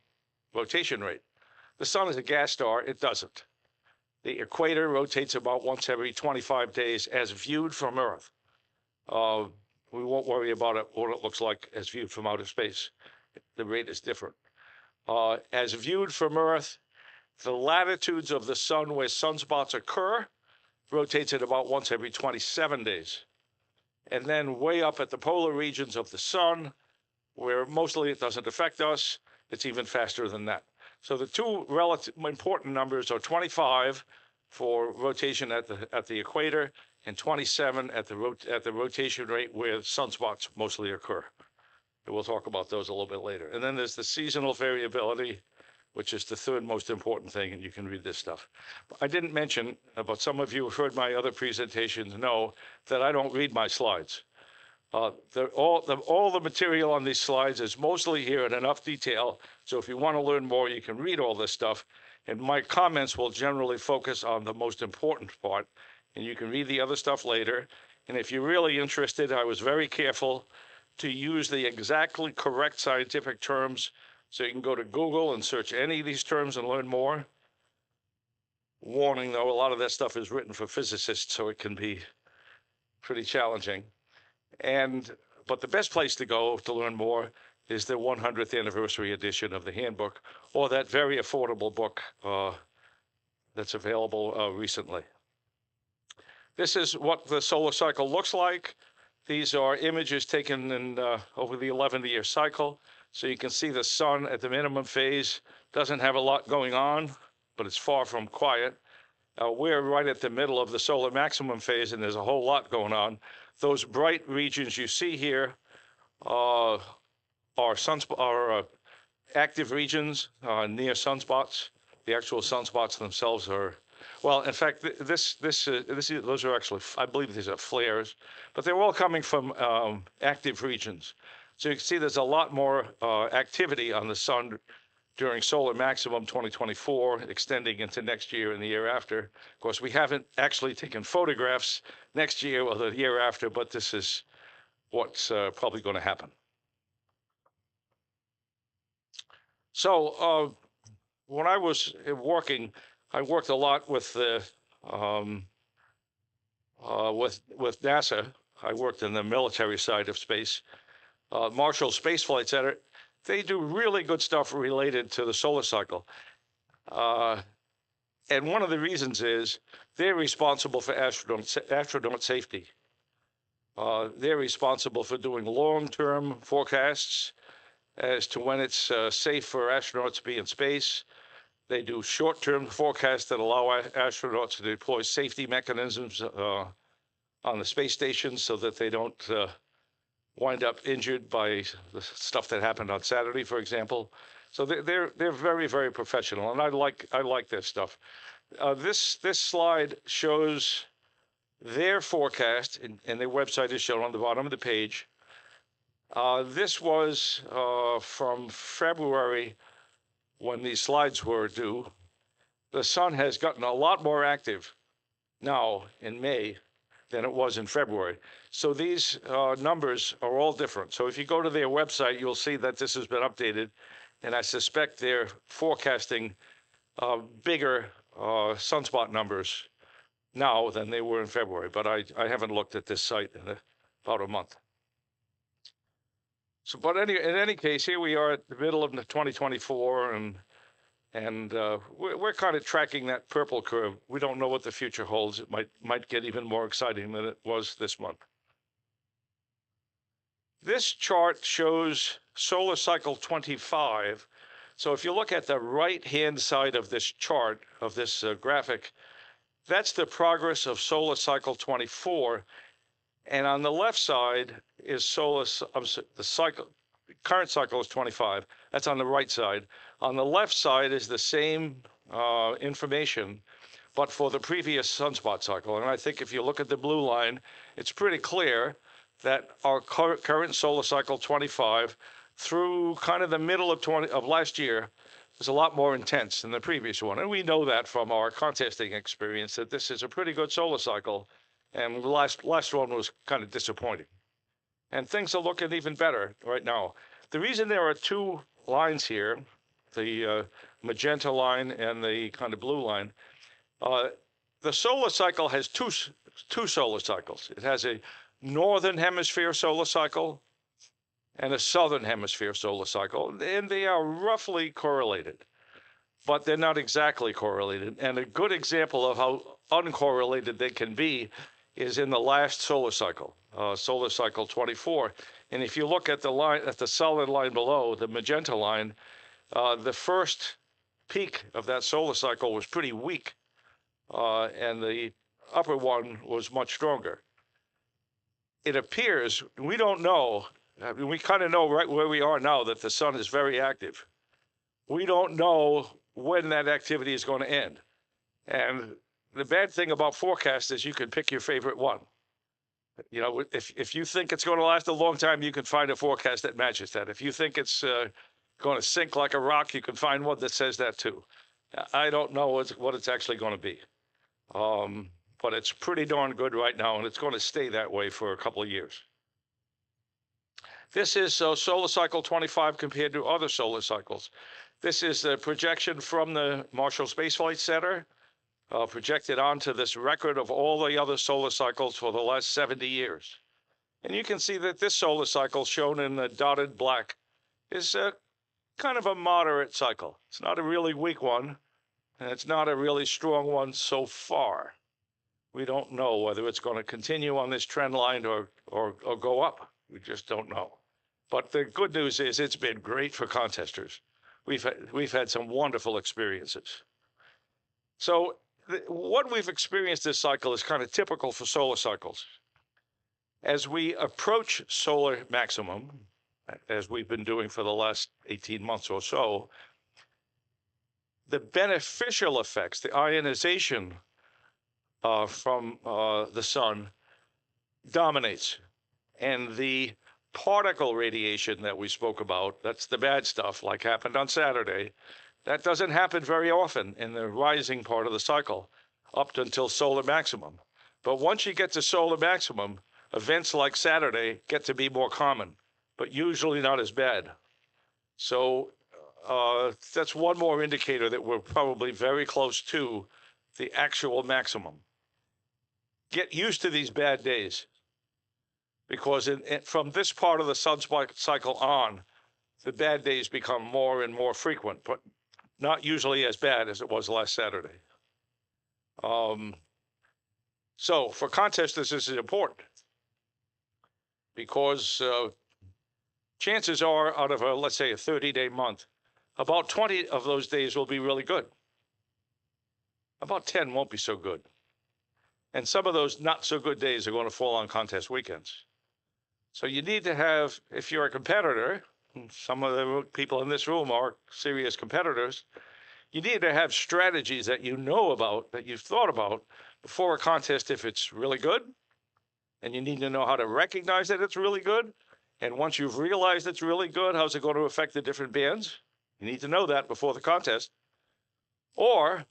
rotation rate. The sun is a gas star, it doesn't. The equator rotates about once every 25 days as viewed from Earth. We won't worry about what it looks like as viewed from outer space. The rate is different. As viewed from Earth, the latitudes of the sun where sunspots occur rotates at about once every 27 days. And then way up at the polar regions of the sun, where mostly it doesn't affect us, it's even faster than that. So the two relative important numbers are 25 for rotation at the equator and 27 at the rotation rate where sunspots mostly occur. And we'll talk about those a little bit later. And then there's the seasonal variability, which is the third most important thing, and you can read this stuff. I didn't mention, but some of you who heard my other presentations know that I don't read my slides. All the material on these slides is mostly here in enough detail, so if you want to learn more, you can read all this stuff, and my comments will generally focus on the most important part, and you can read the other stuff later. And if you're really interested, I was very careful to use the exactly correct scientific terms, so you can go to Google and search any of these terms and learn more. Warning though, a lot of that stuff is written for physicists, so it can be pretty challenging. But the best place to go to learn more is the 100th anniversary edition of the handbook, or that very affordable book that's available recently. This is what the solar cycle looks like. These are images taken in, over the 11-year cycle. So you can see the sun at the minimum phase doesn't have a lot going on, but it's far from quiet. We're right at the middle of the solar maximum phase, and there's a whole lot going on. Those bright regions you see here are active regions near sunspots. The actual sunspots themselves are, well, in fact, those are actually, I believe these are flares, but they're all coming from active regions. So you can see there's a lot more activity on the sun during solar maximum 2024, extending into next year and the year after. Of course, we haven't actually taken photographs next year or the year after, but this is what's probably going to happen. So when I was working, I worked a lot with the with NASA. I worked in the military side of space. Marshall Space Flight Center, they do really good stuff related to the solar cycle. And one of the reasons is they're responsible for astronaut safety. They're responsible for doing long-term forecasts as to when it's safe for astronauts to be in space. They do short-term forecasts that allow astronauts to deploy safety mechanisms on the space station so that they don't wind up injured by the stuff that happened on Saturday, for example. So they're very, very professional, and I like their stuff. This slide shows their forecast, and their website is shown on the bottom of the page. This was from February when these slides were due. The sun has gotten a lot more active now in May than it was in February. So these numbers are all different. So if you go to their website, you'll see that this has been updated, and I suspect they're forecasting bigger sunspot numbers now than they were in February, but I haven't looked at this site in about a month. So, but in any case, here we are at the middle of 2024, and we're kind of tracking that purple curve. We don't know what the future holds. It might get even more exciting than it was this month. This chart shows solar cycle 25. So if you look at the right-hand side of this chart, of this graphic, that's the progress of solar cycle 24. And on the left side is the cycle, current cycle is 25. That's on the right side. On the left side is the same information, but for the previous sunspot cycle. And I think if you look at the blue line, it's pretty clear that our current solar cycle 25 through kind of the middle of last year is a lot more intense than the previous one. And we know that from our contesting experience, that this is a pretty good solar cycle. And the last one was kind of disappointing. And things are looking even better right now. The reason there are two lines here, the magenta line and the kind of blue line, the solar cycle has two solar cycles. It has a northern hemisphere solar cycle and a southern hemisphere solar cycle, and they are roughly correlated, but they're not exactly correlated. And a good example of how uncorrelated they can be is in the last solar cycle 24. And if you look at the line, at the solid line below, the magenta line, the first peak of that solar cycle was pretty weak, and the upper one was much stronger. It appears, we don't know, we kind of know right where we are now that the sun is very active. We don't know when that activity is going to end. And the bad thing about forecasts is you can pick your favorite one. You know, if you think it's going to last a long time, you can find a forecast that matches that. If you think it's going to sink like a rock, you can find one that says that too. I don't know what it's actually going to be. But it's pretty darn good right now, and it's going to stay that way for a couple of years. This is solar cycle 25 compared to other solar cycles. This is a projection from the Marshall Space Flight Center, projected onto this record of all the other solar cycles for the last 70 years. And you can see that this solar cycle, shown in the dotted black, is kind of a moderate cycle. It's not a really weak one, and it's not a really strong one so far. We don't know whether it's going to continue on this trend line or go up. We just don't know. But the good news is it's been great for contesters. We've had some wonderful experiences. So what we've experienced this cycle is kind of typical for solar cycles. As we approach solar maximum, as we've been doing for the last 18 months or so, the beneficial effects, the ionization from the sun dominates. And the particle radiation that we spoke about, that's the bad stuff, like happened on Saturday, that doesn't happen very often in the rising part of the cycle up until solar maximum. But once you get to solar maximum, events like Saturday get to be more common, but usually not as bad. So that's one more indicator that we're probably very close to the actual maximum. Get used to these bad days, because from this part of the sunspot cycle on, the bad days become more and more frequent, but not usually as bad as it was last Saturday. So for contesters, this is important, because chances are out of let's say a 30-day month, about 20 of those days will be really good. About 10 won't be so good. And some of those not so good days are going to fall on contest weekends. So you need to have, if you're a competitor, some of the people in this room are serious competitors, you need to have strategies that you know about, that you've thought about before a contest if it's really good. And you need to know how to recognize that it's really good. And once you've realized it's really good, how's it going to affect the different bands? You need to know that before the contest. Or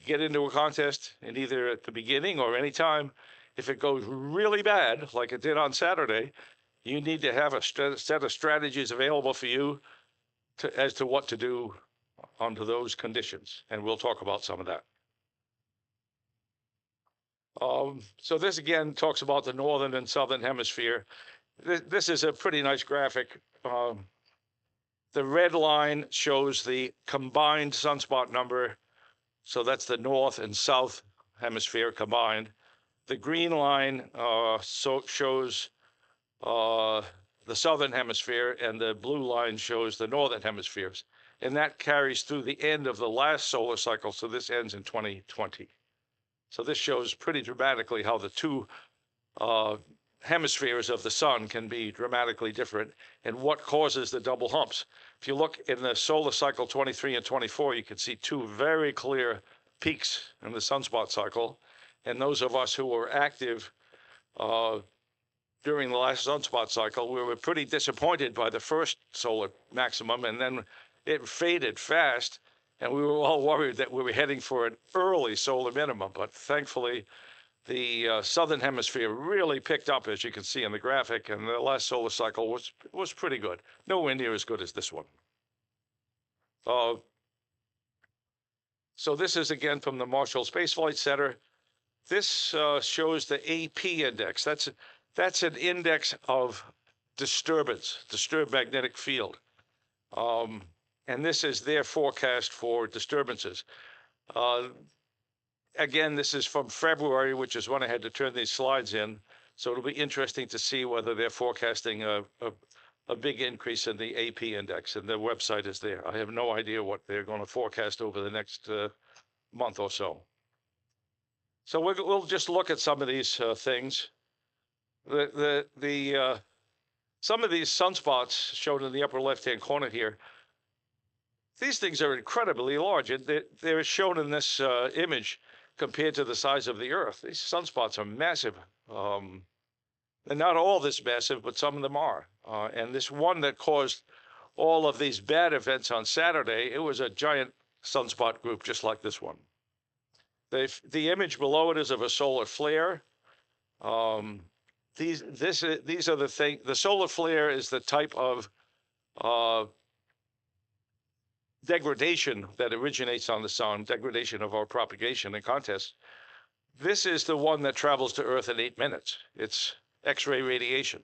get into a contest, and either at the beginning or any time, if it goes really bad, like it did on Saturday, you need to have a set of strategies available for you as to what to do under those conditions. And we'll talk about some of that. So this again talks about the northern and southern hemisphere. This is a pretty nice graphic. The red line shows the combined sunspot number. So that's the north and south hemisphere combined. The green line shows the southern hemisphere, and the blue line shows the northern hemispheres. And that carries through the end of the last solar cycle, so this ends in 2020. So this shows pretty dramatically how the two hemispheres of the sun can be dramatically different and what causes the double humps. If you look in the solar cycle 23 and 24, you can see two very clear peaks in the sunspot cycle. And those of us who were active during the last sunspot cycle, we were pretty disappointed by the first solar maximum, and then it faded fast, and we were all worried that we were heading for an early solar minimum. But thankfully, the southern hemisphere really picked up, as you can see in the graphic, and the last solar cycle was pretty good. Nowhere near as good as this one. So this is again from the Marshall Space Flight Center. This shows the AP index. That's an index of disturbance, disturbed magnetic field. And this is their forecast for disturbances. Again, this is from February, which is when I had to turn these slides in. So it'll be interesting to see whether they're forecasting a big increase in the AP index, and their website is there. I have no idea what they're going to forecast over the next month or so. So we'll just look at some of these things. Some of these sunspots shown in the upper left-hand corner here, these things are incredibly large. They're shown in this image compared to the size of the Earth. These sunspots are massive. They're not all this massive, but some of them are. And this one that caused all of these bad events on Saturday, it was a giant sunspot group just like this one. The image below it is of a solar flare. These are the things. The solar flare is the type of degradation that originates on the sun, degradation of our propagation and contest. This is the one that travels to Earth in 8 minutes. It's X-ray radiation.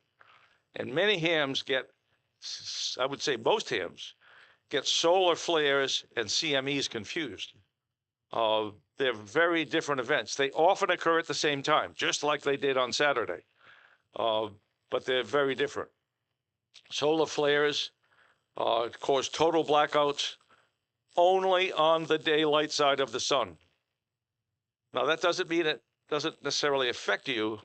And many hams get I would say most hams, get solar flares and CMEs confused. They're very different events. They often occur at the same time, just like they did on Saturday, but they're very different. Solar flares cause total blackouts only on the daylight side of the sun. Now, that doesn't mean it doesn't necessarily affect you.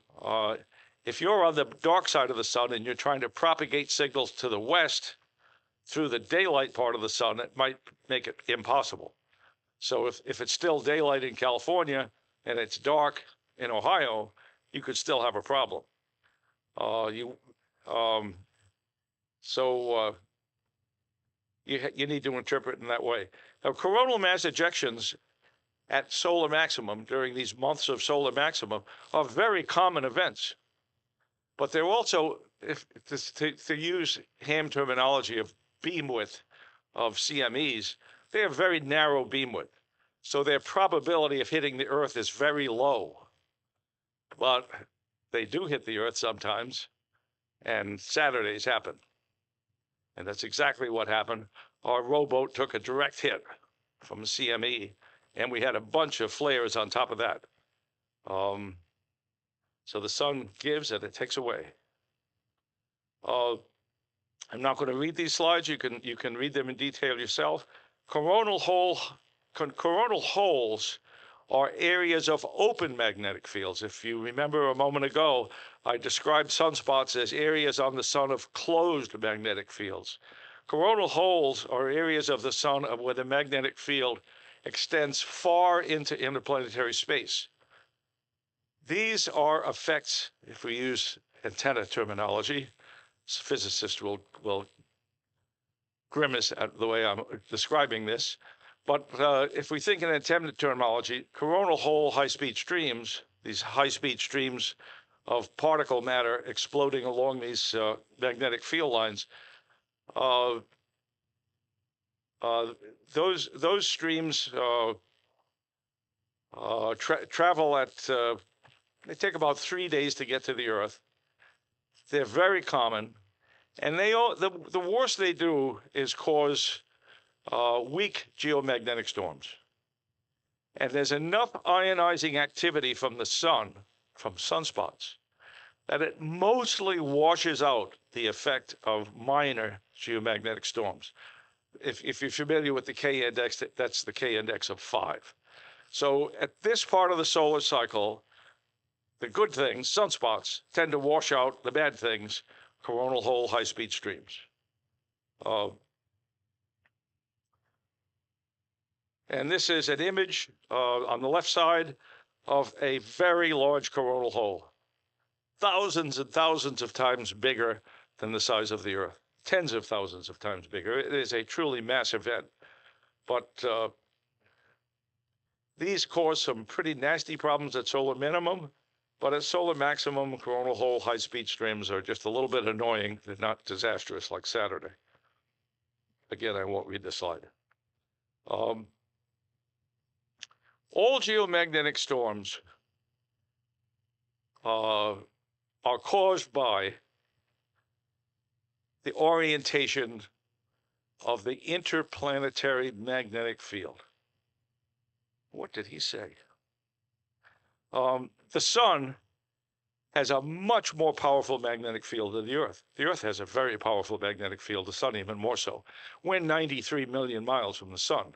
If you're on the dark side of the sun and you're trying to propagate signals to the west through the daylight part of the sun, it might make it impossible. So if it's still daylight in California and it's dark in Ohio, you could still have a problem. You need to interpret it in that way. Now, coronal mass ejections at solar maximum during these months of solar maximum are very common events. But they're also, to use ham terminology of beam width of CMEs, they have very narrow beam width. So their probability of hitting the Earth is very low. But they do hit the Earth sometimes, and Saturdays happen. And that's exactly what happened. Our rowboat took a direct hit from a CME, and we had a bunch of flares on top of that. So the sun gives and it takes away. I'm not going to read these slides. You can read them in detail yourself. Coronal holes are areas of open magnetic fields. If you remember a moment ago, I described sunspots as areas on the sun of closed magnetic fields. Coronal holes are areas of the sun where the magnetic field extends far into interplanetary space. These are effects, if we use antenna terminology, physicists will grimace at the way I'm describing this. But if we think in antenna terminology, coronal hole high-speed streams, these high-speed streams of particle matter exploding along these magnetic field lines, those streams travel at, they take about 3 days to get to the Earth. They're very common. And the worst they do is cause weak geomagnetic storms. And there's enough ionizing activity from the sun, from sunspots, that it mostly washes out the effect of minor geomagnetic storms. If you're familiar with the K index, that's the K index of 5. So at this part of the solar cycle, the good things, sunspots, tend to wash out the bad things, coronal hole high-speed streams. And this is an image on the left side of a very large coronal hole, thousands and thousands of times bigger than the size of the Earth, tens of thousands of times bigger. It is a truly massive event. But these cause some pretty nasty problems at solar minimum. But at solar maximum, coronal hole high-speed streams are just a little bit annoying. They're not disastrous like Saturday. Again, I won't read the slide. All geomagnetic storms are caused by the orientation of the interplanetary magnetic field. What did he say? The sun has a much more powerful magnetic field than the Earth. The Earth has a very powerful magnetic field, the sun even more so. We're 93 million miles from the sun.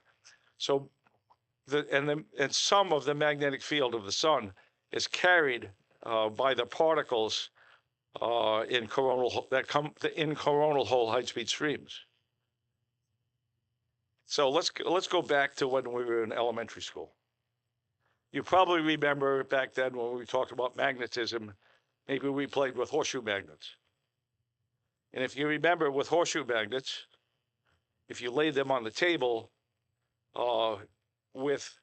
So, and some of the magnetic field of the sun is carried by the particles in coronal hole high-speed streams. So let's go back to when we were in elementary school. You probably remember back then when we talked about magnetism, maybe we played with horseshoe magnets. And if you remember with horseshoe magnets, if you laid them on the table with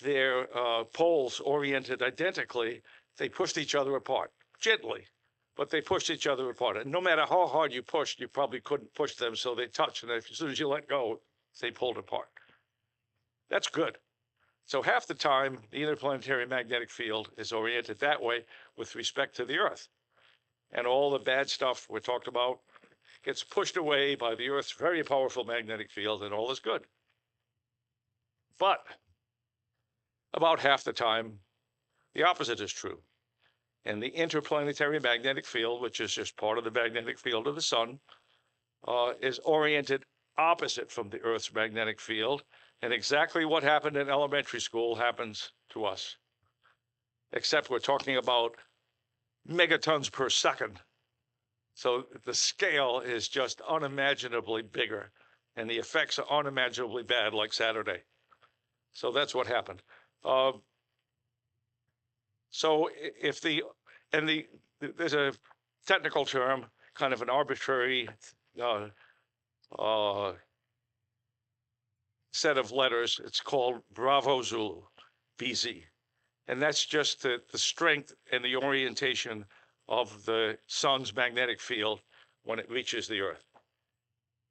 their poles oriented identically, they pushed each other apart, gently, but they pushed each other apart. And no matter how hard you pushed, you probably couldn't push them so they touched, and as soon as you let go, they pulled apart. That's good. So half the time, the interplanetary magnetic field is oriented that way with respect to the Earth. And all the bad stuff we talked about gets pushed away by the Earth's very powerful magnetic field, and all is good. But about half the time, the opposite is true. And the interplanetary magnetic field, which is just part of the magnetic field of the sun, is oriented opposite from the Earth's magnetic field. And exactly what happened in elementary school happens to us. Except we're talking about megatons per second. So the scale is just unimaginably bigger, and the effects are unimaginably bad, like Saturday. So that's what happened. So if there's a technical term, kind of an arbitrary set of letters. It's called Bravo Zulu, BZ. And that's just the strength and the orientation of the sun's magnetic field when it reaches the Earth.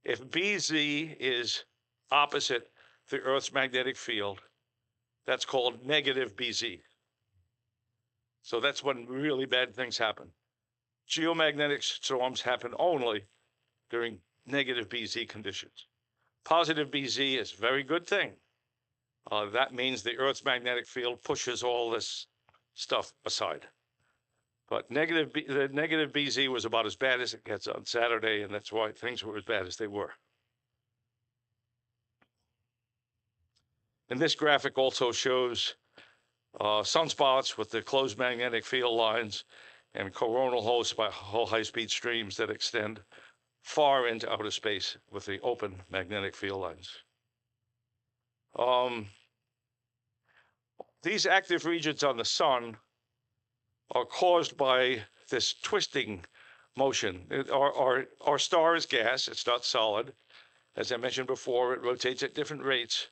If BZ is opposite the Earth's magnetic field, that's called negative BZ. So that's when really bad things happen. Geomagnetic storms happen only during negative BZ conditions. Positive BZ is a very good thing. That means the Earth's magnetic field pushes all this stuff aside. But the negative BZ was about as bad as it gets on Saturday, and that's why things were as bad as they were. And this graphic also shows sunspots with the closed magnetic field lines and coronal holes by high-speed streams that extend far into outer space with the open magnetic field lines. These active regions on the sun are caused by this twisting motion. Our star is gas, it's not solid. As I mentioned before, it rotates at different rates.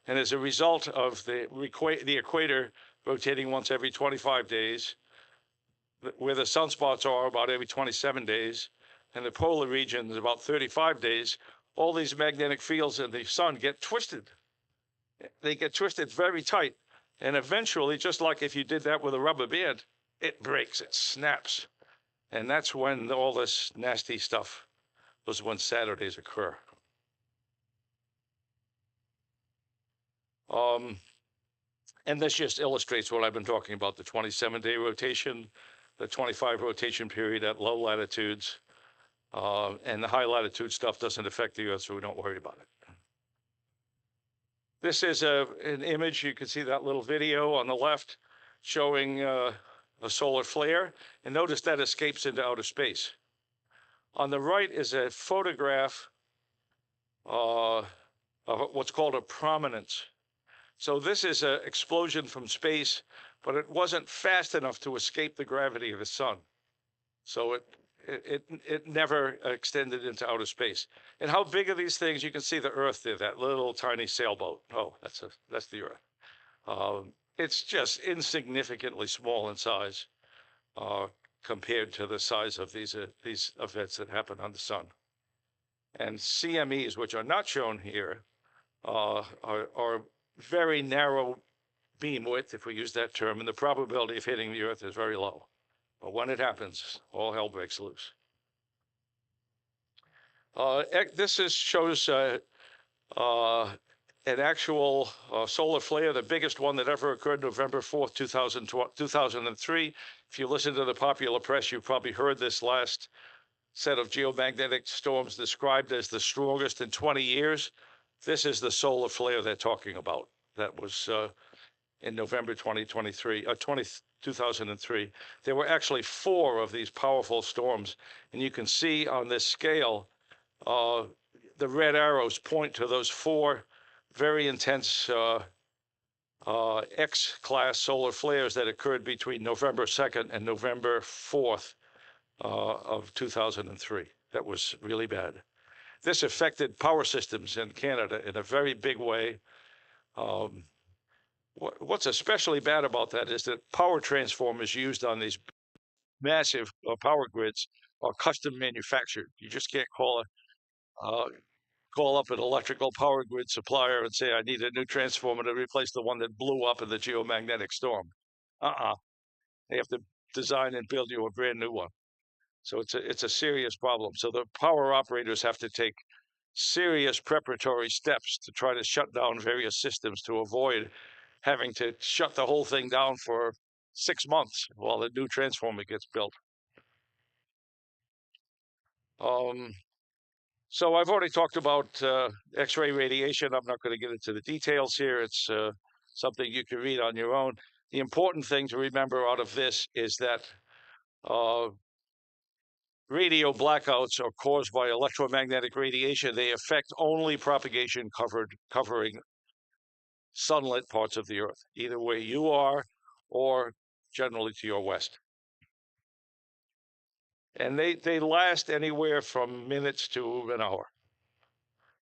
And as a result of the equator rotating once every 25 days, where the sunspots are about every 27 days, and the polar region is about 35 days, all these magnetic fields in the sun get twisted. They get twisted very tight. And eventually, just like if you did that with a rubber band, it breaks, it snaps. And that's when all this nasty stuff was when Saturdays occur. And this just illustrates what I've been talking about, the 27-day rotation, the 25 rotation period at low latitudes. And the high latitude stuff doesn't affect the Earth, so we don't worry about it. This is an image. You can see that little video on the left showing a solar flare. And notice that escapes into outer space. On the right is a photograph of what's called a prominence. So this is an explosion from space, but it wasn't fast enough to escape the gravity of the sun. So it never extended into outer space. And how big are these things? You can see the Earth there, that little tiny sailboat. Oh, that's the Earth. It's just insignificantly small in size compared to the size of these events that happen on the sun. And CMEs, which are not shown here, are very narrow beam width, if we use that term, and the probability of hitting the Earth is very low. But when it happens, all hell breaks loose. This shows an actual solar flare, the biggest one that ever occurred November 4th, 2003. If you listen to the popular press, you've probably heard this last set of geomagnetic storms described as the strongest in 20 years. This is the solar flare they're talking about. That was in November 2003. There were actually 4 of these powerful storms. And you can see on this scale, the red arrows point to those 4 very intense X-class solar flares that occurred between November 2nd and November 4th of 2003. That was really bad. This affected power systems in Canada in a very big way. What's especially bad about that is that power transformers used on these massive power grids are custom manufactured. You just can't call up an electrical power grid supplier and say, I need a new transformer to replace the one that blew up in the geomagnetic storm. They have to design and build you a brand new one. So it's a serious problem. So the power operators have to take serious preparatory steps to try to shut down various systems to avoid having to shut the whole thing down for 6 months while the new transformer gets built. So I've already talked about X-ray radiation. I'm not going to get into the details here. It's something you can read on your own. The important thing to remember out of this is that radio blackouts are caused by electromagnetic radiation. They affect only propagation covering sunlit parts of the Earth, either where you are or generally to your west. And they last anywhere from minutes to an hour.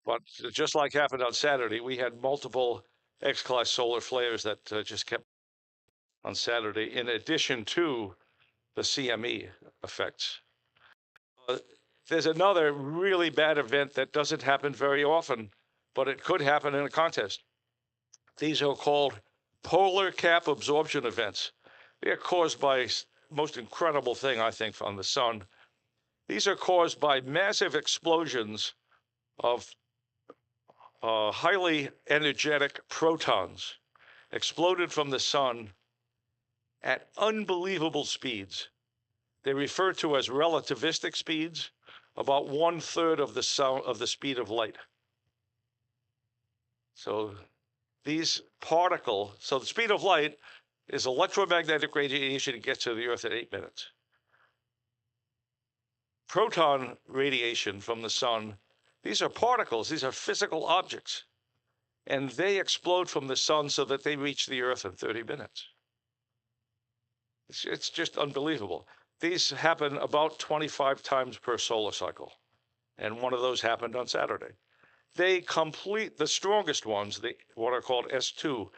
But just like happened on Saturday, we had multiple X-class solar flares that just kept on Saturday, in addition to the CME effects. There's another really bad event that doesn't happen very often, but it could happen in a contest. These are called polar cap absorption events. They are caused by most incredible thing, I think, on the sun. These are caused by massive explosions of highly energetic protons exploded from the sun at unbelievable speeds. They're referred to as relativistic speeds, about 1/3 of the speed of light. So these particles, so the speed of light is electromagnetic radiation that gets to the Earth in 8 minutes. Proton radiation from the sun, these are particles, these are physical objects, and they explode from the sun so that they reach the Earth in 30 minutes. It's just unbelievable. These happen about 25 times per solar cycle, and one of those happened on Saturday. They complete, the strongest ones, what are called S2,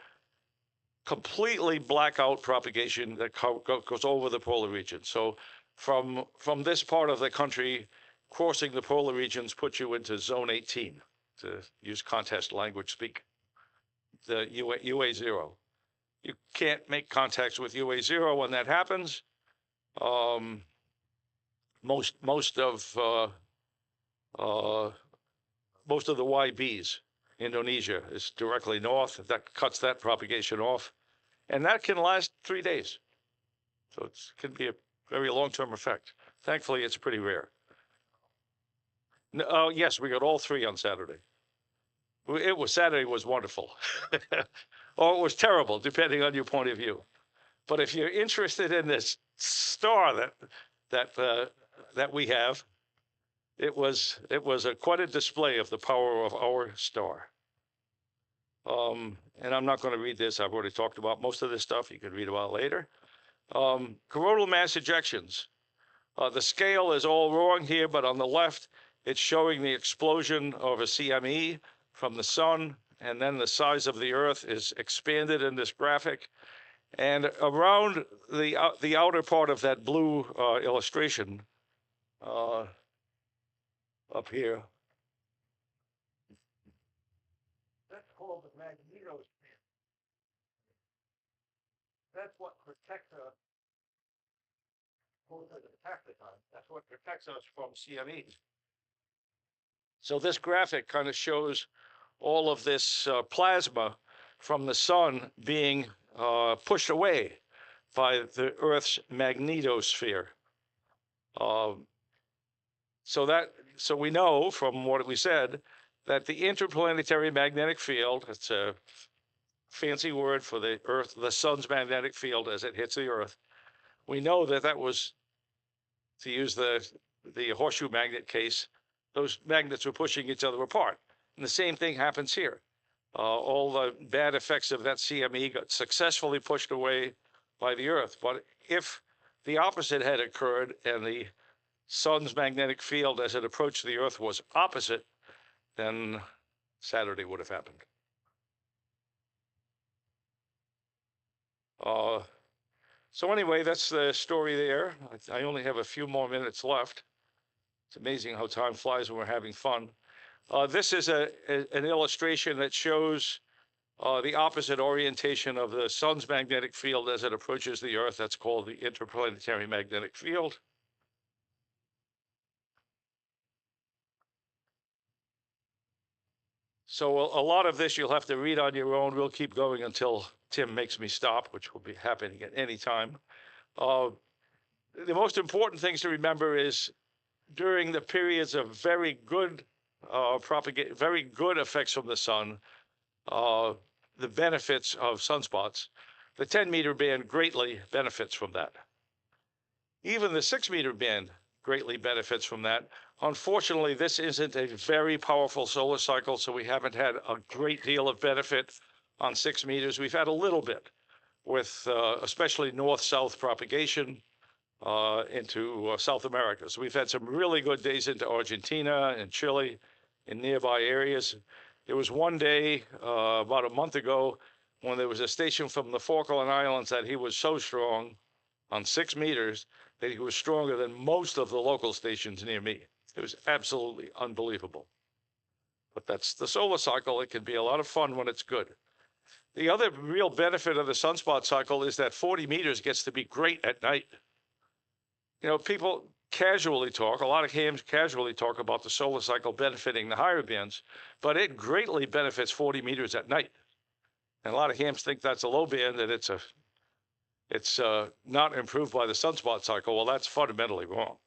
completely black out propagation that goes over the polar region. So from this part of the country, crossing the polar regions puts you into zone 18, to use contest language speak, the UA0. You can't make contacts with UA0 when that happens. Most of the YBs, Indonesia, is directly north. That cuts that propagation off, and that can last 3 days. So it can be a very long-term effect. Thankfully, it's pretty rare. Yes, we got all 3 on Saturday. Saturday was wonderful, or it was terrible, depending on your point of view. But if you're interested in this star that we have, it was quite a display of the power of our star. And I'm not going to read this. I've already talked about most of this stuff. You can read about it later. Coronal mass ejections. The scale is all wrong here, but on the left, it's showing the explosion of a CME from the sun, and then the size of the Earth is expanded in this graphic. And around the outer part of that blue illustration, up here, that's called the magnetosphere. That's what protects us. That's what protects us from CMEs. So this graphic kind of shows all of this plasma from the sun being pushed away by the Earth's magnetosphere. So we know from what we said that the interplanetary magnetic field, it's a fancy word for the sun's magnetic field as it hits the Earth. We know that was, to use the horseshoe magnet case, those magnets were pushing each other apart. And the same thing happens here. All the bad effects of that CME got successfully pushed away by the Earth. But if the opposite had occurred and the sun's magnetic field as it approached the Earth was opposite, then Saturday would have happened. So anyway, that's the story there. I only have a few more minutes left. It's amazing how time flies when we're having fun. This is an illustration that shows the opposite orientation of the sun's magnetic field as it approaches the Earth. That's called the interplanetary magnetic field. So a lot of this you'll have to read on your own. We'll keep going until Tim makes me stop, which will be happening at any time. The most important things to remember is during the periods of very good very good effects from the sun, the benefits of sunspots, the 10-meter band greatly benefits from that. Even the 6-meter band greatly benefits from that. Unfortunately, this isn't a very powerful solar cycle, so we haven't had a great deal of benefit on 6 meters. We've had a little bit with especially north-south propagation into South America. So we've had some really good days into Argentina and Chile in nearby areas. There was one day about a month ago when there was a station from the Falkland Islands that he was so strong on 6 meters that he was stronger than most of the local stations near me. It was absolutely unbelievable. But that's the solar cycle. It can be a lot of fun when it's good. The other real benefit of the sunspot cycle is that 40 meters gets to be great at night. You know, people casually talk, a lot of hams casually talk about the solar cycle benefiting the higher bands, but it greatly benefits 40 meters at night. And a lot of hams think that's a low band and it's not improved by the sunspot cycle. Well, that's fundamentally wrong.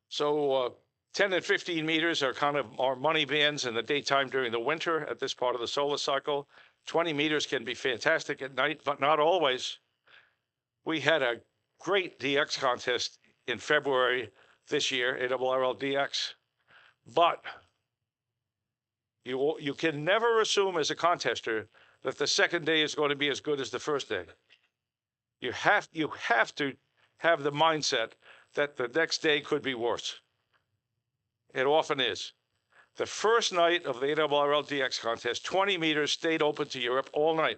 So 10 and 15 meters are kind of our money bands in the daytime during the winter at this part of the solar cycle. 20 meters can be fantastic at night, but not always. We had a great DX contest in February this year, ARRL DX, but you can never assume as a contester that the second day is going to be as good as the first day. You have to have the mindset that the next day could be worse. It often is. The first night of the ARRL DX contest, 20 meters stayed open to Europe all night.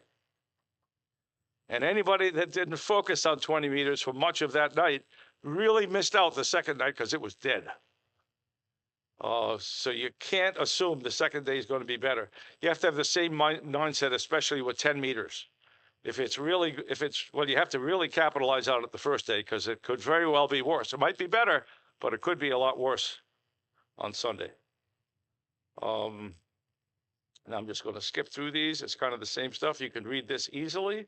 And anybody that didn't focus on 20 meters for much of that night really missed out the second night because it was dead. So you can't assume the second day is going to be better. You have to have the same mindset, especially with 10 meters. Well, you have to really capitalize on it the first day because it could very well be worse. It might be better, but it could be a lot worse on Sunday. And I'm just going to skip through these. It's kind of the same stuff. You can read this easily.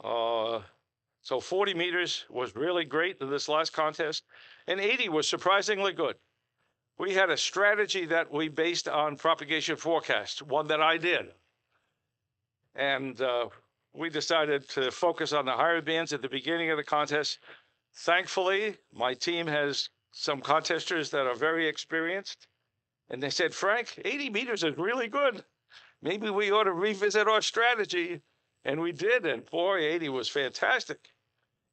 So 40 meters was really great in this last contest, and 80 was surprisingly good. We had a strategy that we based on propagation forecast, one that I did. And we decided to focus on the higher bands at the beginning of the contest. Thankfully, my team has some contesters that are very experienced. And they said, Frank, 80 meters is really good. Maybe we ought to revisit our strategy. And we did, and boy, 80 was fantastic.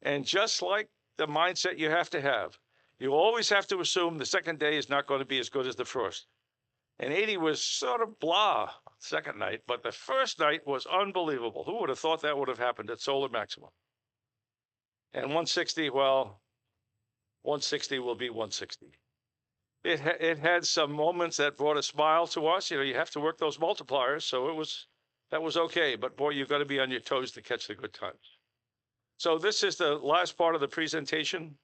And just like the mindset you have to have, you always have to assume the second day is not going to be as good as the first. And 80 was sort of blah second night, but the first night was unbelievable. Who would have thought that would have happened at solar maximum? And 160, well, 160 will be 160. It had some moments that brought a smile to us. You know, you have to work those multipliers, so that was okay. But boy, you've got to be on your toes to catch the good times. So this is the last part of the presentation.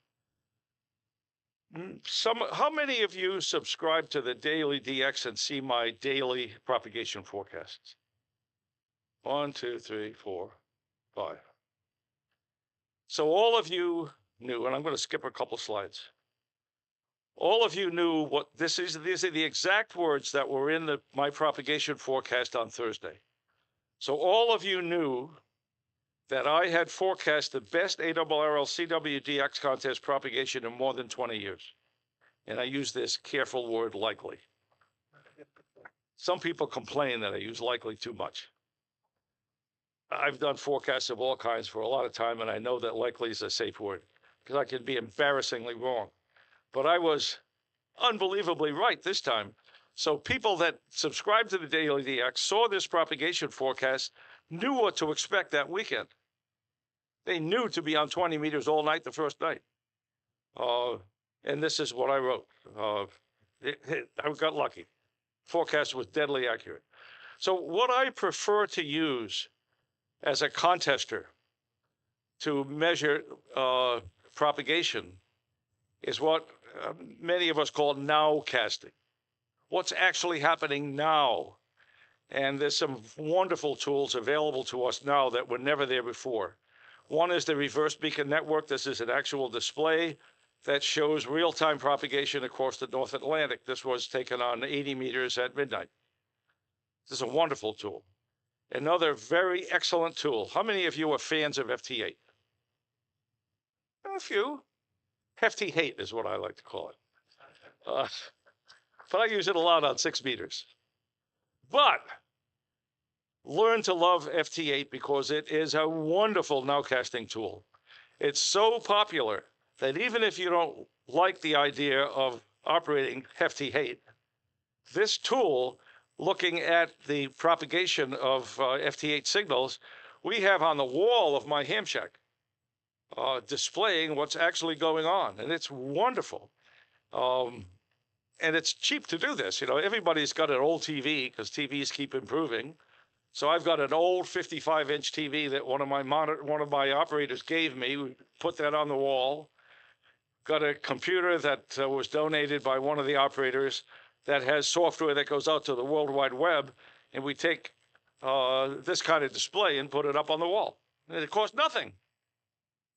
How many of you subscribe to the daily DX and see my daily propagation forecasts? 1, 2, 3, 4, 5. So all of you knew, and I'm going to skip a couple slides. All of you knew what these are the exact words that were in my propagation forecast on Thursday. So all of you knew that I had forecast the best ARRL CWDX contest propagation in more than 20 years. And I use this careful word likely. Some people complain that I use likely too much. I've done forecasts of all kinds for a lot of time, and I know that likely is a safe word because I can be embarrassingly wrong. But I was unbelievably right this time. So people that subscribed to the Daily DX saw this propagation forecast, knew what to expect that weekend. They knew to be on 20 meters all night the first night. And this is what I wrote. I got lucky. Forecast was deadly accurate. So what I prefer to use as a contester to measure propagation is what many of us call nowcasting. what's actually happening now. And there's some wonderful tools available to us now that were never there before. One is the reverse beacon network. This is an actual display that shows real-time propagation across the North Atlantic. This was taken on 80 meters at midnight. This is a wonderful tool. Another very excellent tool. How many of you are fans of FT8? A few. Hefty hate is what I like to call it. But I use it a lot on 6 meters. But learn to love FT8 because it is a wonderful nowcasting tool. It's so popular that even if you don't like the idea of operating Hefty hate, this tool, looking at the propagation of FT8 signals, we have on the wall of my ham shack displaying what's actually going on, and it's wonderful. And it's cheap to do this. You know, everybody's got an old TV because TVs keep improving. So I've got an old 55-inch TV that one of my operators gave me. We put that on the wall. Got a computer that was donated by one of the operators that has software that goes out to the World Wide Web, and we take this kind of display and put it up on the wall. And it costs nothing.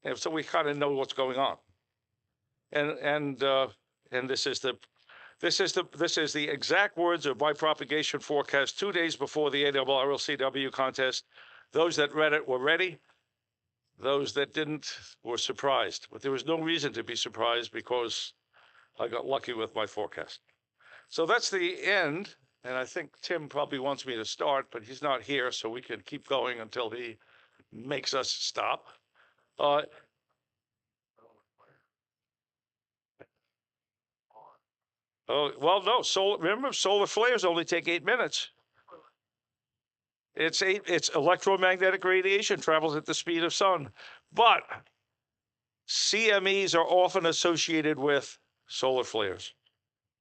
And so we kind of know what's going on. And this is the exact words of my propagation forecast 2 days before the ARRL-CW contest. Those that read it were ready. Those that didn't were surprised. But there was no reason to be surprised because I got lucky with my forecast. So that's the end. And I think Tim probably wants me to start, but he's not here, so we can keep going until he makes us stop. Oh, well, no. Remember, solar flares only take 8 minutes. It's electromagnetic radiation travels at the speed of sun, but CMEs are often associated with solar flares.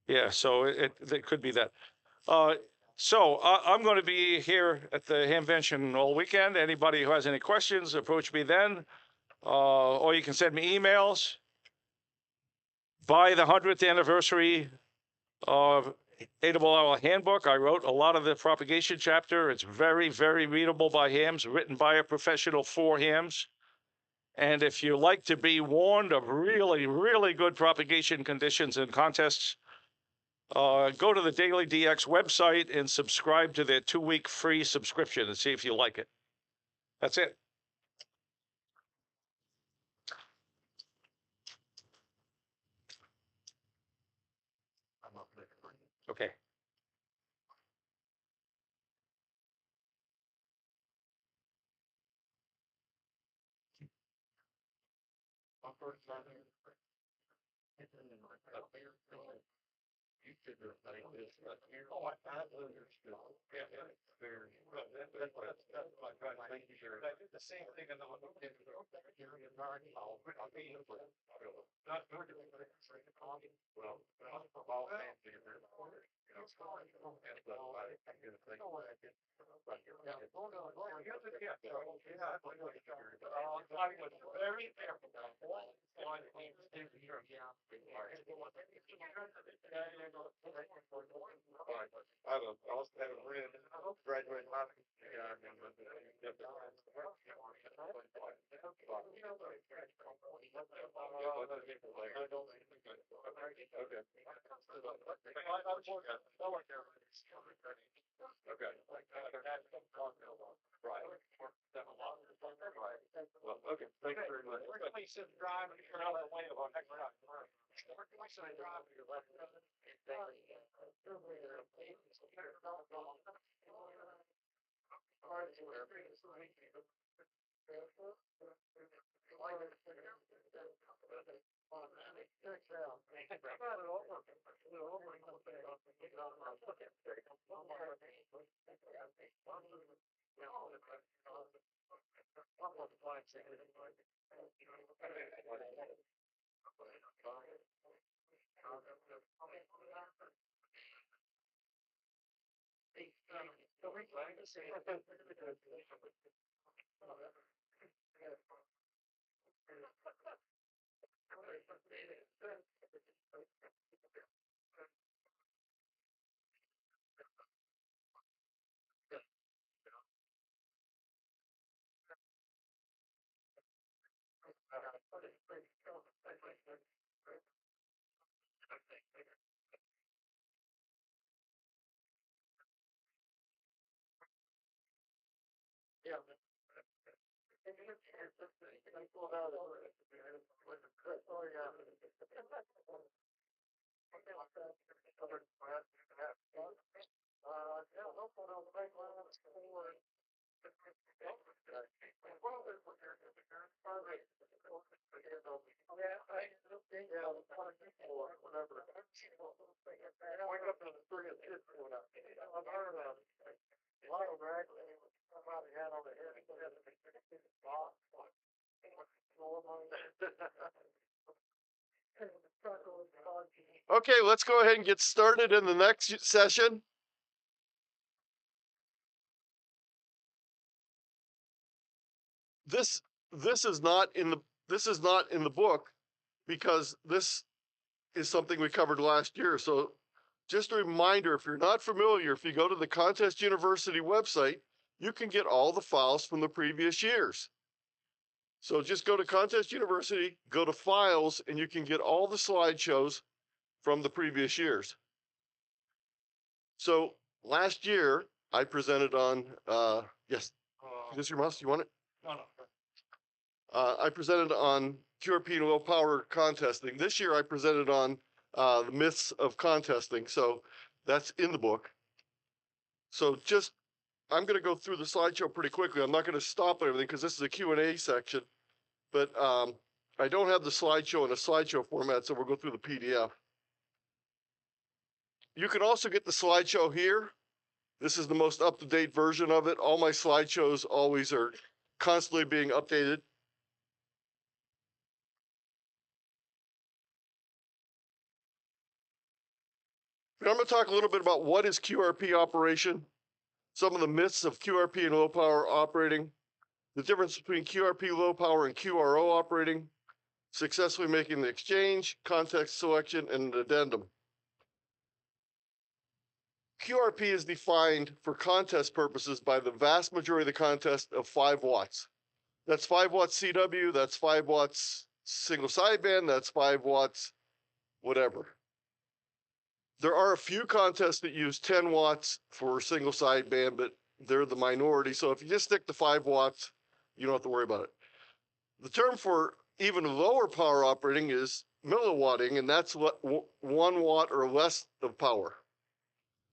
Yeah, so it could be that. So I'm going to be here at the Hamvention all weekend. Anybody who has any questions, approach me then, or you can send me emails. By the 100th anniversary of ARRL Handbook, I wrote a lot of the propagation chapter. It's very, very readable by hams, written by a professional for hams. And if you like to be warned of really, really good propagation conditions and contests, go to the Daily DX website and subscribe to their 2-week free subscription and see if you like it. That's it. Okay. The same thing in the Okay, let's go ahead and get started in the next session. This is not in the book because this is something we covered last year. So just a reminder, if you're not familiar, if you go to the Contest University website, you can get all the files from the previous years. So just go to Contest University, go to Files, and you can get all the slideshows from the previous years. So last year, I presented on, yes, is this your mouse? You want it? No, no. I presented on QRP and low power contesting. This year, I presented on the myths of contesting. So that's in the book. So just, I'm going to go through the slideshow pretty quickly. I'm not going to stop everything because this is a Q&A section. But I don't have the slideshow in a slideshow format, so we'll go through the PDF. You can also get the slideshow here. This is the most up-to-date version of it. All my slideshows always are constantly being updated. I'm going to talk a little bit about what is QRP operation, some of the myths of QRP and low power operating, the difference between QRP low power and QRO operating, successfully making the exchange, context selection, and an addendum. QRP is defined for contest purposes by the vast majority of the contest of 5 watts. That's 5 watts CW, that's 5 watts single sideband, that's 5 watts whatever. There are a few contests that use 10 watts for single sideband, but they're the minority. So if you just stick to 5 watts, you don't have to worry about it. The term for even lower power operating is milliwatting, and that's 1 watt or less of power.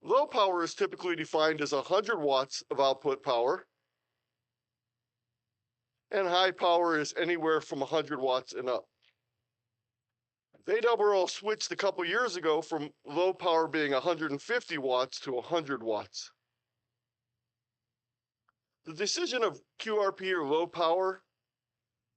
Low power is typically defined as 100 watts of output power, and high power is anywhere from 100 watts and up. They double switched a couple years ago from low power being 150 watts to 100 watts. The decision of QRP or low power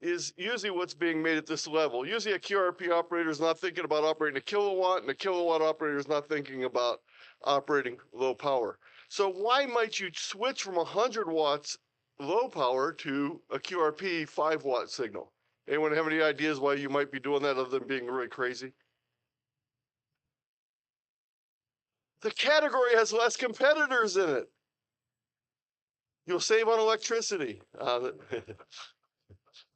is usually what's being made at this level. Usually a QRP operator is not thinking about operating a kilowatt, and a kilowatt operator is not thinking about operating low power. So why might you switch from 100 watts low power to a QRP 5 watt signal? Anyone have any ideas why you might be doing that other than being really crazy? The category has less competitors in it. You'll save on electricity,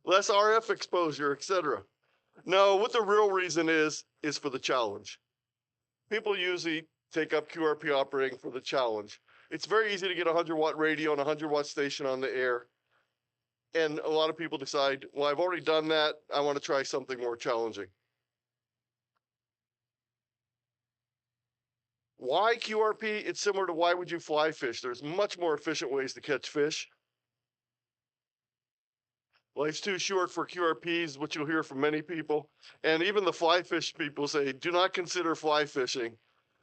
less RF exposure, etc. No, what the real reason is for the challenge. People usually take up QRP operating for the challenge. It's very easy to get a 100-watt radio and a 100-watt station on the air. And a lot of people decide, well, I've already done that. I want to try something more challenging. Why QRP? It's similar to why would you fly fish? There's much more efficient ways to catch fish. Life's too short for QRPs, which you'll hear from many people. And even the fly fish people say, do not consider fly fishing.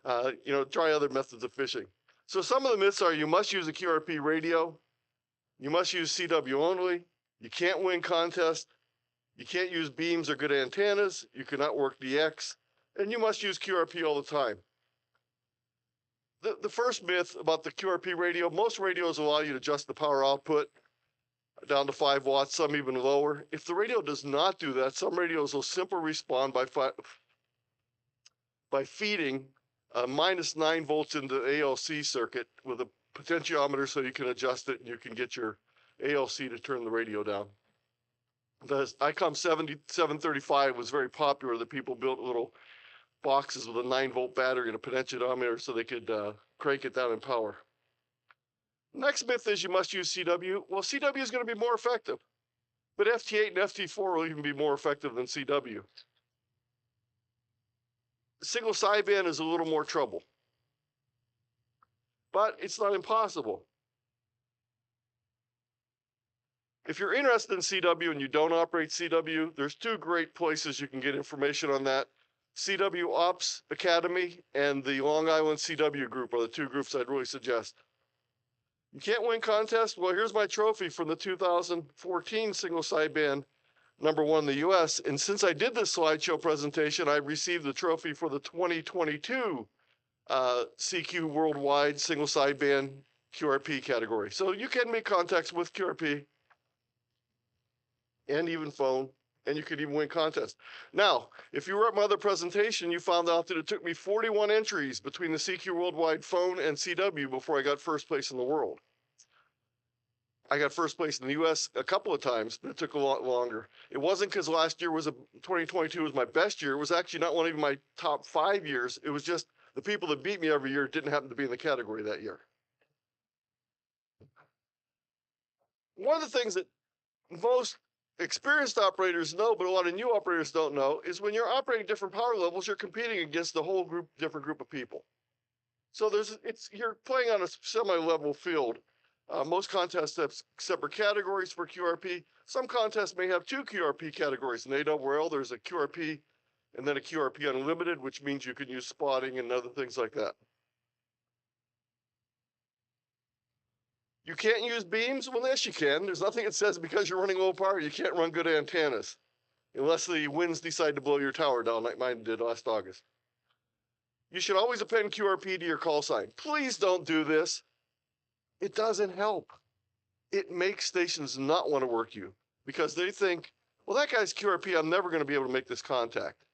Try other methods of fishing. So some of the myths are you must use a QRP radio. You must use CW only. You can't win contests. You can't use beams or good antennas. You cannot work DX. And you must use QRP all the time. The first myth about the QRP radio, most radios allow you to adjust the power output down to 5 watts, some even lower. If the radio does not do that, some radios will simply respond by feeding -9 volts into the ALC circuit with a potentiometer so you can adjust it and you can get your ALC to turn the radio down. The ICOM 735 was very popular. The people built little boxes with a 9-volt battery and a potentiometer so they could crank it down in power. Next myth is you must use CW. Well, CW is going to be more effective. But FT8 and FT4 will even be more effective than CW. Single sideband is a little more trouble, but it's not impossible. If you're interested in CW and you don't operate CW, there's two great places you can get information on that. CW Ops Academy and the Long Island CW group are the two groups I'd really suggest. You can't win contests? Well, here's my trophy from the 2014 single sideband #1 in the US. And since I did this slideshow presentation, I received the trophy for the 2022 CQ Worldwide single sideband QRP category. So you can make contacts with QRP and even phone, and you could even win contests. Now, if you were at my other presentation, you found out that it took me 41 entries between the CQ Worldwide phone and CW before I got first place in the world. I got first place in the US a couple of times, but it took a lot longer. It wasn't because last year 2022 was my best year. It was actually not one of my top 5 years. It was just the people that beat me every year didn't happen to be in the category that year. One of the things that most experienced operators know, but a lot of new operators don't know, is when you're operating different power levels, you're competing against a whole different group of people. So you're playing on a semi-level field. Most contests have separate categories for QRP. Some contests may have 2 QRP categories. In AWL, there's a QRP and then a QRP Unlimited, which means you can use spotting and other things like that. You can't use beams? Well, yes, you can. There's nothing that says because you're running low power, you can't run good antennas. Unless the winds decide to blow your tower down like mine did last August. You should always append QRP to your call sign. Please don't do this. It doesn't help. It makes stations not want to work you because they think, well, that guy's QRP, I'm never going to be able to make this contact.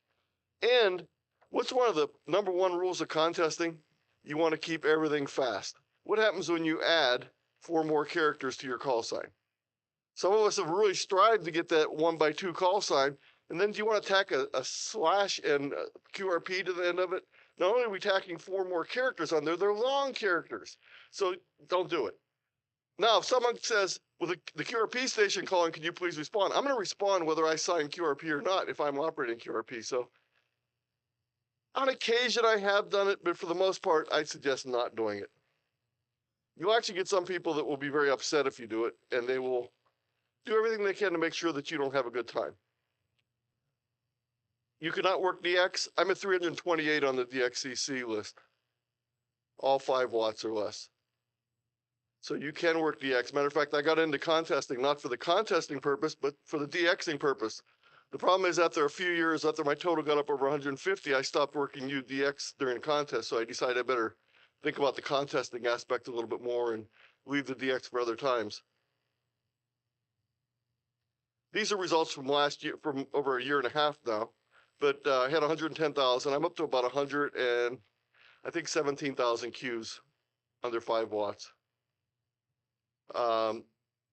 And what's one of the #1 rules of contesting? You want to keep everything fast. What happens when you add 4 more characters to your call sign? Some of us have really strived to get that 1x2 call sign, and then do you want to tack a slash and a QRP to the end of it? Not only are we tacking 4 more characters on there, they're long characters. So don't do it. Now, if someone says, well, the QRP station calling, can you please respond? I'm going to respond whether I sign QRP or not if I'm operating QRP. So on occasion, I have done it, but for the most part, I suggest not doing it. You'll actually get some people that will be very upset if you do it, and they will do everything they can to make sure that you don't have a good time. You cannot work DX. I'm at 328 on the DXCC list. All 5 watts or less. So you can work DX. Matter of fact, I got into contesting, not for the contesting purpose, but for the DXing purpose. The problem is after a few years, after my total got up over 150, I stopped working UDX during a contest. So I decided I better think about the contesting aspect a little bit more and leave the DX for other times. These are results from last year, from over a year and a half now. But I had 110,000. I'm up to about 100 and I think 17,000 Qs under 5 watts.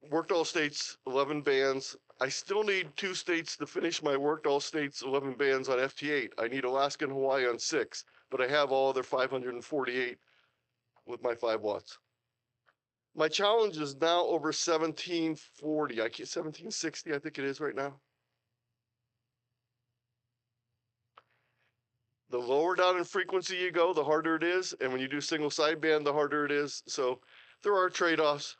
Worked all states, 11 bands. I still need 2 states to finish my worked all states, 11 bands on FT8. I need Alaska and Hawaii on 6, but I have all other 548 with my 5 watts. My challenge is now over 1740. 1760, I think it is right now. The lower down in frequency you go, the harder it is. And when you do single sideband, the harder it is. So there are trade-offs.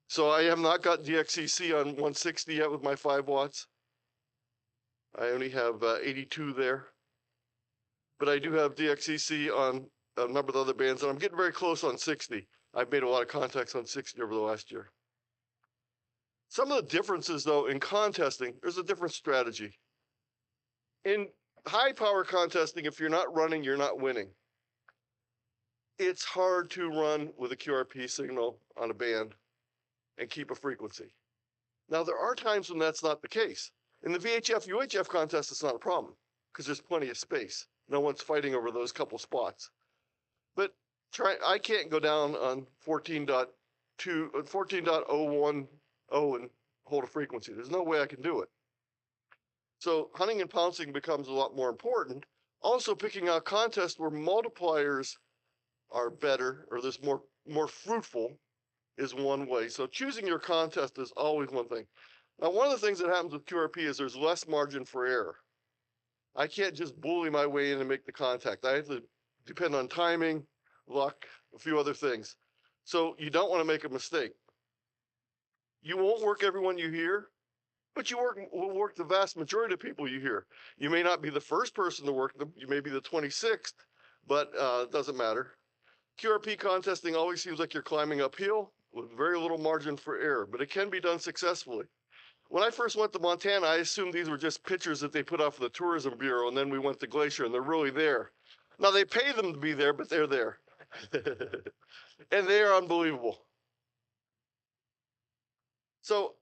So I have not got DXCC on 160 yet with my 5 watts. I only have 82 there. But I do have DXCC on a number of the other bands, and I'm getting very close on 60. I've made a lot of contacts on 60 over the last year. Some of the differences, though, in contesting, there's a different strategy. In high power contesting, if you're not running, you're not winning. It's hard to run with a QRP signal on a band and keep a frequency. Now, there are times when that's not the case. In the VHF, UHF contest, it's not a problem because there's plenty of space. No one's fighting over those couple spots. But I can't go down on 14.010 and hold a frequency. There's no way I can do it. So hunting and pouncing becomes a lot more important. Also, picking out contests where multipliers are better or there's more fruitful is one way. So choosing your contest is always one thing. Now, one of the things that happens with QRP is there's less margin for error. I can't just bully my way in and make the contact. I have to depend on timing, luck, a few other things. So you don't want to make a mistake. You won't work everyone you hear, but you will work the vast majority of people you hear. You may not be the first person to work them. You may be the 26th, but it doesn't matter. QRP contesting always seems like you're climbing uphill with very little margin for error, but it can be done successfully. When I first went to Montana, I assumed these were just pictures that they put off the Tourism Bureau, and then we went to Glacier, and they're really there. Now, they pay them to be there, but they're there. And they are unbelievable. So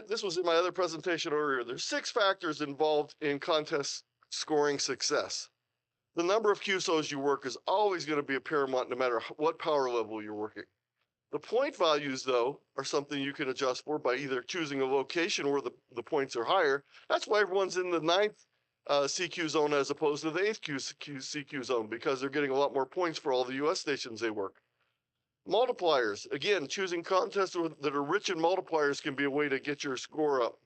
this was in my other presentation earlier. There's 6 factors involved in contest scoring success. The number of QSOs you work is always going to be a paramount no matter what power level you're working. The point values, though, are something you can adjust for by either choosing a location where the points are higher. That's why everyone's in the 9th CQ zone as opposed to the 8th CQ zone, because they're getting a lot more points for all the US stations they work. Multipliers, again, choosing contests that are rich in multipliers can be a way to get your score up.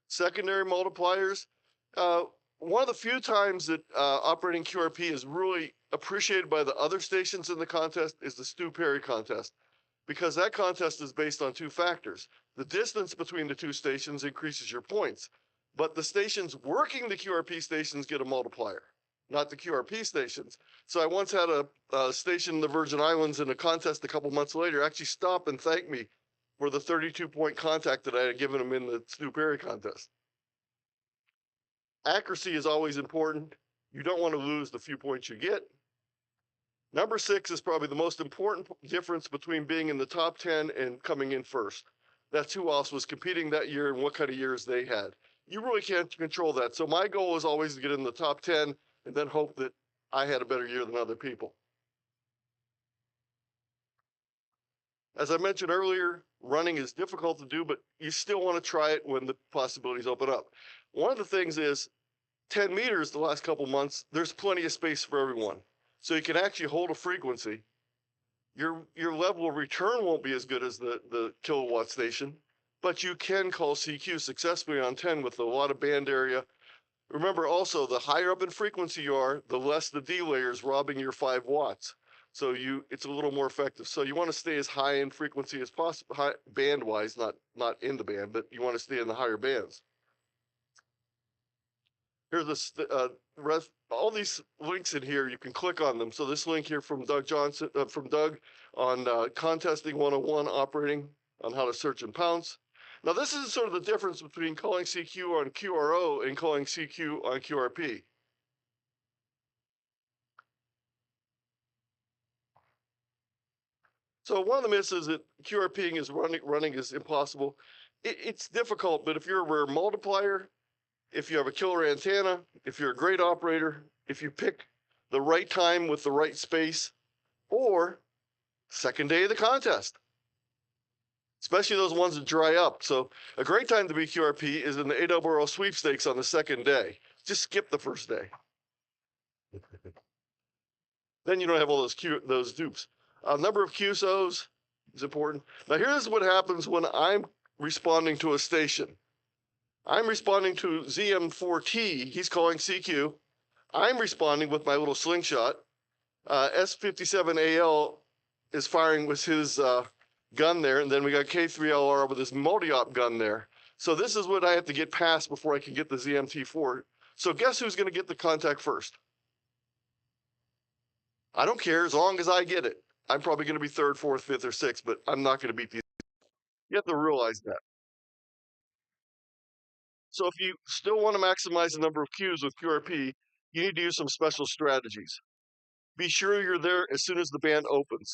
Secondary multipliers, one of the few times that operating QRP is really appreciated by the other stations in the contest is the Stu Perry contest, because that contest is based on 2 factors. The distance between the 2 stations increases your points, but the stations working the QRP stations get a multiplier, not the QRP stations. So I once had a station in the Virgin Islands in a contest a couple months later actually stop and thank me for the 32-point contact that I had given them in the Stu Perry contest. Accuracy is always important. You don't want to lose the few points you get. Number 6 is probably the most important difference between being in the top 10 and coming in first. That's who else was competing that year and what kind of years they had. You really can't control that. So my goal is always to get in the top 10 and then hope that I had a better year than other people. As I mentioned earlier, running is difficult to do, but you still want to try it when the possibilities open up. One of the things is 10 meters the last couple months, there's plenty of space for everyone. So you can actually hold a frequency. Your level of return won't be as good as the kilowatt station, but you can call CQ successfully on 10 with a lot of band area. Remember also, the higher up in frequency you are, the less the D layer is robbing your 5 watts. So it's a little more effective. So you want to stay as high in frequency as possible, band-wise, not in the band, but you want to stay in the higher bands. Here's all these links in here. You can click on them. So this link here from Doug Johnson, from Doug on contesting 101 operating on how to search and pounce. Now this is sort of the difference between calling CQ on QRO and calling CQ on QRP. So one of the myths is that QRPing is running is impossible. It's difficult, but if you're a rare multiplier, if you have a killer antenna, if you're a great operator, if you pick the right time with the right space, or second day of the contest, especially those ones that dry up. So a great time to be QRP is in the ARRL sweepstakes on the second day. Just skip the first day. Then you don't have all those dupes. Number of QSOs is important. Now here's what happens when I'm responding to a station. I'm responding to ZM4T, he's calling CQ. I'm responding with my little slingshot. S57AL is firing with his gun there, and then we got K3LR with his Multiop gun there. So this is what I have to get past before I can get the ZMT4. So guess who's going to get the contact first? I don't care as long as I get it. I'm probably going to be 3rd, 4th, 5th, or 6th, but I'm not going to beat these. You have to realize that. So if you still want to maximize the number of Qs with QRP, you need to use some special strategies. Be sure you're there as soon as the band opens.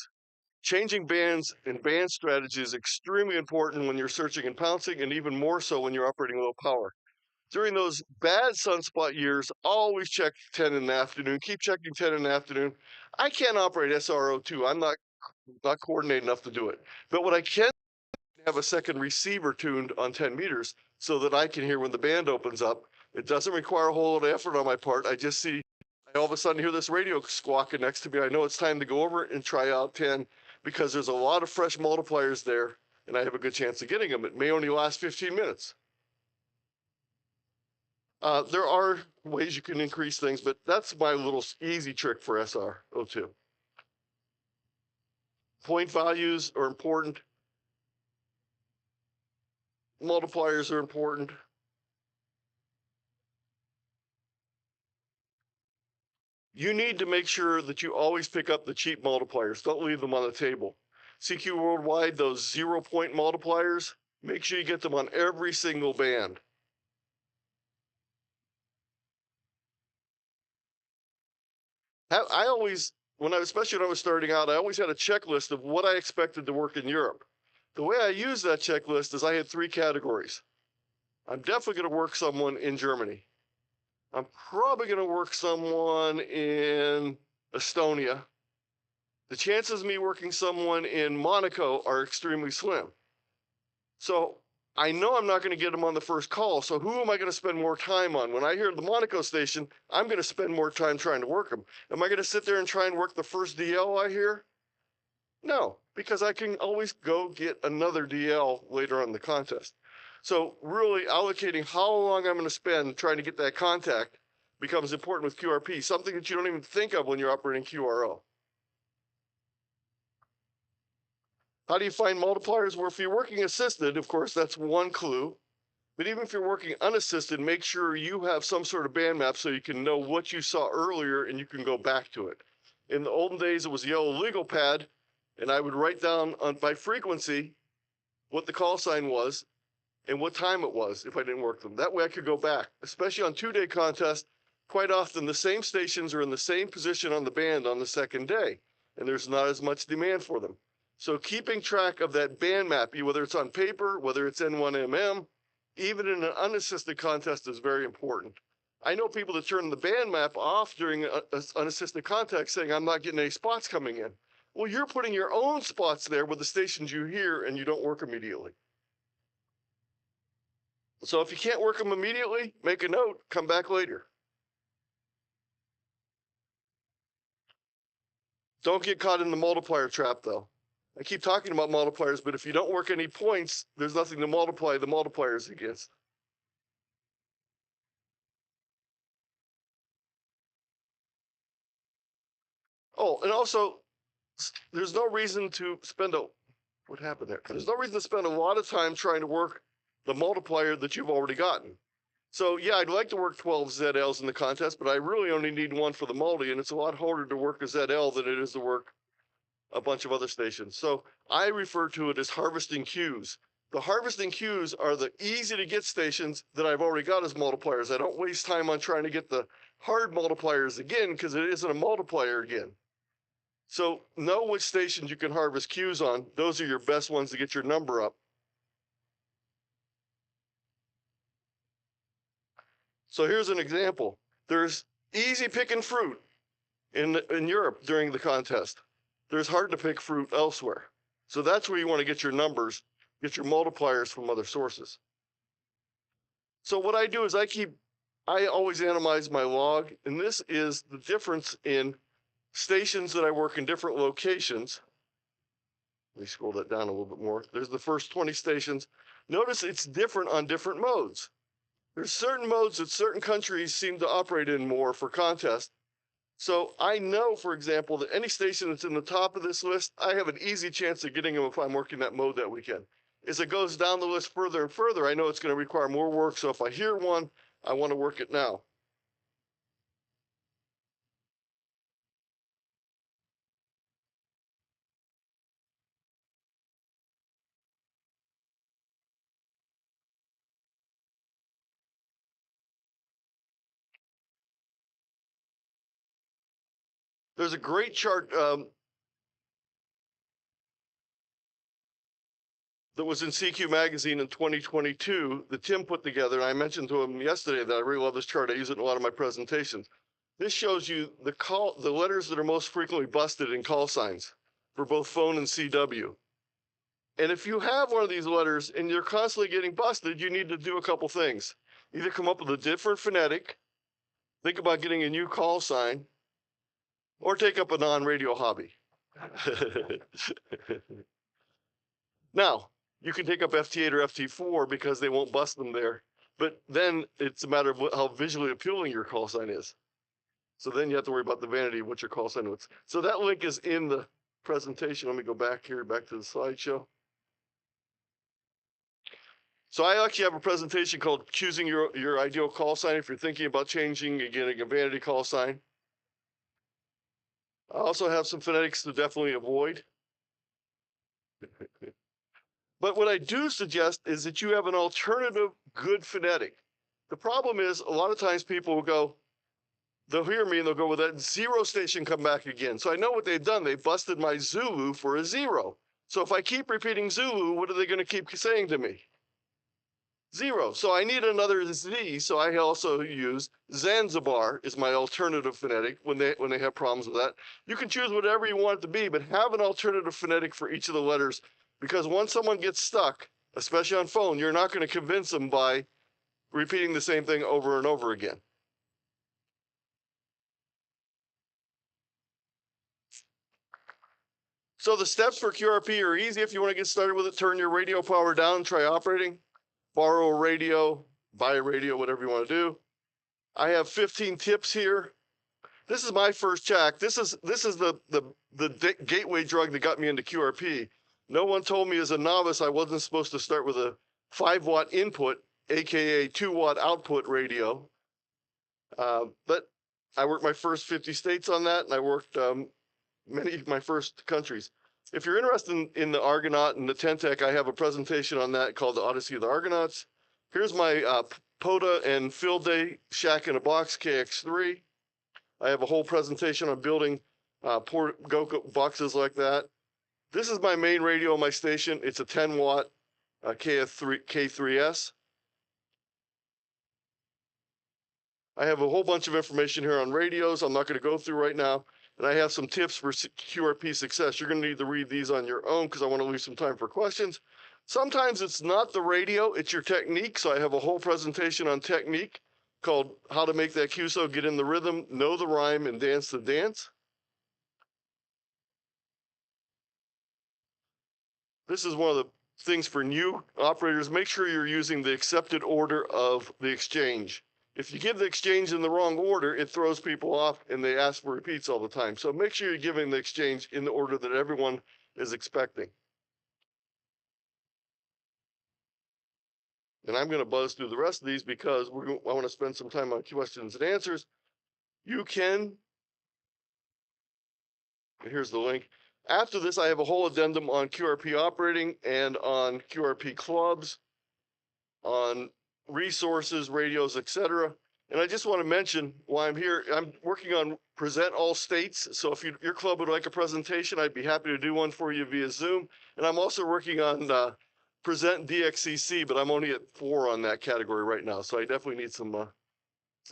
Changing bands and band strategy is extremely important when you're searching and pouncing, and even more so when you're operating low power. During those bad sunspot years, always check 10 in the afternoon. Keep checking 10 in the afternoon. I can't operate SRO2. I'm not coordinated enough to do it. But what I can have a second receiver tuned on 10 meters so that I can hear when the band opens up. It doesn't require a whole lot of effort on my part. I just see, I all of a sudden hear this radio squawking next to me. I know it's time to go over and try out 10 because there's a lot of fresh multipliers there and I have a good chance of getting them. It may only last 15 minutes. There are ways you can increase things, but that's my little easy trick for SR02. Point values are important. Multipliers are important. You need to make sure that you always pick up the cheap multipliers. Don't leave them on the table. CQ Worldwide, those 0-point multipliers, make sure you get them on every single band. I always, especially when I was starting out, I always had a checklist of what I expected to work in Europe. The way I use that checklist is I had 3 categories. I'm definitely going to work someone in Germany. I'm probably going to work someone in Estonia. The chances of me working someone in Monaco are extremely slim. So I know I'm not going to get them on the first call. So who am I going to spend more time on? When I hear the Monaco station, I'm going to spend more time trying to work them. Am I going to sit there and try and work the first DL I hear? No, because I can always go get another DL later on in the contest. So really allocating how long I'm going to spend trying to get that contact becomes important with QRP, something that you don't even think of when you're operating QRO. How do you find multipliers? Well, if you're working assisted, of course, that's one clue. But even if you're working unassisted, make sure you have some sort of band map so you can know what you saw earlier and you can go back to it. In the olden days, it was yellow legal pad, and I would write down by frequency what the call sign was and what time it was if I didn't work them. That way I could go back, especially on 2-day contests. Quite often the same stations are in the same position on the band on the second day, and there's not as much demand for them. So keeping track of that band map, whether it's on paper, whether it's N1MM, even in an unassisted contest is very important. I know people that turn the band map off during an unassisted contest saying, I'm not getting any spots coming in. Well, you're putting your own spots there with the stations you hear and you don't work immediately. So if you can't work them immediately, make a note, come back later. Don't get caught in the multiplier trap though. I keep talking about multipliers, but if you don't work any points, there's nothing to multiply the multipliers against. Oh, and also, there's no reason to spend what happened there? There's no reason to spend a lot of time trying to work the multiplier that you've already gotten. So yeah, I'd like to work 12 ZLs in the contest, but I really only need one for the multi, and it's a lot harder to work a ZL than it is to work a bunch of other stations. So I refer to it as harvesting queues. The harvesting queues are the easy to get stations that I've already got as multipliers. I don't waste time on trying to get the hard multipliers again because it isn't a multiplier again. So know which stations you can harvest queues on. Those are your best ones to get your number up. So here's an example. There's easy picking fruit in Europe during the contest. There's hard to pick fruit elsewhere. So that's where you want to get your numbers, get your multipliers from other sources. So what I do is I always analyze my log, and this is the difference in stations that I work in different locations. Let me scroll that down a little bit more. There's the first 20 stations. Notice it's different on different modes. There's certain modes that certain countries seem to operate in more for contests. So I know, for example, that any station that's in the top of this list, I have an easy chance of getting them if I'm working that mode that weekend. As it goes down the list further and further, I know it's going to require more work. So if I hear one, I want to work it now. There's a great chart that was in CQ magazine in 2022 that Tim put together. And I mentioned to him yesterday that I really love this chart. I use it in a lot of my presentations. This shows you the letters that are most frequently busted in call signs for both phone and CW. And if you have one of these letters and you're constantly getting busted, you need to do a couple things. Either come up with a different phonetic, think about getting a new call sign, or take up a non-radio hobby. Now, you can take up FT8 or FT4 because they won't bust them there. But then it's a matter of how visually appealing your call sign is. So then you have to worry about the vanity of what your call sign is. So that link is in the presentation. Let me go back here, back to the slideshow. So I actually have a presentation called Choosing Your Ideal Call Sign if you're thinking about changing and getting a vanity call sign. I also have some phonetics to definitely avoid. But what I do suggest is that you have an alternative good phonetic. The problem is a lot of times people will go, they'll hear me and they'll go, well, that zero station come back again. So I know what they've done. They busted my Zulu for a zero. So if I keep repeating Zulu, what are they going to keep saying to me? Zero. So I need another Z. So I also use Zanzibar is my alternative phonetic when they have problems with that. You can choose whatever you want it to be, but have an alternative phonetic for each of the letters, because once someone gets stuck, especially on phone, you're not going to convince them by repeating the same thing over and over again. So the steps for QRP are easy. If you want to get started with it, turn your radio power down, try operating, borrow a radio, buy a radio, whatever you want to do. I have 15 tips here. This is my first check. This is the gateway drug that got me into QRP. No one told me as a novice I wasn't supposed to start with a 5-watt input, aka 2-watt output radio. But I worked my first 50 states on that, and I worked many of my first countries. If you're interested in the Argonaut and the Tentec, I have a presentation on that called the Odyssey of the Argonauts. Here's my POTA and Field Day Shack in a Box KX3. I have a whole presentation on building go boxes like that. This is my main radio on my station. It's a 10-watt K3S. I have a whole bunch of information here on radios I'm not going to go through right now. And I have some tips for QRP success. You're going to need to read these on your own because I want to leave some time for questions. Sometimes it's not the radio, it's your technique. So I have a whole presentation on technique called How to Make That QSO Get in the Rhythm, Know the Rhyme, and Dance the Dance. This is one of the things for new operators. Make sure you're using the accepted order of the exchange. If you give the exchange in the wrong order, it throws people off and they ask for repeats all the time. So make sure you're giving the exchange in the order that everyone is expecting. And I'm going to buzz through the rest of these because I want to spend some time on questions and answers. You can, here's the link. After this, I have a whole addendum on QRP operating and on QRP clubs, on resources, radios, etc. And I just want to mention why I'm here. I'm working on Present All States. So if your club would like a presentation, I'd be happy to do one for you via Zoom. And I'm also working on Present DXCC, but I'm only at 4 on that category right now. So I definitely need some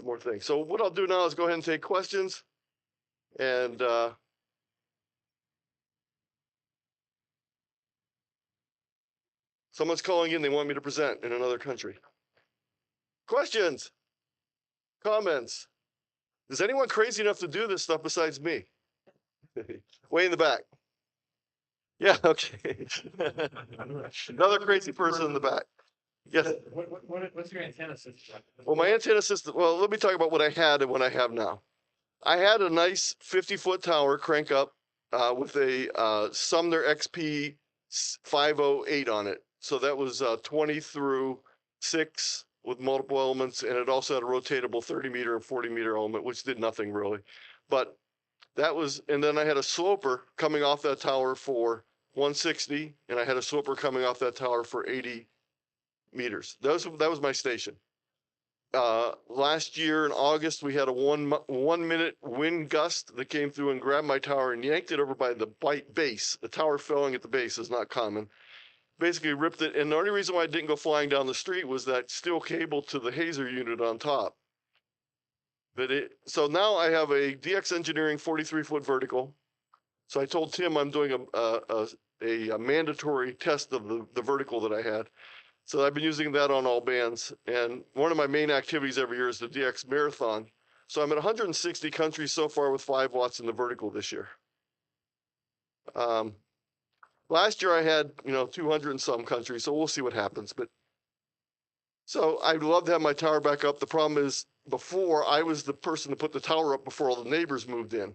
more things. So what I'll do now is go ahead and take questions. And someone's calling in. They want me to present in another country. Questions? Comments? Is anyone crazy enough to do this stuff besides me? Way in the back. Yeah, okay. Another crazy person in the back. Yes. What's your antenna system? Well, my antenna system, well, let me talk about what I had and what I have now. I had a nice 50-foot tower crank up with a Sumner XP 508 on it. So that was 20 through 6 with multiple elements, and it also had a rotatable 30-meter and 40-meter element, which did nothing really. But that was, and then I had a sloper coming off that tower for 160, and I had a sloper coming off that tower for 80 meters. That was my station. Last year in August, we had a 1 minute wind gust that came through and grabbed my tower and yanked it over by the base. The tower falling at the base is not common. Basically ripped it, and the only reason why it didn't go flying down the street was that steel cable to the hazer unit on top. But so now I have a DX Engineering 43-foot vertical. So I told Tim I'm doing a mandatory test of the vertical that I had. So I've been using that on all bands. And one of my main activities every year is the DX Marathon. So I'm at 160 countries so far with 5 watts in the vertical this year. Last year I had, 200 and some countries, so we'll see what happens. But So I'd love to have my tower back up. The problem is before I was the person to put the tower up before all the neighbors moved in.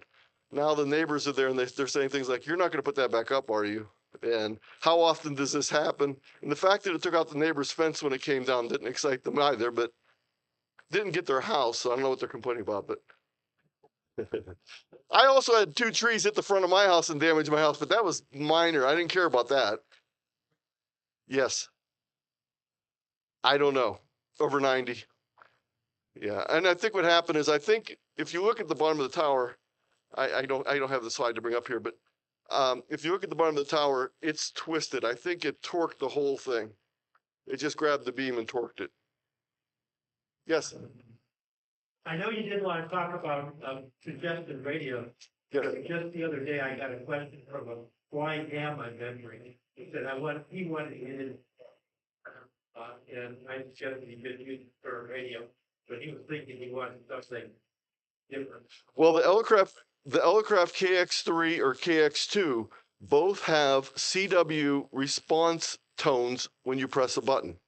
Now the neighbors are there and they're saying things like, "You're not going to put that back up, are you?" And how often does this happen? And the fact that it took out the neighbor's fence when it came down didn't excite them either, but didn't get their house. So I don't know what they're complaining about, but I also had 2 trees hit the front of my house and damage my house, but that was minor. I didn't care about that. Yes. I don't know. Over 90. Yeah. And I think what happened is I think if you look at the bottom of the tower, I don't have the slide to bring up here, but if you look at the bottom of the tower, it's twisted. I think it torqued the whole thing. It just grabbed the beam and torqued it. Yes. I know you didn't want to talk about suggested radio. Yes. But just the other day, I got a question from a blind ham I'm mentoring. He said, he wanted to get in, and I suggested he could use it for a radio, but he was thinking he wanted something different. Well, the Elecraft KX3 or KX2 both have CW response tones when you press a button.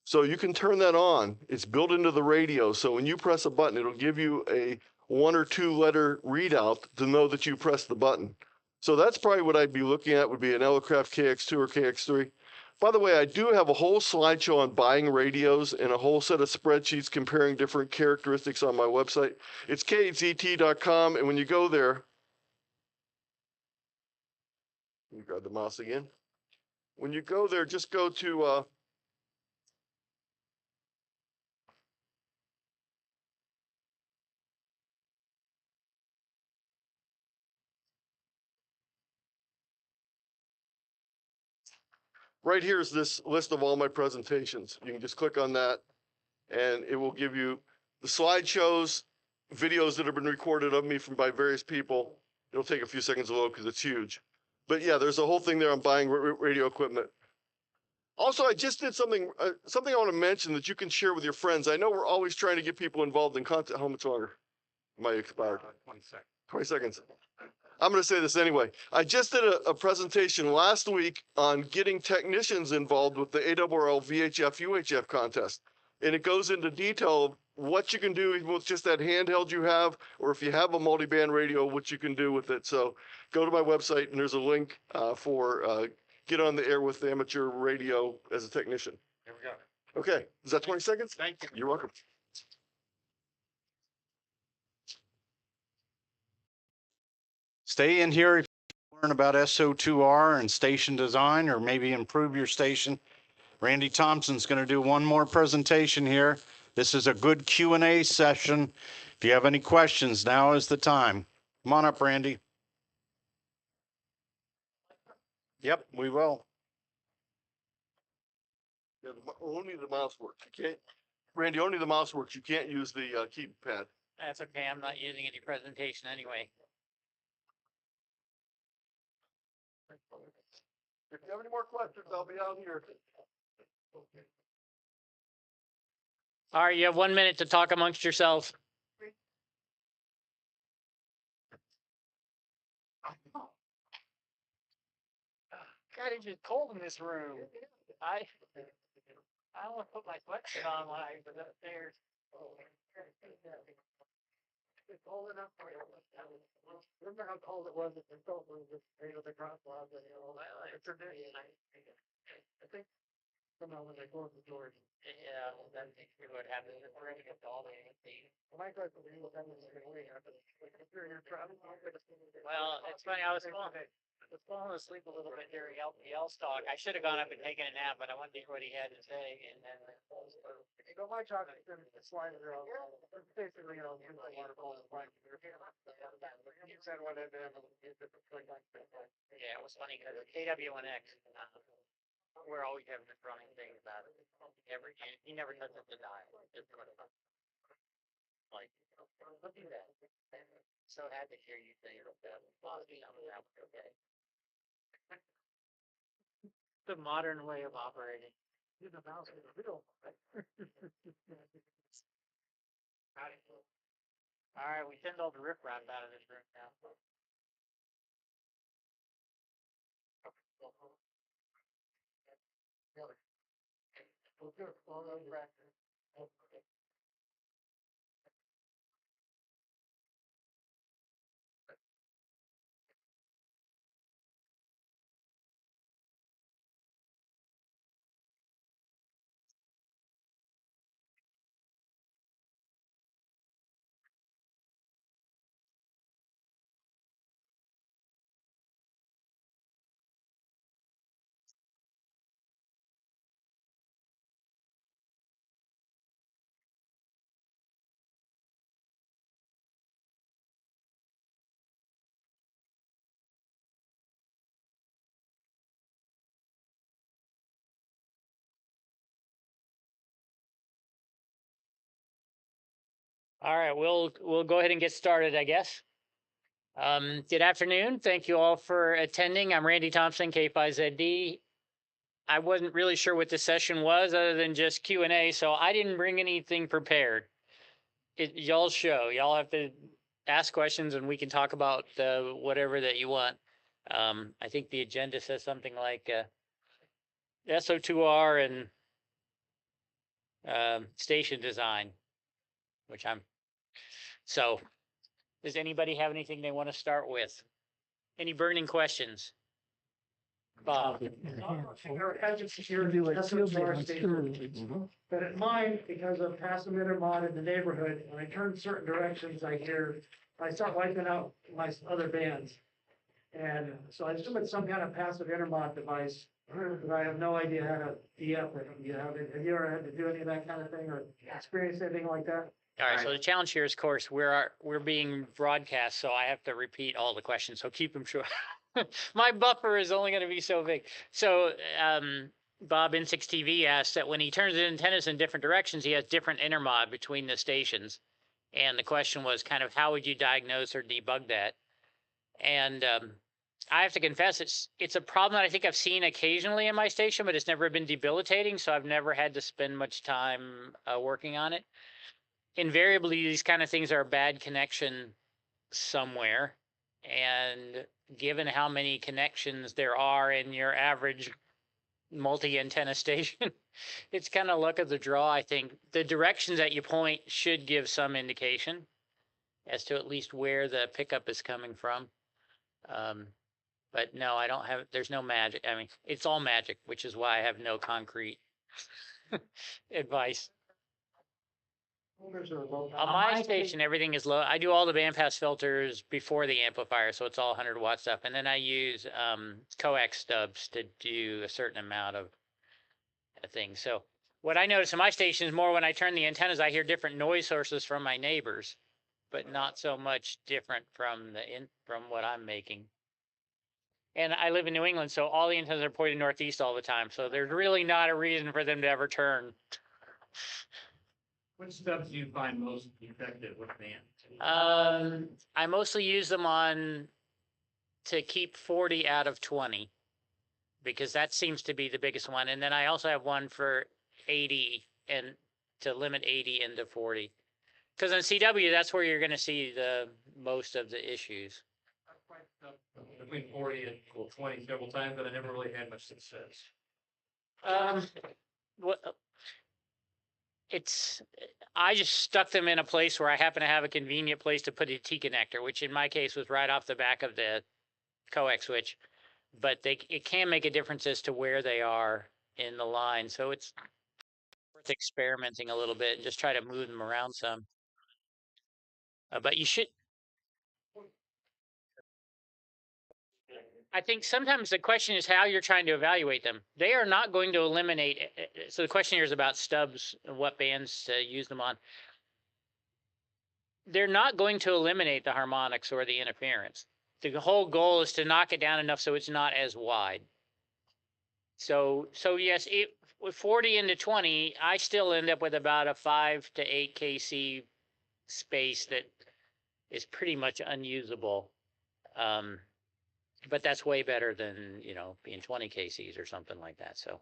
So you can turn that on. It's built into the radio. So when you press a button, it'll give you a 1 or 2 letter readout to know that you pressed the button. So that's probably what I'd be looking at, would be an Elecraft KX2 or KX3. By the way, I do have a whole slideshow on buying radios and a whole set of spreadsheets comparing different characteristics on my website. It's khzt.com, and when you go there, you grab the mouse again. When you go there, just go to right here is this list of all my presentations. You can just click on that and it will give you the slideshows, videos that have been recorded of me by various people. It'll take a few seconds to load because it's huge. But yeah, there's a whole thing there on buying radio equipment. Also, I just did something I want to mention that you can share with your friends. I know we're always trying to get people involved in content. How much longer? Am I expired? 20 seconds. 20 seconds. I'm going to say this anyway. I just did a presentation last week on getting technicians involved with the ARRL VHF UHF contest. And it goes into detail of what you can do even with just that handheld you have, or if you have a multi-band radio, what you can do with it. So go to my website and there's a link for get on the air with the amateur radio as a technician. Here we go. Okay, is that 20 seconds? Thank you. You're welcome. Stay in here if you learn about SO2R and station design, or maybe improve your station. Randy Thompson's going to do one more presentation here. This is a good Q&A session. If you have any questions, now is the time. Come on up, Randy. Yep, we will. Yeah, only the mouse works. You can't, Randy, only the mouse works. You can't use the keypad. That's okay. I'm not using any presentation anyway. If you have any more questions, I'll be out here. All right, you have 1 minute to talk amongst yourselves. God, it's just cold in this room. I don't want to put my sweatshirt on when I was upstairs. It's cold enough for you. Remember how cold it was at the stove room with the cross laws and all that? It's tradition. I think somehow when they close the doors. Yeah, that makes me what happens. We're going to get to all the AC. My question is, what happens if you're traveling? Well, it's funny. I was falling asleep a little bit during LPL stock. I should have gone up and taken a nap, but I wanted to hear what he had to say. And then So my talk is going to slide around. Basically, you know, use the waterfall and find your you said what it is. Yeah, it was funny because KW1X, we're always having this running thing about it. He never touches the dial. Just like, look at that. So happy to hear you say that. Okay. The modern way of operating. The mouse is real. All right, we send all the riffraff out of this room now. All right, we'll go ahead and get started, I guess. Good afternoon. Thank you all for attending. I'm Randy Thompson, K5ZD. I wasn't really sure what this session was other than just Q&A, so I didn't bring anything prepared. Y'all's show. Y'all have to ask questions and we can talk about whatever that you want. I think the agenda says something like SO2R and station design, which so does anybody have anything they want to start with? Any burning questions? Bob. But at mine, because of passive intermod in the neighborhood, when I turn certain directions, I start wiping out my other bands. And so I assume it's some kind of passive intermod device, but I have no idea how to de-up it. Have you ever had to do any of that kind of thing or experienced anything like that? All right, so the challenge here is, of course, we're being broadcast, so I have to repeat all the questions, so keep them short. My buffer is only going to be so big. So Bob N6TV asked that when he turns the antennas in different directions, he has different intermod between the stations. And the question was kind of how would you diagnose or debug that? And I have to confess, it's a problem that I think I've seen occasionally in my station, but it's never been debilitating, so I've never had to spend much time working on it. Invariably, these kind of things are a bad connection somewhere. And given how many connections there are in your average multi-antenna station, it's kind of luck of the draw, I think. The directions that you point should give some indication as to at least where the pickup is coming from. But no, I don't have, there's no magic. I mean, it's all magic, which is why I have no concrete advice. On my station, everything is low. I do all the bandpass filters before the amplifier, so it's all 100-watt stuff. And then I use coax stubs to do a certain amount of things. So what I notice in my station is more when I turn the antennas, I hear different noise sources from my neighbors, but not so much different from from what I'm making. And I live in New England, so all the antennas are pointed northeast all the time. So there's really not a reason for them to ever turn. Which stubs do you find most effective with band? I mostly use them to keep 40 out of 20 because that seems to be the biggest one. And then I also have one for 80 and to limit 80 into 40. Because on CW, that's where you're going to see the most of the issues. Between 40 and 20 several times, but I never really had much success. I just stuck them in a place where I happen to have a convenient place to put a T connector, which in my case was right off the back of the coax switch. But it can make a difference as to where they are in the line. So it's worth experimenting a little bit and just try to move them around some. But you should. I think sometimes the question is how you're trying to evaluate them. They are not going to eliminate. So the question here is about stubs and what bands to use them on. They're not going to eliminate the harmonics or the interference. The whole goal is to knock it down enough so it's not as wide. So yes, with 40 into 20, I still end up with about a 5 to 8 kc space that is pretty much unusable. But that's way better than, being 20 kcs or something like that. So,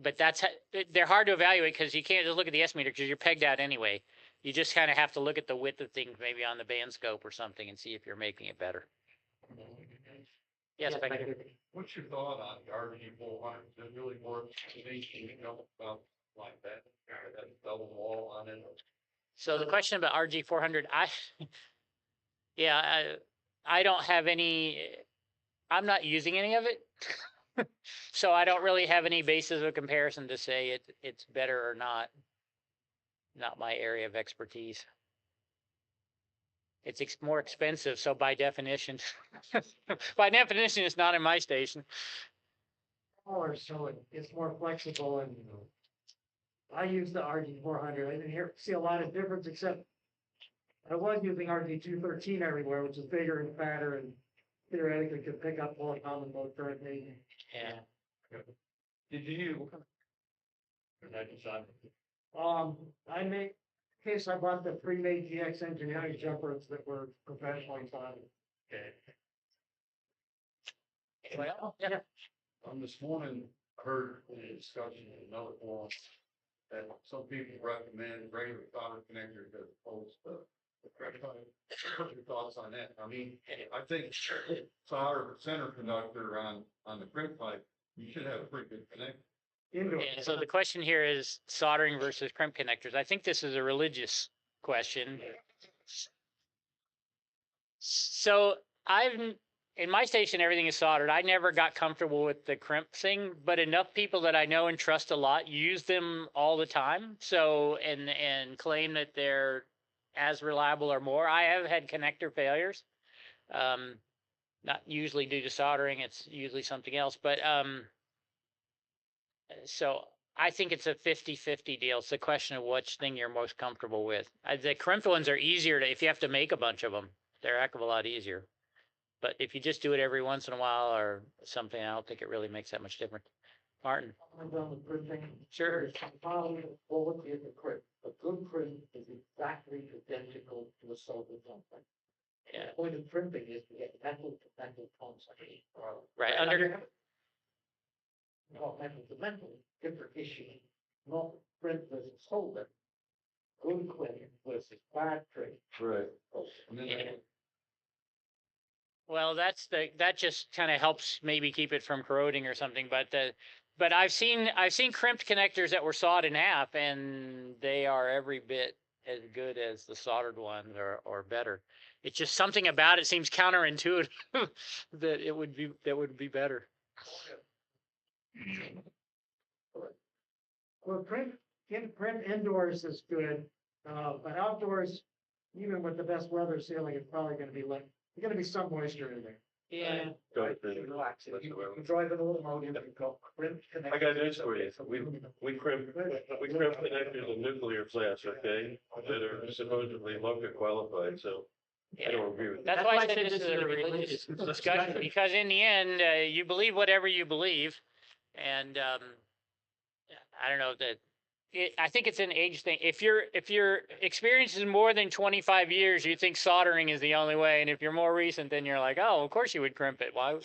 but they're hard to evaluate because you can't just look at the S meter because you're pegged out anyway. You just kind of have to look at the width of things maybe on the band scope or something and see if you're making it better. Yes, thank you. What's your thought on the RG 400? Does it really work? like that, that double wall on it. So the question about RG400, yeah, I don't have any, I'm not using any of it. So I don't really have any basis of comparison to say it's better or not. Not my area of expertise. It's more expensive, so by definition, it's not in my station. Or so it's more flexible and I use the RD400. I didn't see a lot of difference except I was using RD213 everywhere, which is bigger and fatter and theoretically could pick up more common mode current data. Yeah. Did you, what kind of design? I made, in case I bought the pre-made GX engineering jumpers that were professionally designed. Okay. Well, yeah. This morning, I heard in a discussion in another forum that some people recommend regular solder connectors as opposed to the credit card. What's your thoughts on that? I mean, I think solder center conductor on the crimp pipe, you should have a pretty good connector. Yeah, so the question here is soldering versus crimp connectors. I think this is a religious question. So in my station, everything is soldered. I never got comfortable with the crimp thing, but enough people that I know and trust a lot use them all the time. So, and claim that they're as reliable or more. I have had connector failures. Not usually due to soldering, it's usually something else, but, so I think it's a 50-50 deal. It's a question of which thing you're most comfortable with. The crimped ones are easier if you have to make a bunch of them. They're a heck of a lot easier. But if you just do it every once in a while or something, I don't think it really makes that much difference. Martin? Sure. Quality of the crimp. A good crimp is exactly identical to a soldered something. Yeah. The point of crimping is to get metal to metal contact. Right. Well, metal to metal, different issue. Not crimp versus solder. Good crimp versus bad crimp. Right. Yeah. Well, that just kind of helps maybe keep it from corroding or something. But I've seen crimped connectors that were sawed in half, and they are every bit as good as the soldered ones or better. It's just something about it seems counterintuitive that it would be better. Well, print indoors is good, but outdoors, even with the best weather sealing, it's probably going to be there's going to be some moisture in there. Yeah. Relax. If you drive it a little more, you can go crimp. I got news for you. We crimp connectors in nuclear plants, okay, that are supposedly LOCA qualified, so I don't agree with that. That's why I said this is a religious discussion, because in the end, you believe whatever you believe, and I don't know that. I think it's an age thing. If your experience is more than 25 years, you think soldering is the only way, and if you're more recent, then you're like, oh, of course you would crimp it. Why?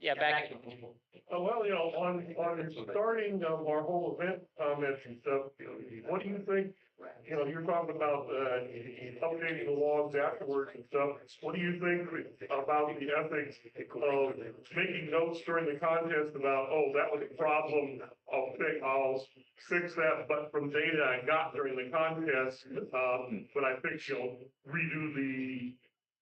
Yeah, back. Well, on starting our whole event comments and stuff, what do you think? You're talking about updating the logs afterwards and stuff. What do you think about the ethics of making notes during the contest about, oh, that was a problem, I'll fix that, but from data I got during the contest, but I think redo the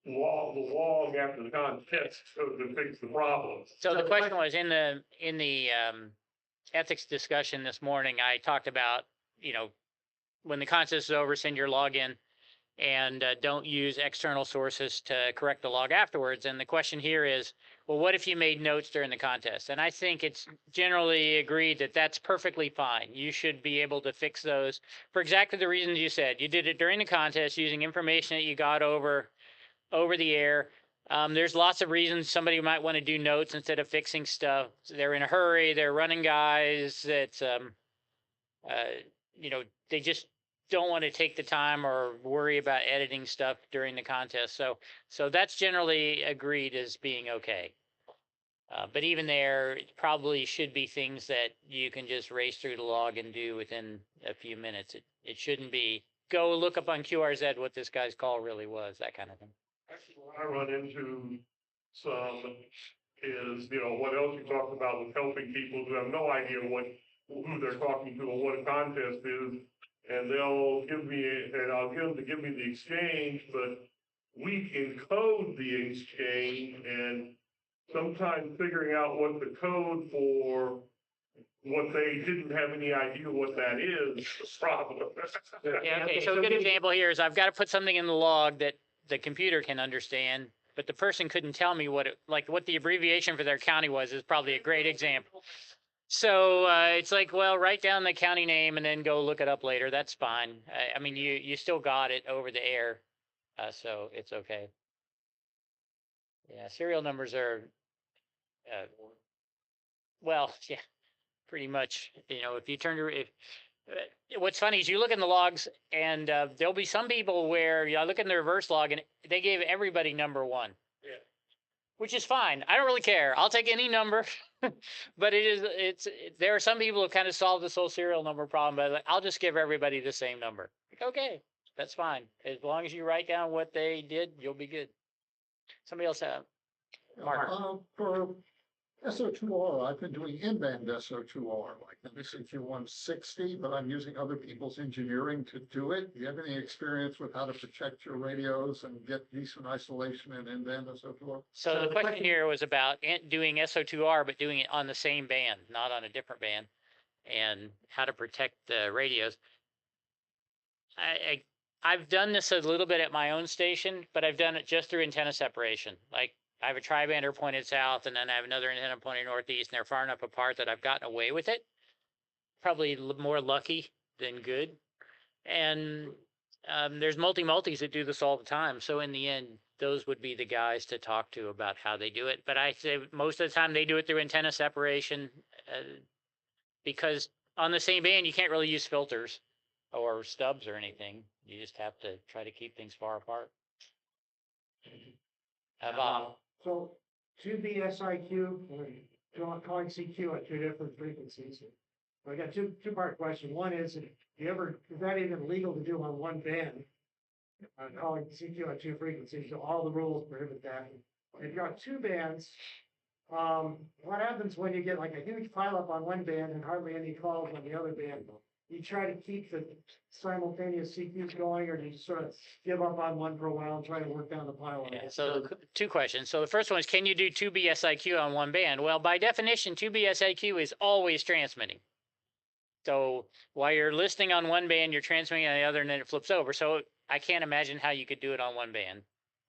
log after the contest to fix the problem. So the question was in the ethics discussion this morning, I talked about, when the contest is over, send your log in and don't use external sources to correct the log afterwards. And the question here is, well, what if you made notes during the contest? And I think it's generally agreed that that's perfectly fine. You should be able to fix those for exactly the reasons you said. You did it during the contest using information that you got over the air. There's lots of reasons somebody might want to do notes instead of fixing stuff. They're in a hurry, they're running guys, it's, they just don't want to take the time or worry about editing stuff during the contest. So that's generally agreed as being okay. But even there, it probably should be things that you can just race through the log and do within a few minutes. It shouldn't be, go look up on QRZ what this guy's call really was, that kind of thing. What I run into some is, what else you talked about with helping people who have no idea what who they're talking to and what a contest is. And they'll give me, and I'll get them to give me the exchange, but we encode the exchange, and sometimes figuring out what the code for what they didn't have any idea what that is a problem. Yeah, okay, so a good example here is I've got to put something in the log that the computer can understand, but the person couldn't tell me what it, like what the abbreviation for their county was is probably a great example. So it's like, well, write down the county name and then go look it up later. That's fine. I mean, you still got it over the air, so it's okay. Yeah, serial numbers are, well, yeah, pretty much. You know, if you turn to, what's funny is you look in the logs and there'll be some people where I look in the reverse log and they gave everybody number 1. Yeah. Which is fine. I don't really care. I'll take any number. But there are some people who kind of solve this whole serial number problem, but like, I'll just give everybody the same number. Okay, that's fine. As long as you write down what they did, you'll be good. Somebody else have? Mark. For SO2R, I've been doing in-band SO2R, like the SQ 160, but I'm using other people's engineering to do it. Do you have any experience with how to protect your radios and get decent isolation in in-band SO2R? So the question here was about doing SO2R, but doing it on the same band, not on a different band, and how to protect the radios. I've done this a little bit at my own station, but I've done it just through antenna separation. Like, I have a tri-bander pointed south, and then I have another antenna pointed northeast, and they're far enough apart that I've gotten away with it. Probably more lucky than good. And there's multis that do this all the time. So in the end, those would be the guys to talk to about how they do it. But I say most of the time they do it through antenna separation because on the same band, you can't really use filters or stubs or anything. You just have to try to keep things far apart. Bob. So 2B SIQ, calling CQ at 2 different frequencies. I got two-part question. One is that even legal to do on one band? Calling CQ at 2 frequencies, so all the rules prohibit that. If you've got 2 bands, what happens when you get like a huge pileup on one band and hardly any calls on the other band? You try to keep the simultaneous CQs going, or do you sort of give up on one for a while and try to work down the pile? Yeah, so 2 questions. So the first one is, can you do 2B SIQ on one band? Well, by definition, 2B SIQ is always transmitting. So while you're listening on one band, you're transmitting on the other, and then it flips over. So I can't imagine how you could do it on one band,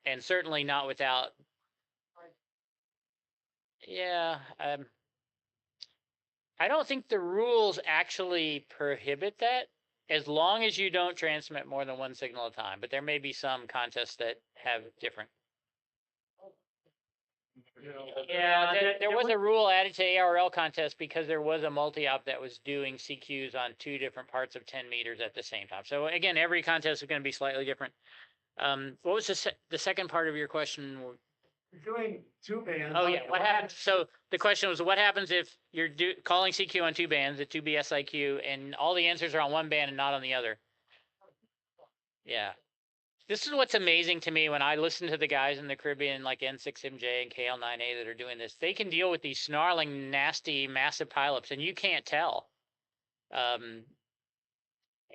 and certainly not without. Yeah. I don't think the rules actually prohibit that, as long as you don't transmit more than one signal at a time. But there may be some contests that have different. Yeah, there was a rule added to ARL contest because there was a multi-op that was doing CQs on 2 different parts of 10 meters at the same time. So again, every contest is going to be slightly different. What was the second part of your question? You're doing 2 bands. Oh yeah, what happens? So the question was, what happens if you're calling CQ on 2 bands, the 2B SIQ, and all the answers are on one band and not on the other? Yeah. This is what's amazing to me when I listen to the guys in the Caribbean like N6MJ and KL9A that are doing this. They can deal with these snarling, nasty, massive pileups, and you can't tell.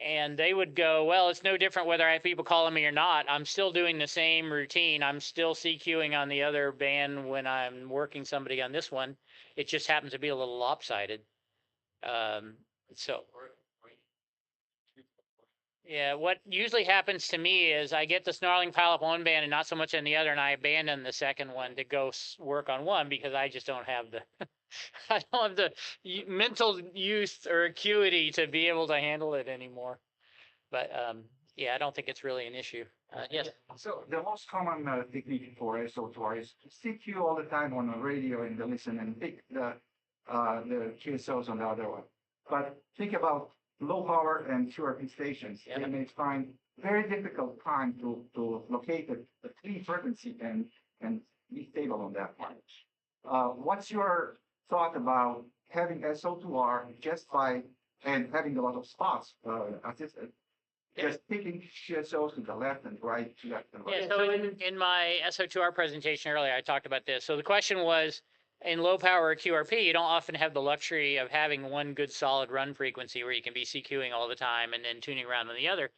And they would go, well, it's no different whether I have people calling me or not. I'm still doing the same routine. I'm still CQing on the other band when I'm working somebody on this one. It just happens to be a little lopsided. Yeah, what usually happens to me is I get the snarling pileup on one band and not so much on the other, and I abandon the second one to go work on one because I just don't have the I don't have the mental use or acuity to be able to handle it anymore. But yeah, I don't think it's really an issue. Yes. So the most common technique for SO2R is CQ all the time on a radio and listen and pick the QSOs on the other one. But think about low power and QRP stations. They may find very difficult time to locate the 3 frequency and be stable on that one. What's your thought about having SO2R just by and having a lot of spots assisted? Just picking QSOs to the left and right, left and right. Yeah, so in my SO2R presentation earlier, I talked about this. So the question was, In low power QRP, you don't often have the luxury of having one good solid run frequency where you can be CQing all the time and then tuning around on the other.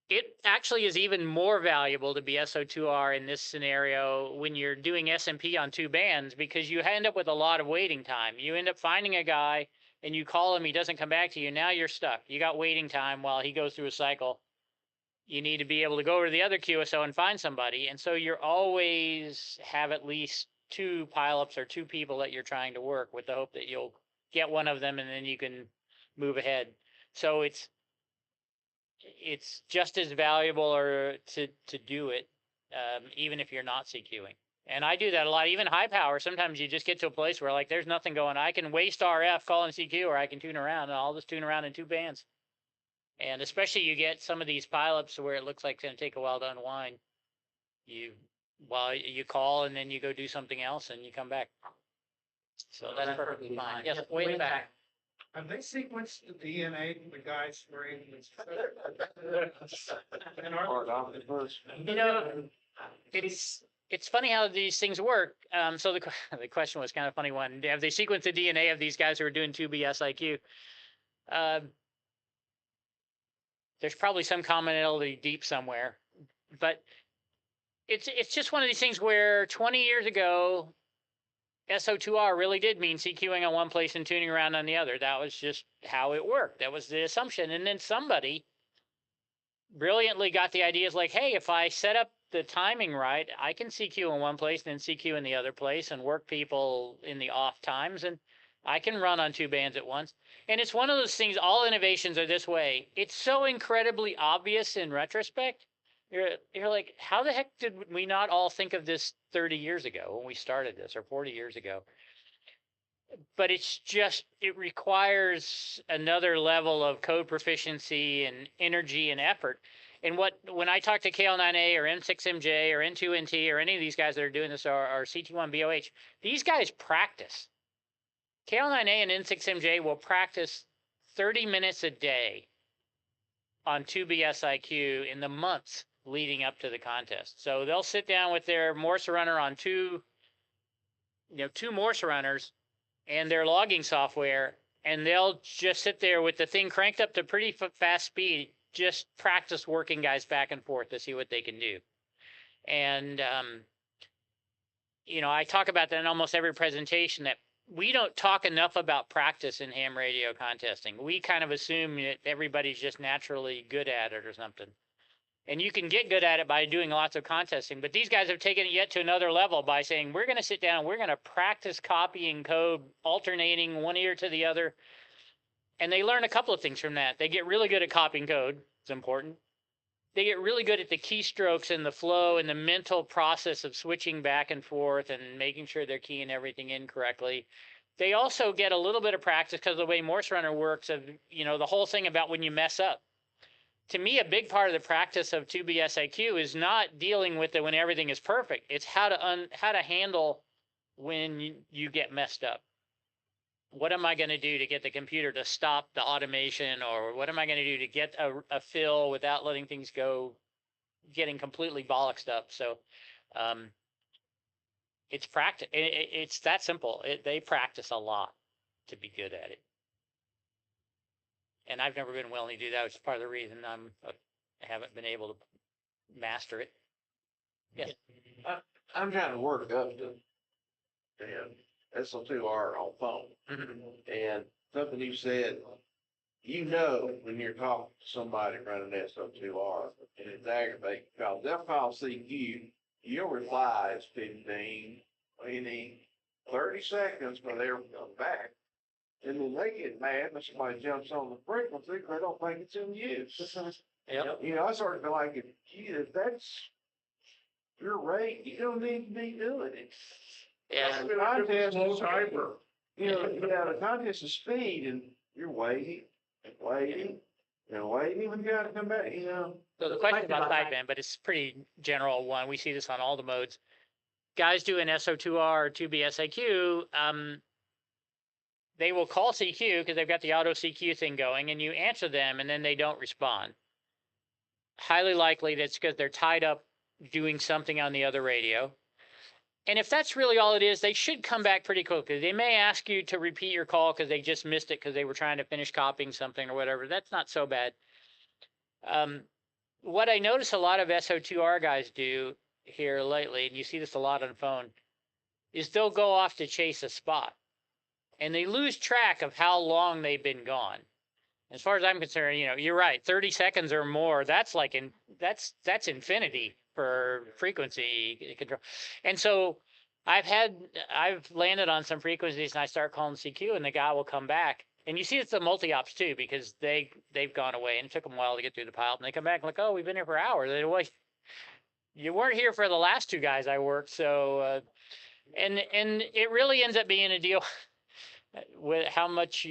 It actually is even more valuable to be SO2R in this scenario when you're doing SMP on 2 bands, because you end up with a lot of waiting time. You end up finding a guy and you call him, he doesn't come back to you. Now you're stuck. You got waiting time while he goes through a cycle. You need to be able to go over to the other QSO and find somebody. And so you're always have at least 2 pileups or 2 people that you're trying to work with the hope that you'll get one of them and then you can move ahead. So it's just as valuable or to do it, even if you're not CQing. And I do that a lot, even high power. Sometimes you just get to a place where like there's nothing going. I can waste RF calling CQ, or I can tune around, and I'll just tune around in 2 bands. And especially you get some of these pileups where it looks like it's going to take a while to unwind. You call and then you go do something else and you come back. So that's perfectly fine. Yes, way in the back. Have they sequenced the DNA of the guy's brain? You know, it's funny how these things work. So the question was kind of a funny one. Have they sequenced the DNA of these guys who are doing 2B SIQ? There's probably some commonality deep somewhere, but it's just one of these things where 20 years ago, SO2R really did mean CQing on one place and tuning around on the other. That was just how it worked. That was the assumption. And then somebody brilliantly got the ideas like, hey, if I set up the timing right, I can CQ in one place and then CQ in the other place and work people in the off times, and I can run on 2 bands at once. And it's one of those things, all innovations are this way. It's so incredibly obvious in retrospect. You're like, how the heck did we not all think of this 30 years ago when we started this, or 40 years ago? But it's just, it requires another level of code proficiency and energy and effort. And when I talk to KL9A or M6MJ or N2NT or any of these guys that are doing this, or CT1BOH, these guys practice. KL9A and N6MJ will practice 30 minutes a day on 2BSIQ in the months leading up to the contest. So they'll sit down with their Morse runner on 2 Morse runners and their logging software, and they'll just sit there with the thing cranked up to pretty fast speed, just practice working guys back and forth to see what they can do. And, I talk about that in almost every presentation, that we don't talk enough about practice in ham radio contesting. We kind of assume that everybody's just naturally good at it or something. And you can get good at it by doing lots of contesting, but these guys have taken it yet to another level by saying, we're going to sit down, we're going to practice copying code, alternating one ear to the other. And they learn a couple of things from that. They get really good at copying code. It's important. They get really good at the keystrokes and the flow and the mental process of switching back and forth and making sure they're keying everything in correctly. They also get a little bit of practice because of the way Morse Runner works, of, the whole thing about when you mess up. To me, a big part of the practice of 2BSIQ is not dealing with it when everything is perfect. It's how to handle when you get messed up. What am I going to do to get the computer to stop the automation, or what am I going to do to get a fill without letting things go, getting completely bollocksed up? So it's practice. It's that simple. They practice a lot to be good at it. And I've never been willing to do that, which is part of the reason I haven't been able to master it. Yes. I'm trying to work up to SO2R on phone. And something you said, when you're talking to somebody running SO2R, and it's aggravating, because they'll call CQ, your reply is 15, 20, 30 seconds for their come back. And then they get mad when somebody jumps on the frequency because they don't think it's in use. Yep. I sort of feel like, if that's your rate, you don't need to be doing it. Yeah. The contest is hyper. The contest is speed, and you're waiting and waiting and waiting when you got to come back, So the question about sideband, but it's pretty general one. We see this on all the modes. Guys doing SO2R or 2BSIQ, they will call CQ because they've got the auto CQ thing going, and you answer them, and then they don't respond. Highly likely that's because they're tied up doing something on the other radio. And if that's really all it is, they should come back pretty quickly. They may ask you to repeat your call because they just missed it because they were trying to finish copying something or whatever. That's not so bad. What I notice a lot of SO2R guys do here lately, and you see this a lot on phone, is they'll go off to chase a spot. And they lose track of how long they've been gone. As far as I'm concerned, you're right. 30 seconds or more, that's that's infinity for frequency control. And so I've landed on some frequencies and I start calling CQ and the guy will come back. And you see it's the multi-ops too, because they've gone away and it took them a while to get through the pile. And they come back and like, oh, we've been here for hours. They, well, you weren't here for the last two guys I worked. So, and it really ends up being a deal with how much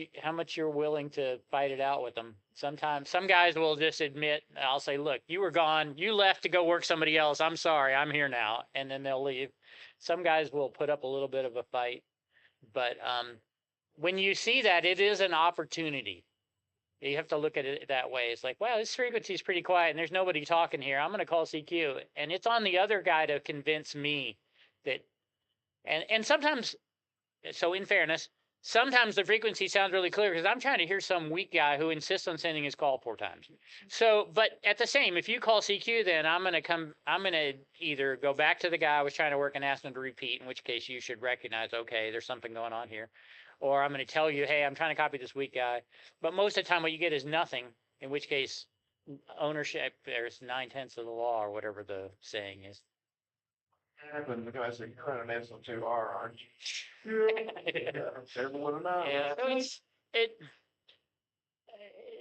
you're willing to fight it out with them. Sometimes some guys will just admit, I'll say, look, you were gone, you left to go work somebody else. I'm sorry, I'm here now. And then they'll leave. Some guys will put up a little bit of a fight, but when you see that, it is an opportunity. You have to look at it that way. It's like, wow, this frequency is pretty quiet and there's nobody talking here. I'm going to call CQ. And it's on the other guy to convince me that, and sometimes, so in fairness, sometimes the frequency sounds really clear because I'm trying to hear some weak guy who insists on sending his call 4 times. So, but at the same, if you call CQ, then I'm going to either go back to the guy I was trying to work and ask him to repeat, in which case you should recognize, okay, there's something going on here. Or I'm going to tell you, hey, I'm trying to copy this weak guy. But most of the time what you get is nothing, in which case ownership, there's 9/10 of the law or whatever the saying is. Happen because you're running SO2R, aren't you? Everyone will know. Yeah, so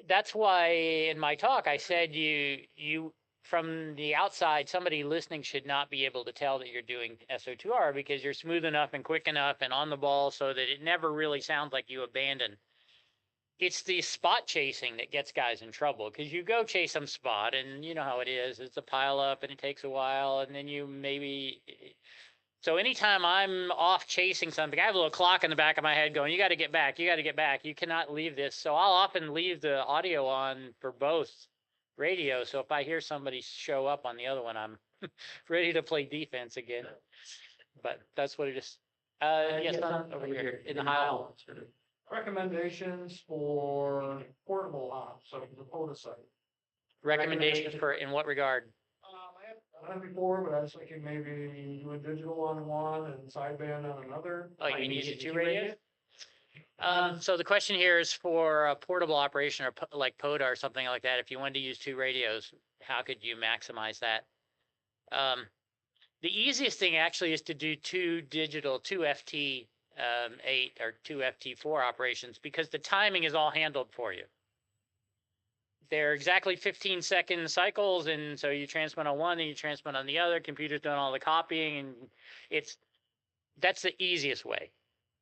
that's why in my talk I said you from the outside, somebody listening should not be able to tell that you're doing SO2R because you're smooth enough and quick enough and on the ball so that it never really sounds like you abandon. It's the spot chasing that gets guys in trouble because you go chase some spot and you know how it is. It's a pile up and it takes a while and then you maybe. So anytime I'm off chasing something, I have a little clock in the back of my head going, you got to get back, you got to get back. You cannot leave this. So I'll often leave the audio on for both radios. So if I hear somebody show up on the other one, I'm ready to play defense again. But that's what it is. Yes, over here in the aisle. Recommendations for portable ops, so the POTA site. Recommendations for in what regard? I have before, but I was thinking maybe do a digital on one and sideband on another. Oh, you can use the 2 radios? So the question here is for a portable operation or like POTA or something like that. If you wanted to use 2 radios, how could you maximize that? The easiest thing actually is to do 2 digital, 2 FT 8 or 2 FT4 operations because the timing is all handled for you. They're exactly 15-second cycles, and so you transmit on one, and you transmit on the other. Computer's doing all the copying, and that's the easiest way.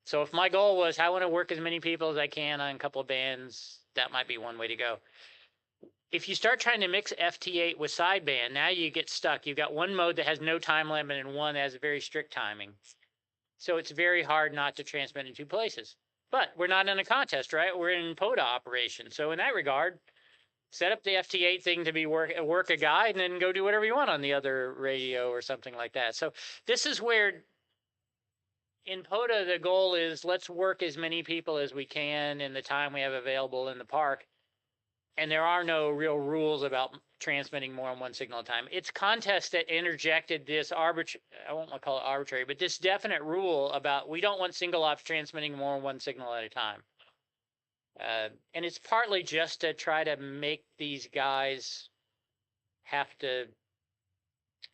So if my goal was I want to work as many people as I can on a couple of bands, that might be one way to go. If you start trying to mix FT8 with sideband, now you get stuck. You've got one mode that has no time limit and one that has a very strict timing. So it's very hard not to transmit in 2 places. But we're not in a contest, right? We're in POTA operation. So in that regard, set up the FT8 thing to be work a guide and then go do whatever you want on the other radio or something like that. So this is where in POTA, the goal is let's work as many people as we can in the time we have available in the park. And there are no real rules about transmitting more than one signal at a time. It's contests that interjected this I won't call it arbitrary, but this definite rule about we don't want single ops transmitting more than one signal at a time. And it's partly just to try to make these guys have to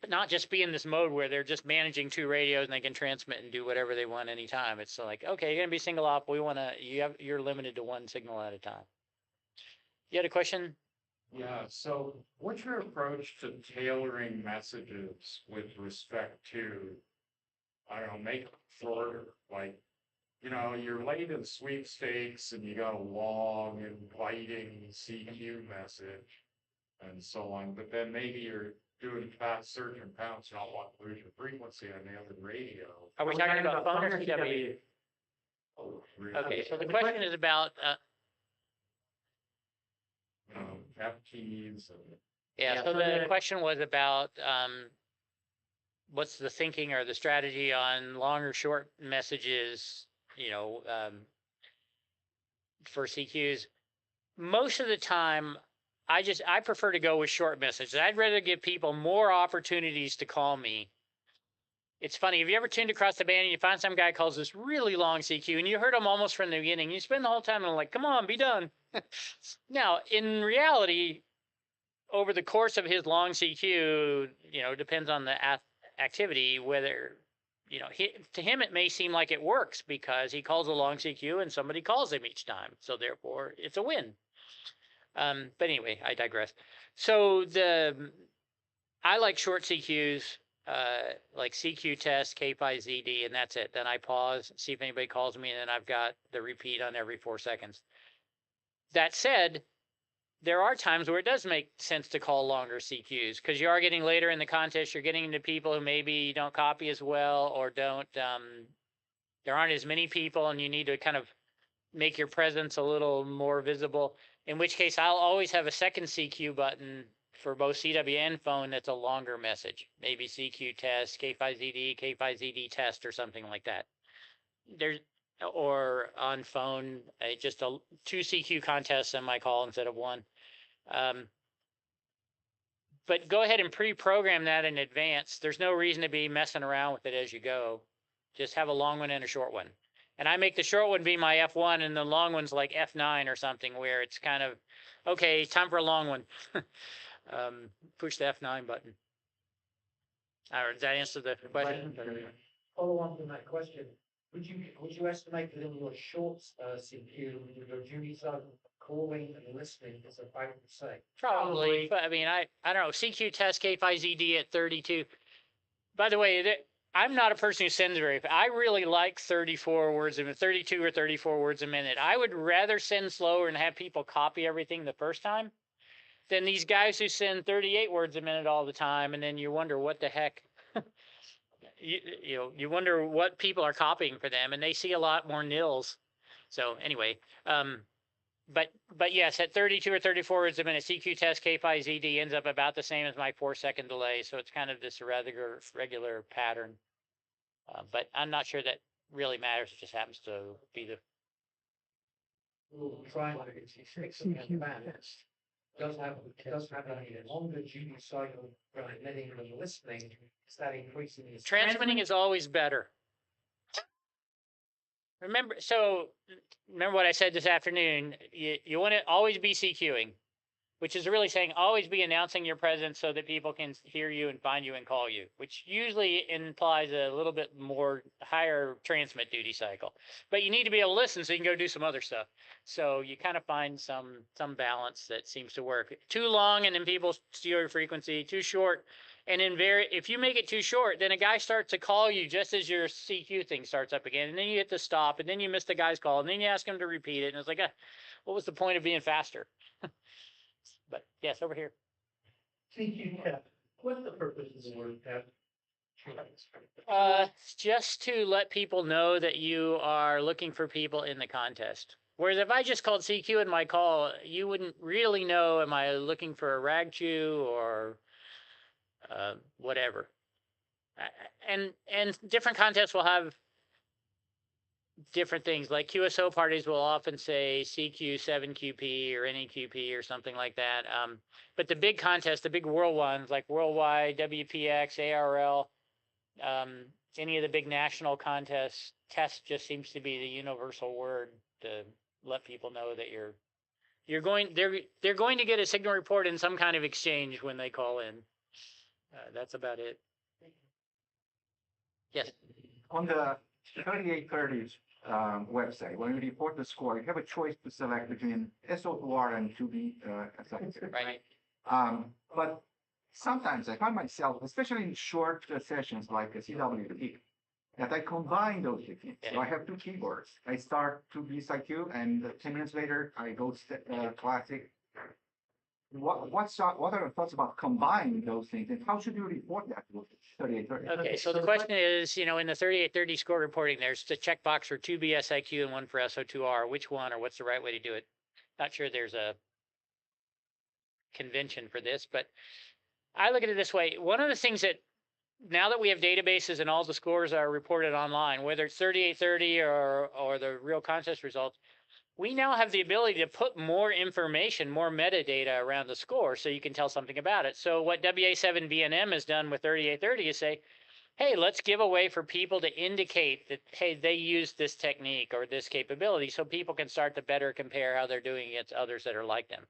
not just be in this mode where they're just managing 2 radios and they can transmit and do whatever they want anytime. It's like, okay, you're gonna be single op. You're limited to 1 signal at a time. You had a question? Yeah, so what's your approach to tailoring messages with respect to, I don't know, make it shorter, like, you're late in sweepstakes and you got a long, inviting CQ message and so on, but then maybe you're doing fast search and pounce, you don't want to lose your frequency on the other radio. Are we talking about phone or CW? Okay, so the question is about FTs. Yeah, so the question was about what's the thinking or the strategy on long or short messages, for CQs. Most of the time, I prefer to go with short messages. I'd rather give people more opportunities to call me. It's funny, have you ever tuned across the band and you find some guy calls this really long CQ and you heard him almost from the beginning. You spend the whole time and like, come on, be done. Now, in reality, over the course of his long CQ, depends on the activity, whether, to him it may seem like it works because he calls a long CQ and somebody calls him each time. So therefore, it's a win. But anyway, I digress. So I like short CQs, like CQ test, K5ZD, and that's it. Then I pause, see if anybody calls me, and then I've got the repeat on every 4 seconds. That said, there are times where it does make sense to call longer CQs because you are getting later in the contest. You're getting into people who maybe don't copy as well or don't. There aren't as many people, and you need to kind of make your presence a little more visible. In which case, I'll always have a second CQ button for both CW and phone that's a longer message. Maybe CQ test, K5ZD, K5ZD test, or something like that. Or on phone, just 2 CQ contests in my call instead of 1. But go ahead and pre-program that in advance. There's no reason to be messing around with it as you go. Just have a long one and a short one. And I make the short one be my F1 and the long one's like F9 or something where it's kind of, okay, time for a long one. Push the F9 button. All right, does that answer the question? Follow on from that question. Would you estimate that in your short CQ, your duty zone calling and listening is about the same? Probably. But I mean, I don't know. CQ test K5ZD at 32. By the way, I'm not a person who sends very fast. I really like 34 words a minute, 32 or 34 words a minute. I would rather send slower and have people copy everything the first time than these guys who send 38 words a minute all the time, and then you wonder what the heck. You wonder what people are copying for them, and they see a lot more nils. So anyway, but yes, at 32 or 34 words a minute, CQ test K5ZD ends up about the same as my 4-second delay. So it's kind of this regular pattern. But I'm not sure that really matters. It just happens to be the. We'll try and does have a longer duty cycle for letting and listening. Is that increasing? Transmitting is always better. Remember what I said this afternoon. You want to always be CQing, which is really saying always be announcing your presence so that people can hear you and find you and call you, which usually implies a little bit more higher transmit duty cycle. But you need to be able to listen so you can go do some other stuff. So you kind of find some balance that seems to work. Too long and then people steal your frequency. Too short. And then if you make it too short, then a guy starts to call you just as your CQ thing starts up again. And then you hit the stop and then you miss the guy's call and then you ask him to repeat it. And it's like, what was the point of being faster? But yes, over here. CQ test. What's the purpose of the word test? Just to let people know that you are looking for people in the contest. Whereas if I just called CQ in my call, you wouldn't really know, am I looking for a rag chew or whatever. And different contests will have different things. Like QSO parties will often say CQ7QP or NEQP or something like that. But the big contests, the big world ones like Worldwide, WPX, ARL, any of the big national contests, test just seems to be the universal word to let people know that they're going to get a signal report in some kind of exchange when they call in. That's about it. Yes. On the 3830s website, when you report the score, you have a choice to select between SO2R and 2B effective. Right. But sometimes I find myself, especially in short sessions like a CWT, that I combine those techniques. So I have 2 keyboards. I start 2B CQ, and 10 minutes later, I go classic. What are your thoughts about combining those things, and how should you report that to 3830? Okay, so the question is, in the 3830 score reporting, there's the checkbox for 2 BSIQ and 1 for SO2R. Which one, or what's the right way to do it? Not sure there's a convention for this, but I look at it this way. One of the things that now that we have databases and all the scores are reported online, whether it's 3830 or the real contest results, we now have the ability to put more information, more metadata around the score so you can tell something about it. So what WA7VNM has done with 3830 is say, hey, let's give a way for people to indicate that, hey, they use this technique or this capability so people can start to better compare how they're doing against others that are like them.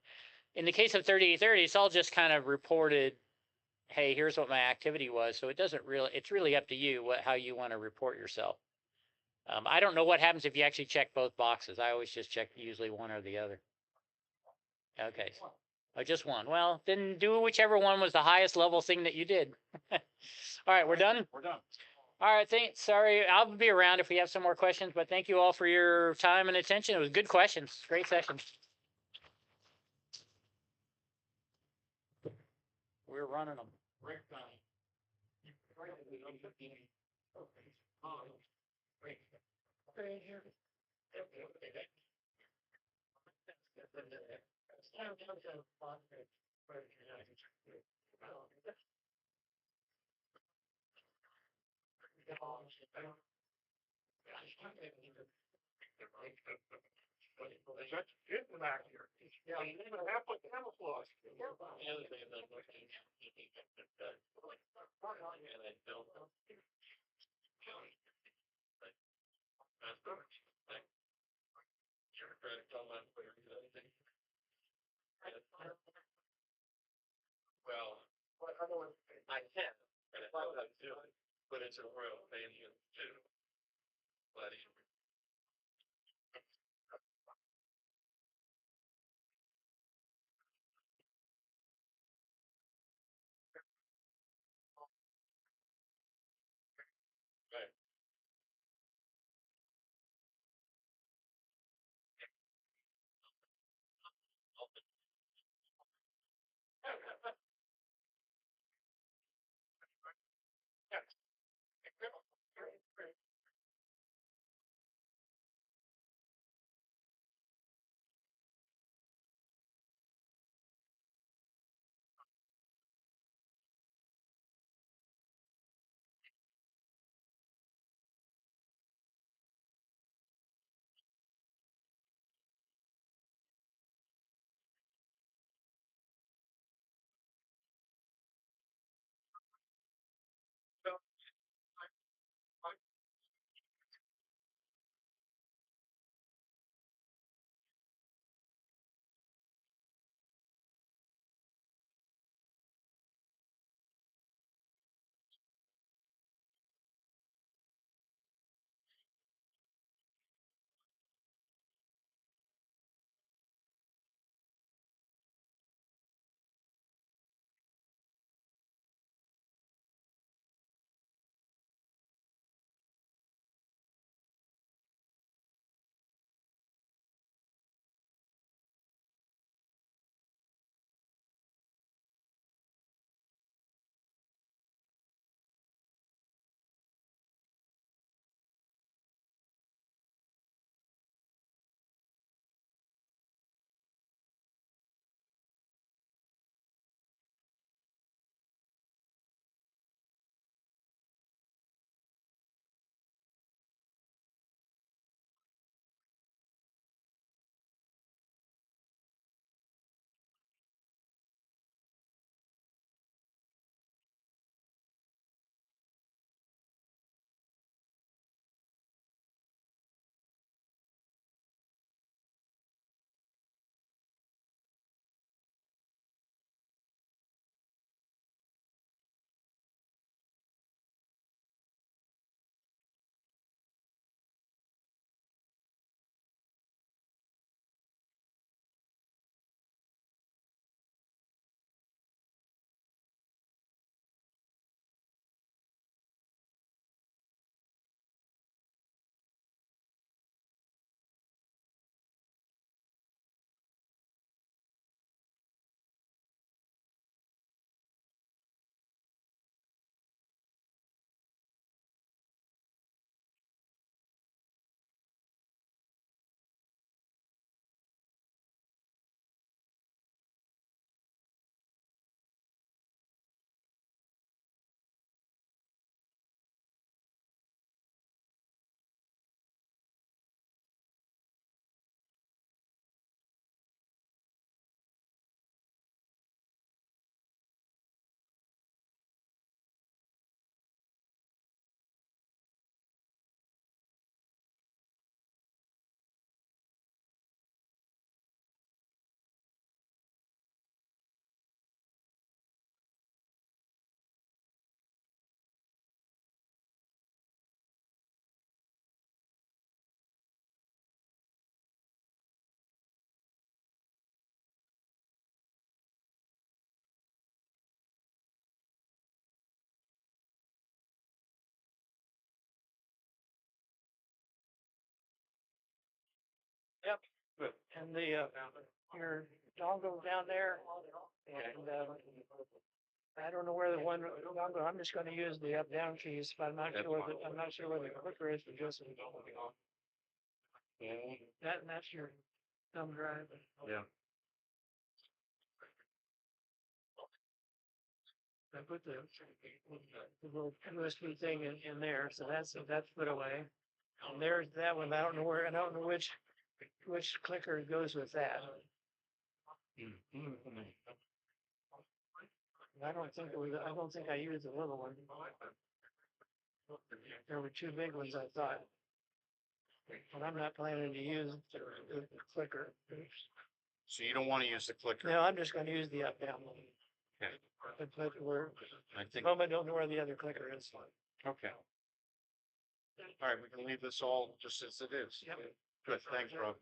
In the case of 3830, it's all just kind of reported, hey, here's what my activity was. So it doesn't really, it's really up to you how you want to report yourself. I don't know what happens if you actually check both boxes. I always just check usually one or the other. Okay. Oh, just one. Well, then do whichever one was the highest level thing that you did. All right, we're done? We're done. All right, sorry, I'll be around if we have some more questions, but thank you all for your time and attention. It was good questions. Great session. We're running them. Rick, back here. Yeah, you even have to camouflage. Well, I can, and if I was doing it, but it's a royal failure too. But Yep. And the, your dongle down there, and, I don't know where the one dongle, I'm just gonna use the up down keys, but I'm not sure where the clicker is for just. That's your thumb drive. Yeah. I put the little USB thing in there, so that's put away. And there's that one, I don't know which clicker goes with that. I don't think I used the little one. There were two big ones, I thought. But I'm not planning to use the clicker. So you don't want to use the clicker? No, I'm just gonna use the up down one. Okay. But we're, I think, I don't know where the other clicker is. okay. All right, we can leave this all just as it is. Yep. Good, thanks, Rob.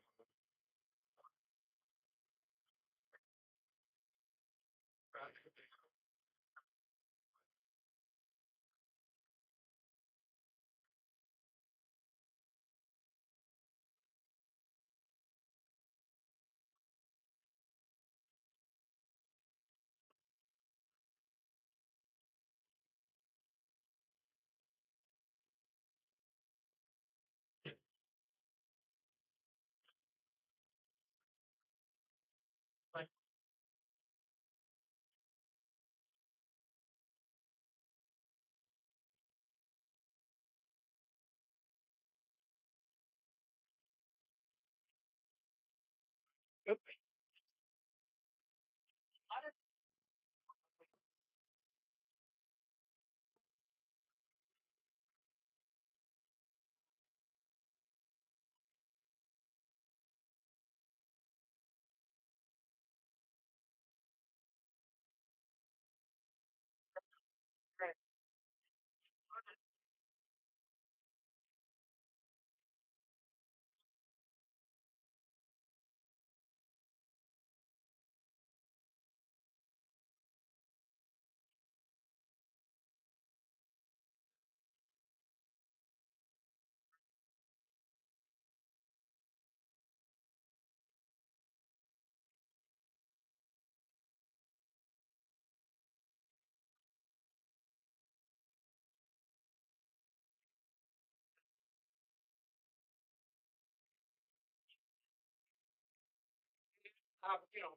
You know,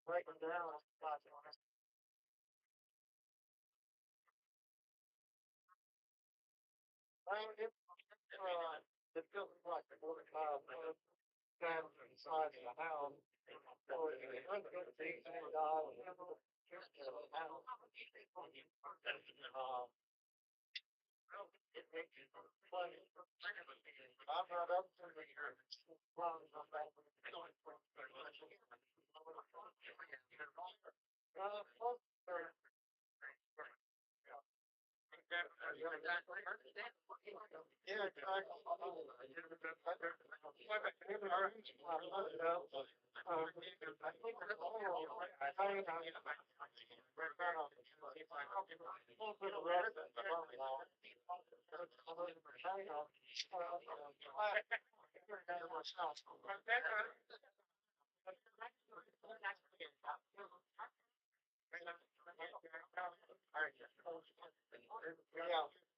break them down. It feels like the water cloud down inside the house. So it's a hundred feet and it makes it funny. I'm not up to the year. Yeah, Yeah.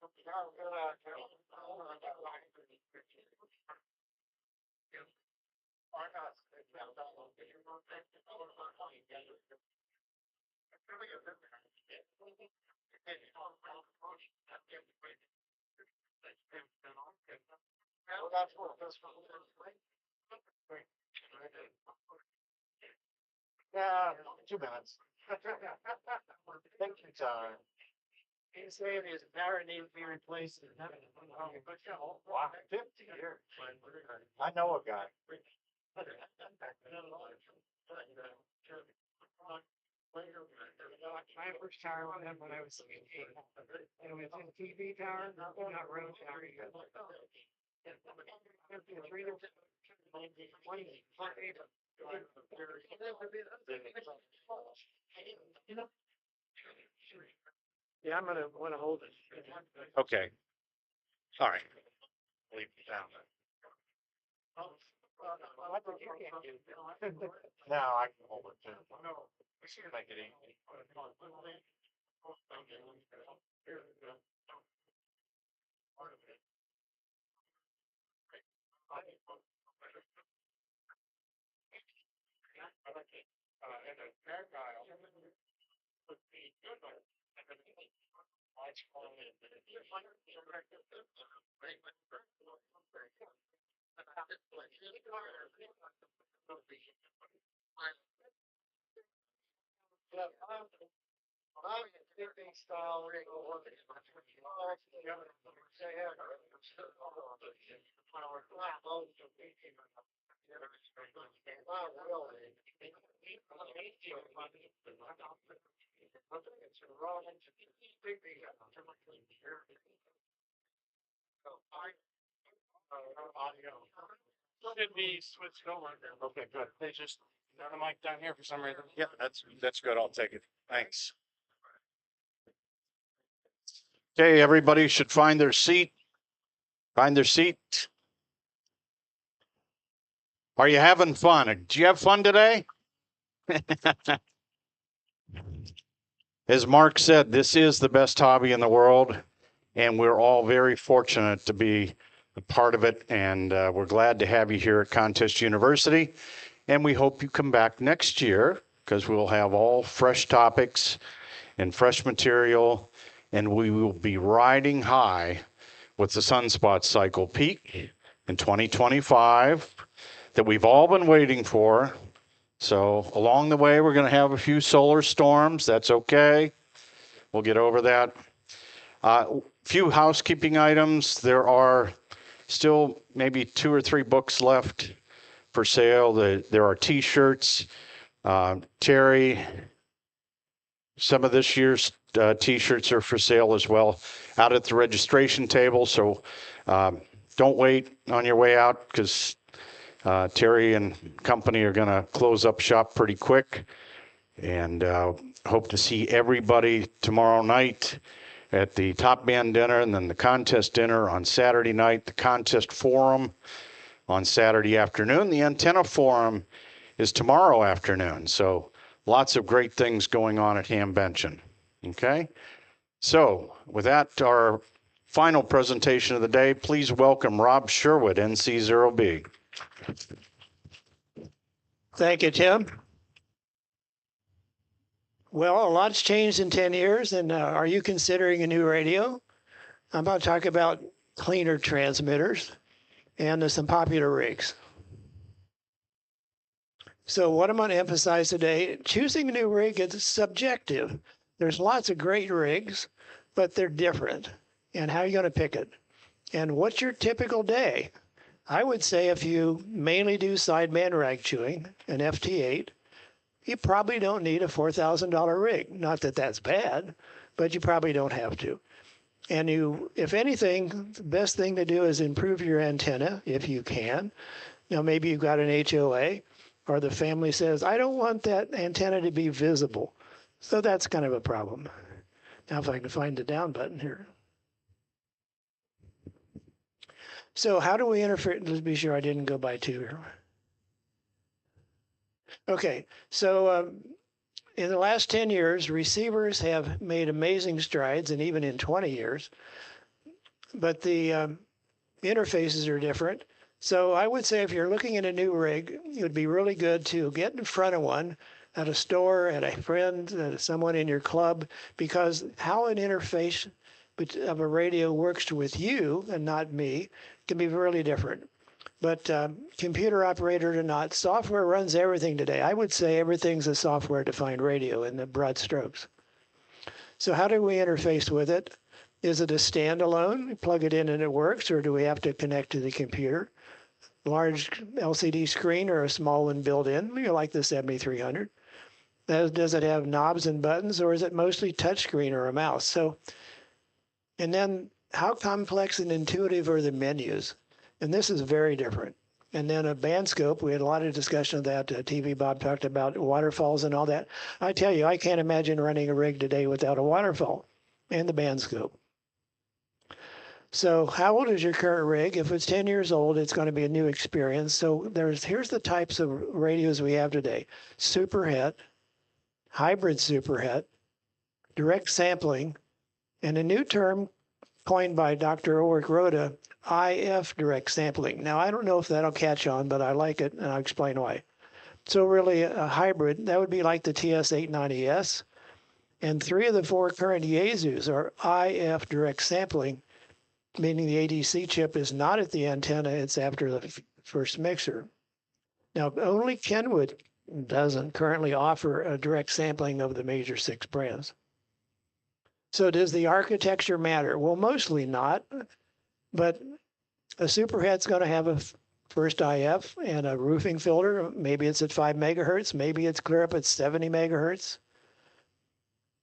Yeah, 2 minutes. Thank you, Tom. He's saying his power needs to be replaced. Wow, 50 years. I know a guy. My first tower went up when I was 16. And it was in TV tower, not road tower. Yeah, I'm gonna hold it. Okay. All right. Leave it down. No, I can hold it too. We should make it easy. Should be switched over. Okay, good. They just, the mic down here for some reason. Yep, that's good. I'll take it. Thanks. Okay, everybody should find their seat. Find their seat. Are you having fun? Did you have fun today? As Mark said, this is the best hobby in the world, and we're all very fortunate to be a part of it, and we're glad to have you here at Contest University, and we hope you come back next year because we'll have all fresh topics and fresh material, and we will be riding high with the sunspot cycle peak in 2025 that we've all been waiting for. So along the way, we're going to have a few solar storms. That's okay. We'll get over that. Few housekeeping items. There are still maybe 2 or 3 books left for sale. There are T-shirts. Terry, some of this year's T-shirts are for sale as well out at the registration table. So don't wait on your way out because Terry and company are going to close up shop pretty quick. And hope to see everybody tomorrow night at the Top Band dinner and then the contest dinner on Saturday night, the contest forum on Saturday afternoon. The antenna forum is tomorrow afternoon. So lots of great things going on at Hambention. Okay? So with that, our final presentation of the day, please welcome Rob Sherwood, NC0B. Thank you, Tim. Well, a lot's changed in 10 years, and are you considering a new radio? I'm about to talk about cleaner transmitters and some popular rigs. So what I'm going to emphasize today, choosing a new rig is subjective. There's lots of great rigs, but they're different. And how are you going to pick it? And what's your typical day? I would say if you mainly do sideband rag chewing, an FT8, you probably don't need a $4,000 rig. Not that that's bad, but you probably don't have to. And you, if anything, the best thing to do is improve your antenna if you can. Now, maybe you've got an HOA, or the family says, I don't want that antenna to be visible. So that's kind of a problem. Now, if I can find the down button here. So how do we interfere? Let's be sure I didn't go by 2 here. Okay, so in the last 10 years, receivers have made amazing strides, and even in 20 years, but the interfaces are different. So I would say if you're looking at a new rig, it would be really good to get in front of one at a store, at a friend, at someone in your club, because how an interface of a radio works with you and not me can be really different. But computer operator or not, software runs everything today. I would say everything's a software-defined radio in the broad strokes. So how do we interface with it? Is it a standalone? You plug it in and it works, or do we have to connect to the computer? Large LCD screen or a small one built in, like the 7300. Does it have knobs and buttons, or is it mostly touchscreen or a mouse? So, and then how complex and intuitive are the menus? And this is very different. And then a band scope, we had a lot of discussion of that. TV Bob talked about waterfalls and all that. I tell you, I can't imagine running a rig today without a waterfall and the band scope. So how old is your current rig? If it's 10 years old, it's going to be a new experience. So here's the types of radios we have today. Superhet, hybrid superhet, direct sampling, and a new term coined by Dr. Ulrich Roda, IF direct sampling. Now, I don't know if that'll catch on, but I like it, and I'll explain why. So really, a hybrid, that would be like the TS890S, and 3 of the 4 current Yaesus are IF direct sampling, meaning the ADC chip is not at the antenna, it's after the first mixer. Now, only Kenwood doesn't currently offer a direct sampling of the major 6 brands. So does the architecture matter? Well, mostly not, but a superhet's going to have a first IF and a roofing filter. Maybe it's at 5 megahertz, maybe it's clear up at 70 megahertz.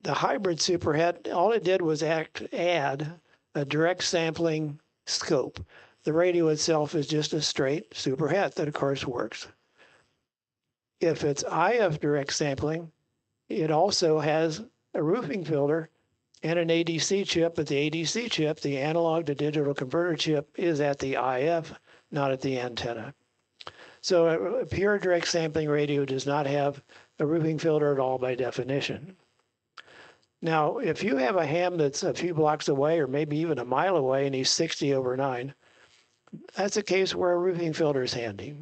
The hybrid superhet, all it did was add a direct sampling scope. The radio itself is just a straight superhet that, of course, works. If it's IF direct sampling, it also has a roofing filter and an ADC chip, but the ADC chip, the analog to digital converter chip, is at the IF, not at the antenna. So a pure direct sampling radio does not have a roofing filter at all by definition. Now, if you have a ham that's a few blocks away or maybe even a mile away and he's 60/9, that's a case where a roofing filter is handy.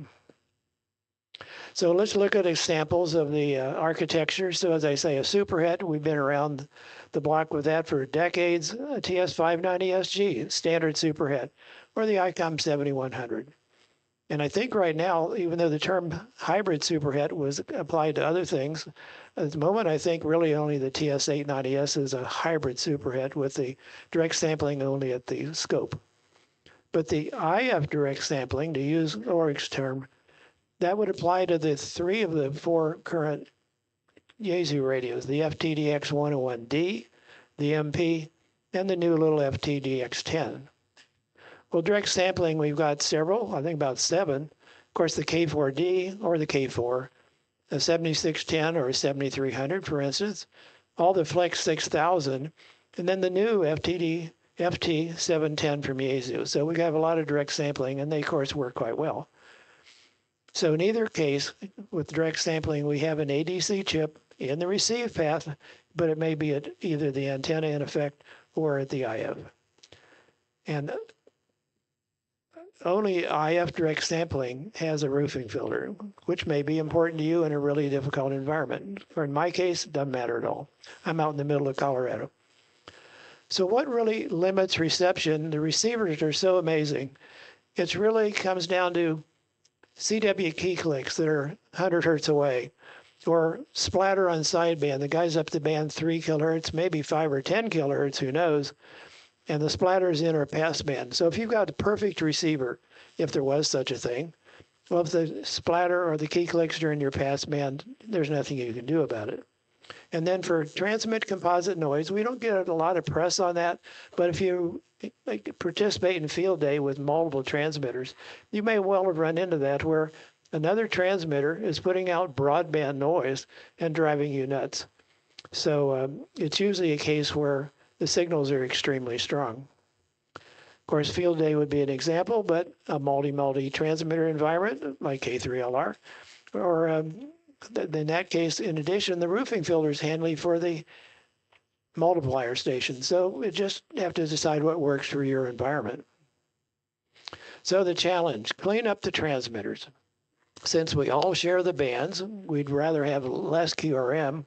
So let's look at examples of the architecture. So as I say, a superhet, we've been around the block with that for decades. A TS590SG, standard superhet, or the ICOM 7100. And I think right now, even though the term hybrid superhet was applied to other things, at the moment I think really only the TS890S is a hybrid superhet with the direct sampling only at the scope. But the IF direct sampling, to use Ulrich's term, that would apply to the 3 of the 4 current Yaesu radios, the FTDX101D, the MP, and the new little FTDX10. Well, direct sampling, we've got several, I think about 7. Of course, the K4D or the K4, a 7610 or a 7300, for instance, all the Flex 6000, and then the new FT710 from Yaesu. So we have a lot of direct sampling, and they, of course, work quite well. So in either case, with direct sampling, we have an ADC chip in the receive path, but it may be at either the antenna in effect or at the IF. And only IF direct sampling has a roofing filter, which may be important to you in a really difficult environment. Or in my case, it doesn't matter at all. I'm out in the middle of Colorado. So what really limits reception? The receivers are so amazing. It really comes down to CW key clicks that are 100 hertz away, or splatter on sideband. The guy's up to band 3 kilohertz, maybe 5 or 10 kilohertz, who knows, and the splatter is in our passband. So if you've got the perfect receiver, if there was such a thing, well, if the splatter or the key clicks are in your passband, there's nothing you can do about it. And then for transmit composite noise, we don't get a lot of press on that, but if you participate in field day with multiple transmitters, you may well have run into that where another transmitter is putting out broadband noise and driving you nuts. So it's usually a case where the signals are extremely strong. Of course, field day would be an example, but a multi transmitter environment like K3LR, or in that case, in addition, the roofing filter is handy for the multiplier station. So you just have to decide what works for your environment. So the challenge, clean up the transmitters. Since we all share the bands, we'd rather have less QRM.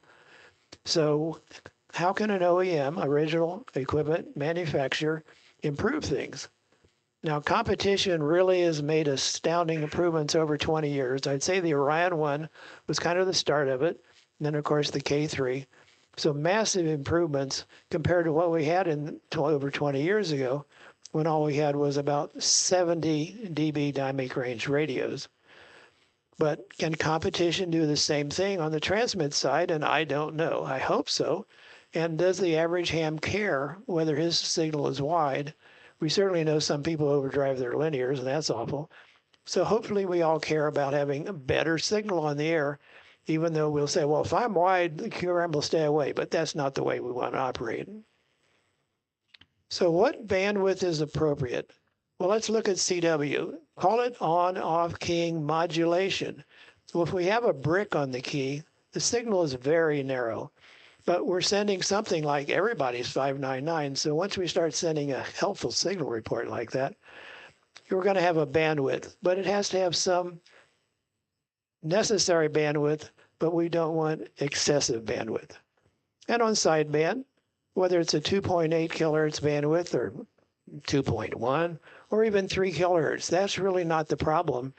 So how can an OEM, original equipment manufacturer, improve things? Now, competition really has made astounding improvements over 20 years. I'd say the Orion 1 was kind of the start of it. And then, of course, the K3. So massive improvements compared to what we had over 20 years ago, when all we had was about 70 dB dynamic range radios. But can competition do the same thing on the transmit side? And I don't know. I hope so. And does the average ham care whether his signal is wide? We certainly know some people overdrive their linears, and that's awful. So hopefully we all care about having a better signal on the air, even though we'll say, well, if I'm wide, the QRM will stay away. But that's not the way we want to operate. So what bandwidth is appropriate? Well, let's look at CW. Call it on-off keying modulation. So if we have a brick on the key, the signal is very narrow. But we're sending something like everybody's 599. So once we start sending a helpful signal report like that, you're going to have a bandwidth. But it has to have some necessary bandwidth, but we don't want excessive bandwidth. And on sideband, whether it's a 2.8 kilohertz bandwidth or 2.1 or even 3 kilohertz, that's really not the problem.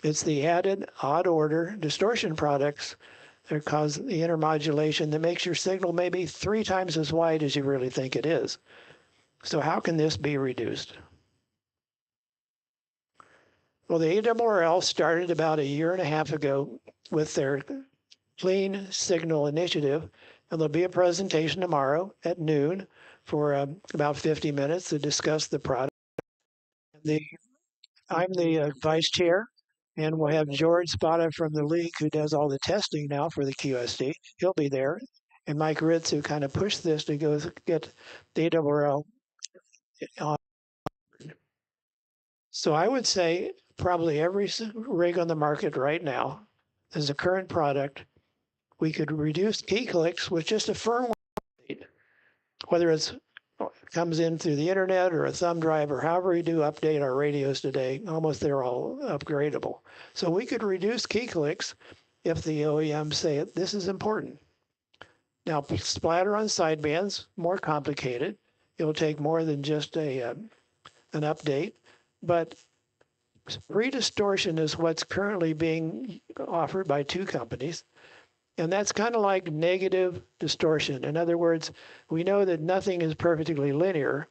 It's the added odd order distortion products that cause the intermodulation that makes your signal maybe 3 times as wide as you really think it is. So how can this be reduced? Well, the ARRL started about 1.5 years ago with their Clean Signal Initiative, and there'll be a presentation tomorrow at noon for about 50 minutes to discuss the product. I'm the vice chair, and we'll have George Spada from the league who does all the testing now for the QSD. He'll be there. And Mike Ritz, who kind of pushed this to go get the ARRL on. So I would say probably every rig on the market right now is a current product. We could reduce key clicks with just a firmware update, whether it comes in through the internet or a thumb drive or however we do update our radios today. Almost they're all upgradable. So we could reduce key clicks if the OEMs say this is important. Now, splatter on sidebands, more complicated. It'll take more than just an update, but pre-distortion is what's currently being offered by 2 companies. And that's kind of like negative distortion. In other words, we know that nothing is perfectly linear.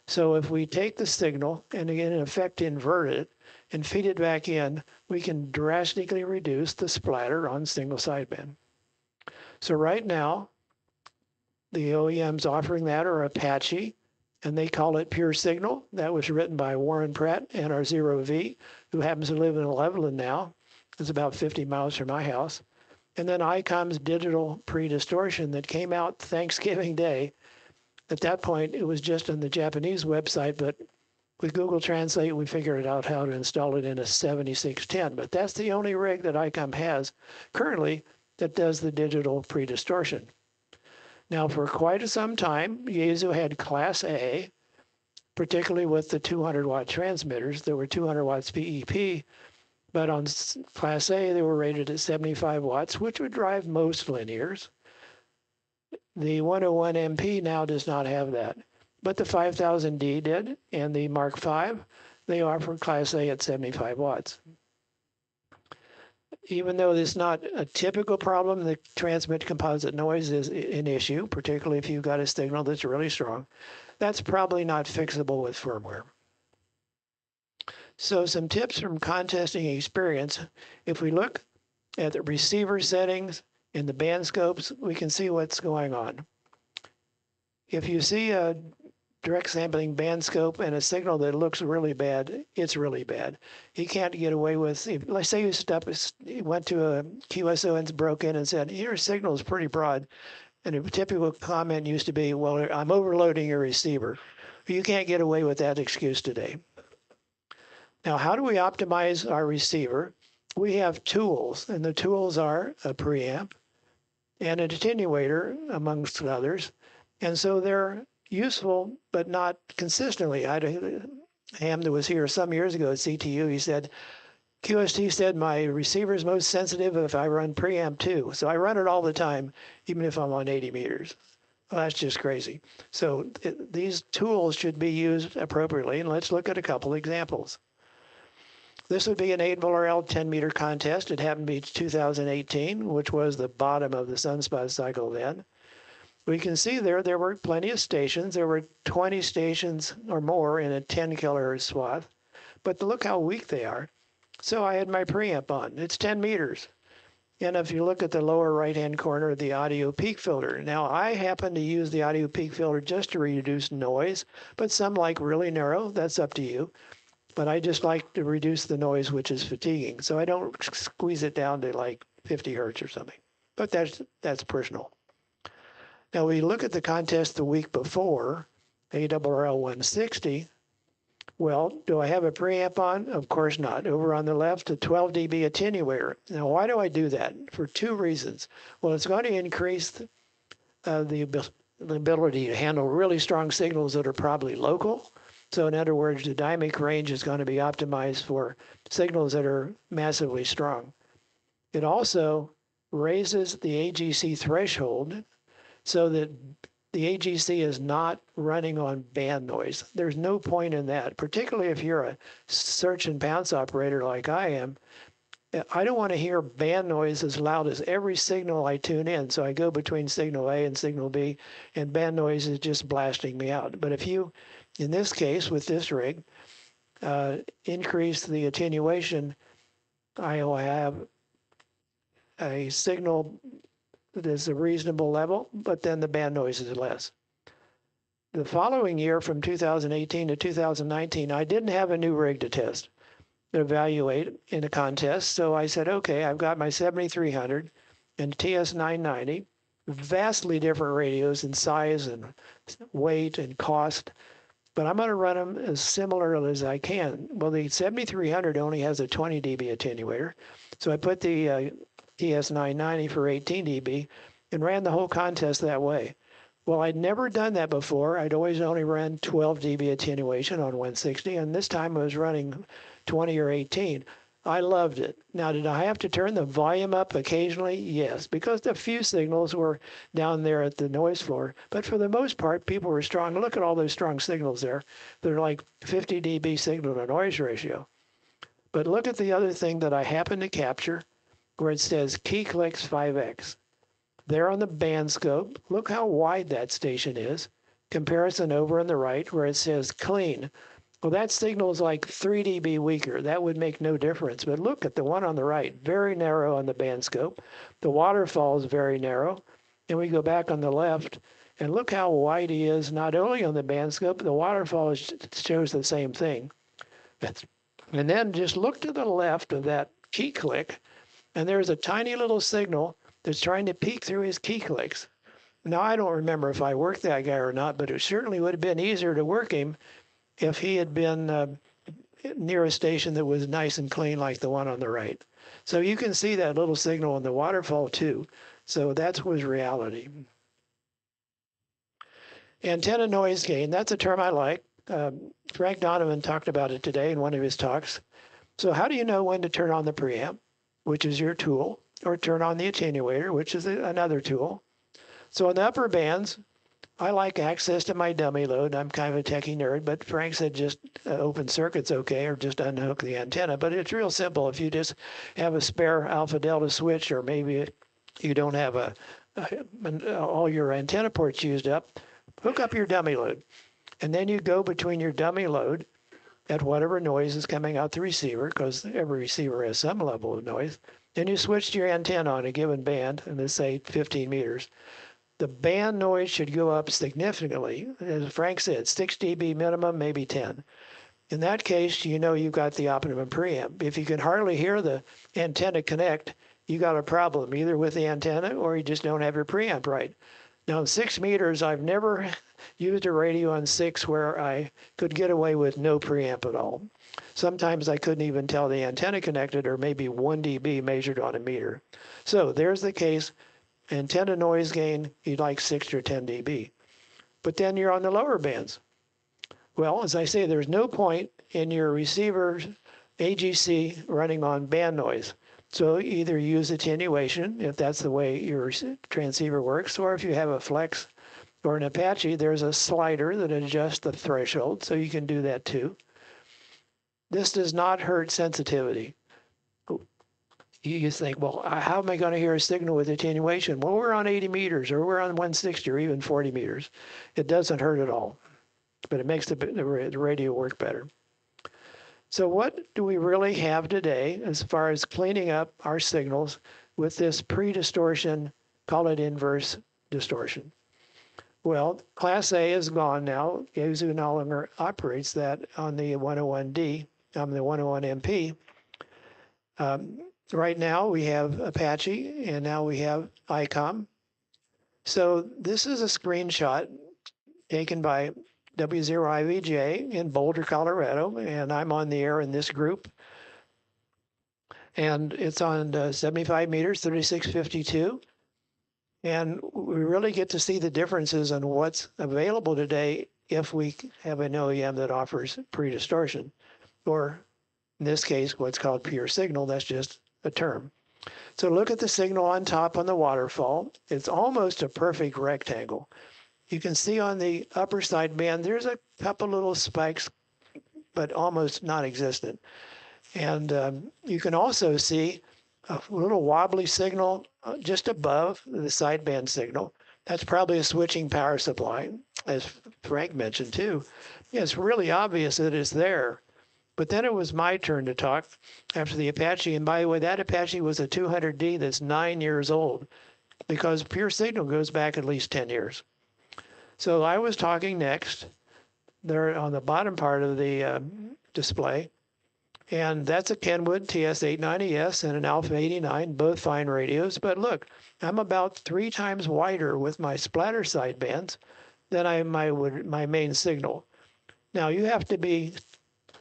So if we take the signal and in effect invert it and feed it back in, we can drastically reduce the splatter on single sideband. So right now, the OEMs offering that are Apache, and they call it Pure Signal. That was written by Warren Pratt and our Zero V, who happens to live in Levelland now. It's about 50 miles from my house. And then ICOM's digital pre-distortion that came out Thanksgiving Day. At that point, it was just on the Japanese website, but with Google Translate, we figured out how to install it in a 7610. But that's the only rig that ICOM has currently that does the digital pre-distortion. Now, for quite some time, Yaesu had Class A, particularly with the 200-watt transmitters. There were 200 watts PEP, but on Class A, they were rated at 75 watts, which would drive most linears. The 101 MP now does not have that, but the 5000D did, and the Mark V, they offer Class A at 75 watts. Even though this is not a typical problem, the transmit composite noise is an issue, particularly if you've got a signal that's really strong. That's probably not fixable with firmware. So some tips from contesting experience. If we look at the receiver settings in the band scopes, we can see what's going on. If you see a direct sampling band scope and a signal that looks really bad, it's really bad. You can't get away with, let's say you went to a QSO and broke in and said, your signal is pretty broad. And a typical comment used to be, well, I'm overloading your receiver. You can't get away with that excuse today. Now, how do we optimize our receiver? We have tools, and the tools are a preamp and an attenuator, amongst others. And so they're useful, but not consistently. I had a ham that was here some years ago at CTU. He said, QST said my receiver is most sensitive if I run preamp 2. So I run it all the time, even if I'm on 80 meters. Well, that's just crazy. So these tools should be used appropriately. And let's look at a couple examples. This would be an 8-VRL 10-meter contest. It happened to be 2018, which was the bottom of the sunspot cycle then. We can see there were plenty of stations. There were 20 stations or more in a 10 kilohertz swath. But look how weak they are. So I had my preamp on. It's 10 meters. And if you look at the lower right-hand corner of the audio peak filter. Now, I happen to use the audio peak filter just to reduce noise, but some like really narrow. That's up to you. But I just like to reduce the noise, which is fatiguing. So I don't squeeze it down to like 50 hertz or something. But that's personal. Now, we look at the contest the week before, ARRL 160. Well, do I have a preamp on? Of course not. Over on the left, a 12 dB attenuator. Now, why do I do that? For two reasons. Well, it's going to increase the ability to handle really strong signals that are probably local. So in other words, the dynamic range is going to be optimized for signals that are massively strong. It also raises the AGC threshold so that the AGC is not running on band noise. There's no point in that, particularly if you're a search and pounce operator like I am. I don't want to hear band noise as loud as every signal I tune in. So I go between signal A and signal B, and band noise is just blasting me out. But if you, in this case, with this rig, increase the attenuation, I will have a signal that is a reasonable level, but then the band noise is less. The following year, from 2018 to 2019, I didn't have a new rig to test, to evaluate in a contest. So I said, okay, I've got my 7300 and TS990, vastly different radios in size and weight and cost, but I'm going to run them as similar as I can. Well, the 7300 only has a 20 dB attenuator. So I put the TS990 for 18 dB and ran the whole contest that way. Well, I'd never done that before. I'd always only ran 12 dB attenuation on 160, and this time I was running 20 or 18. I loved it. Now, did I have to turn the volume up occasionally? Yes, because a few signals were down there at the noise floor. But for the most part, people were strong. Look at all those strong signals there. They're like 50 dB signal to noise ratio. But look at the other thing that I happen to capture, where it says key clicks 5x. There on the band scope, look how wide that station is. Comparison over on the right where it says clean. Well, that signal is like 3 dB weaker. That would make no difference. But look at the one on the right, very narrow on the band scope. The waterfall is very narrow. And we go back on the left, and look how wide he is, not only on the band scope, the waterfall shows the same thing. And then just look to the left of that key click, and there's a tiny little signal that's trying to peek through his key clicks. Now, I don't remember if I worked that guy or not, but it certainly would have been easier to work him if he had been near a station that was nice and clean like the one on the right. So you can see that little signal in the waterfall too. So that was reality. Antenna noise gain, that's a term I like. Frank Donovan talked about it today in one of his talks. So how do you know when to turn on the preamp, which is your tool, or turn on the attenuator, which is another tool? So in the upper bands, I like access to my dummy load. I'm kind of a techie nerd, but Frank said just open circuit's okay, or just unhook the antenna. But it's real simple. If you just have a spare alpha delta switch, or maybe you don't have all your antenna ports used up, hook up your dummy load. And then you go between your dummy load at whatever noise is coming out the receiver, because every receiver has some level of noise. Then you switch to your antenna on a given band, and let's say 15 meters. The band noise should go up significantly. As Frank said, 6 dB minimum, maybe 10. In that case, you know you've got the optimum preamp. If you can hardly hear the antenna connect, you got a problem, either with the antenna or you just don't have your preamp right. Now, in 6 meters, I've never used a radio on 6 where I could get away with no preamp at all. Sometimes I couldn't even tell the antenna connected, or maybe 1 dB measured on a meter. So there's the case. Antenna noise gain, you'd like 6 or 10 dB. but then you're on the lower bands. Well, as I say, there's no point in your receiver AGC running on band noise. So either use attenuation, if that's the way your transceiver works, or if you have a Flex or an Apache, there's a slider that adjusts the threshold, so you can do that too. This does not hurt sensitivity. You think, well, how am I going to hear a signal with attenuation? Well, we're on 80 meters, or we're on 160, or even 40 meters. It doesn't hurt at all, but it makes the radio work better. So what do we really have today as far as cleaning up our signals with this pre-distortion, call it inverse distortion? Well, Class A is gone now. Yaesu no longer operates that on the 101D, on the 101MP. Right now we have Apache, and now we have ICOM. So this is a screenshot taken by W0IVJ in Boulder, Colorado, and I'm on the air in this group. And it's on 75 meters, 3652. And we really get to see the differences in what's available today if we have an OEM that offers pre-distortion, or in this case, what's called pure signal. That's just a term. So look at the signal on top on the waterfall. It's almost a perfect rectangle. You can see on the upper side band, there's a couple little spikes, but almost non-existent. And you can also see a little wobbly signal just above the sideband signal. That's probably a switching power supply, as Frank mentioned too. Yeah, it's really obvious that it's there. But then it was my turn to talk after the Apache. And by the way, that Apache was a 200D that's 9 years old, because pure signal goes back at least 10 years. So I was talking next there on the bottom part of the display. And that's a Kenwood TS890S and an Alpha 89, both fine radios. But look, I'm about 3 times wider with my splatter sidebands than my main signal. Now you have to be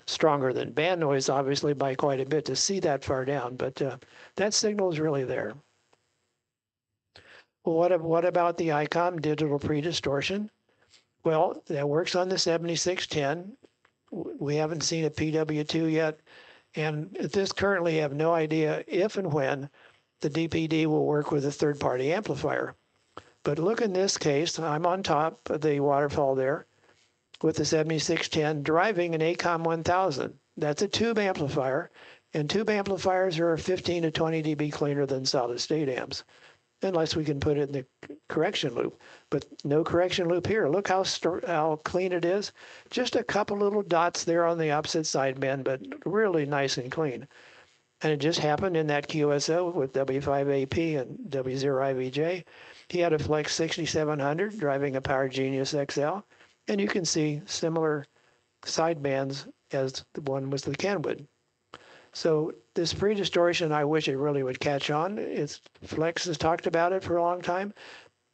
stronger than band noise, obviously, by quite a bit to see that far down, but that signal is really there. Well, what about the ICOM digital pre-distortion? Well, that works on the 7610. We haven't seen a PW2 yet, and at this currently have no idea if and when the DPD will work with a third-party amplifier. But look, in this case, I'm on top of the waterfall there with the 7610 driving an ACOM 1000. That's a tube amplifier, and tube amplifiers are 15 to 20 dB cleaner than solid-state amps, unless we can put it in the correction loop. But no correction loop here. Look how clean it is. Just a couple little dots there on the opposite sideband, but really nice and clean. And it just happened in that QSO with W5AP and W0IVJ. He had a Flex 6700 driving a Power Genius XL, and you can see similar sidebands as the one was the Kenwood. So this pre-distortion, I wish it really would catch on. Flex has talked about it for a long time.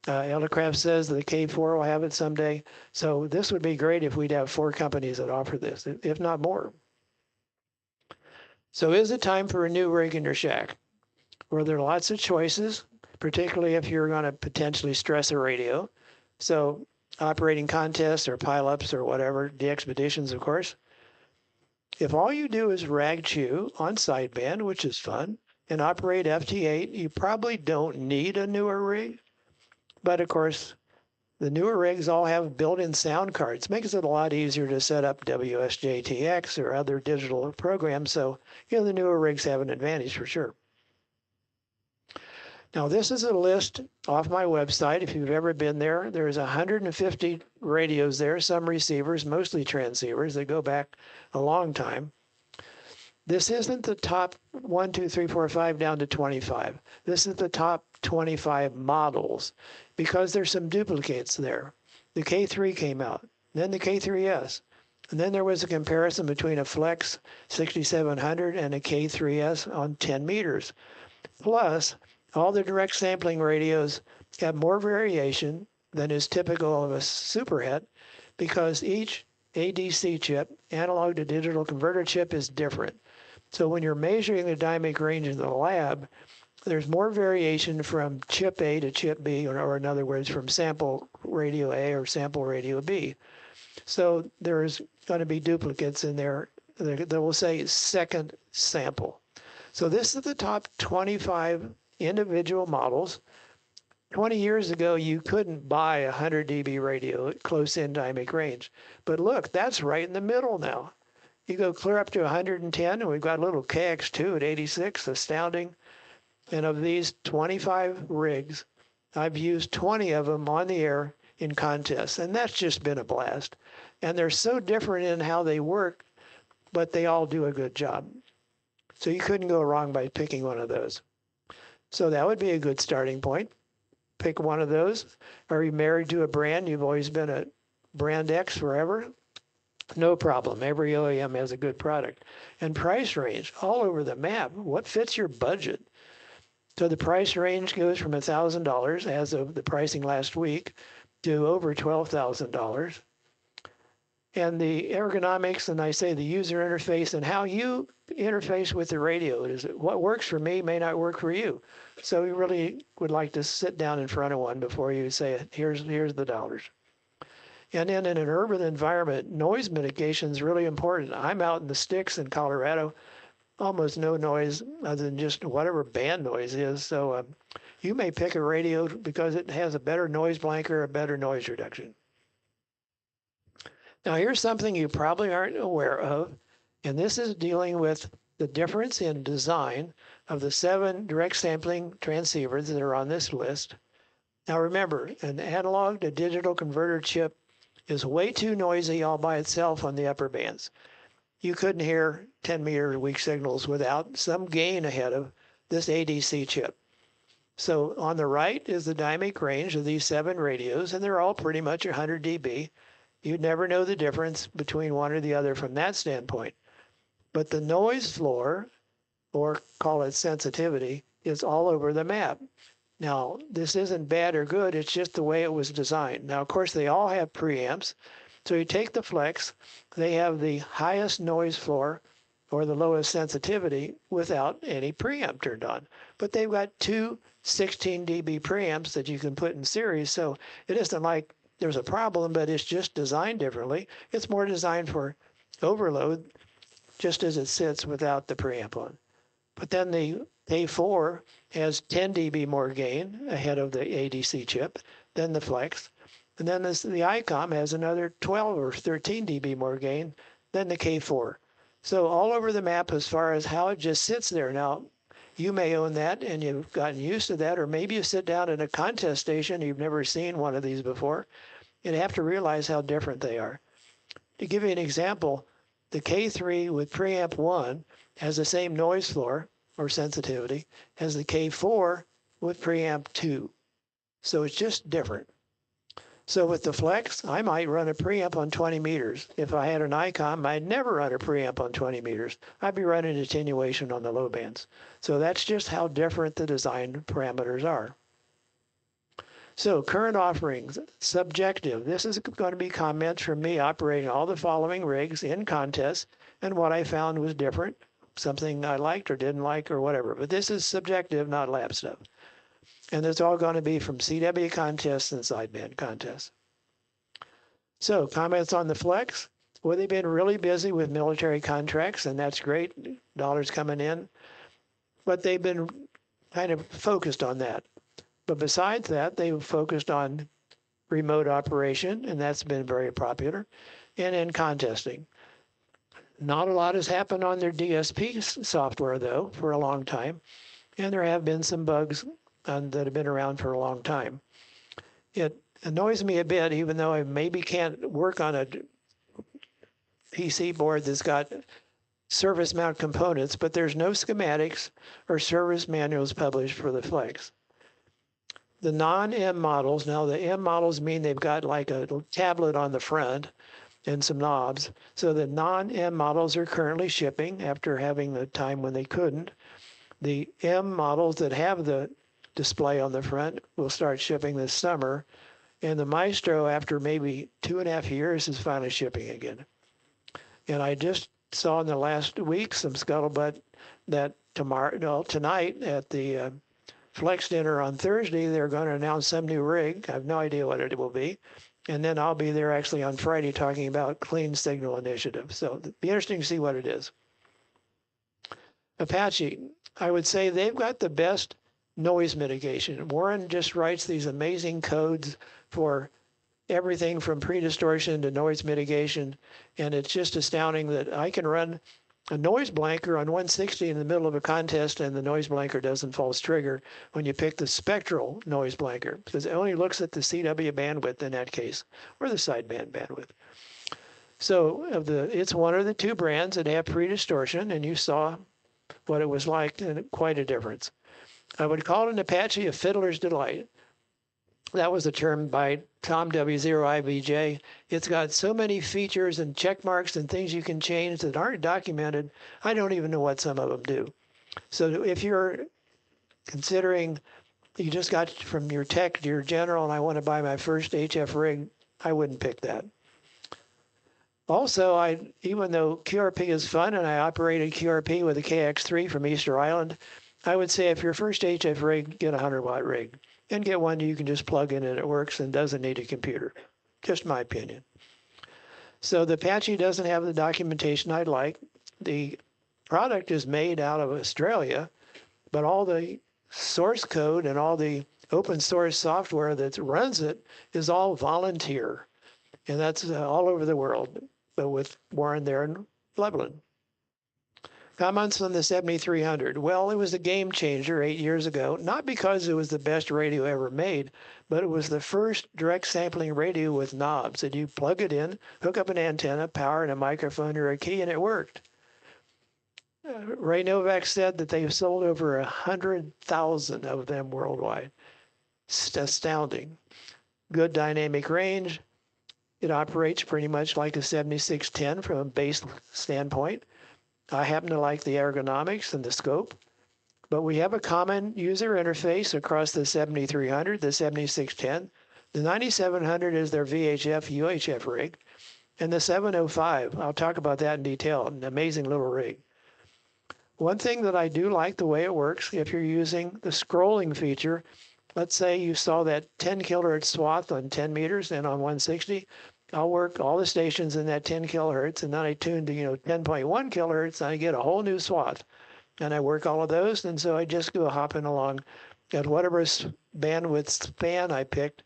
Eldercraft says the K4 will have it someday. So this would be great if we'd have 4 companies that offer this, if not more. So is it time for a new rig in your shack? Well, there are lots of choices, particularly if you're going to potentially stress a radio. So operating contests or pileups or whatever, the expeditions, of course. If all you do is rag chew on sideband, which is fun, and operate FT8, you probably don't need a newer rig. But of course, the newer rigs all have built-in sound cards. Makes it a lot easier to set up WSJTX or other digital programs. So, the newer rigs have an advantage for sure. Now, this is a list off my website. If you've ever been there, there's 150 radios there, some receivers, mostly transceivers that go back a long time. This isn't the top 1, 2, 3, 4, 5 down to 25. This is the top 25 models because there's some duplicates there. The K3 came out, then the K3S, and then there was a comparison between a Flex 6700 and a K3S on 10 meters. Plus, all the direct sampling radios have more variation than is typical of a superhet because each ADC chip, analog to digital converter chip, is different. So when you're measuring the dynamic range in the lab, there's more variation from chip A to chip B, or in other words, from sample radio A or sample radio B. So there's going to be duplicates in there that will say second sample. So this is the top 25 individual models. 20 years ago, you couldn't buy a 100 dB radio at close-in dynamic range. But look, that's right in the middle now. You go clear up to 110, and we've got a little KX2 at 86, astounding. And of these 25 rigs, I've used 20 of them on the air in contests, and that's just been a blast. And they're so different in how they work, but they all do a good job. So you couldn't go wrong by picking one of those. So that would be a good starting point. Pick one of those. Are you married to a brand? You've always been a brand X forever? No problem. Every OEM has a good product. And price range, all over the map. What fits your budget? So the price range goes from $1,000 as of the pricing last week to over $12,000. And the ergonomics, and I say the user interface and how you interface with the radio is what works for me may not work for you. So you really would like to sit down in front of one before you say, here's the dollars. And then in an urban environment, noise mitigation is really important. I'm out in the sticks in Colorado, almost no noise other than just whatever band noise is. So you may pick a radio because it has a better noise blanker, a better noise reduction. Now here's something you probably aren't aware of, and this is dealing with the difference in design of the 7 direct sampling transceivers that are on this list. Now remember, an analog to digital converter chip is way too noisy all by itself on the upper bands. You couldn't hear 10 meter weak signals without some gain ahead of this ADC chip. So on the right is the dynamic range of these 7 radios, and they're all pretty much 100 dB. You'd never know the difference between one or the other from that standpoint. But the noise floor, or call it sensitivity, is all over the map. Now, this isn't bad or good, it's just the way it was designed. Now, of course, they all have preamps. So you take the Flex, they have the highest noise floor or the lowest sensitivity without any preamp turned on. But they've got 2 16 dB preamps that you can put in series, so it isn't like there's a problem, but it's just designed differently. It's more designed for overload, just as it sits without the preamp on. But then the A4 has 10 dB more gain ahead of the ADC chip than the Flex. And then the ICOM has another 12 or 13 dB more gain than the K4. So all over the map as far as how it just sits there. Now, you may own that and you've gotten used to that, or maybe you sit down in a contest station, you've never seen one of these before, and have to realize how different they are. To give you an example, the K3 with preamp 1 has the same noise floor or sensitivity as the K4 with preamp 2. So it's just different. So with the Flex, I might run a preamp on 20 meters. If I had an ICOM, I'd never run a preamp on 20 meters. I'd be running attenuation on the low bands. So that's just how different the design parameters are. So current offerings, subjective. This is going to be comments from me operating all the following rigs in contests and what I found was different, something I liked or didn't like or whatever. But this is subjective, not lab stuff. And it's all going to be from CW contests and sideband contests. So comments on the Flex. Well, they've been really busy with military contracts, and that's great, dollars coming in. But they've been kind of focused on that. But besides that, they've focused on remote operation, and that's been very popular, and in contesting. Not a lot has happened on their DSP software, though, for a long time, and there have been some bugs that have been around for a long time. It annoys me a bit, even though I maybe can't work on a PC board that's got service mount components, but there's no schematics or service manuals published for the Flex. The non-M models, now the M models mean they've got like a tablet on the front and some knobs. So the non-M models are currently shipping after having the time when they couldn't. The M models that have the display on the front will start shipping this summer. And the Maestro, after maybe 2.5 years, is finally shipping again. And I just saw in the last week some scuttlebutt that tonight at the Flex Dinner on Thursday, they're going to announce some new rig. I have no idea what it will be. And then I'll be there actually on Friday talking about Clean Signal Initiative. So it'll be interesting to see what it is. Apache, I would say they've got the best noise mitigation. Warren just writes these amazing codes for everything from pre-distortion to noise mitigation. And it's just astounding that I can run a noise blanker on 160 in the middle of a contest and the noise blanker doesn't false trigger when you pick the spectral noise blanker, because it only looks at the CW bandwidth in that case, or the sideband bandwidth. So it's one of the two brands that have pre-distortion, and you saw what it was like, and quite a difference. I would call an Apache a fiddler's delight. That was a term by Tom W0IBJ. It's got so many features and check marks and things you can change that aren't documented. I don't even know what some of them do. So if you're considering you just got from your tech to your general and I want to buy my first HF rig, I wouldn't pick that. Also, even though QRP is fun and I operated QRP with a KX3 from Easter Island, I would say if your first HF rig, get a 100-watt rig. And get one you can just plug in and it works and doesn't need a computer. Just my opinion. So the Apache doesn't have the documentation I'd like. The product is made out of Australia, but all the source code and all the open source software that runs it is all volunteer. And that's all over the world, but with Warren there in Lebanon. Comments on the 7300. Well, it was a game changer 8 years ago, not because it was the best radio ever made, but it was the first direct sampling radio with knobs that you plug it in, hook up an antenna, power, and a microphone or a key, and it worked. Ray Novak said that they've sold over 100,000 of them worldwide. It's astounding. Good dynamic range. It operates pretty much like a 7610 from a bass standpoint. I happen to like the ergonomics and the scope, but we have a common user interface across the 7300, the 7610. The 9700 is their VHF, UHF rig, and the 705, I'll talk about that in detail, an amazing little rig. One thing that I do like the way it works, if you're using the scrolling feature, let's say you saw that 10 kilohertz swath on 10 meters and on 160, I'll work all the stations in that 10 kilohertz, and then I tune to 10.1 kilohertz, and I get a whole new swath. And I work all of those, and so I just go hopping along at whatever bandwidth span I picked,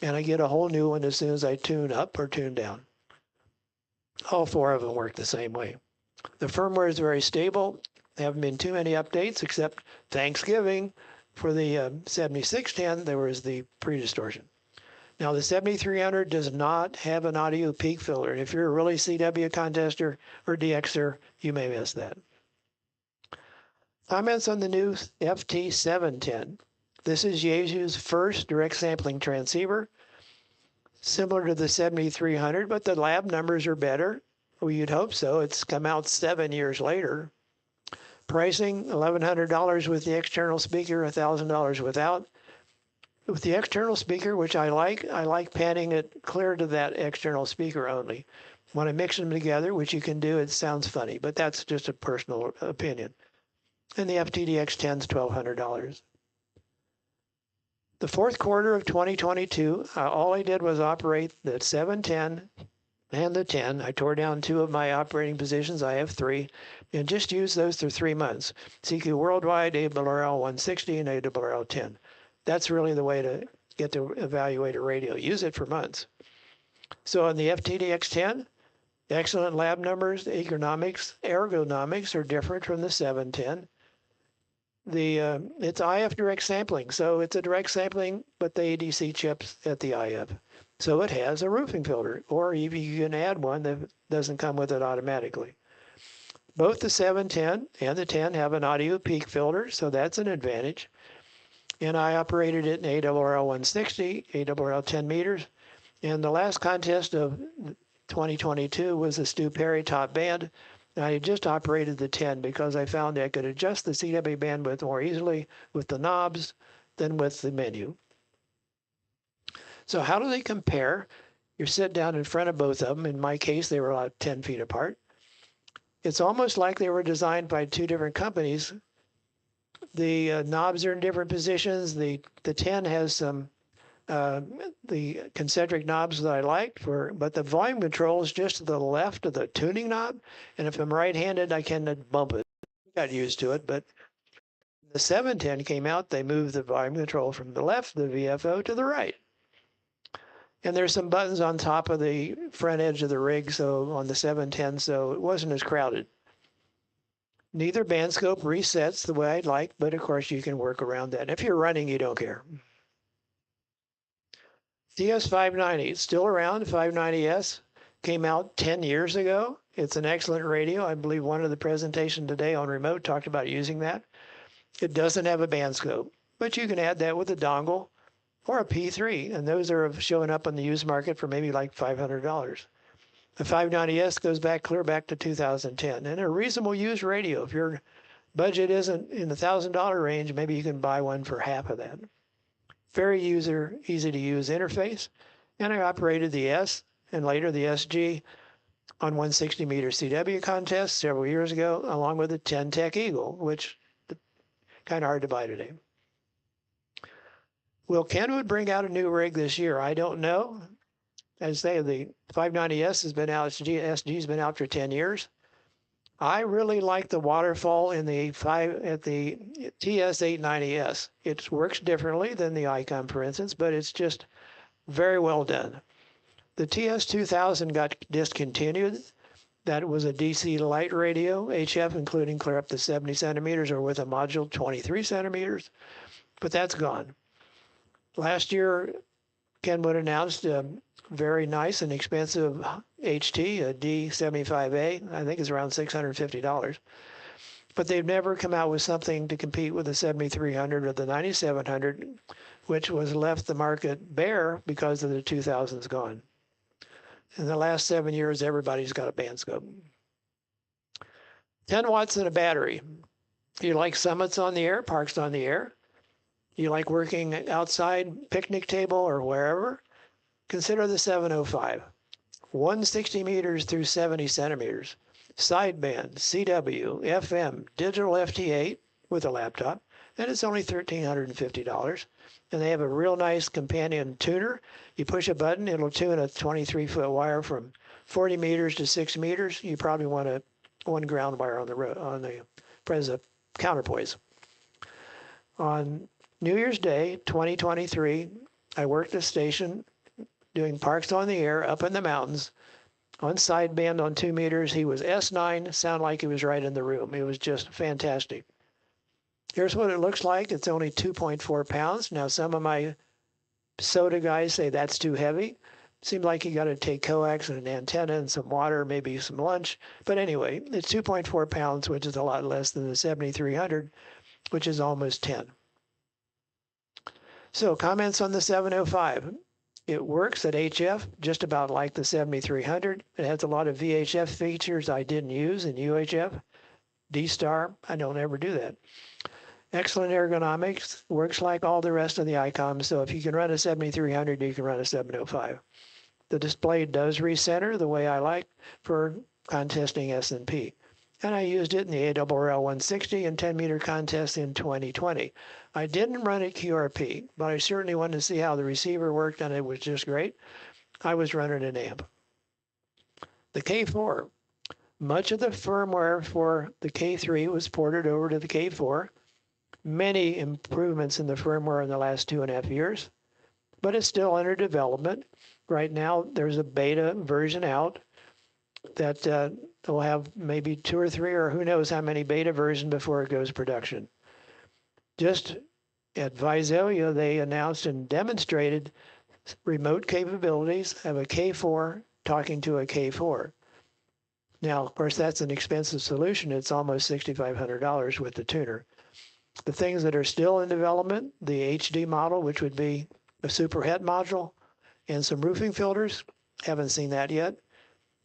and I get a whole new one as soon as I tune up or tune down. All four of them work the same way. The firmware is very stable. There haven't been too many updates, except Thanksgiving for the 7610, there was the pre-distortion. Now, the 7300 does not have an audio peak filter. If you're a really CW contester or DXer, you may miss that. Comments on the new FT710. This is Yaesu's first direct sampling transceiver, similar to the 7300, but the lab numbers are better. Well, you'd hope so. It's come out 7 years later. Pricing, $1,100 with the external speaker, $1,000 without. With the external speaker, which I like panning it clear to that external speaker only. When I mix them together, which you can do, it sounds funny, but that's just a personal opinion. And the FTDX10 is $1,200. The fourth quarter of 2022, all I did was operate the 710 and the 10. I tore down 2 of my operating positions. I have 3, and just used those for 3 months. CQ Worldwide, AWRL 160, and AWRL 10. That's really the way to get to evaluate a radio. Use it for months. So on the FTDX10, excellent lab numbers. The ergonomics are different from the 710. It's IF direct sampling, so it's a direct sampling, but the ADC chips at the IF. So it has a roofing filter, or you can add one that doesn't come with it automatically. Both the 710 and the 10 have an audio peak filter, so that's an advantage. And I operated it in AWRL 160, AWRL 10 meters. And the last contest of 2022 was the Stu Perry top band. And I just operated the 10 because I found I could adjust the CW bandwidth more easily with the knobs than with the menu. So how do they compare? You sit down in front of both of them. In my case, they were about 10 feet apart. It's almost like they were designed by 2 different companies The knobs are in different positions. The 10 has some the concentric knobs that I like but the volume control is just to the left of the tuning knob, and if I'm right-handed, I can bump it. Got used to it, but the 710 came out, they moved the volume control from the left, the VFO, to the right. And there's some buttons on top of the front edge of the rig, so on the 710, so it wasn't as crowded. Neither band scope resets the way I'd like, but of course you can work around that. If you're running, you don't care. TS590, it's still around. 590S came out 10 years ago. It's an excellent radio. I believe one of the presentation today on remote talked about using that. It doesn't have a band scope, but you can add that with a dongle or a P3, and those are showing up on the used market for maybe like $500. The 590S goes back clear back to 2010, and a reasonable used radio. If your budget isn't in the $1,000 range, maybe you can buy one for half of that. Very easy to use interface, and I operated the S and later the SG on 160 meter CW contests several years ago, along with the 10 Tech Eagle, which kind of hard to buy today. Will Kenwood bring out a new rig this year? I don't know. As they, the 590S has been out, SG's been out for 10 years. I really like the Waterfall in the TS890S. It works differently than the Icon, for instance, but it's just very well done. The TS2000 got discontinued. That was a DC light radio, HF, including clear up to 70 centimeters or with a module 23 centimeters, but that's gone. Last year, Kenwood announced a very nice and expensive HT, a D75A. I think it's around $650. But they've never come out with something to compete with the 7300 or the 9700, which was left the market bare because of the 2000s gone. In the last 7 years, everybody's got a band scope. 10 watts in a battery. You like summits on the air, parks on the air? You like working outside, picnic table or wherever? Consider the 705. 160 meters through 70 centimeters. Sideband, CW, FM, digital FT8 with a laptop, and it's only $1,350. And they have a real nice companion tuner. You push a button, it'll tune a 23-foot wire from 40 meters to 6 meters. You probably want one ground wire on the counterpoise. On New Year's Day, 2023, I worked a station doing parks on the air up in the mountains on sideband on 2 meters. He was S9, sound like he was right in the room. It was just fantastic. Here's what it looks like. It's only 2.4 pounds. Now, some of my soda guys say that's too heavy. Seems like you got to take coax and an antenna and some water, maybe some lunch. But anyway, it's 2.4 pounds, which is a lot less than the 7300, which is almost 10. So comments on the 705. It works at HF just about like the 7300. It has a lot of VHF features I didn't use in UHF. D-Star, I don't ever do that. Excellent ergonomics, works like all the rest of the ICOMs. So if you can run a 7300, you can run a 705. The display does recenter the way I like for contesting S&P. And I used it in the ARRL 160 and 10-meter contest in 2020. I didn't run it QRP, but I certainly wanted to see how the receiver worked, and it was just great. I was running an amp. The K4. Much of the firmware for the K3 was ported over to the K4. Many improvements in the firmware in the last 2.5 years, but it's still under development. Right now, there's a beta version out that will have maybe 2 or 3 or who knows how many beta versions before it goes production. Just at Visalia, they announced and demonstrated remote capabilities of a K4 talking to a K4. Now, of course, that's an expensive solution. It's almost $6,500 with the tuner. The things that are still in development, the HD model, which would be a super het module, and some roofing filters. Haven't seen that yet.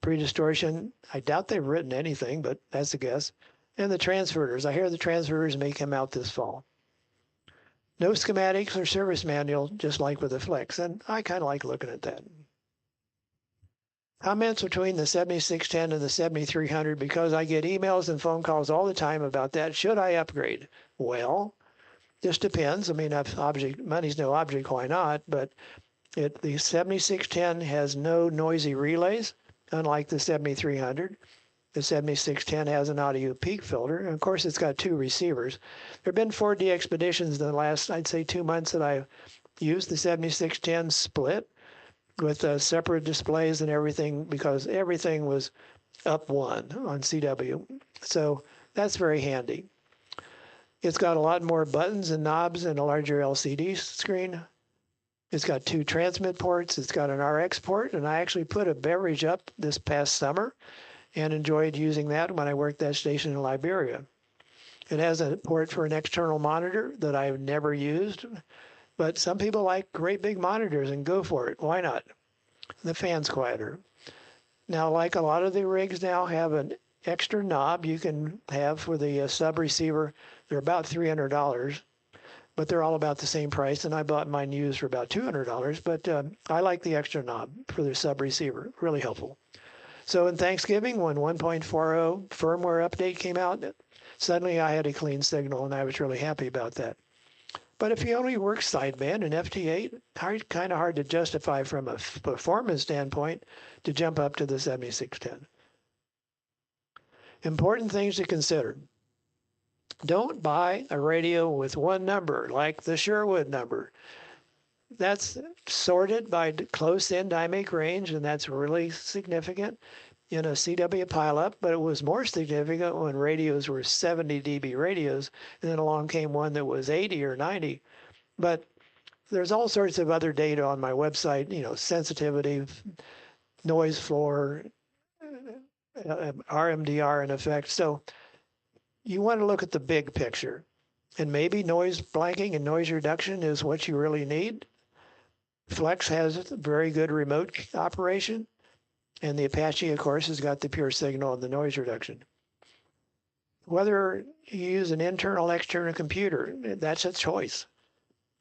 Pre-distortion, I doubt they've written anything, but that's a guess. And the transverters. I hear the transverters may come out this fall. No schematics or service manual, just like with the Flex, and I kind of like looking at that. Comments between the 7610 and the 7300 because I get emails and phone calls all the time about that. Should I upgrade? Well, this depends. I mean, money's no object, why not? But the 7610 has no noisy relays, unlike the 7300. The 7610 has an audio peak filter. And of course, it's got 2 receivers. There have been 4D expeditions in the last, I'd say, 2 months that I've used the 7610 split with separate displays and everything because everything was up 1 on CW. So that's very handy. It's got a lot more buttons and knobs and a larger LCD screen. It's got 2 transmit ports. It's got an RX port, and I actually put a beverage up this past summer and enjoyed using that when I worked that station in Liberia. It has a port for an external monitor that I've never used, but some people like great big monitors and go for it. Why not? The fan's quieter. Now, like a lot of the rigs now have an extra knob you can have for the sub receiver. They're about $300, but they're all about the same price, and I bought mine used for about $200, but I like the extra knob for the sub receiver. Really helpful. So in Thanksgiving, when 1.40 firmware update came out, suddenly I had a clean signal, and I was really happy about that. But if you only work sideband and FT8, kind of hard to justify from a performance standpoint to jump up to the 7610. Important things to consider. Don't buy a radio with one number, like the Sherwood number. That's sorted by close-in dynamic range, and that's really significant in a CW pileup, but it was more significant when radios were 70 dB radios, and then along came one that was 80 or 90. But there's all sorts of other data on my website, sensitivity, noise floor, RMDR in effect. So you want to look at the big picture. And maybe noise blanking and noise reduction is what you really need. Flex has very good remote operation. And the Apache, of course, has got the pure signal and the noise reduction. Whether you use an internal, external computer, that's a choice.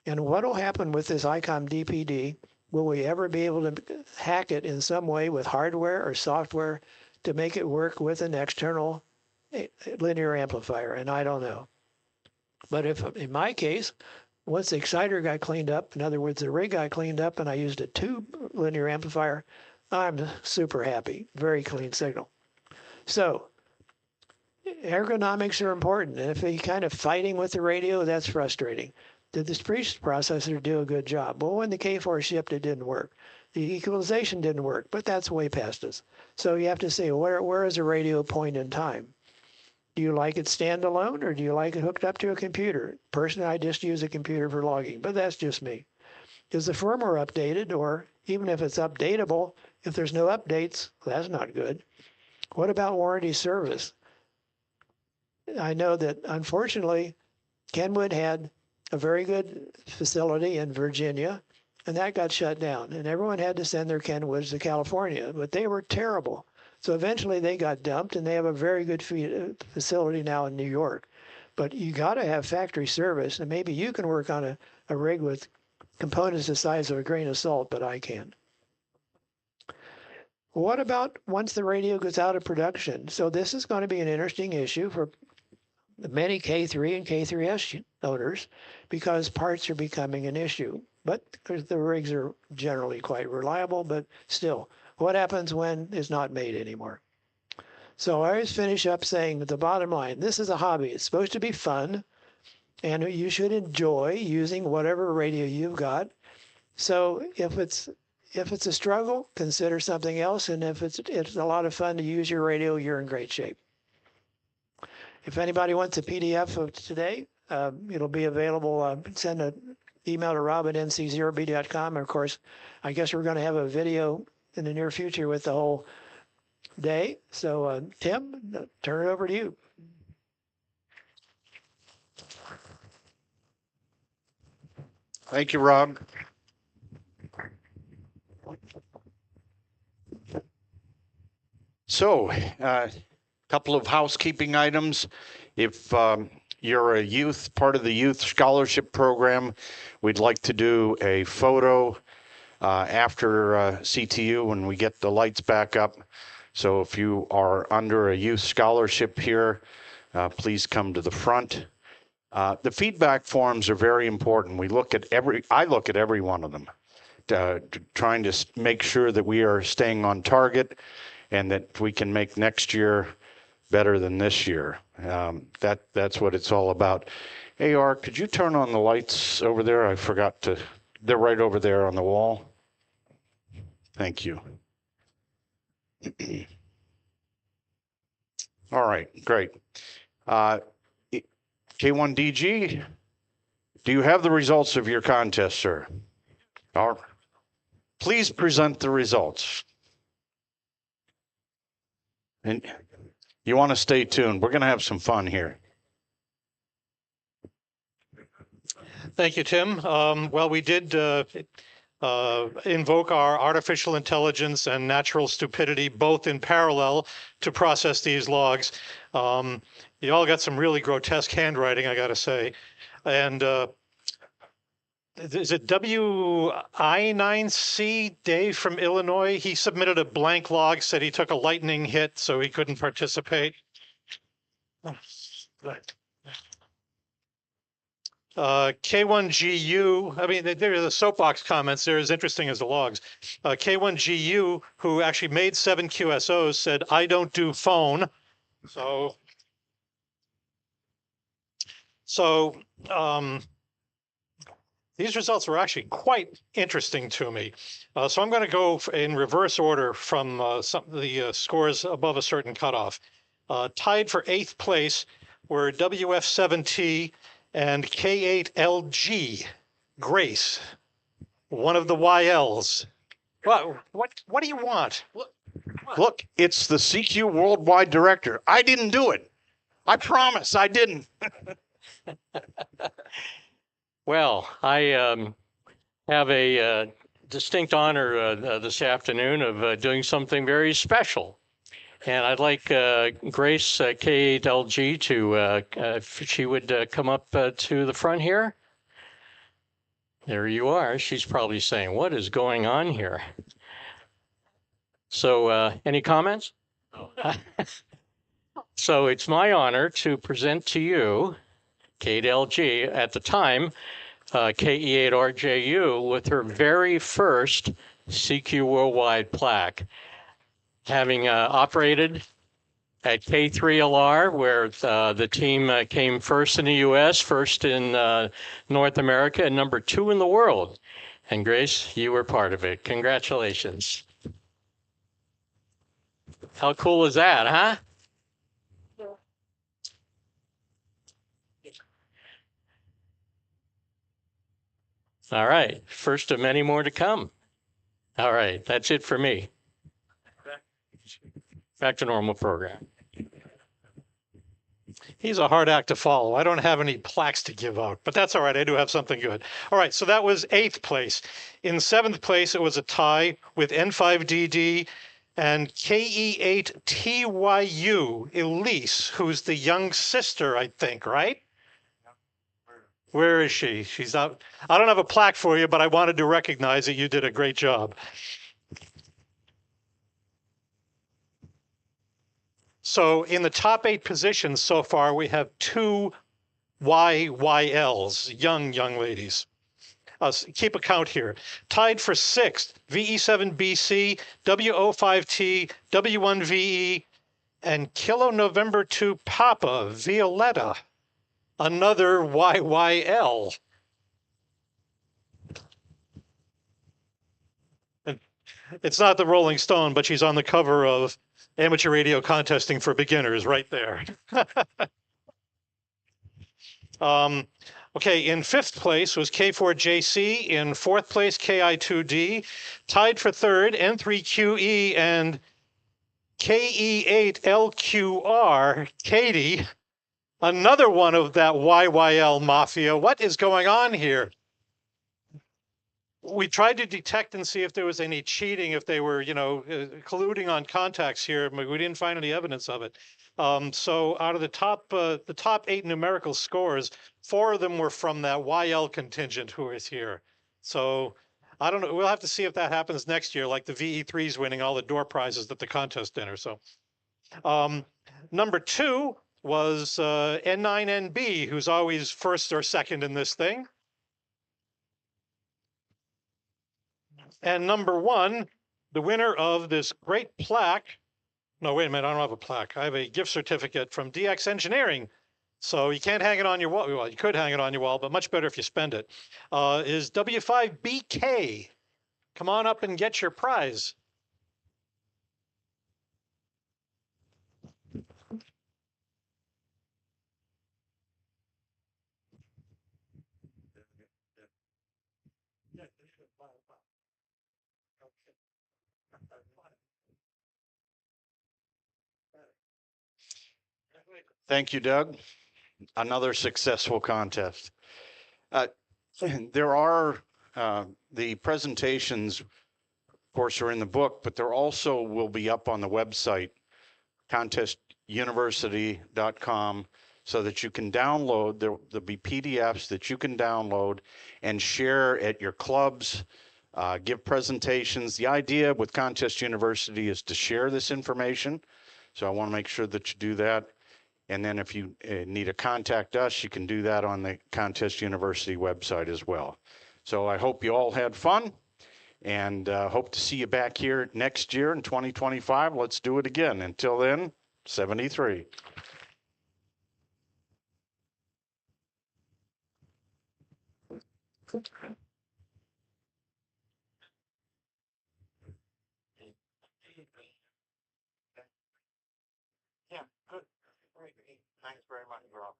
And what will happen with this ICOM DPD? Will we ever be able to hack it in some way with hardware or software to make it work with an external linear amplifier? And I don't know. But if, in my case, once the exciter got cleaned up, in other words, the rig got cleaned up and I used a tube linear amplifier, I'm super happy. Very clean signal. So ergonomics are important. And if you're kind of fighting with the radio, that's frustrating. Did the speech processor do a good job? Well, when the K4 shipped, it didn't work. The equalization didn't work, but that's way past us. So you have to say, where is a radio point in time? Do you like it standalone, or do you like it hooked up to a computer? Personally, I just use a computer for logging, but that's just me. Is the firmware updated, or even if it's updatable, if there's no updates, that's not good. What about warranty service? I know that, unfortunately, Kenwood had a very good facility in Virginia, and that got shut down. And everyone had to send their Kenwoods to California, but they were terrible. So eventually they got dumped, and they have a very good facility now in New York. But you got to have factory service, and maybe you can work on a rig with components the size of a grain of salt, but I can't. What about once the radio goes out of production? So this is going to be an interesting issue for many K3 and K3S owners because parts are becoming an issue. But the rigs are generally quite reliable, but still, what happens when it's not made anymore? So I always finish up saying at the bottom line, this is a hobby. It's supposed to be fun, and you should enjoy using whatever radio you've got. So if it's a struggle, consider something else, and if it's a lot of fun to use your radio, you're in great shape. If anybody wants a PDF of today, it'll be available. Send an email to rob@nc0b.com. And of course, I guess we're going to have a video in the near future with the whole day. So, Tim, turn it over to you. Thank you, Rob. So, a couple of housekeeping items. If you're a youth, part of the youth scholarship program, we'd like to do a photo after CTU when we get the lights back up. So if you are under a youth scholarship here, please come to the front. The feedback forms are very important. I look at every one of them, trying to make sure that we are staying on target and that we can make next year better than this year. That's what it's all about. AR, could you turn on the lights over there? I forgot to. They're right over there on the wall. Thank you. All right, great. K1DG, do you have the results of your contest, sir? All right. Please present the results. And you want to stay tuned. We're going to have some fun here. Thank you, Tim. Well, we did invoke our artificial intelligence and natural stupidity both in parallel to process these logs. You all got some really grotesque handwriting, I got to say. And is it WI9C, Dave from Illinois? He submitted a blank log, said he took a lightning hit, so he couldn't participate. K1GU, I mean, there are the soapbox comments. They're as interesting as the logs. K1GU, who actually made 7 QSOs, said, I don't do phone. So these results were actually quite interesting to me. So I'm going to go in reverse order from the scores above a certain cutoff. Tied for 8th place were WF7T and K8LG, Grace, one of the YLs. What do you want? Look, it's the CQ Worldwide Director. I didn't do it. I promise I didn't. Well, I have a distinct honor this afternoon of doing something very special. And I'd like Grace K8LG to, if she would come up to the front here. There you are. She's probably saying, what is going on here? So any comments? So it's my honor to present to you K8LG, at the time, KE8RJU, with her very first CQ Worldwide plaque, having operated at K3LR, where the team came first in the U.S., first in North America, and number 2 in the world. And Grace, you were part of it. Congratulations. How cool is that, huh? All right, first of many more to come. All right, that's it for me. Back to normal program. He's a hard act to follow. I don't have any plaques to give out, but that's all right. I do have something good. All right, so that was 8th place. In 7th place, it was a tie with N5DD and KE8TYU, Elise, who's the young sister, I think, right? Where is she? She's out. I don't have a plaque for you, but I wanted to recognize that you did a great job. So in the top 8 positions so far, we have 2 YYLs, young ladies. Keep a count here. Tied for 6th, VE7BC, WO5T, W1VE, and Kilo November 2 Papa, Violetta, another YYL. It's not the Rolling Stone, but she's on the cover of Amateur Radio Contesting for Beginners right there. Okay, in 5th place was K4JC. In 4th place, KI2D. Tied for 3rd, N3QE and KE8LQR, Katie, another one of that YYL mafia. What is going on here? We tried to detect and see if there was any cheating, if they were, colluding on contacts here, but we didn't find any evidence of it. So out of the top 8 numerical scores, 4 of them were from that YL contingent who is here. So I don't know. We'll have to see if that happens next year, like the VE3's winning all the door prizes at the contest dinner. So, number 2 was N9NB, who's always first or second in this thing. And number 1, the winner of this great plaque. No, wait a minute. I don't have a plaque. I have a gift certificate from DX Engineering. So you can't hang it on your wall. Well, you could hang it on your wall, but much better if you spend it. Is W5BK. Come on up and get your prize. Thank you, Doug. Another successful contest. There are the presentations, of course, are in the book, but there also will be up on the website, contestuniversity.com, so that you can download. There'll be PDFs that you can download and share at your clubs, give presentations. The idea with Contest University is to share this information. So I want to make sure that you do that. And then if you need to contact us, you can do that on the Contest University website as well. So I hope you all had fun and hope to see you back here next year in 2025. Let's do it again. Until then, 73. Yeah, good. Great. Thanks very much, Rob.